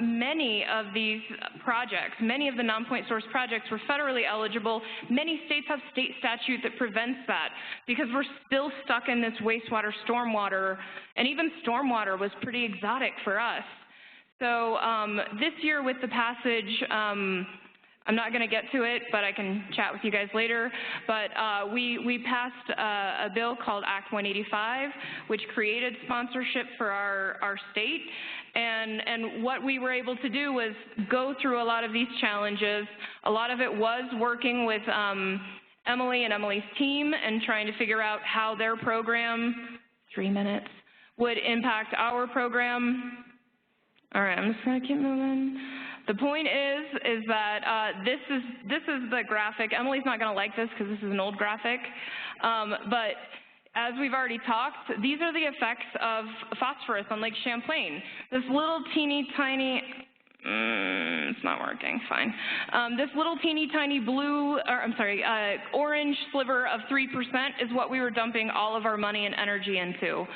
many of these projects. Many of the non-point source projects were federally eligible. Many states have state statute that prevents that because we're still stuck in this wastewater, stormwater, and even stormwater was pretty exotic for us. So this year with the passage, I'm not going to get to it, but I can chat with you guys later. But we passed a bill called Act 185, which created sponsorship for our state. And what we were able to do was go through a lot of these challenges. A lot of it was working with Emily and Emily's team and trying to figure out how their program, 3 minutes, would impact our program. All right, I'm just going to keep moving. The point is that this is the graphic. Emily's not going to like this because this is an old graphic, but as we've already talked, these are the effects of phosphorus on Lake Champlain. This little teeny tiny, it's not working, fine. This little teeny tiny orange sliver of 3% is what we were dumping all of our money and energy into.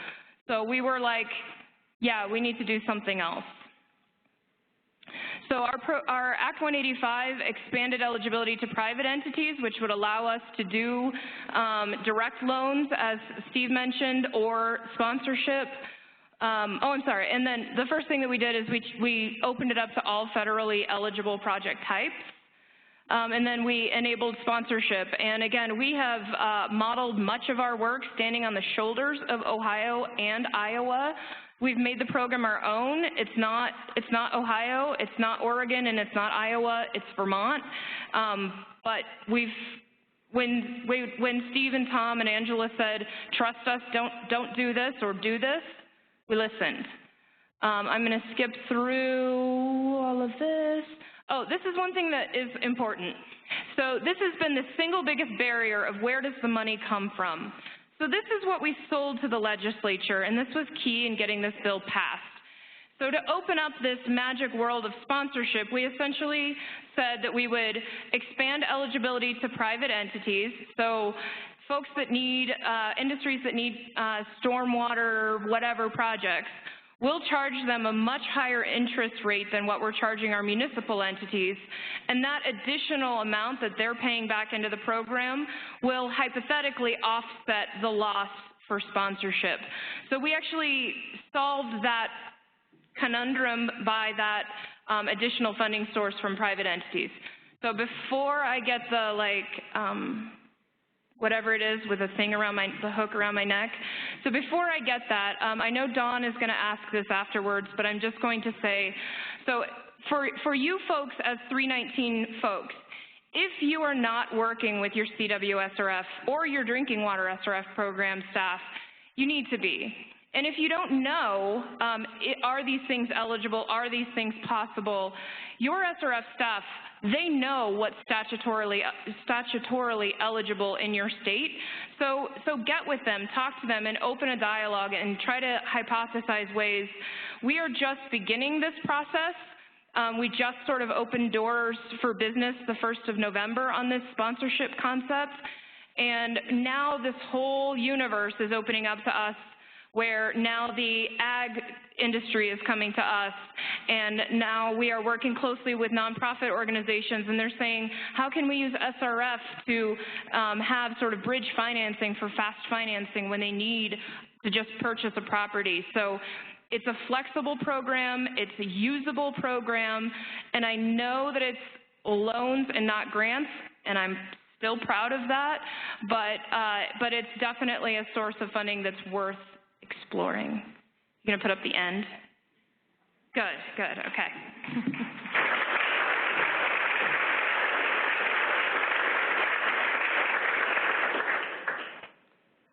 So we were like, yeah, we need to do something else. So our Act 185 expanded eligibility to private entities, which would allow us to do direct loans, as Steve mentioned, or sponsorship. And then the first thing that we did is we opened it up to all federally eligible project types. And then we enabled sponsorship. And again, we have modeled much of our work standing on the shoulders of Ohio and Iowa. We've made the program our own. It's not Ohio, it's not Oregon, and it's not Iowa, it's Vermont. But when Steve and Tom and Angela said, trust us, don't do this or do this, we listened. I'm going to skip through all of this. Oh, this is one thing that is important. So this has been the single biggest barrier of where does the money come from. So this is what we sold to the legislature, and this was key in getting this bill passed. So to open up this magic world of sponsorship, we essentially said that we would expand eligibility to private entities. So folks that need, industries that need stormwater, whatever projects, we'll charge them a much higher interest rate than what we're charging our municipal entities, and that additional amount that they're paying back into the program will hypothetically offset the loss for sponsorship. So we actually solved that conundrum by that additional funding source from private entities. So before I get the whatever it is with a thing around the hook around my neck. So before I get that, I know Dawn is going to ask this afterwards, but I'm just going to say, so for you folks as 319 folks, if you are not working with your CWSRF or your drinking water SRF program staff, you need to be. And if you don't know, are these things eligible, are these things possible, your SRF staff, they know what's statutorily eligible in your state. So get with them, talk to them, and open a dialogue and try to hypothesize ways. We are just beginning this process. We just sort of opened doors for business the 1st of November on this sponsorship concept. And now this whole universe is opening up to us, where now the ag industry is coming to us, and now we are working closely with nonprofit organizations, and they're saying, how can we use SRF to have sort of bridge financing for fast financing when they need to just purchase a property? So it's a flexible program, it's a usable program, and I know that it's loans and not grants, and I'm still proud of that, but it's definitely a source of funding that's worth exploring. You gonna put up the end? Good, okay.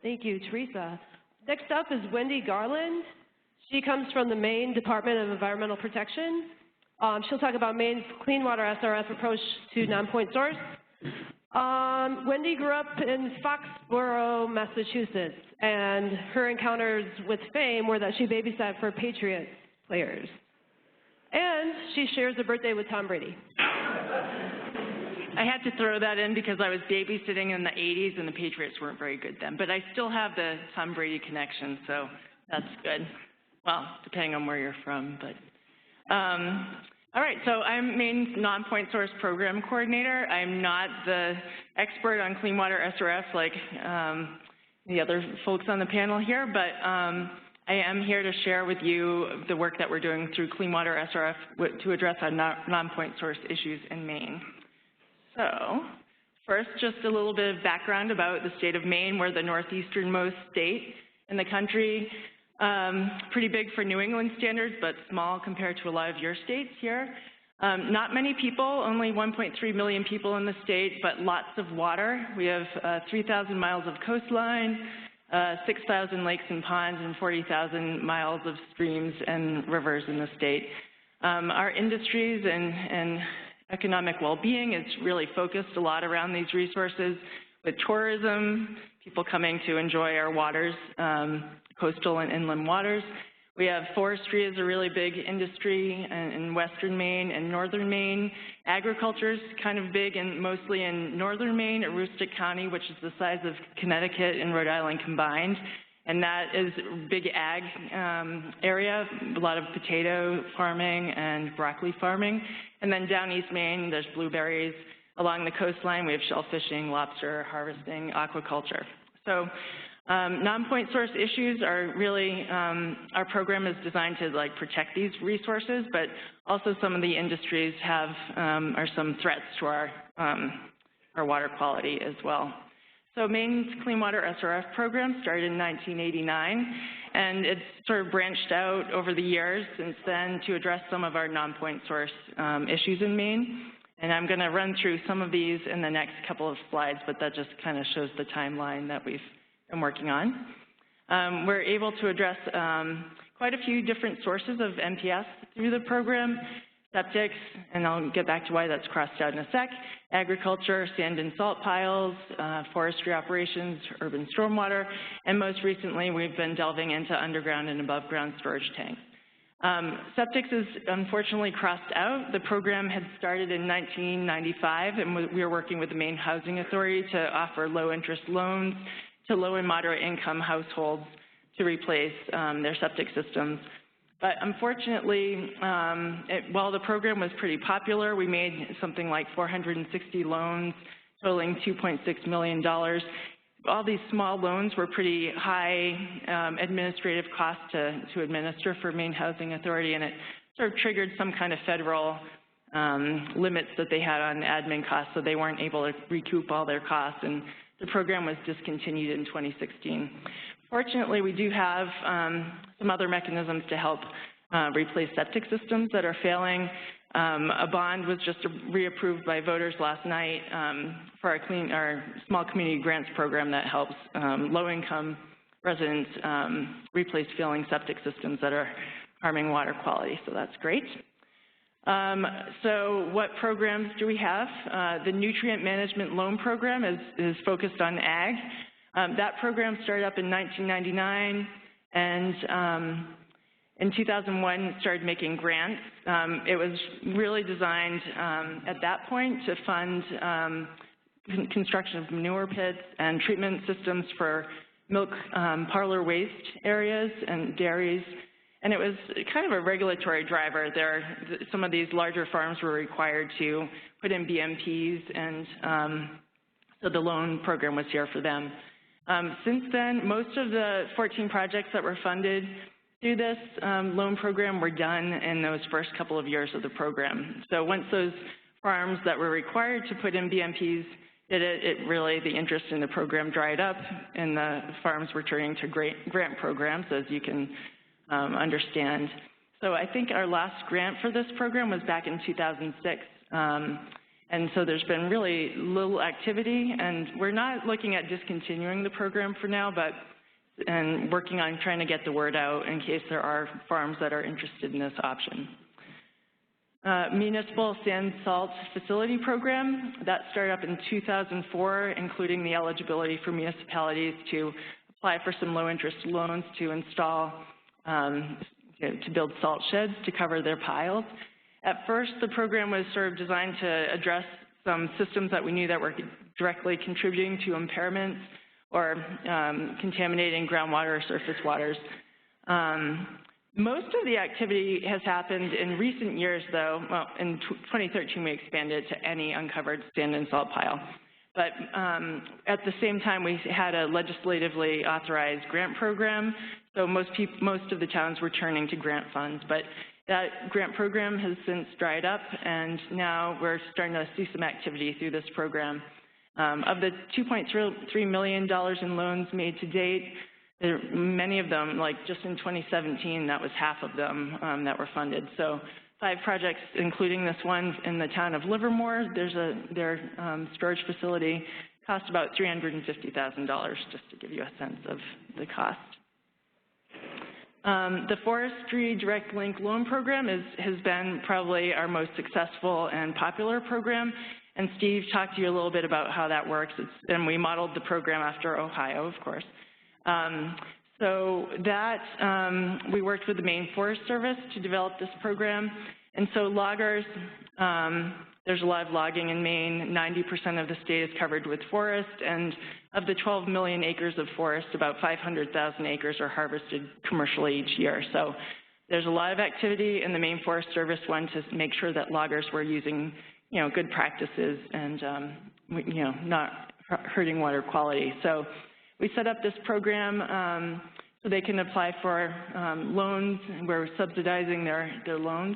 Thank you, Terisa. Next up is Wendy Garland. She comes from the Maine Department of Environmental Protection. She'll talk about Maine's clean water SRF approach to non-point source. Wendy grew up in Foxborough, Massachusetts, and her encounters with fame were that she babysat for Patriots players. And she shares a birthday with Tom Brady.
I had to throw that in because I was babysitting in the 80s and the Patriots weren't very good then. But I still have the Tom Brady connection, so that's good. Well, depending on where you're from. But all right, so I'm Maine's non-point source program coordinator. I'm not the expert on clean water SRF like the other folks on the panel here, but I am here to share with you the work that we're doing through clean water SRF to address our non-point source issues in Maine. So, first, just a little bit of background about the state of Maine. We're the northeasternmost state in the country. Pretty big for New England standards, but small compared to a lot of your states here. Not many people, only 1.3 million people in the state, but lots of water. We have 3,000 miles of coastline, 6,000 lakes and ponds, and 40,000 miles of streams and rivers in the state. Our industries and economic well-being is really focused a lot around these resources with tourism, people coming to enjoy our waters, coastal and inland waters. We have forestry as a really big industry in western Maine and northern Maine. Agriculture is kind of big and mostly in northern Maine, Aroostook County, which is the size of Connecticut and Rhode Island combined. And that is big ag area, a lot of potato farming and broccoli farming. And then down East Maine, there's blueberries. Along the coastline, we have shell fishing, lobster harvesting, aquaculture. So non-point source issues are really, our program is designed to protect these resources, but also some of the industries have, are some threats to our water quality as well. So Maine's Clean Water SRF program started in 1989, and it's sort of branched out over the years since then to address some of our non-point source issues in Maine. And I'm going to run through some of these in the next couple of slides, but that just kind of shows the timeline that we've been working on. We're able to address quite a few different sources of NPS through the program. Septics, and I'll get back to why that's crossed out in a sec, agriculture, sand and salt piles, forestry operations, urban stormwater, and most recently we've been delving into underground and above ground storage tanks. Septics is unfortunately crossed out. The program had started in 1995, and we were working with the Maine Housing Authority to offer low interest loans to low and moderate income households to replace their septic systems. But unfortunately, while the program was pretty popular, we made something like 460 loans totaling $2.6 million. All these small loans were pretty high administrative costs to administer for Maine Housing Authority, and it sort of triggered some kind of federal limits that they had on admin costs, so they weren't able to recoup all their costs, and the program was discontinued in 2016. Fortunately, we do have some other mechanisms to help replace septic systems that are failing. A bond was just reapproved by voters last night for our small community grants program that helps low-income residents replace failing septic systems that are harming water quality, so that's great. So what programs do we have? The Nutrient Management Loan Program is focused on ag. That program started up in 1999, and in 2001 started making grants. It was really designed at that point to fund construction of manure pits and treatment systems for milk parlor waste areas and dairies. And it was kind of a regulatory driver. Some of these larger farms were required to put in BMPs, and so the loan program was here for them. Since then, most of the 14 projects that were funded
through this loan program were done in those first couple of years of the program. So once those farms that were required to put in BMPs did it, really, the interest in the program dried up, and the farms were turning to grant programs, as you can understand. So I think our last grant for this program was back in 2006. And so there's been really little activity, and we're not looking at discontinuing the program for now, and working on trying to get the word out in case there are farms that are interested in this option. Municipal Sand Salt Facility Program, that started up in 2004, including the eligibility for municipalities to apply for some low-interest loans to install, to build salt sheds to cover their piles. At first, the program was sort of designed to address some systems that we knew that were directly contributing to impairments or contaminating groundwater or surface waters. Most of the activity has happened in recent years, though. Well, in 2013, we expanded to any uncovered sand and salt pile. But at the same time, we had a legislatively authorized grant program, so most of the towns were turning to grant funds. But that grant program has since dried up, and now we're starting to see some activity through this program. Of the $2.3 million in loans made to date, many of them, like just in 2017, that was half of them that were funded. So 5 projects, including this one in the town of Livermore, their storage facility cost about $350,000, just to give you a sense of the cost. The Forestry Direct Link Loan Program has been probably our most successful and popular program, and Steve talked to you a little bit about how that works, and we modeled the program after Ohio, of course. So that, we worked with the Maine Forest Service to develop this program, and so loggers, there's a lot of logging in Maine. 90% of the state is covered with forest, and of the 12 million acres of forest, about 500,000 acres are harvested commercially each year. So there's a lot of activity, and the Maine Forest Service wanted to make sure that loggers were using, good practices and, not hurting water quality. So we set up this program so they can apply for loans. We're subsidizing their loans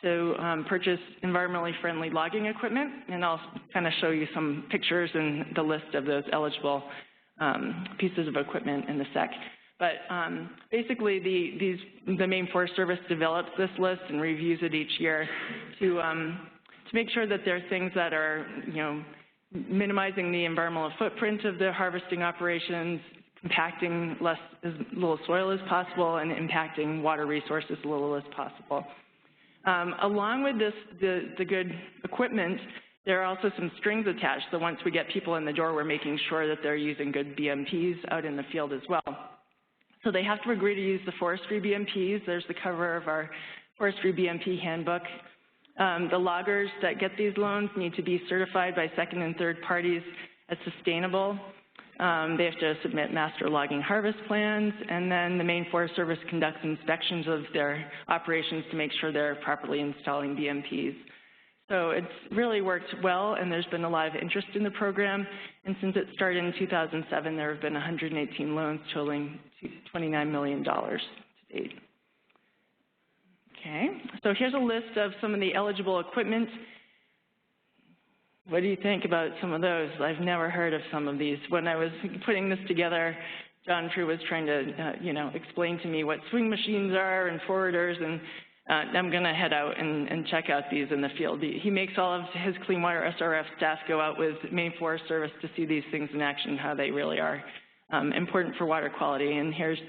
to purchase environmentally friendly logging equipment, and I'll kind of show you some pictures and the list of those eligible pieces of equipment in the sec. But basically, the Maine Forest Service develops this list and reviews it each year to make sure that there are things that are, minimizing the environmental footprint of the harvesting operations, compacting as little soil as possible, and impacting water resources as little as possible. Along with the good equipment, there are also some strings attached. So once we get people in the door, we're making sure that they're using good BMPs out in the field as well. So they have to agree to use the forestry BMPs. There's the cover of our forestry BMP handbook. The loggers that get these loans need to be certified by second and third parties as sustainable. They have to submit master logging harvest plans, and then the Maine Forest Service conducts inspections of their operations to make sure they're properly installing BMPs. So it's really worked well, and there's been a lot of interest in the program. And since it started in 2007, there have been 118 loans totaling $29 million to date. Okay, so here's a list of some of the eligible equipment. What do you think about some of those? I've never heard of some of these. When I was putting this together, John True was trying to, explain to me what swing machines are and forwarders, and I'm going to head out and check out these in the field. He makes all of his Clean Water SRF staff go out with Maine Forest Service to see these things in action, how they really are important for water quality. And here's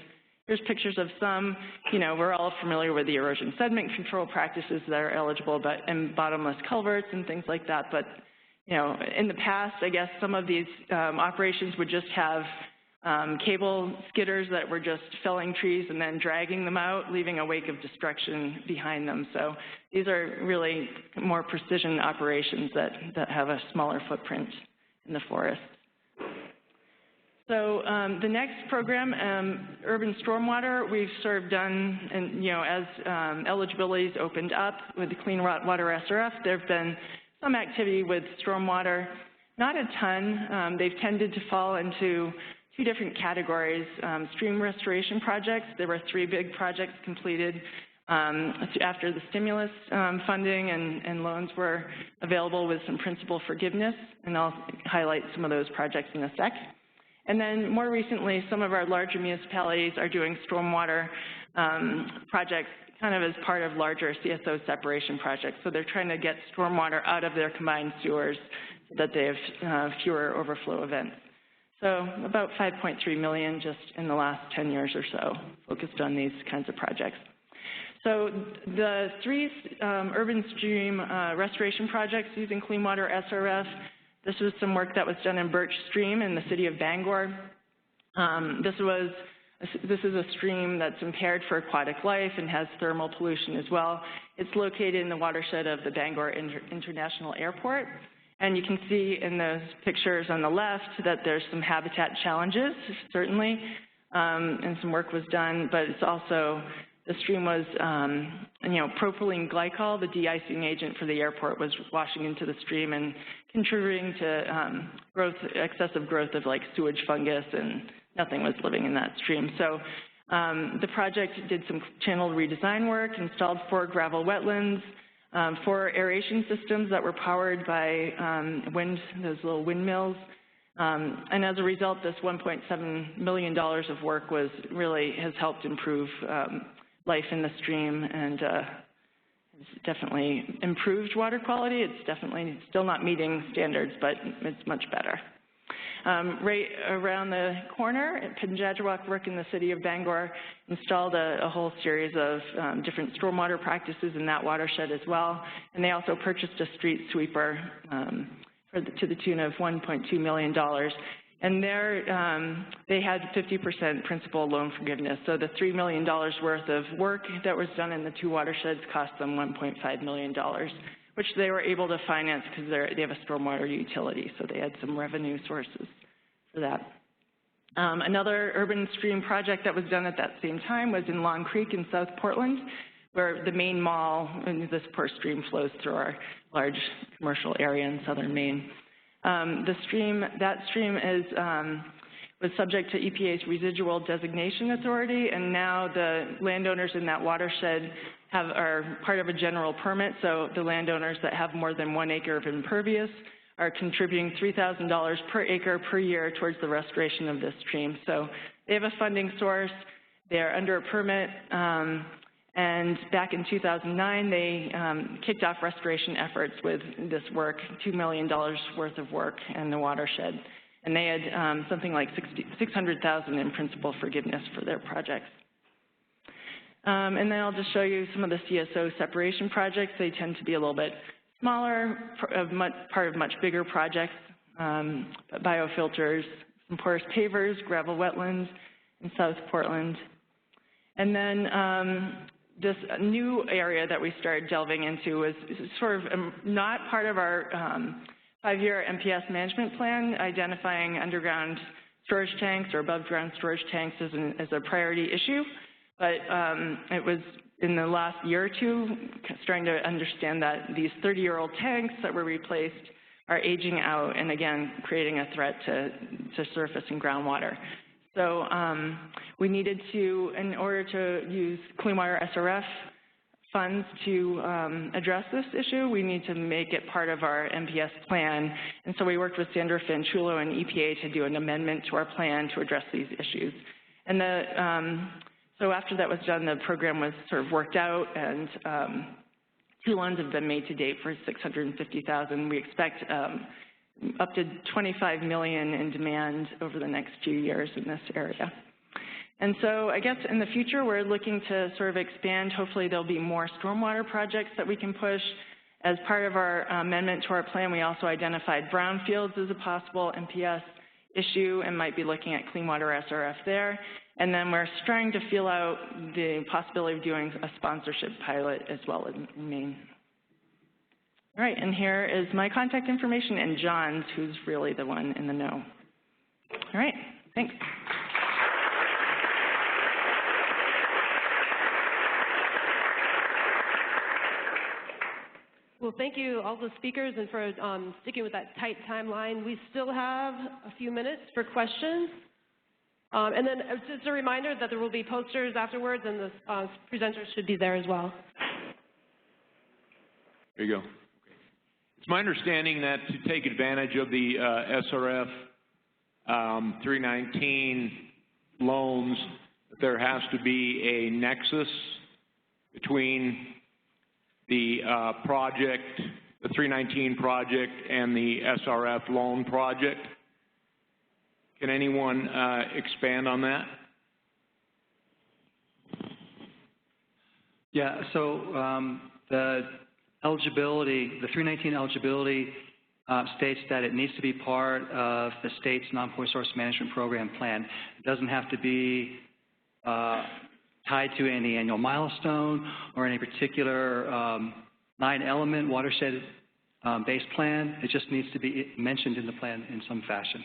pictures of some. We're all familiar with the erosion sediment control practices that are eligible, and bottomless culverts and things like that. But in the past, I guess some of these operations would just have cable skidders that were just felling trees and then dragging them out, leaving a wake of destruction behind them. So these are really more precision operations that have a smaller footprint in the forest. So the next program, urban stormwater, we've sort of done, and as eligibility's opened up with the Clean Water SRF, there have been some activity with stormwater, not a ton. They've tended to fall into two different categories. Stream restoration projects, there were 3 big projects completed after the stimulus funding and loans were available with some principal forgiveness, and I'll highlight some of those projects in a sec. And then more recently, some of our larger municipalities are doing stormwater projects kind of as part of larger CSO separation projects. So they're trying to get stormwater out of their combined sewers so that they have fewer overflow events. So about $5.3 million just in the last 10 years or so focused on these kinds of projects. So the 3 urban stream restoration projects using clean water SRF, this was some work that was done in Birch Stream in the city of Bangor. This is a stream that's impaired for aquatic life and has thermal pollution as well. It's located in the watershed of the Bangor International Airport. And you can see in those pictures on the left that there's some habitat challenges, certainly, and some work was done, but it's also, the stream was, propylene glycol, the de-icing agent for the airport, was washing into the stream and contributing to excessive growth of like sewage fungus, and nothing was living in that stream. So the project did some channel redesign work, installed 4 gravel wetlands, 4 aeration systems that were powered by those little windmills. And as a result, this $1.7 million of work has helped improve life in the stream, and it's definitely improved water quality. It's definitely still not meeting standards, but it's much better. Right around the corner, Pinjadjawak work in the city of Bangor installed a whole series of different stormwater practices in that watershed as well. And they also purchased a street sweeper to the tune of $1.2 million. And there, they had 50% principal loan forgiveness. So the $3 million worth of work that was done in the 2 watersheds cost them $1.5 million, which they were able to finance because they have a stormwater utility, so they had some revenue sources for that. Another urban stream project that was done at that same time was in Long Creek in South Portland, where the Maine Mall, and this poor stream flows through our large commercial area in southern Maine. That stream was subject to EPA's residual designation authority, and now the landowners in that watershed are part of a general permit, so the landowners that have more than 1 acre of impervious are contributing $3,000 per acre per year towards the restoration of this stream. So they have a funding source, they're under a permit, and back in 2009, they kicked off restoration efforts with this work, $2 million worth of work in the watershed. And they had something like $600,000 in principal forgiveness for their projects. And then I'll just show you some of the CSO separation projects. They tend to be a little bit smaller, part of much bigger projects, biofilters, some porous pavers, gravel wetlands in South Portland. And then this new area that we started delving into was sort of not part of our 5-year MPS management plan, identifying underground storage tanks or above ground storage tanks as a priority issue. But it was in the last year or two starting to understand that these 30-year-old tanks that were replaced are aging out and, again, creating a threat to surface and groundwater. So we needed to, in order to use clean water SRF funds to address this issue, we need to make it part of our MPS plan. And so we worked with Sandra Fanchulo and EPA to do an amendment to our plan to address these issues. And so after that was done, the program was sort of worked out, and 2 loans have been made to date for $650,000. We expect up to $25 million in demand over the next few years in this area. And so I guess in the future, we're looking to sort of expand. Hopefully there'll be more stormwater projects that we can push. As part of our amendment to our plan, we also identified brownfields as a possible MPS issue and might be looking at clean water SRF there. And then we're starting to feel out the possibility of doing a sponsorship pilot as well in Maine. All right, and here is my contact information and John's, who's really the one in the know. All right, thanks.
Well, thank you, all the speakers, and for sticking with that tight timeline. We still have a few minutes for questions. And then just a reminder that there will be posters afterwards, and the presenters should be there as well.
There you go. It's my understanding that to take advantage of the SRF 319 loans, that there has to be a nexus between the project, the 319 project, and the SRF loan project. Can anyone expand on that?
Yeah, so the eligibility, the 319 eligibility states that it needs to be part of the state's non-point source management program plan. It doesn't have to be tied to any annual milestone or any particular 9-element watershed based plan. It just needs to be mentioned in the plan in some fashion.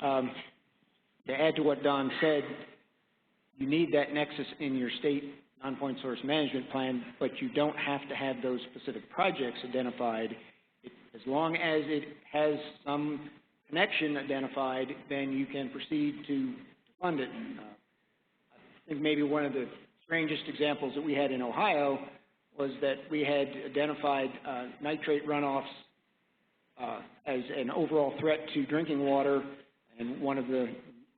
To add to what Don said, you need that nexus in your state non-point source management plan, but you don't have to have those specific projects identified. As long as it has some connection identified, then you can proceed to fund it. I think maybe one of the strangest examples that we had in Ohio was that we had identified nitrate runoffs as an overall threat to drinking water, and one of the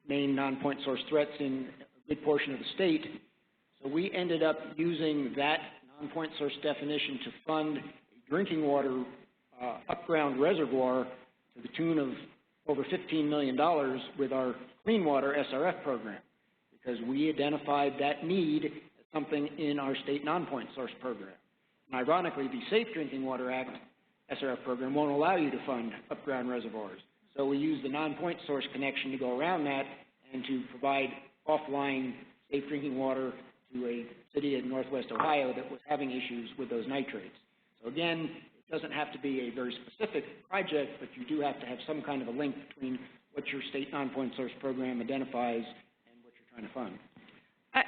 main non-point source threats in a good portion of the state. So we ended up using that non-point source definition to fund a drinking water up-ground reservoir to the tune of over $15 million with our Clean Water SRF program, because we identified that need as something in our state non-point source program. And ironically, the Safe Drinking Water Act SRF program won't allow you to fund up-ground reservoirs. So we use the non-point source connection to go around that and to provide offline safe drinking water to a city in northwest Ohio that was having issues with those nitrates. So again, it doesn't have to be a very specific project, but you do have to have some kind of a link between what your state non-point source program identifies and what you're trying to fund.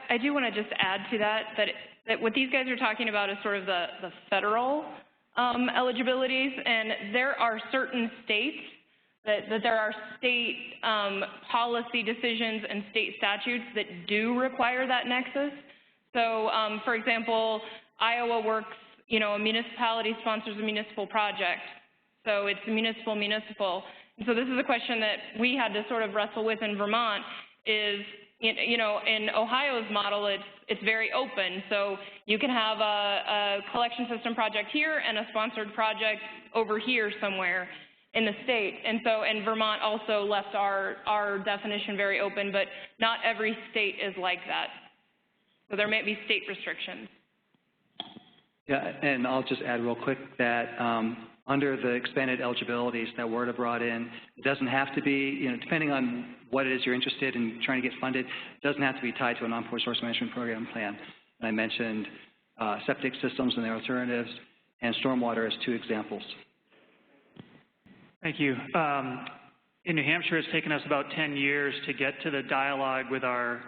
I do want to just add to that what these guys are talking about is sort of the federal eligibilities, and there are certain states that there are state policy decisions and state statutes that do require that nexus. So, for example, Iowa works, a municipality sponsors a municipal project. So it's municipal. And so this is a question that we had to sort of wrestle with in Vermont is, in Ohio's model, it's very open. So you can have a collection system project here and a sponsored project over here somewhere in the state. And Vermont also left our definition very open, but not every state is like that. So there may be state restrictions.
Yeah, and I'll just add real quick that under the expanded eligibilities that WERDA brought in, it doesn't have to be, depending on what it is you're interested in trying to get funded, it doesn't have to be tied to a non-point source management program plan. And I mentioned septic systems and their alternatives, and stormwater as 2 examples.
Thank you. In New Hampshire, it's taken us about 10 years to get to the dialogue with our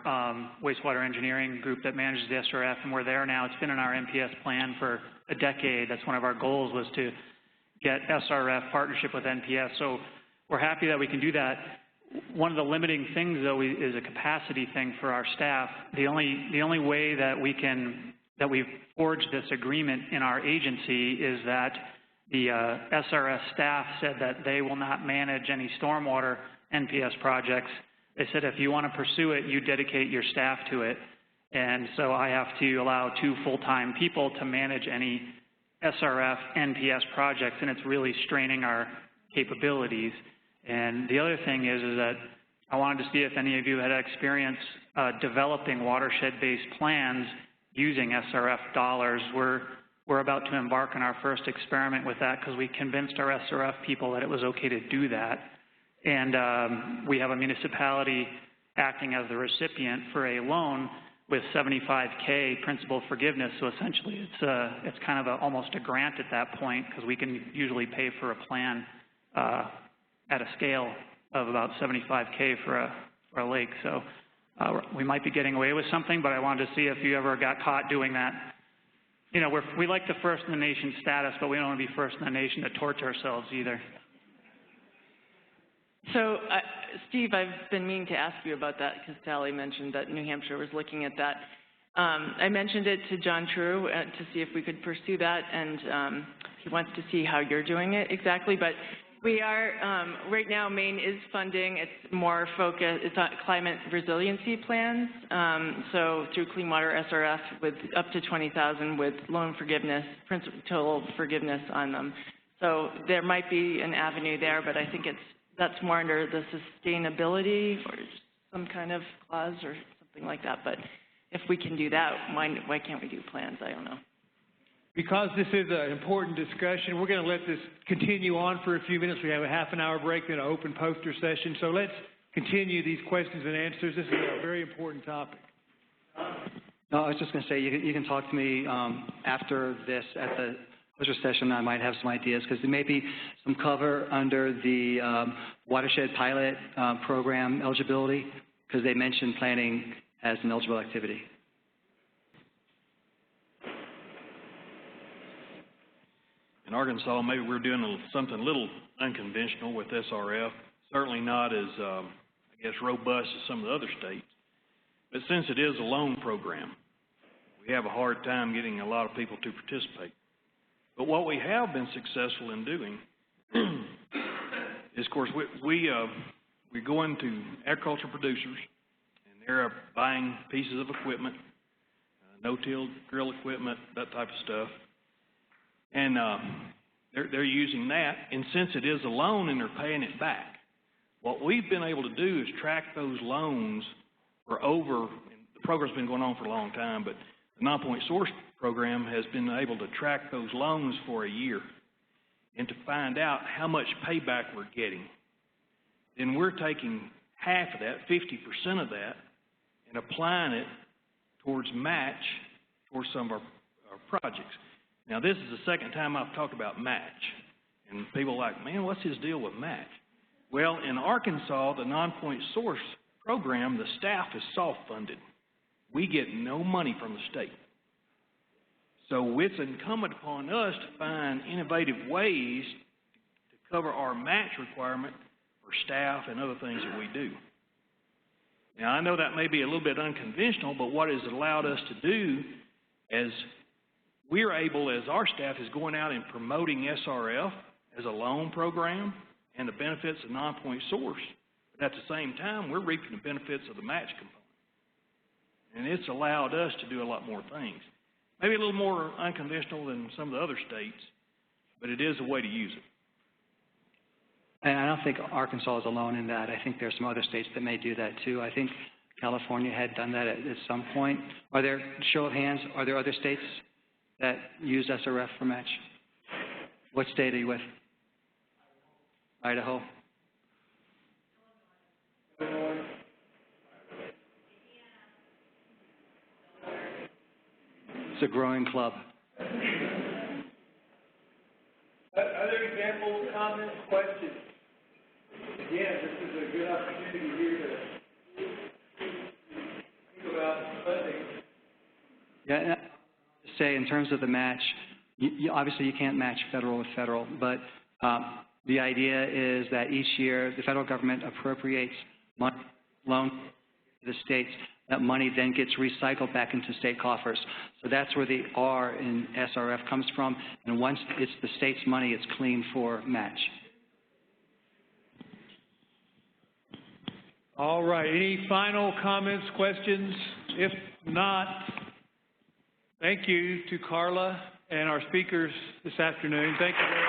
wastewater engineering group that manages the SRF, and we're there now. It's been in our NPS plan for a decade. That's one of our goals, was to get SRF partnership with NPS. So we're happy that we can do that. One of the limiting things, though, is a capacity thing for our staff. The only way that we've forged this agreement in our agency is that the SRS staff said that they will not manage any stormwater NPS projects. They said if you want to pursue it, you dedicate your staff to it. And so I have to allow 2 full-time people to manage any SRF NPS projects, and it's really straining our capabilities. And the other thing is that I wanted to see if any of you had experience developing watershed-based plans using SRF dollars. We're about to embark on our first experiment with that because we convinced our SRF people that it was okay to do that. And we have a municipality acting as the recipient for a loan with $75K principal forgiveness. So essentially it's kind of almost a grant at that point, because we can usually pay for a plan at a scale of about $75K for a lake. So we might be getting away with something, but I wanted to see if you ever got caught doing that. We like the first in the nation status, but we don't want to be first in the nation to torture ourselves either.
So, Steve, I've been meaning to ask you about that because Sally mentioned that New Hampshire was looking at that. I mentioned it to John True to see if we could pursue that, and he wants to see how you're doing it exactly. But we are, right now, Maine is funding. It's more focused, it's on climate resiliency plans. So through Clean Water SRF with up to $20,000 with loan forgiveness, principal forgiveness on them. So there might be an avenue there, but I think that's more under the sustainability or some kind of clause or something like that. But if we can do that, why can't we do plans? I don't know.
Because this is an important discussion, we're going to let this continue on for a few minutes. We have a half-an-hour break, then an open poster session. So let's continue these questions and answers. This is a very important topic.
No, I was just going to say, you can talk to me after this at the poster session. I might have some ideas, because there may be some cover under the Watershed pilot program eligibility, because they mentioned planning as an eligible activity.
In Arkansas, maybe we're doing something a little unconventional with SRF, certainly not as, I guess, robust as some of the other states. But since it is a loan program, we have a hard time getting a lot of people to participate. But what we have been successful in doing is, of course, we go into agriculture producers, and they're buying pieces of equipment, no-till drill equipment, that type of stuff. And they're using that, and since it is a loan and they're paying it back, what we've been able to do is track those loans for over, and the program's been going on for a long time, but the Nonpoint Source program has been able to track those loans for a year and to find out how much payback we're getting. Then we're taking half of that, 50% of that, and applying it towards match towards some of our projects. Now, this is the second time I've talked about match, and people are like, man, what's his deal with match? Well, in Arkansas, the Nonpoint Source program, the staff is self-funded. We get no money from the state. So it's incumbent upon us to find innovative ways to cover our match requirement for staff and other things that we do. Now, I know that may be a little bit unconventional, but what it's allowed us to do is we're able, as our staff is going out and promoting SRF as a loan program and the benefits of Nonpoint Source. But at the same time, we're reaping the benefits of the match component. And it's allowed us to do a lot more things. Maybe a little more unconventional than some of the other states, but it is a way to use it.
And I don't think Arkansas is alone in that. I think there are some other states that may do that too. I think California had done that at some point. Are there, show of hands, are there other states that use SRF for match? What state are you with? Idaho? It's a growing club.
Other examples, comments, questions? Again, this is a good opportunity here to think about funding.
Yeah, say in terms of the match, obviously you can't match federal with federal, but the idea is that each year the federal government appropriates money, loan to the states. That money then gets recycled back into state coffers. So that's where the R in SRF comes from. And once it's the state's money, it's clean for match.
All right. Any final comments, questions? If not, thank you to Carla and our speakers this afternoon. Thank you very much.